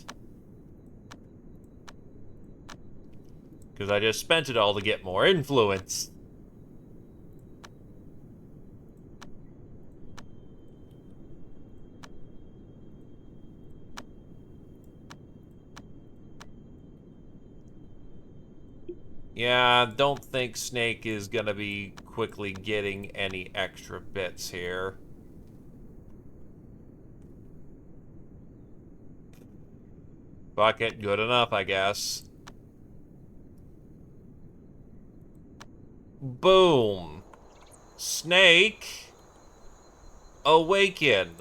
Because I just spent it all to get more influence. Yeah, don't think Snake is gonna be quickly getting any extra bits here. Fuck it, good enough, I guess. Boom. Snake, awaken.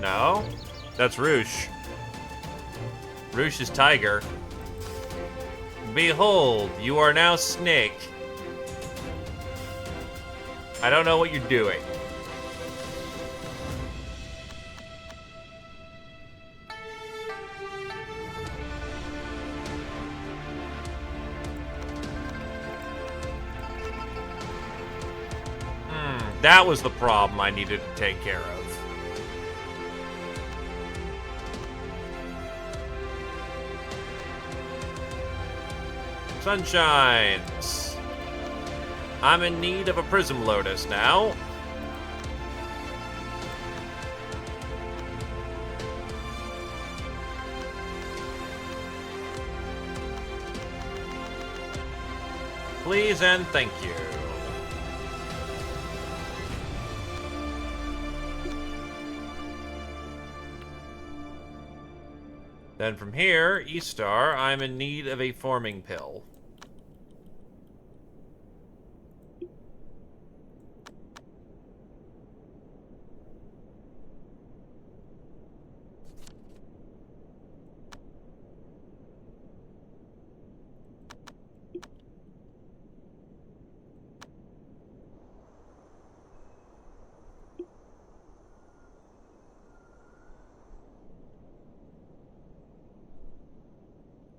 No? That's Roosh. Roosh is tiger. Behold, you are now snake. I don't know what you're doing. That was the problem I needed to take care of. Sunshines. I'm in need of a Prism Lotus now. Please and thank you. Then from here, Eastar, I'm in need of a forming pill.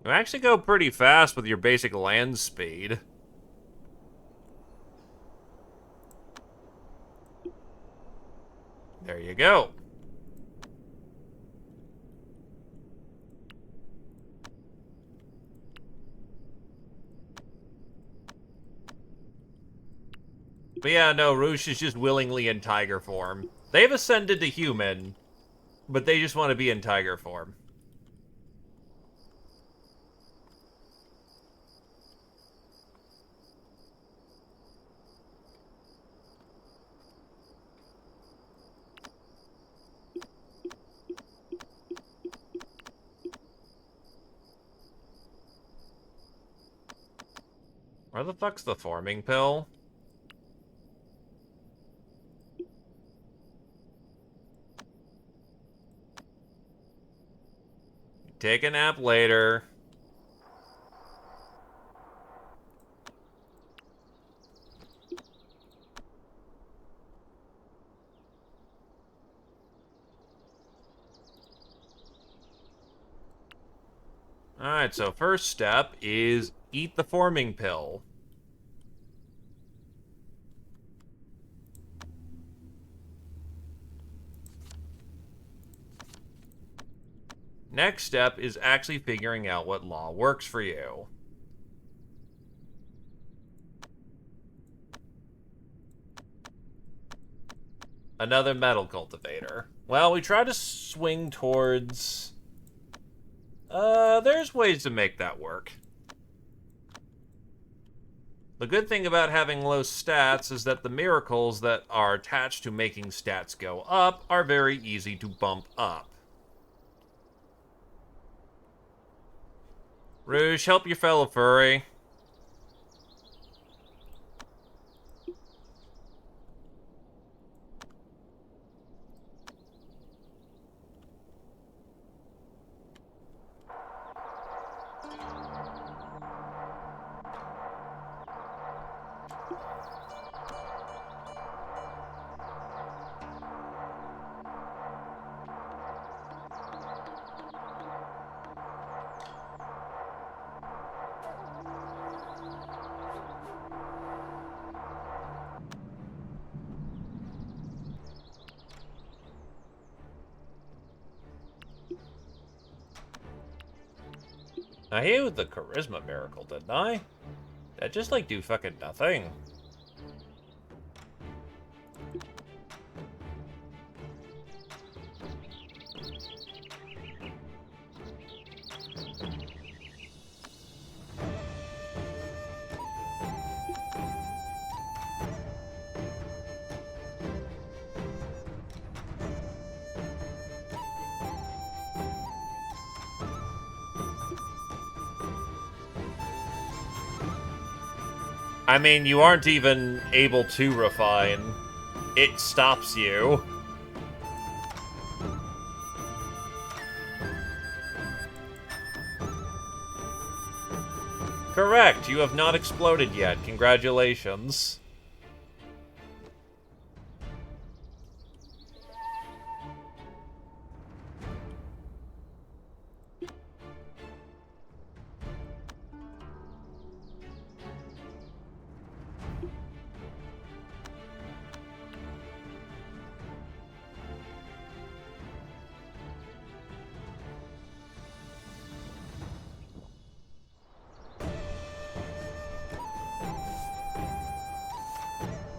You actually go pretty fast with your basic land speed. There you go. But yeah, no, Roosh is just willingly in tiger form. They've ascended to human, but they just want to be in tiger form. Where the fuck's the forming pill? Take a nap later. Alright, so first step is eat the forming pill. Next step is actually figuring out what law works for you. Another metal cultivator. Well, we try to swing towards... there's ways to make that work. The good thing about having low stats is that the miracles that are attached to making stats go up are very easy to bump up. Rouge, help your fellow furry. I hit with the charisma miracle, didn't I? That just, like, do fucking nothing. I mean, you aren't even able to refine. It stops you. Correct, you have not exploded yet. Congratulations.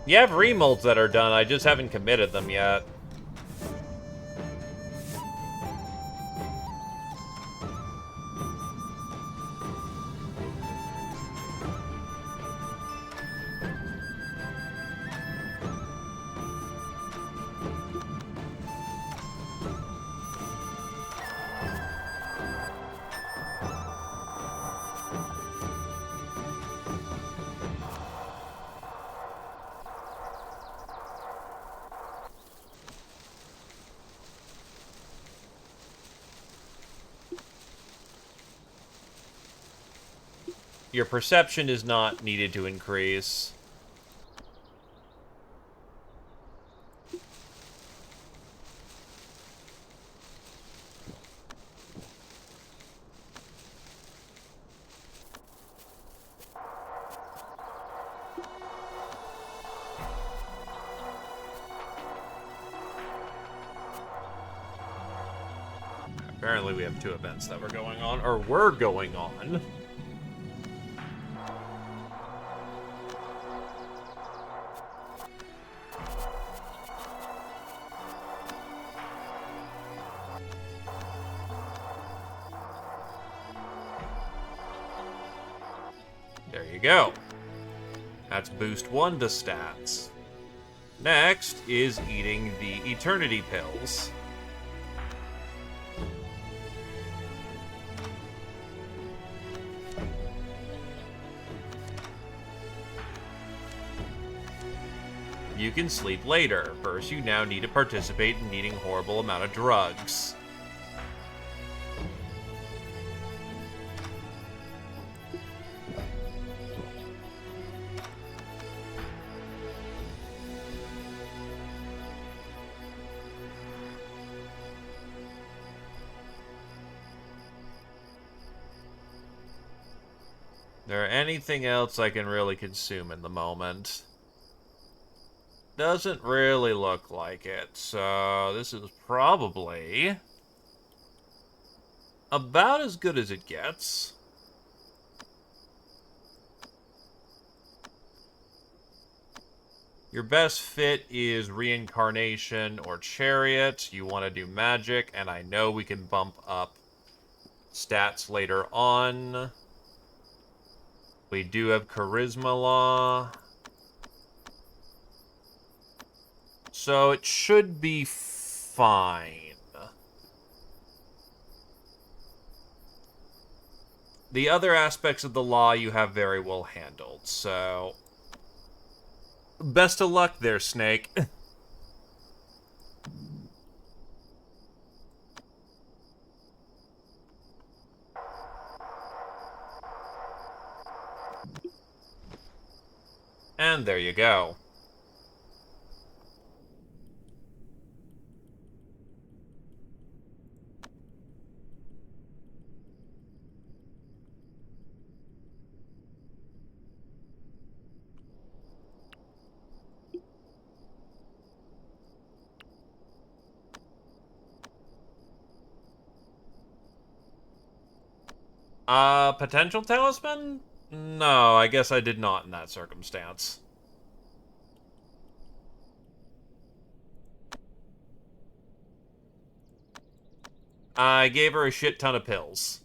You have remolds that are done, I just haven't committed them yet. Your perception is not needed to increase. Apparently we have two events that were going on, or were going on. There you go. That's boost 1 to stats. Next is eating the Eternity Pills. You can sleep later. First, you now need to participate in eating a horrible amount of drugs. There anything else I can really consume in the moment? Doesn't really look like it, so this is probably about as good as it gets. Your best fit is Reincarnation or Chariot. You want to do Magic, and I know we can bump up stats later on. We do have Charisma Law. So it should be fine. The other aspects of the law you have very well handled, so... Best of luck there, Snake. And there you go. Potential talisman? No, I guess I did not in that circumstance. I gave her a shit ton of pills.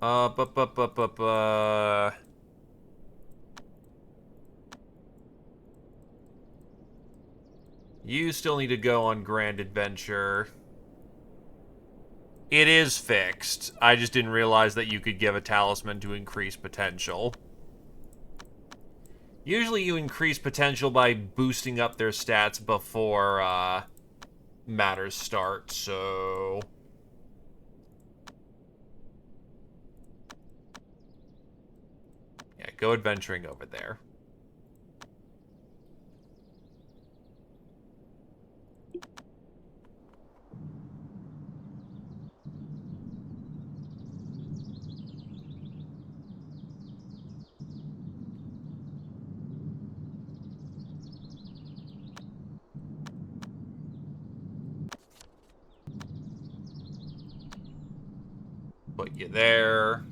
Uh, bu bu bu bu bu. You still need to go on Grand Adventure. It is fixed. I just didn't realize that you could give a talisman to increase potential. Usually you increase potential by boosting up their stats before, matters start, so... Yeah, go adventuring over there. Put you there.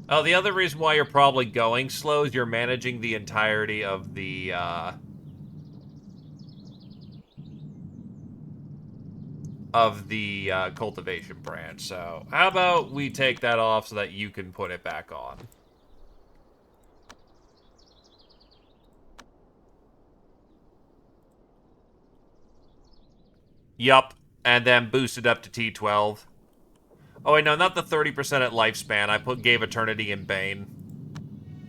Oh, the other reason why you're probably going slow is you're managing the entirety of the, cultivation branch. So how about we take that off so that you can put it back on? Yup. And then boost it up to T12. Oh wait, no, not the 30% at lifespan. I gave Eternity in Bane.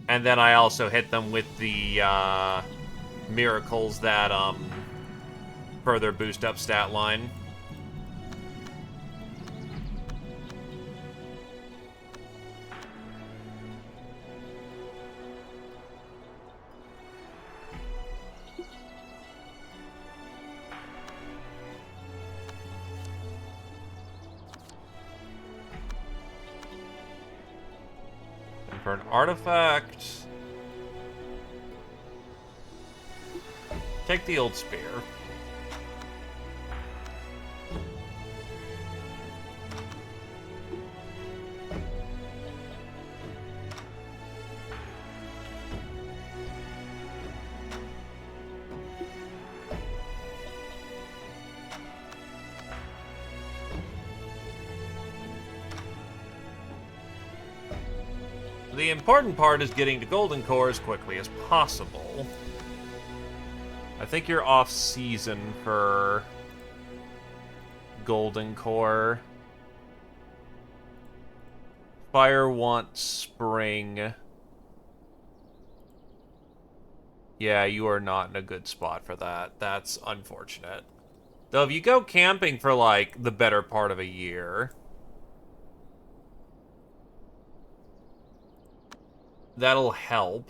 And then I also hit them with the, miracles that, further boost up stat line. And for an artifact... take the old spear. The important part is getting to Golden Core as quickly as possible. I think you're off season for Golden Core. Fire wants spring. Yeah, you are not in a good spot for that. That's unfortunate. Though if you go camping for, like, the better part of a year, that'll help.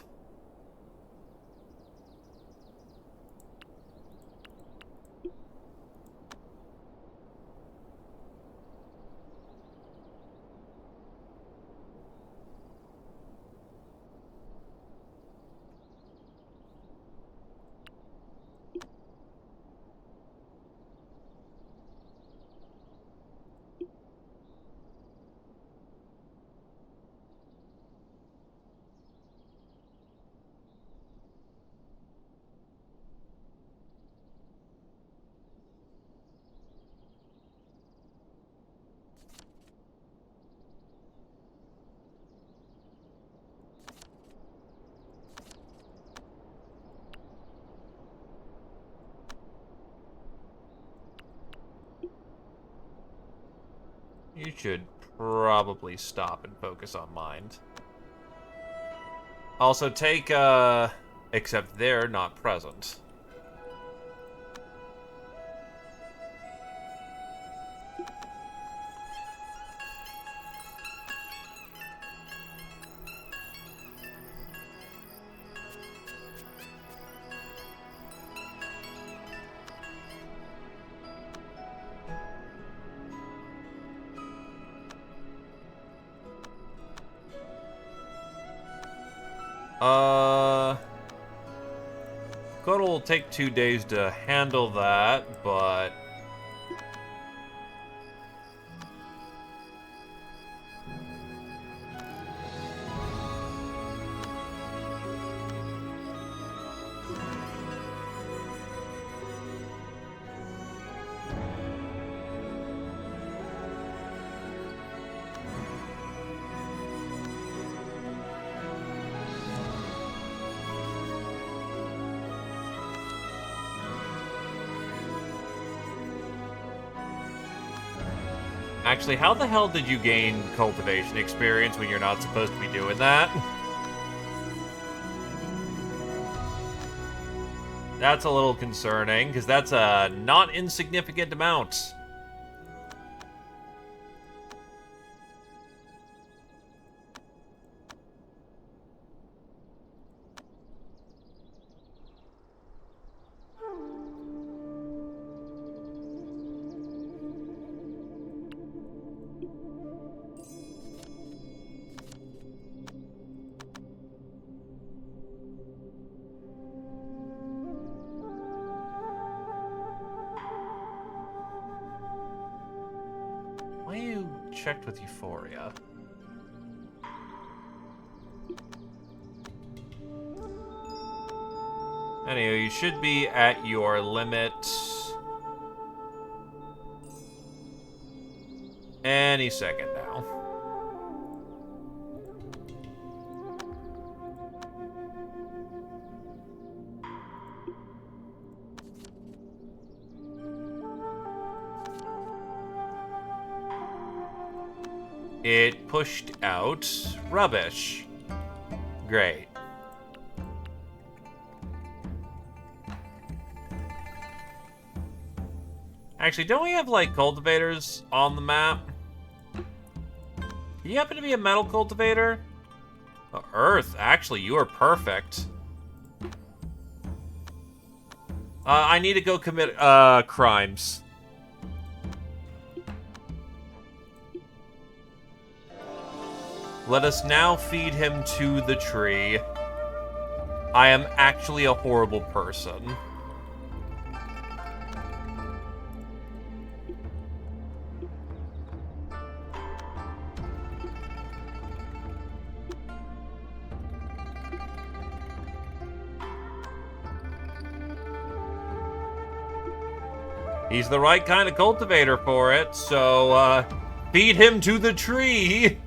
You should probably stop and focus on mind. Also, take, except they're not present. Uh, Codal will take 2 days to handle that, but actually, how the hell did you gain cultivation experience when you're not supposed to be doing that? That's a little concerning, because that's a not insignificant amount. Why you checked with Euphoria? Anyway, you should be at your limit any second now. It pushed out rubbish. Great. Actually, don't we have, like, cultivators on the map? Do you happen to be a metal cultivator? Earth, actually, you are perfect. I need to go commit, crimes. Let us now feed him to the tree. I am actually a horrible person. He's the right kind of cultivator for it, so, feed him to the tree!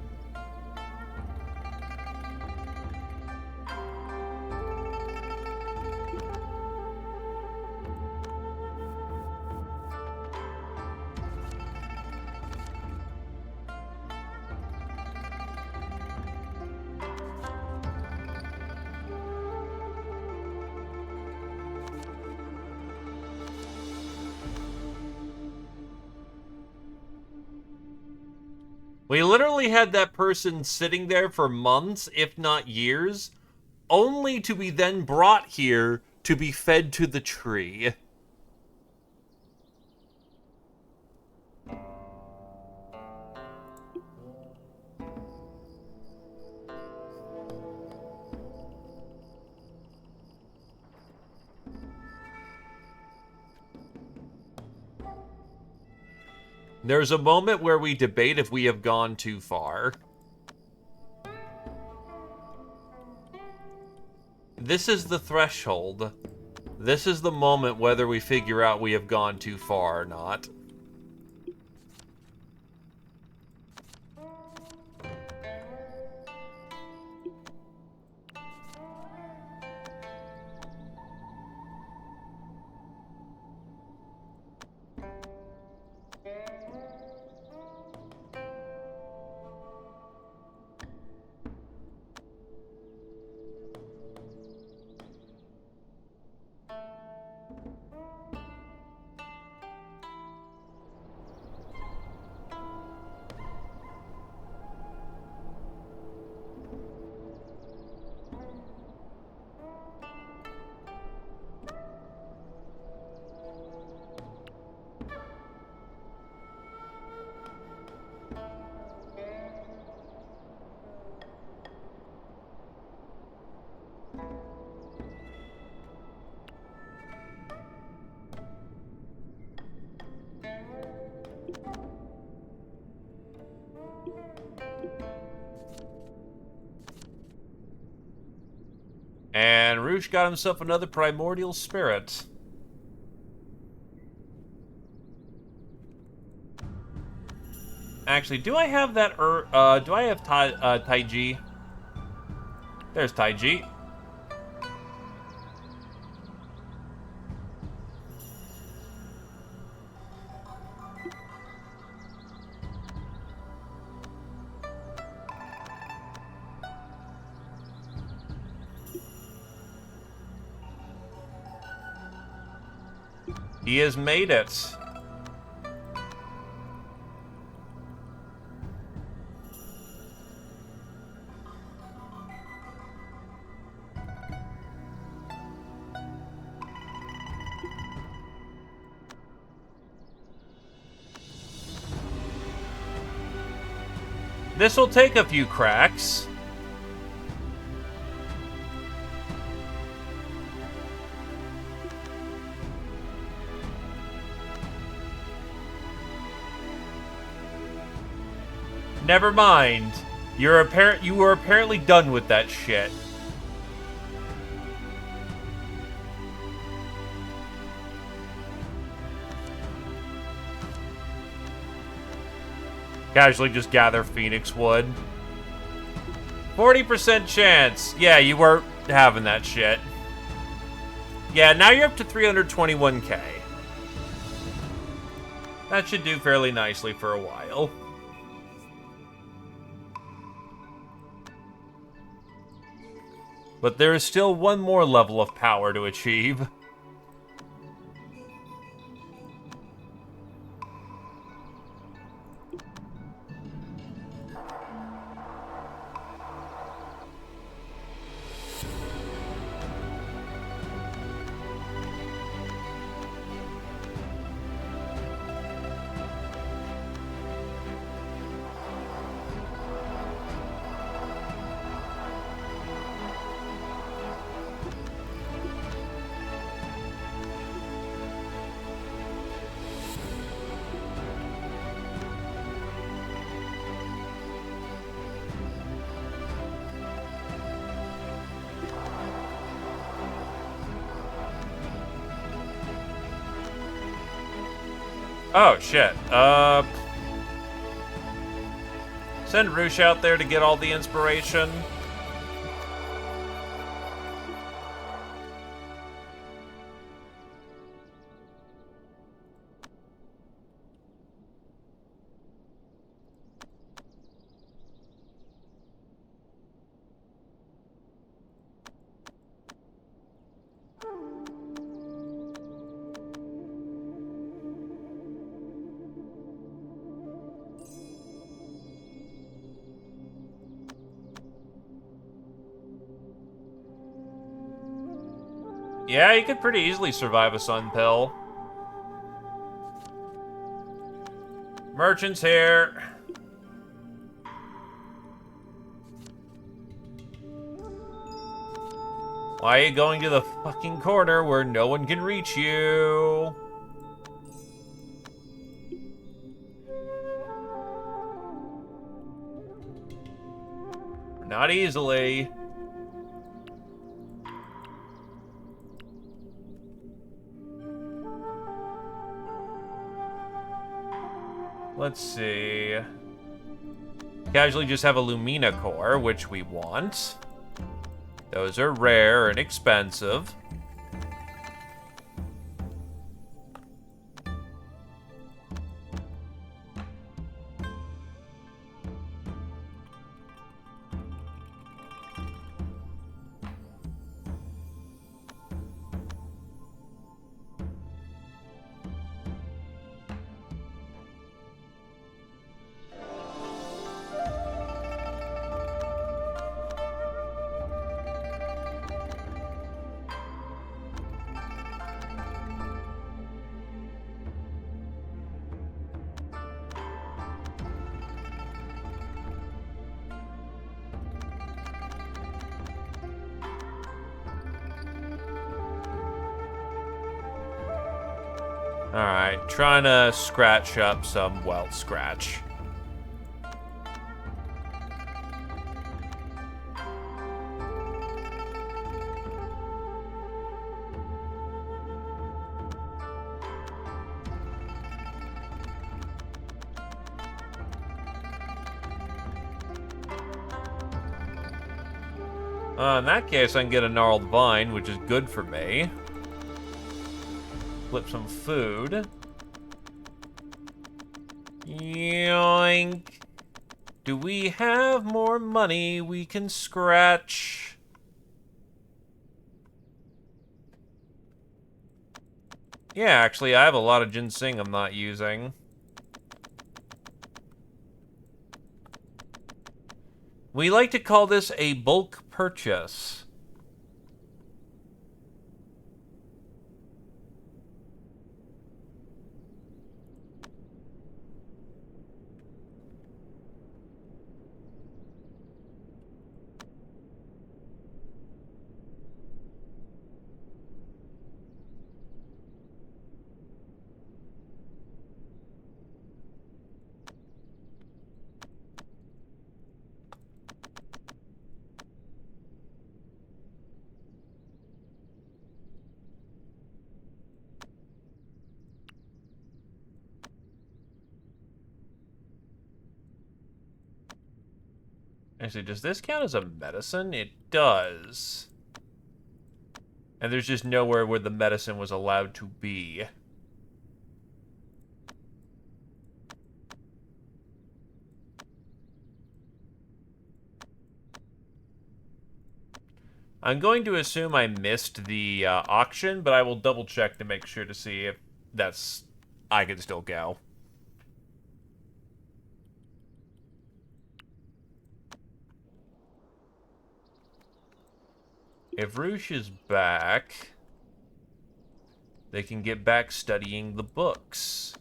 We literally had that person sitting there for months, if not years, only to be then brought here to be fed to the tree. There's a moment where we debate if we have gone too far. This is the threshold. This is the moment whether we figure out we have gone too far or not. Roosh got himself another primordial spirit. Actually, do I have that, do I have Taiji? There's Taiji. He has made it. This'll take a few cracks. Never mind. You were apparently done with that shit. Casually just gather Phoenix wood. 40% chance. Yeah, you weren't having that shit. Yeah, now you're up to 321k. That should do fairly nicely for a while. But there is still one more level of power to achieve. Oh, shit. Send Roosh out there to get all the inspiration. Yeah, you could pretty easily survive a sun pill. Merchant's here. Why are you going to the fucking corner where no one can reach you? Not easily. Let's see. Casually just have a Lumina core, which we want. Those are rare and expensive. Alright, trying to scratch up some wealth scratch. In that case, I can get a gnarled vine, which is good for me. Flip some food. Yoink. Do we have more money we can scratch? Yeah, actually, I have a lot of ginseng I'm not using. We like to call this a bulk purchase. Actually, does this count as a medicine? It does. And there's just nowhere where the medicine was allowed to be. I'm going to assume I missed the auction, but I will double check to make sure to see if that's... I can still go. If Roosh is back, they can get back studying the books.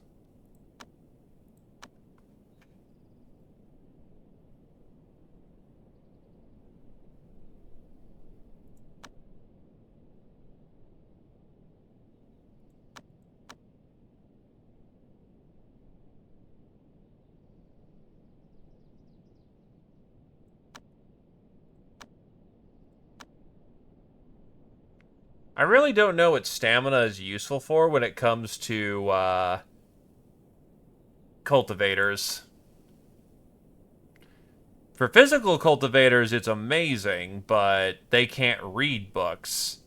I really don't know what stamina is useful for when it comes to cultivators. For physical cultivators, it's amazing, but they can't read books.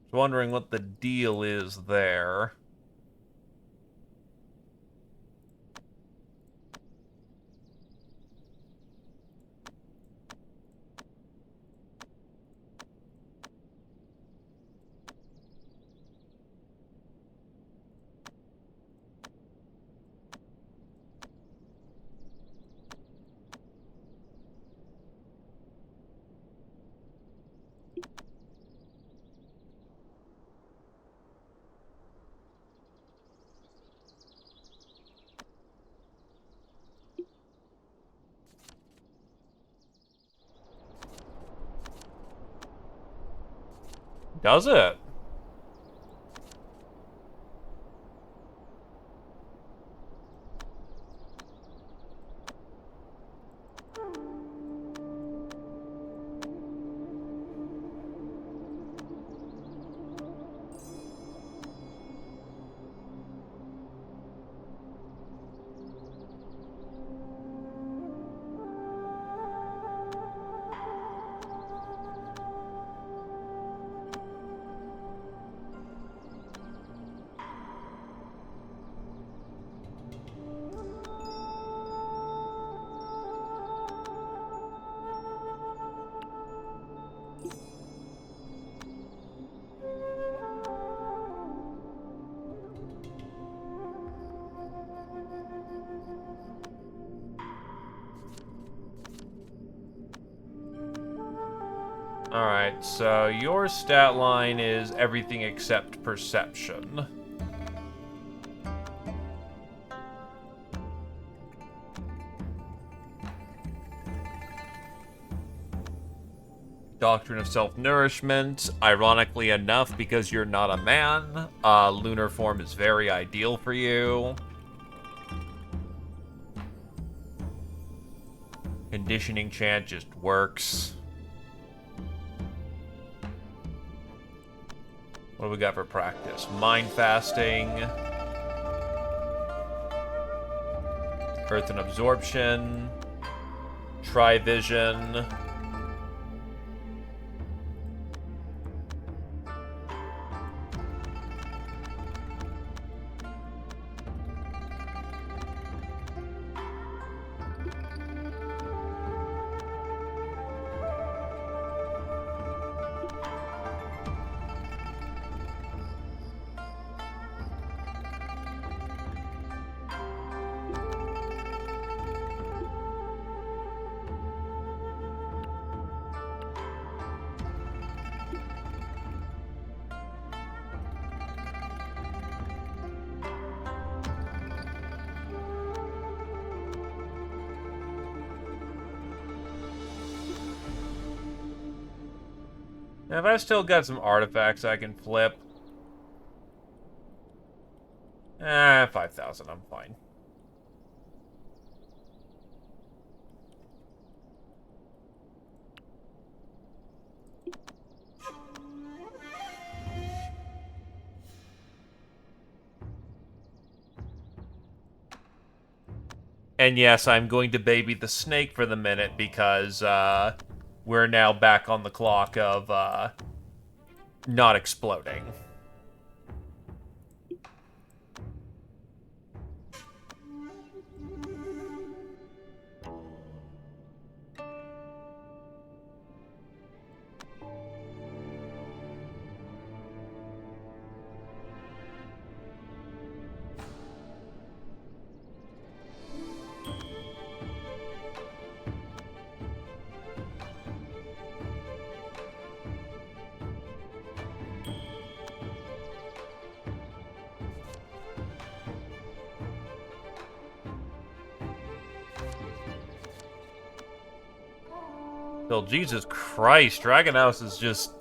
Just wondering what the deal is there. Does it? Alright, so your stat line is everything except perception. Doctrine of self-nourishment, ironically enough, because you're not a man, lunar form is very ideal for you. Conditioning chant just works. What do we got for practice? Mind fasting. Earth and absorption. Tri-vision. Have I still got some artifacts I can flip? 5,000, I'm fine. And yes, I'm going to baby the snake for the minute because we're now back on the clock of not exploding. Well, Jesus Christ, Dragon House is just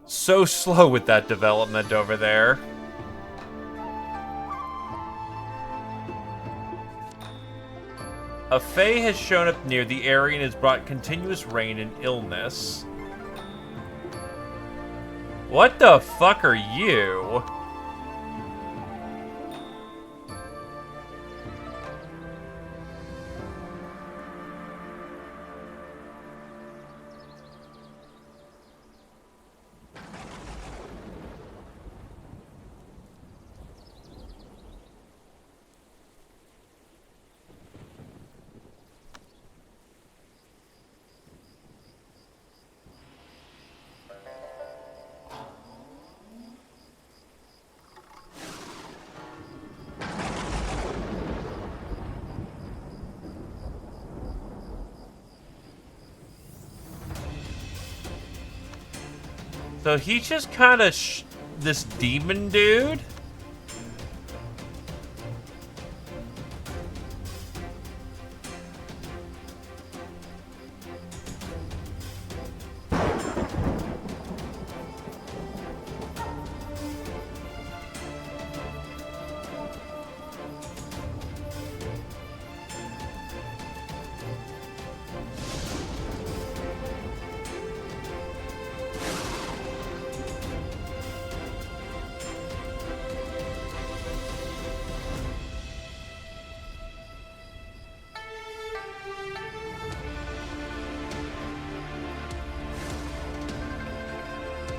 so slow with that development over there. A Fae has shown up near the area and has brought continuous rain and illness. What the fuck are you? So he just kind of this demon dude?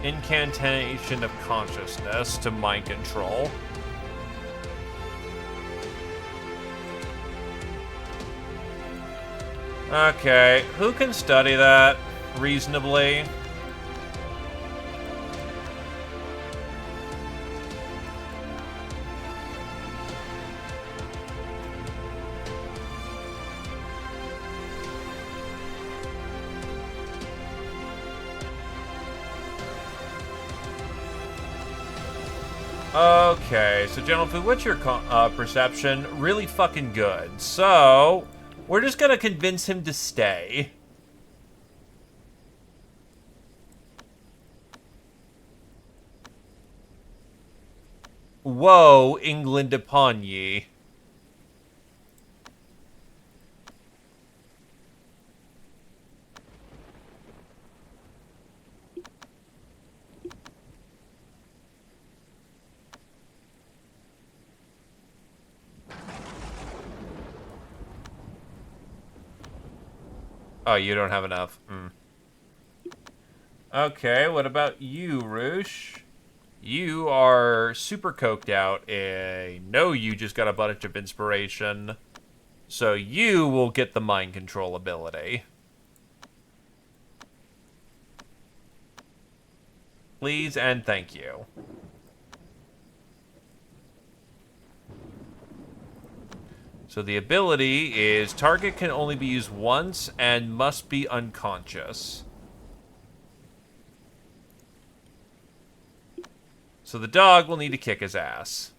Incantation of consciousness to mind control. Okay, who can study that reasonably? Okay, so General Fu, what's your perception? Really fucking good. So, we're just gonna convince him to stay. Whoa, England upon ye. Oh, you don't have enough. Okay, what about you, Roosh? You are super coked out. I know you just got a bunch of inspiration. So you will get the mind control ability. Please and thank you. So the ability is target can only be used once and must be unconscious. So the dog will need to kick his ass.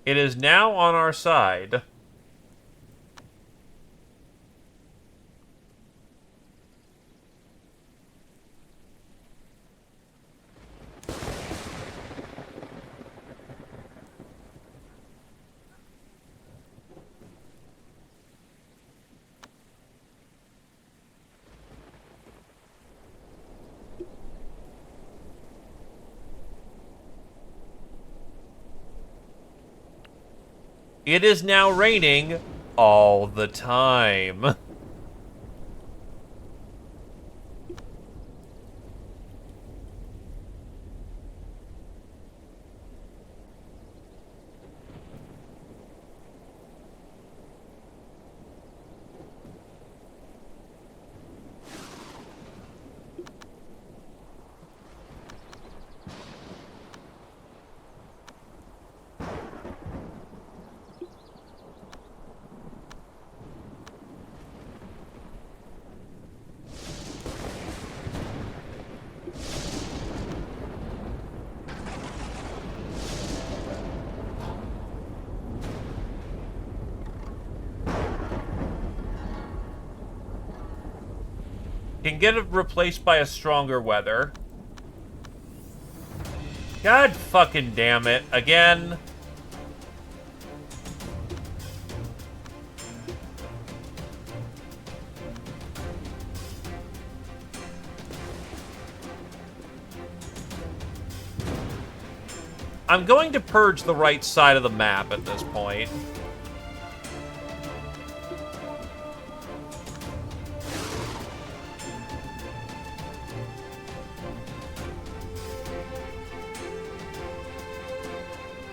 It is now on our side. It is now raining all the time. Can get it replaced by a stronger weather. God fucking damn it. Again. I'm going to purge the right side of the map at this point.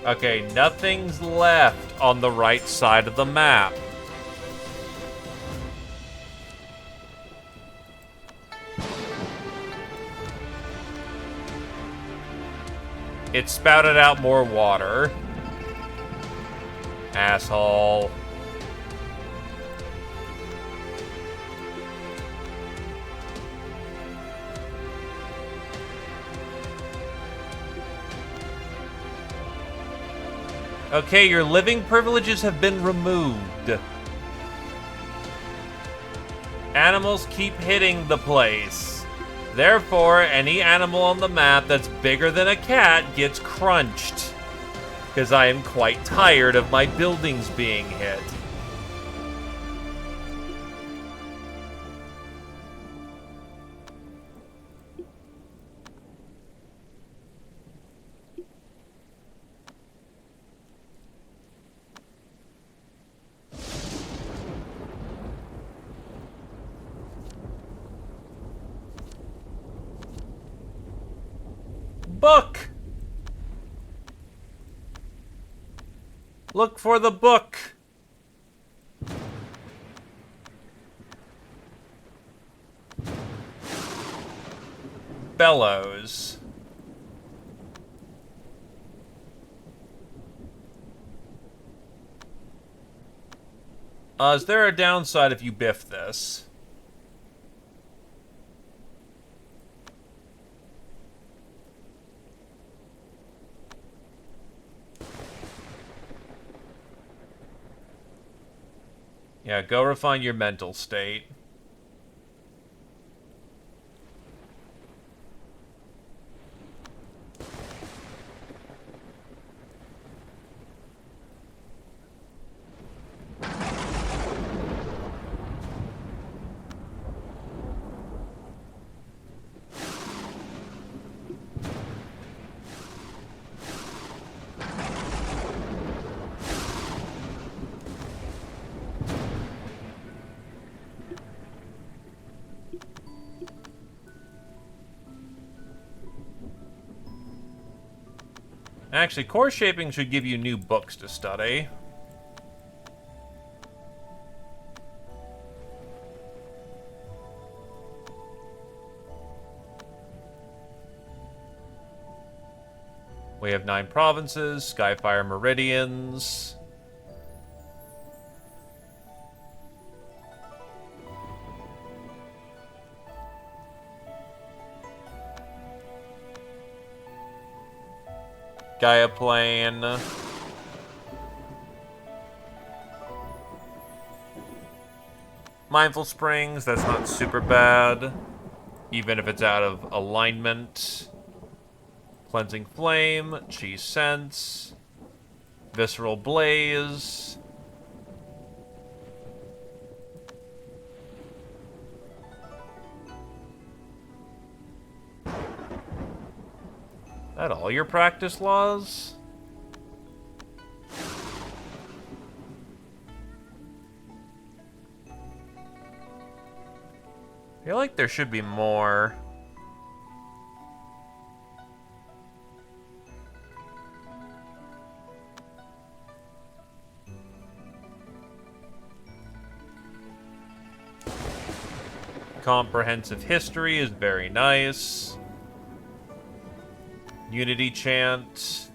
Okay, nothing's left on the right side of the map. It spouted out more water. Asshole. Okay, your living privileges have been removed. Animals keep hitting the place. Therefore, any animal on the map that's bigger than a cat gets crunched. Because I am quite tired of my buildings being hit. Book! Look for the book! Bellows. Is there a downside if you biff this? Yeah, go refine your mental state. Actually, course shaping should give you new books to study. We have 9 provinces, Skyfire Meridians. Gaia Plane. Mindful Springs, that's not super bad. Even if it's out of alignment. Cleansing Flame, Chi Sense. Visceral Blaze. That all your practice laws? I feel like there should be more. Comprehensive History is very nice. Unity Chant.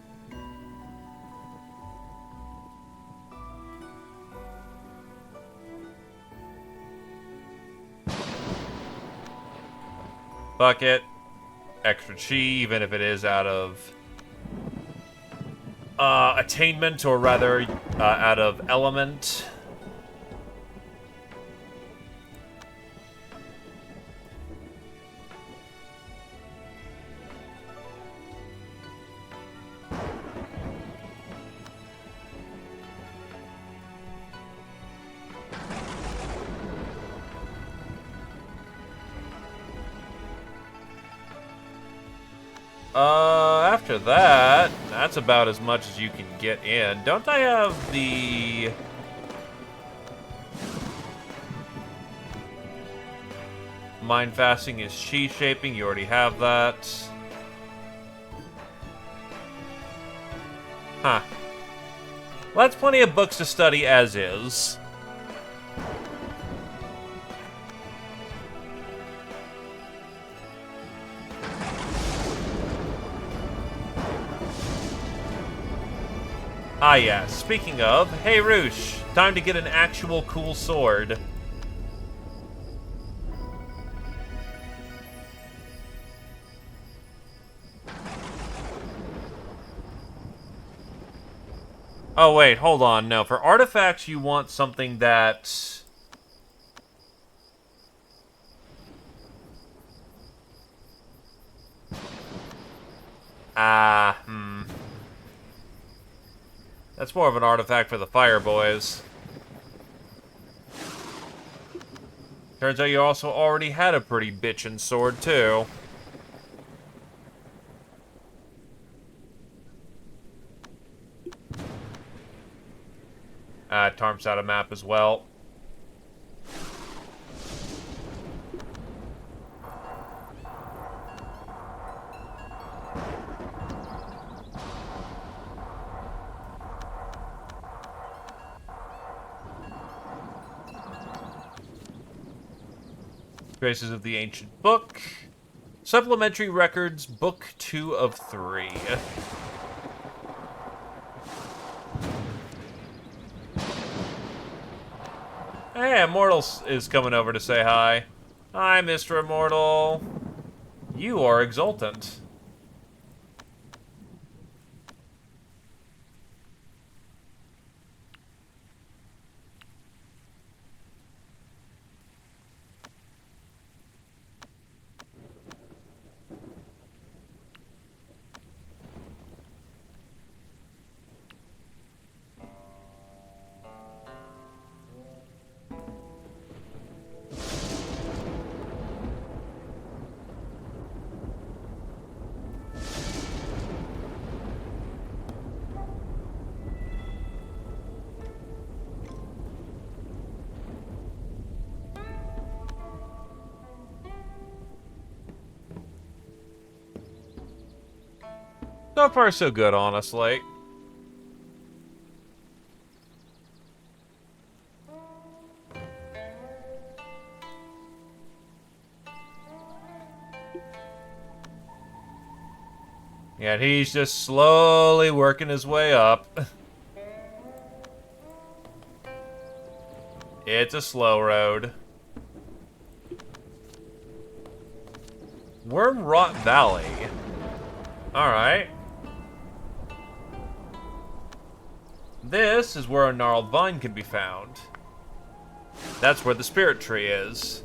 Bucket. Extra chi, even if it is out of attainment, or rather out of element. After that, that's about as much as you can get in. Don't I have the... Mind Fasting is Chi Shaping, you already have that. Huh. Well, that's plenty of books to study as is. Ah, yeah. Speaking of, hey Roosh, time to get an actual cool sword. Oh, wait, hold on. No, for artifacts, you want something that... That's more of an artifact for the Fire Boys. Turns out you also already had a pretty bitchin' sword, too. Tarm's out a map as well. Traces of the Ancient Book. Supplementary Records, Book 2 of 3. Hey, Immortal is coming over to say hi. Hi, Mr. Immortal. You are exultant. So far, so good, honestly. And he's just slowly working his way up. It's a slow road. Wormrot Valley. Alright. This is where a gnarled vine can be found. That's where the spirit tree is.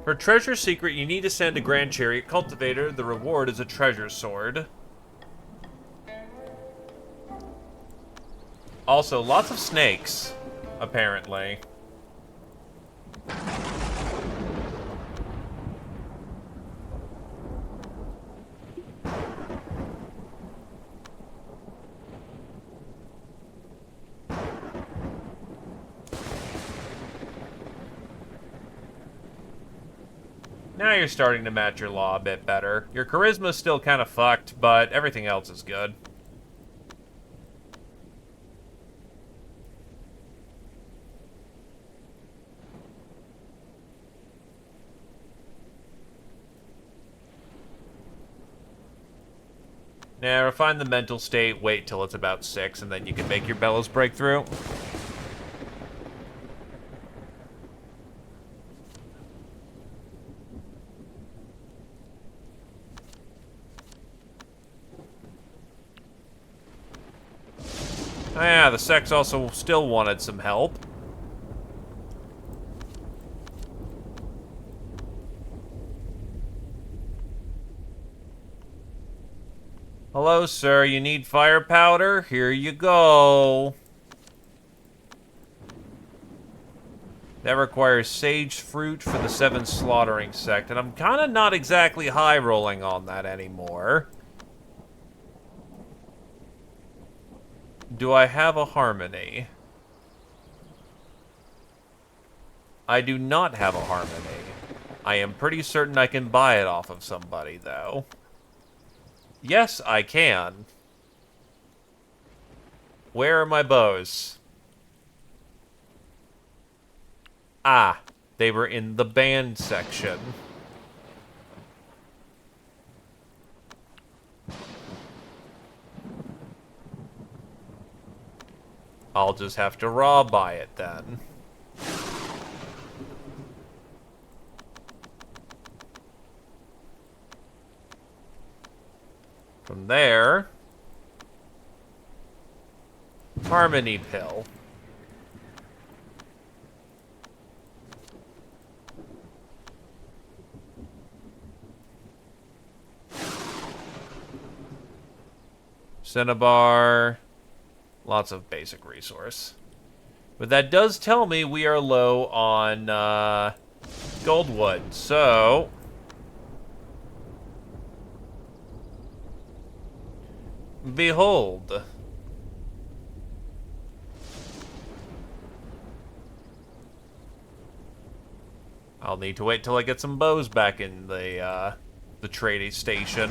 For treasure secret, you need to send a Grand Chariot Cultivator. The reward is a treasure sword. Also, lots of snakes, apparently. Now you're starting to match your law a bit better. Your charisma's still kind of fucked, but everything else is good. Now, refine the mental state, wait till it's about 6, and then you can make your bellows breakthrough. Oh yeah, the sex also still wanted some help. Hello, sir. You need fire powder? Here you go. That requires sage fruit for the 7 slaughtering sect, and I'm kind of not exactly high rolling on that anymore. Do I have a harmony? I do not have a harmony. I am pretty certain I can buy it off of somebody, though. Yes, I can. Where are my bows? Ah, they were in the band section. I'll just have to raw buy it then. From there, Harmony Pill. Cinnabar. Lots of basic resource. But that does tell me we are low on Goldwood, so behold. I'll need to wait till I get some bows back in the trading station.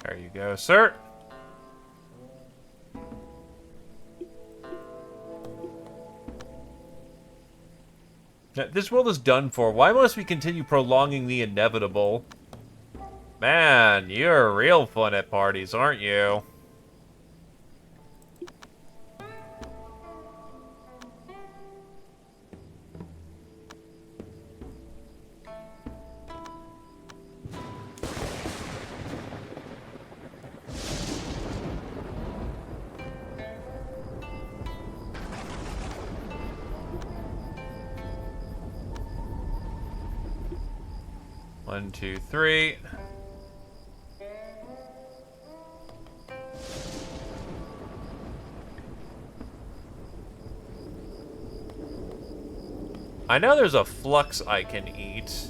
There you go, sir. This world is done for. Why must we continue prolonging the inevitable? Man, you're real fun at parties, aren't you? 1, 2, 3. I know there's a flux I can eat.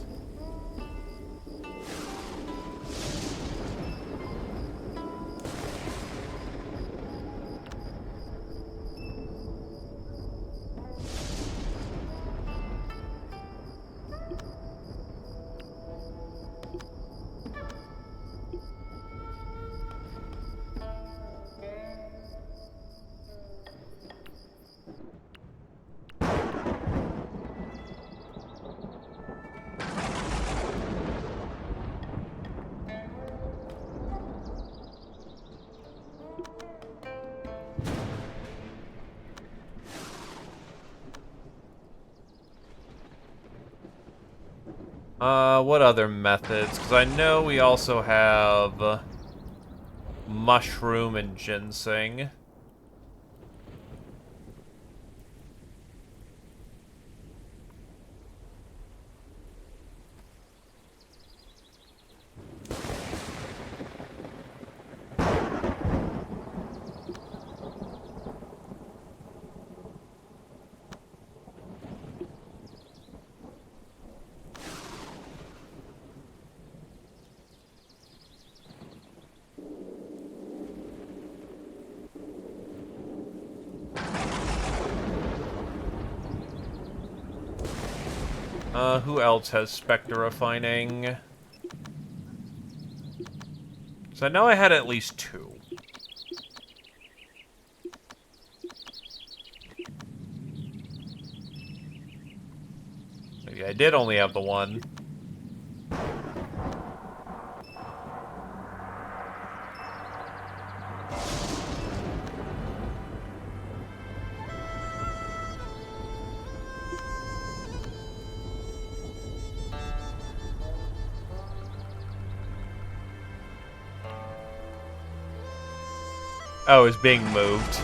What other methods? Because I know we also have mushroom and ginseng. Who else has specter refining? So I know I had at least 2. Maybe I did only have the 1. Oh, it's being moved.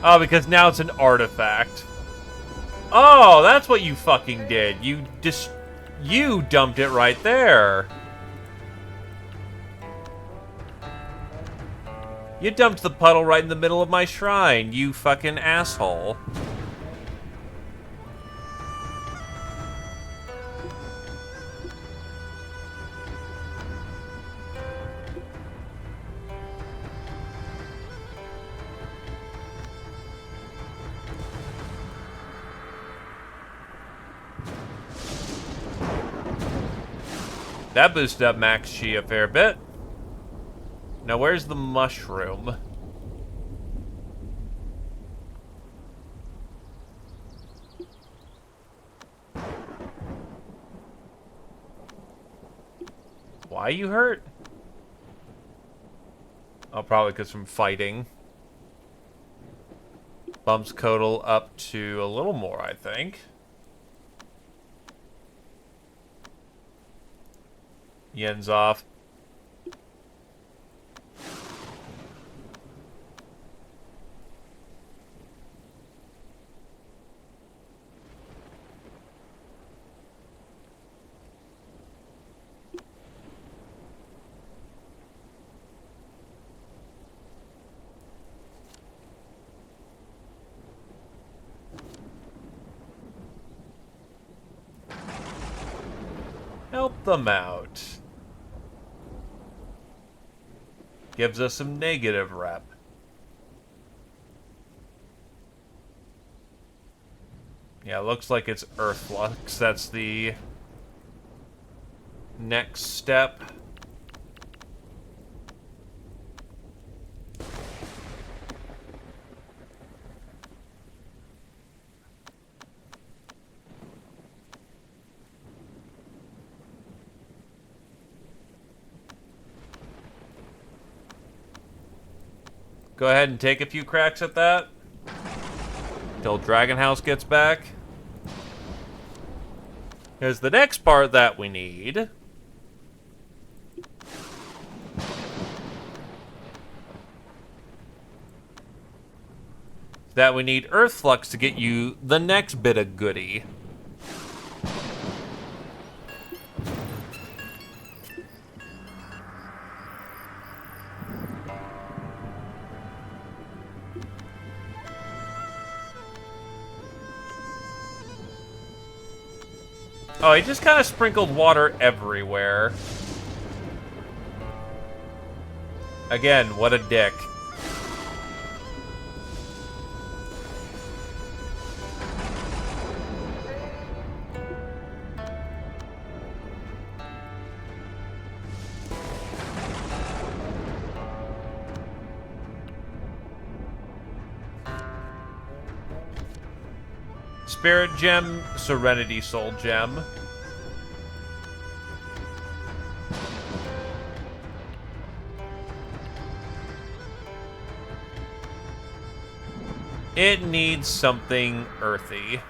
Oh, because now it's an artifact. Oh, that's what you fucking did. You dumped it right there. You dumped the puddle right in the middle of my shrine, you fucking asshole. That boosted up Max Chi a fair bit. Now, where's the mushroom? Why you hurt? Oh, probably because from fighting. Bumps Codal up to a little more, I think. Yen's off. Help them out. Gives us some negative rep. Yeah, looks like it's Earth Flux. That's the next step. Go ahead and take a few cracks at that. Till Dragon House gets back. Here's the next part that we need. That we need Earth Flux to get you the next bit of goodie. Oh, he just kind of sprinkled water everywhere. Again, what a dick. Spirit Gem, Serenity Soul Gem. It needs something earthy.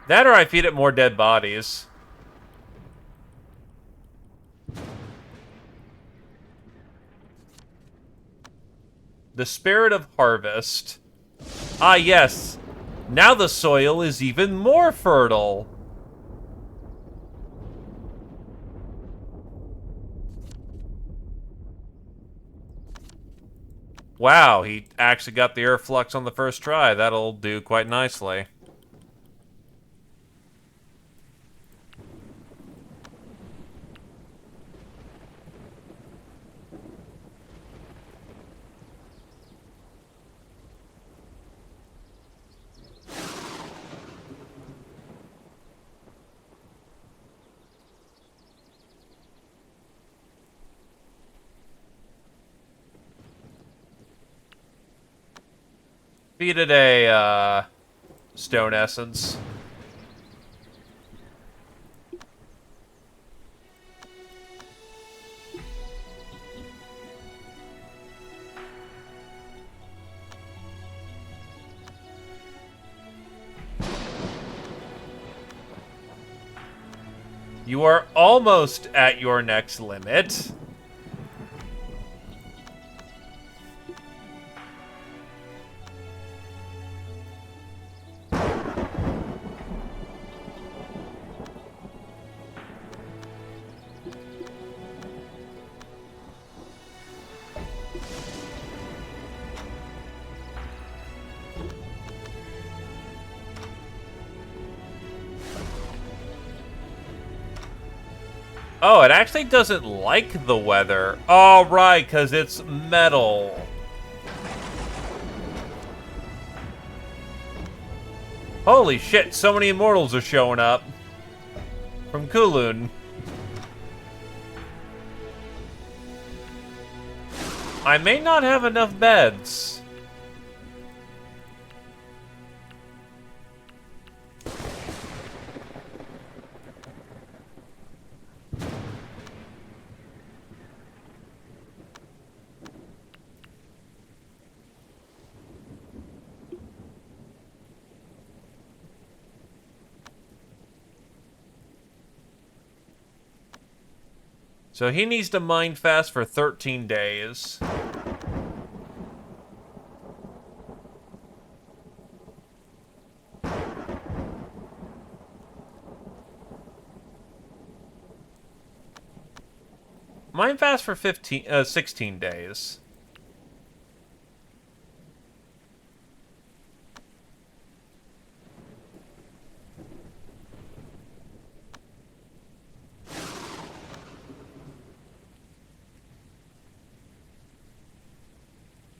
That or I feed it more dead bodies. The Spirit of Harvest. Ah, yes. Now the soil is even more fertile. Wow, he actually got the air flux on the first try. That'll do quite nicely. Feed it a, stone essence. You are almost at your next limit. Oh, it actually doesn't like the weather. Oh, right, because it's metal. Holy shit, so many immortals are showing up. From Kulun. I may not have enough beds. So he needs to mind fast for 13 days. Mind fast for 16 days.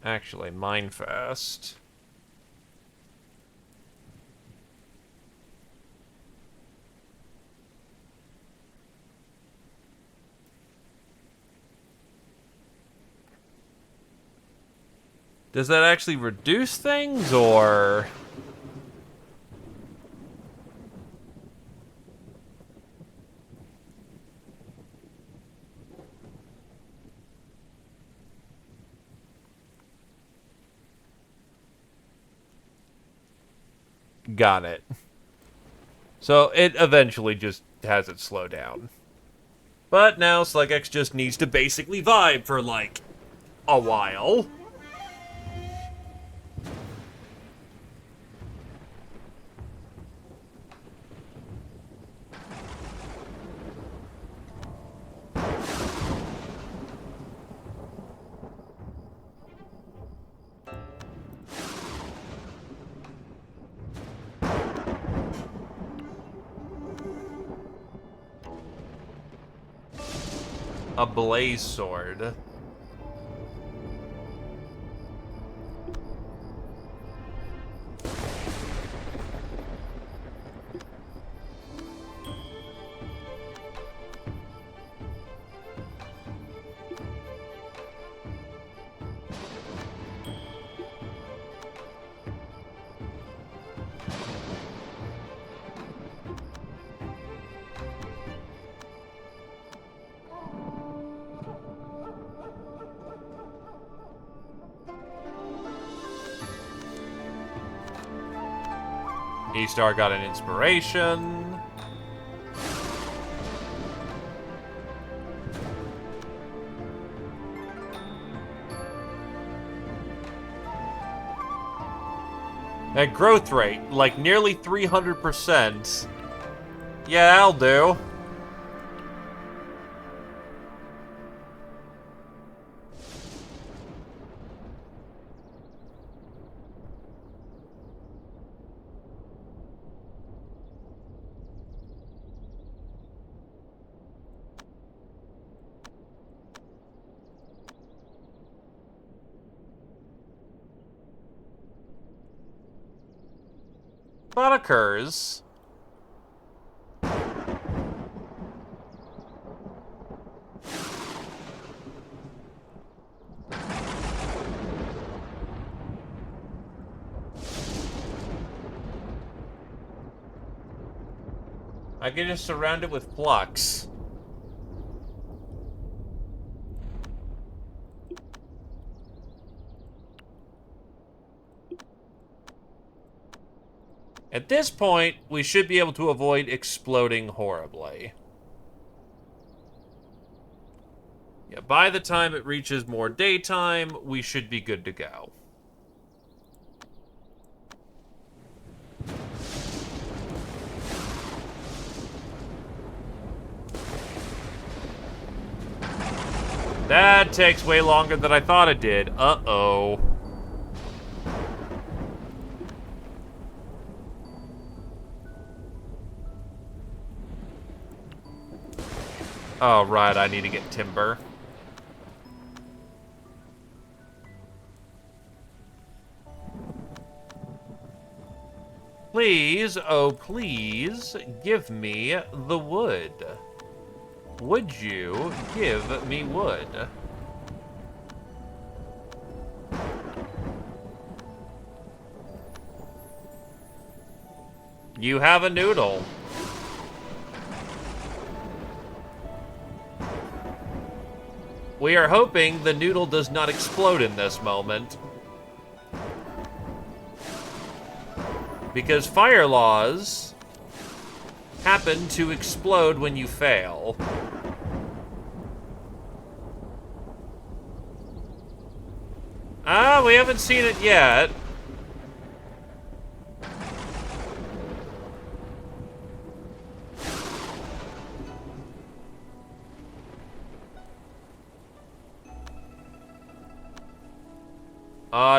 Actually, mind fast. Does that actually reduce things, or... Got it. So it eventually just has it slow down. But now Slugex just needs to basically vibe for, like, a while. A blaze sword. E-Star got an inspiration. That growth rate, like nearly 300%. Yeah, that'll do. That occurs. I can just surround it with flux. At this point, we should be able to avoid exploding horribly. Yeah, by the time it reaches more daytime, we should be good to go. That takes way longer than I thought it did. Uh-oh. Oh, right, I need to get timber. Please, oh please, give me the wood. Would you give me wood? You have a noodle. We are hoping the noodle does not explode in this moment. Because fire laws happen to explode when you fail. Ah, we haven't seen it yet.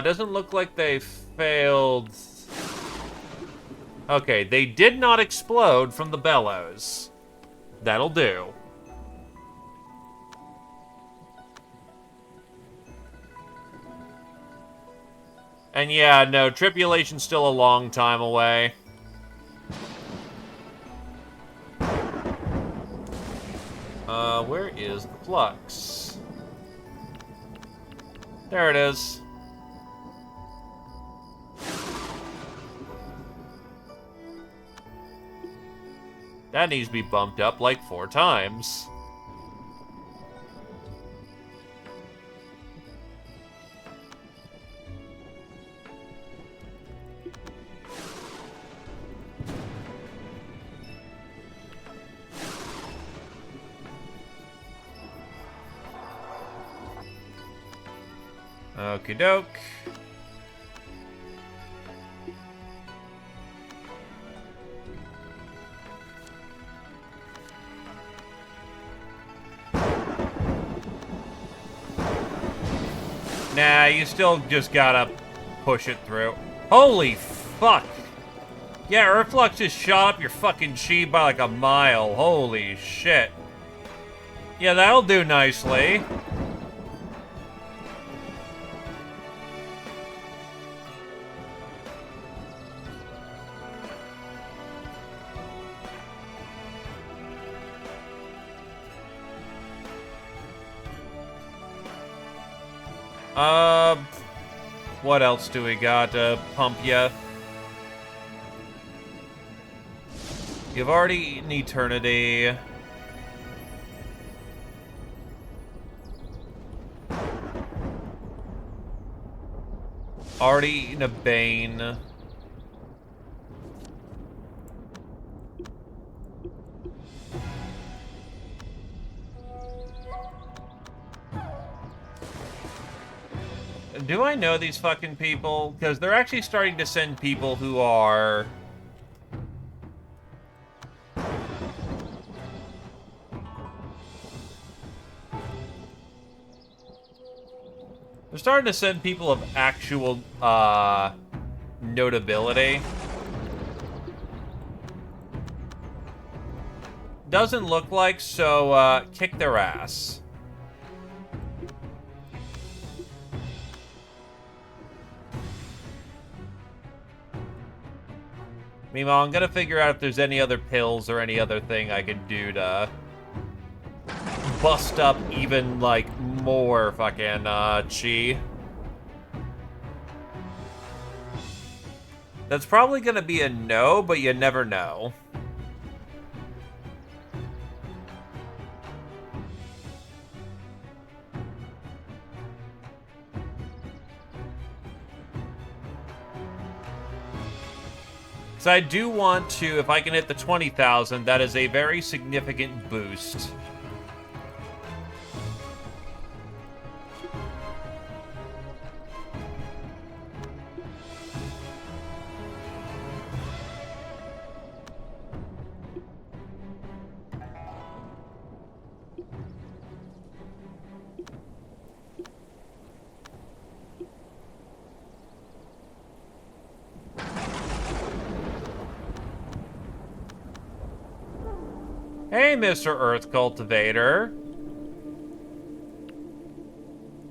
Doesn't look like they failed. Okay, they did not explode from the bellows. That'll do. And yeah, no, tribulation's still a long time away. Where is the flux? There it is. That needs to be bumped up like 4 times. Okie doke. Nah, you still just gotta push it through. Holy fuck! Yeah, Earthflux just shot up your fucking chi by like a mile. Holy shit. Yeah, that'll do nicely. What else do we got to pump ya? You've already eaten Eternity. Already eaten a Bane. Do I know these fucking people? Because they're actually starting to send people who are... They're starting to send people of actual, notability. Doesn't look like, so, kick their ass. Meanwhile, I'm gonna figure out if there's any other pills or any other thing I can do to bust up even, like, more fucking, chi. That's probably gonna be a no, but you never know. So I do want to, if I can hit the 20,000, that is a very significant boost. Hey, Mr. Earth Cultivator.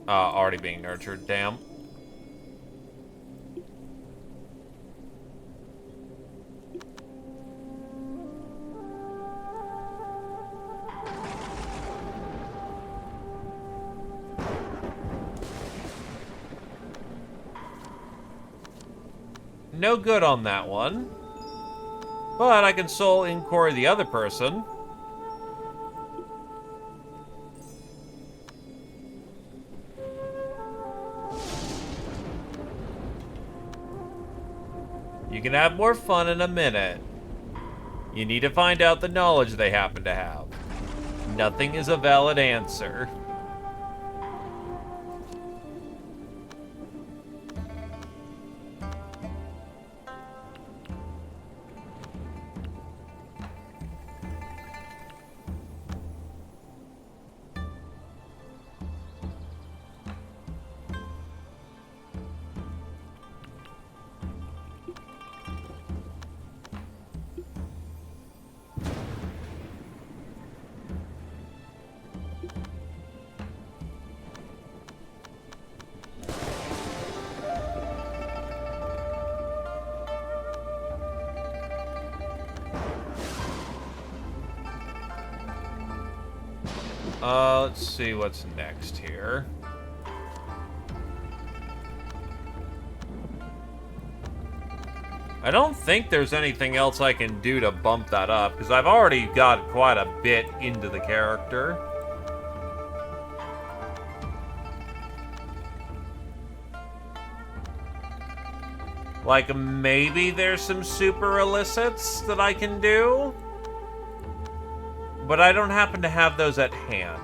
Already being nurtured, damn. No good on that one. But I can soul incore the other person. You can have more fun in a minute. You need to find out the knowledge they happen to have. Nothing is a valid answer. Let's see what's next here. I don't think there's anything else I can do to bump that up, because I've already got quite a bit into the character. Like, maybe there's some super illicits that I can do? But I don't happen to have those at hand.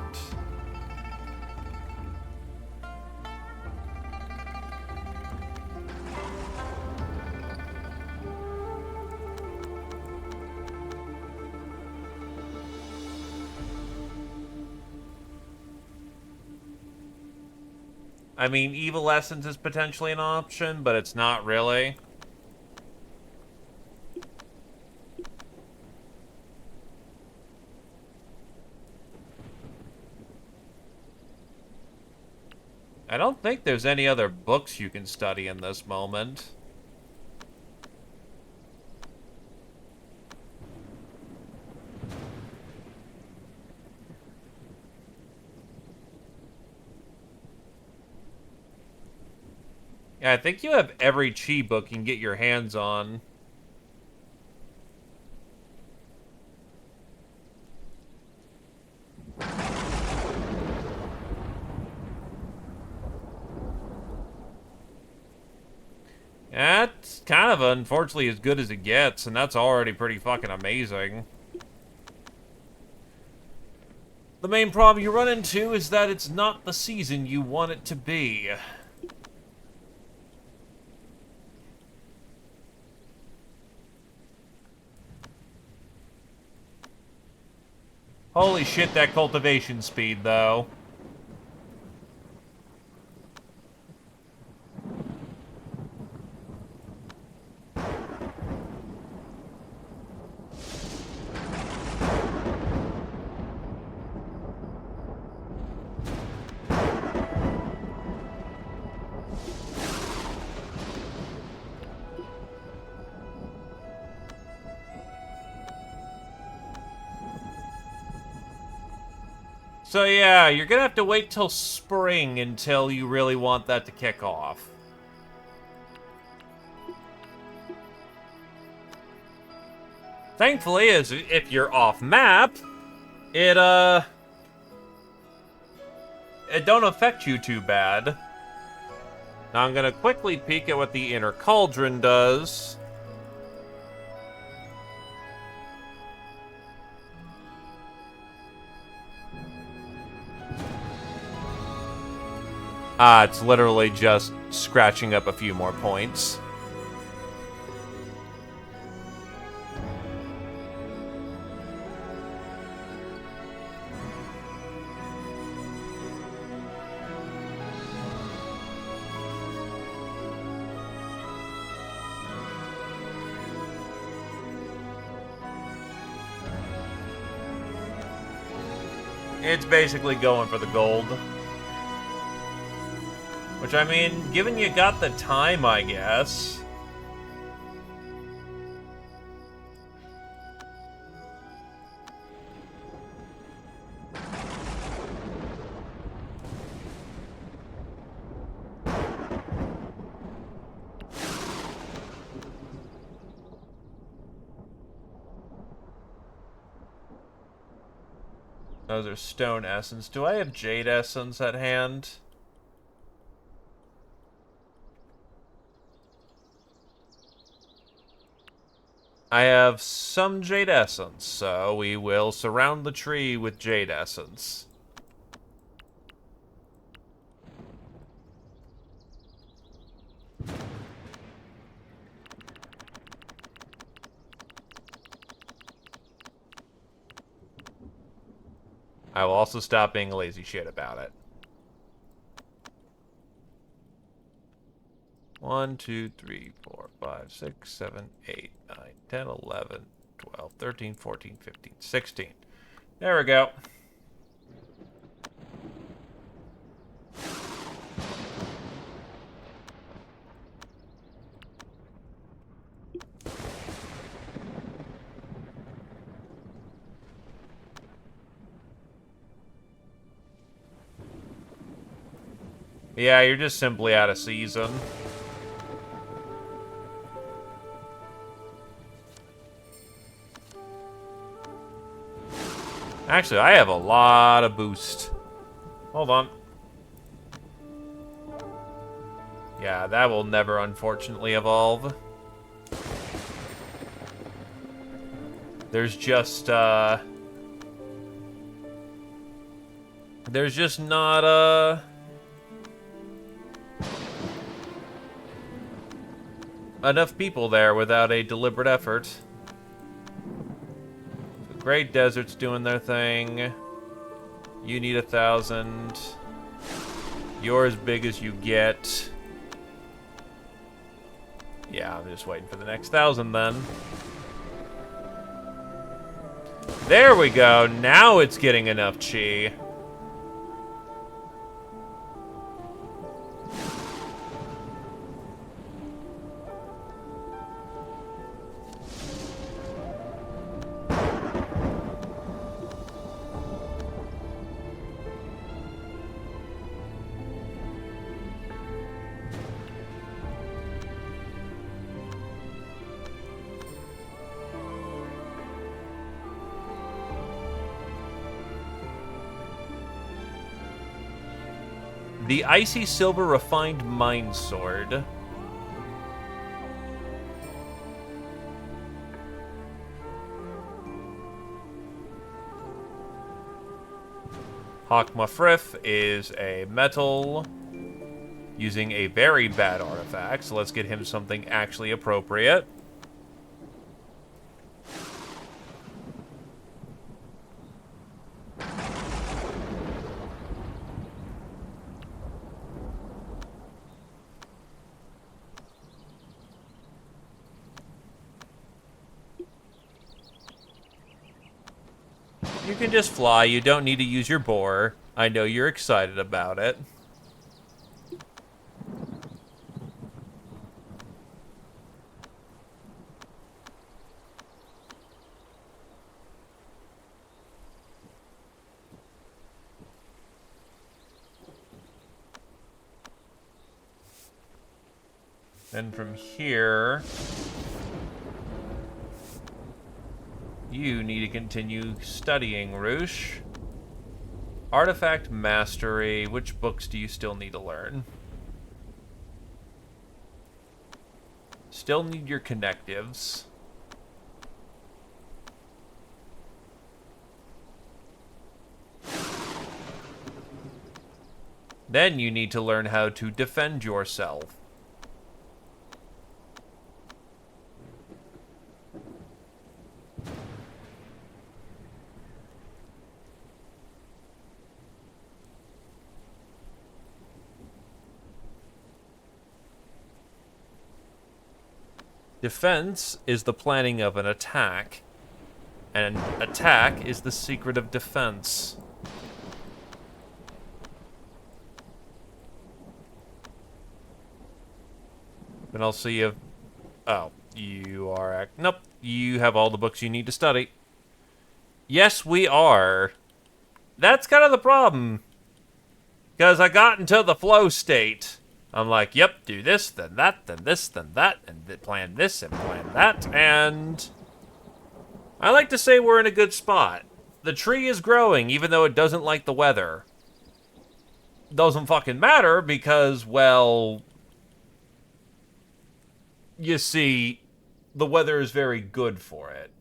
I mean, Evil Essence is potentially an option, but it's not really. I don't think there's any other books you can study in this moment. Yeah, I think you have every chi book you can get your hands on. That's kind of unfortunately as good as it gets, and that's already pretty fucking amazing. The main problem you run into is that it's not the season you want it to be. Holy shit, that cultivation speed, though. So yeah, you're gonna have to wait till spring until you really want that to kick off. Thankfully, as if you're off map, it it don't affect you too bad. Now I'm gonna quickly peek at what the inner cauldron does. Ah, it's literally just scratching up a few more points. It's basically going for the gold. Which, I mean, given you got the time, I guess. Those are stone essence. Do I have jade essence at hand? I have some jade essence, so we will surround the tree with jade essence. I will also stop being a lazy shit about it. 1, 2, 3, 4, 5, 6, 7, 8, 9, 10, 11, 12, 13, 14, 15, 16. There we go. Yeah, you're just simply out of season. Actually, I have a lot of boost. Hold on. Yeah, that will never, unfortunately, evolve. There's just not, enough people there without a deliberate effort. The Great Desert's doing their thing. You need 1,000. You're as big as you get. Yeah, I'm just waiting for the next 1,000 then. There we go. Now it's getting enough chi. The Icy Silver Refined Mind Sword. Hakmafrith is a metal using a very bad artifact, so let's get him something actually appropriate. You can just fly, you don't need to use your boar. I know you're excited about it. Then from here, you need to continue studying, Roosh. Artifact Mastery. Which books do you still need to learn? Still need your connectives. Then you need to learn how to defend yourself. Defense is the planning of an attack, and attack is the secret of defense. Then I'll see if... Oh, you are... Nope, you have all the books you need to study. Yes, we are. That's kind of the problem. Because I got into the flow state. I'm like, yep, do this, then that, then this, then that, and plan this, and plan that, and... I like to say we're in a good spot. The tree is growing, even though it doesn't like the weather. Doesn't fucking matter, because, well... You see, the weather is very good for it.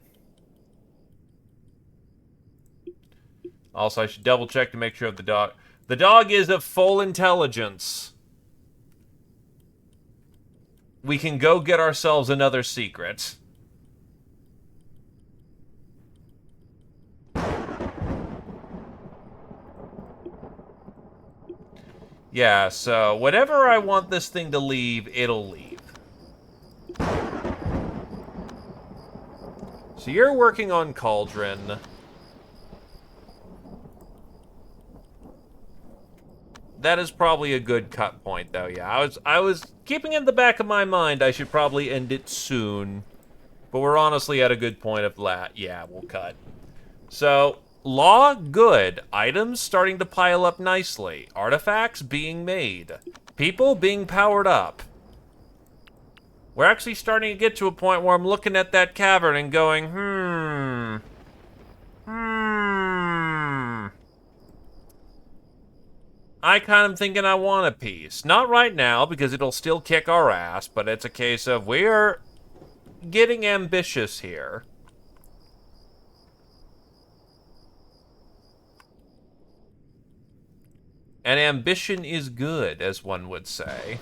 Also, I should double check to make sure of the dog. The dog is of full intelligence. We can go get ourselves another secret. Yeah, so whenever I want this thing to leave, it'll leave. So you're working on Cauldron. That is probably a good cut point, though. Yeah, I was keeping in the back of my mind I should probably end it soon. But we're honestly at a good point of yeah, we'll cut. So, law, good. Items starting to pile up nicely. Artifacts being made. People being powered up. We're actually starting to get to a point where I'm looking at that cavern and going, I kind of thinking I want a piece. Not right now, because it'll still kick our ass, but it's a case of we're getting ambitious here. And ambition is good, as one would say.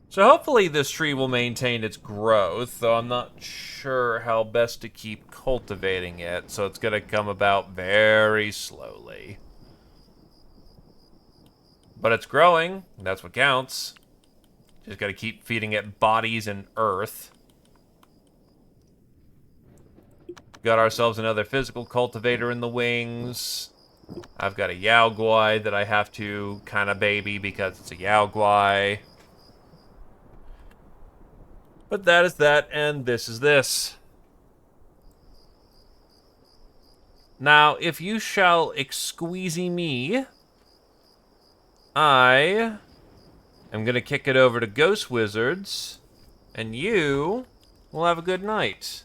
So hopefully this tree will maintain its growth, though I'm not sure how best to keep cultivating it, so it's going to come about very slowly. But it's growing, and that's what counts. Just got to keep feeding it bodies and earth. Got ourselves another physical cultivator in the wings. I've got a Yao Guai that I have to kind of baby because it's a Yao Guai. But that is that, and this is this. Now, if you shall excuse me, I am going to kick it over to Ghost Wizards, and you will have a good night.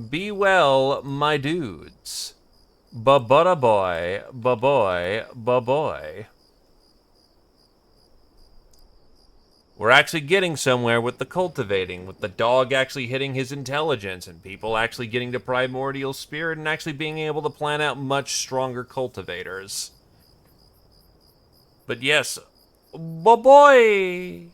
Be well, my dudes. Ba-butta boy, ba-boy, ba-boy. We're actually getting somewhere with the cultivating, with the dog actually hitting his intelligence, and people actually getting to primordial spirit and actually being able to plan out much stronger cultivators. But yes, ba-boy!